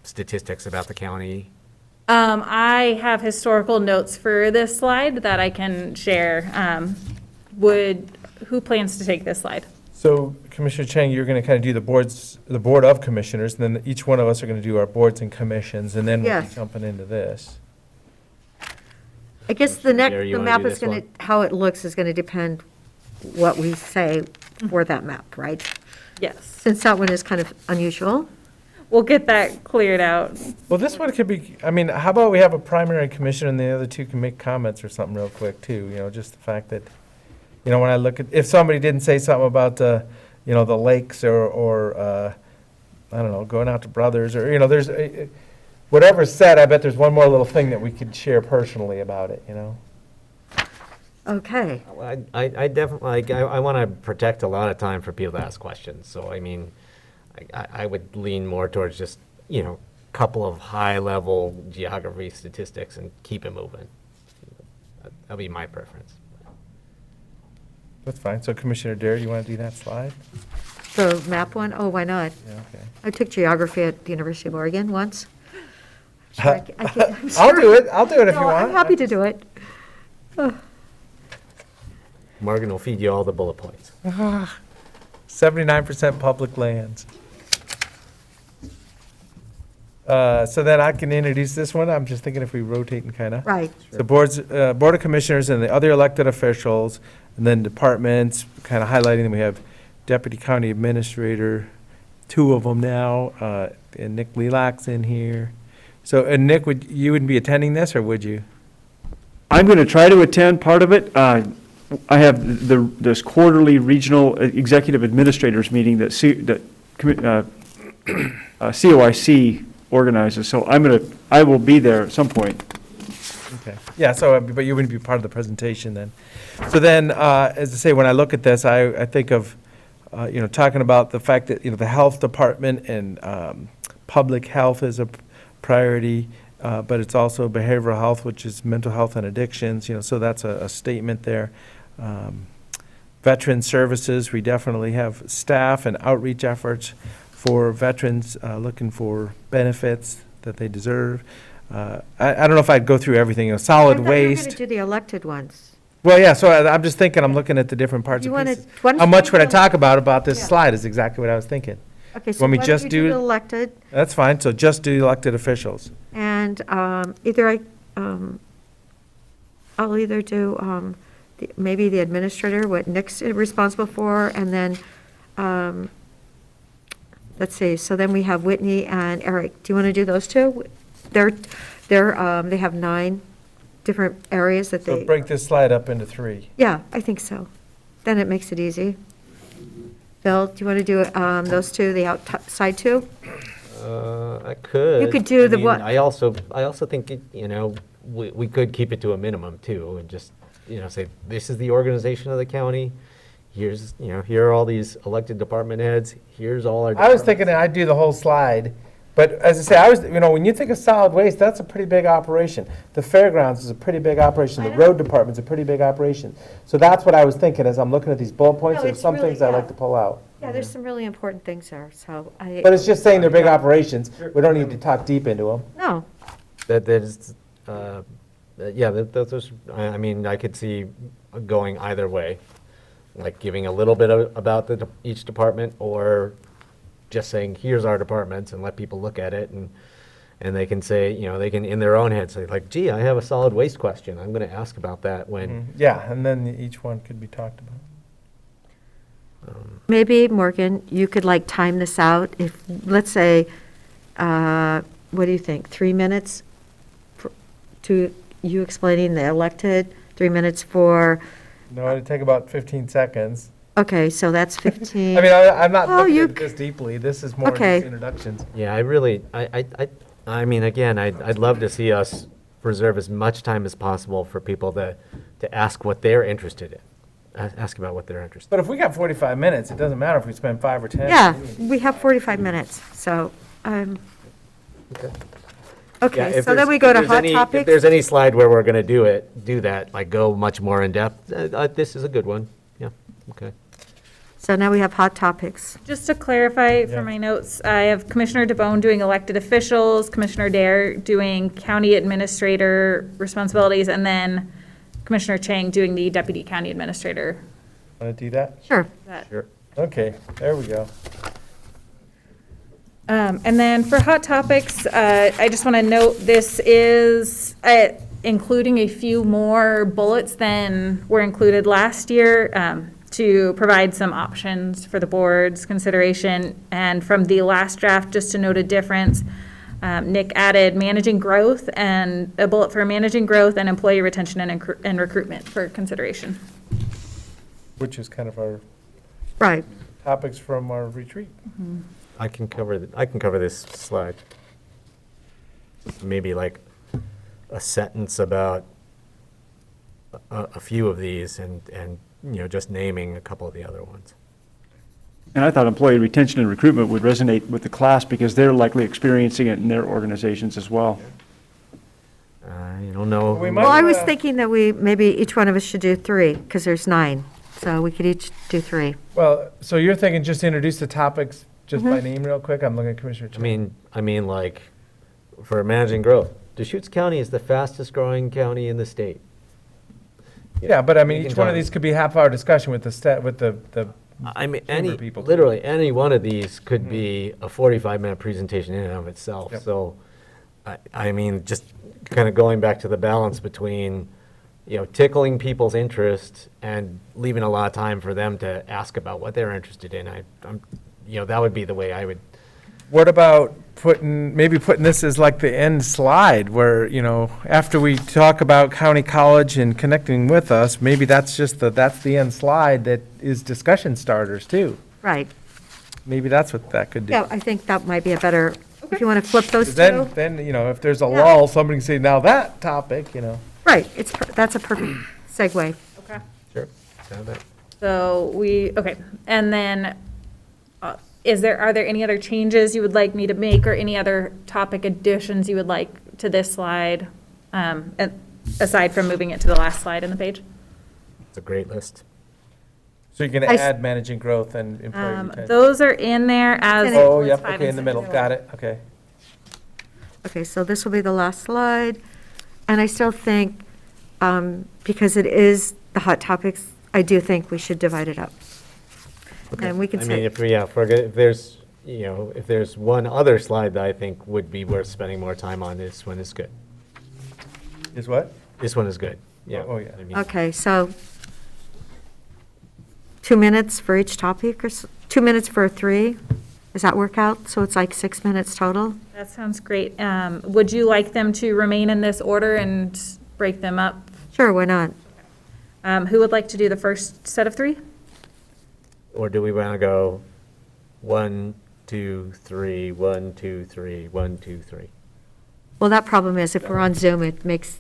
statistics about the county? I have historical notes for this slide that I can share. Who plans to take this slide? So Commissioner Chang, you're going to kind of do the Board of Commissioners, and then each one of us are going to do our boards and commissions, and then we'll be Yes. jumping into this. I guess the Gary, you wanna map do is this going one? to, how it looks is going to depend what we say for that map, right? Yes. Since that one is kind of unusual. We'll get that cleared out. Well, this one could be, how about we have a primary commissioner and the other two can make comments or something real quick too, just the fact that, when I look at, if somebody didn't say something about the lakes or I don't know, going out to Brothers or, there's, whatever's said, I bet there's one more little thing that we could share personally about it, Okay. I definitely, like, I want to protect a lot of time for people to ask questions. So, I mean, I would lean more towards just, couple of high-level geography statistics and keep it moving. That'll be my preference. That's fine. So Commissioner Dare, you want to do that slide? The map one? Oh, why not? Yeah, okay. I took geography at the University of Oregon once. I'm I'll do it. I'll do it if you No, want. I'm happy to do it. Morgan will feed you all the bullet points. 79% public lands. So then I can introduce this one. I'm just thinking if we rotate and kind of. Right. The Board of Commissioners and the other elected officials, and then departments, kind of highlighting them. We have Deputy County Administrator, 2 of them now, and Nick Lelak's in here. So, and Nick, you wouldn't be attending this, or would you? I'm going to try to attend part of it. I have this quarterly regional executive administrators meeting that COIC organizes, so I will be there at some point. Okay. Yeah, so, but you wouldn't be part of the presentation then. So then, as I say, when I look at this, I think of, talking about the fact that, the health department and public health is a priority, but it's also behavioral health, which is mental health and addictions, so that's a statement there. Veteran services, we definitely have staff and outreach efforts for veterans looking for benefits that they deserve. I don't know if I'd go through everything, solid I thought you were waste. going to do the elected ones. Well, yeah, so I'm just thinking, I'm looking at the different parts You and wanna- pieces. why don't How you much do would I the- talk about this Yeah. slide is exactly what I was thinking. Okay, so Want me why don't just you do do- the elected? That's fine, so just do elected officials. And I'll either do maybe the administrator, what Nick's responsible for, and then, let's see, so then we have Whitney and Eric. Do you want to do those two? They have 9 different areas that So they, break this slide up into 3. yeah, I think so. Then it makes it easy. Bill, do you want to do those 2, the outside 2? I could. You could do I the mean, what? I also think, we could keep it to a minimum too, and just, say, this is the organization of the county. Here's, here are all these elected department heads. Here's all our. I was thinking that I'd do the whole slide, but as I say, when you think of solid waste, that's a pretty big operation. The fairgrounds is a pretty big operation. The road department's a pretty big operation. So that's what I was thinking as I'm looking at these bullet points. No, There's it's some really- things I like yeah. to pull out. Yeah, there's some really important things there, so I. But it's just saying they're big operations. We don't need to talk deep into them. No, That is, those, I mean, I could see going either way, like giving a little bit about each department, or just saying, here's our departments, and let people look at it, and they can say, they can, in their own head, say, like, gee, I have a solid waste question. I'm going to ask about that when. Yeah, and then each one could be talked about. maybe, Morgan, you could time this out. If, let's say, what do you think, 3 minutes to you explaining the elected, 3 minutes for, No, it'd take about 15 seconds. okay, so that's 15. I mean, I'm not Oh, looking you at this deeply. This is more Okay. just introductions. Yeah, I mean, again, I'd love to see us reserve as much time as possible for people to ask what they're interested in. Ask about what they're interested But if we got 45 minutes, it doesn't matter if we spend 5 or 10. Yeah, we have 45 minutes, so, in. okay, if so then there's- we go to if there's hot any- If topics. there's any slide where we're going to do that, like go much more in depth, this is a good one. Yeah, okay. So now we have hot topics. Just to clarify Yeah. for my notes, I have Commissioner DeBonne doing elected officials, Commissioner Dare doing county administrator responsibilities, and then Commissioner Chang doing the deputy county administrator. Want to do that? Sure. Sure. Okay, there we go. And then for hot topics, I just want to note this is including a few more bullets than were included last year to provide some options for the board's consideration. And from the last draft, just to note a difference, Nick added managing growth and a bullet for managing growth and employee retention and recruitment for consideration. Which is kind of our Right. topics from our retreat. I can cover this slide. Maybe like a sentence about a few of these and, just naming a couple of the other ones. And I thought employee retention and recruitment would resonate with the class because they're likely experiencing it in their organizations as well. I don't know. Well, I was thinking that maybe each one of us should do 3, because there's 9. So we could each do 3. Well, so you're thinking just introduce the topics just by name real quick? I'm looking at Commissioner Chan. I mean, like, for managing growth, Deschutes County is the fastest growing county in the state. Yeah, but I mean, each one of these could be a half-hour discussion with the I mean, chamber people. literally, any one of these could be a 45-minute presentation in and of itself. Yep. So, I mean, just kind of going back to the balance between, tickling people's interest and leaving a lot of time for them to ask about what they're interested in. I'm that would be the way I would. What about maybe putting this as like the end slide where, after we talk about County College and connecting with us, maybe that's the end slide that is discussion starters too. Right. Maybe that's what that could do. Yeah, I think that might be a better, if you want to flip those 2. Then, if there's a lull, somebody can say, now that topic, Right, that's a perfect segue. Okay. Sure. So and then are there any other changes you would like me to make or any other topic additions you would like to this slide, aside from moving it to the last slide on the page? It's a great list. So you're going to add managing growth and employee retention? Those are in there as. Oh, yep, okay, in the middle, got it, okay. Okay, so this will be the last slide. And I still think, because it is the hot topics, I do think we should divide it up. Okay. And we can I say. mean, if there's one other slide that I think would be worth spending more time on, this one is good. Is what? This one is good. Yeah. Oh, yeah. I mean, Okay, so 2 minutes for each topic, or 2 minutes for 3? Does that work out? So it's like 6 minutes total? That sounds great. Would you like them to remain in this order and break them up? Sure, why not? Who would like to do the first set of 3? Or do we want to go 1, 2, 3, 1, 2, 3, 1, 2, 3? Well, that problem is if we're on Zoom,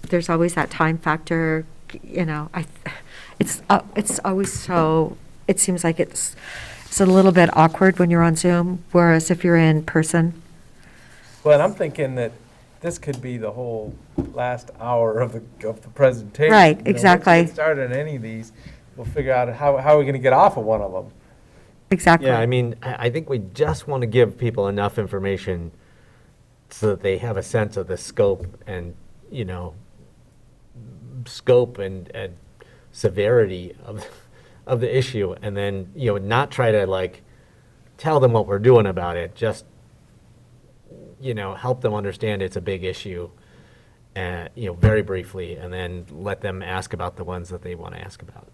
there's always that time factor, it's always so, it seems like it's a little bit awkward when you're on Zoom, whereas if you're in person. Well, and I'm thinking that this could be the whole last hour of the presentation. Right, exactly. Once we get started on any of these, we'll figure out how are we going to get off of one of them. Exactly. Yeah, I mean, I think we just want to give people enough information so that they have a sense of the scope and, severity of the issue, and then, not try to tell them what we're doing about it, just, help them understand it's a big issue, very briefly, and then let them ask about the ones that they want to ask about.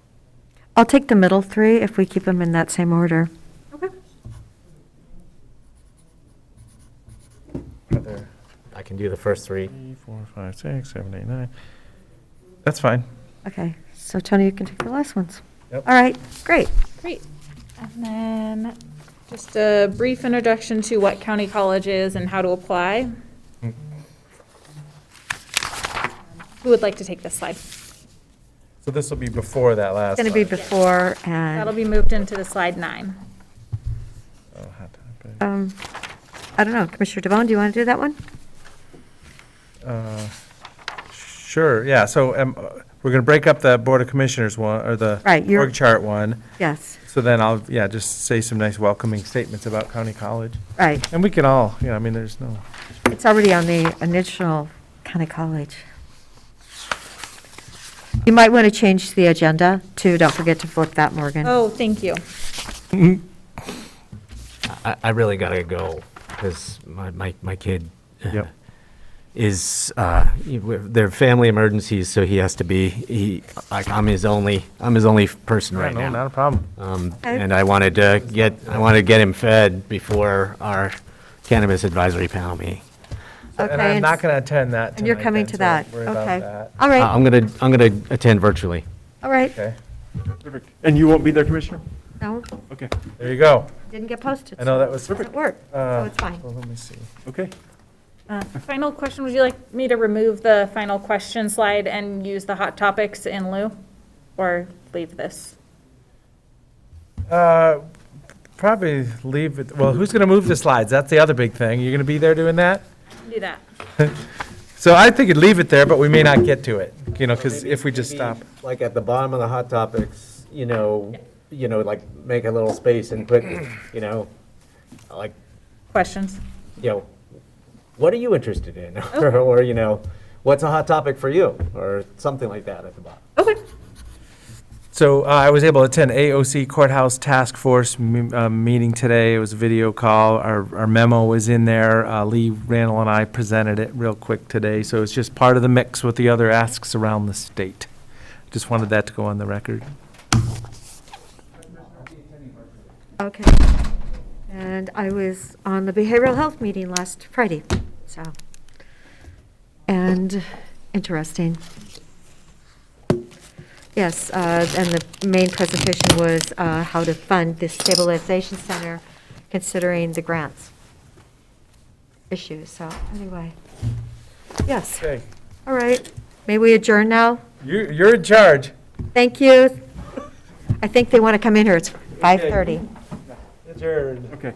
I'll take the middle 3 if we keep them in that same order. Okay. I can do the first 3. 3, 4, 5, 6, 7, 8, 9. That's fine. Okay, so Tony, you can take the last ones. Yep. All right, great. Great. And then just a brief introduction to what county college is and how to apply. Who would like to take this slide? So this will be before that last. It's going to be slide. before and. That'll be moved into the slide 9. Oh, hot topic. I don't know, Commissioner DeVon, do you want to do that one? Sure, yeah, so we're going to break up the Board of Commissioners one, or the Right, org chart one. Yes, So then I'll, just say some nice welcoming statements about County College. right. And we can all, I mean, there's no, It's already on the initial County College. You might want to change the agenda too. Don't forget to flip that, Morgan. Oh, thank you. I really got to go because my kid Yep. is they're family emergencies, so he has to be. I'm his only person right no, now. not a problem. Okay. And I wanted to get him fed before our cannabis advisory panel meeting. Okay, And I'm and- not going to attend that And you're tonight coming then, to so that. don't worry about Okay. that. All right, I'm gonna attend virtually. all right. Okay, Perfect. And you won't be there, Commissioner? No, Okay. there you go. didn't get posted. I know that was. It worked, so Uh, it's fine. Well, let me see. Okay. Final question, would you like me to remove the final question slide and use the hot topics in lieu? Or leave this? Probably leave it, well, who's going to move the slides? That's the other big thing. You're going to be there doing that? Do that. So I think you'd leave it there, but we may not get to it, because if we just stop. Like at the bottom of the hot topics, like make a little space and put, like, Questions? What are you interested in? Or, what's a hot topic for you? Or something like that at the bottom. Okay. So I was able to attend AOC Courthouse Task Force meeting today. It was a video call. Our memo was in there. Lee Randall and I presented it real quick today. So it's just part of the mix with the other asks around the state. Just wanted that to go on the record. Okay. And I was on the behavioral health meeting last Friday, so. And interesting. Yes, and the main presentation was how to fund this stabilization center, considering the grants issues. So anyway, yes. Okay. All right. May we adjourn now? You're in charge. Thank you. I think they want to come in here. It's 5:30. Adjourned. Okay.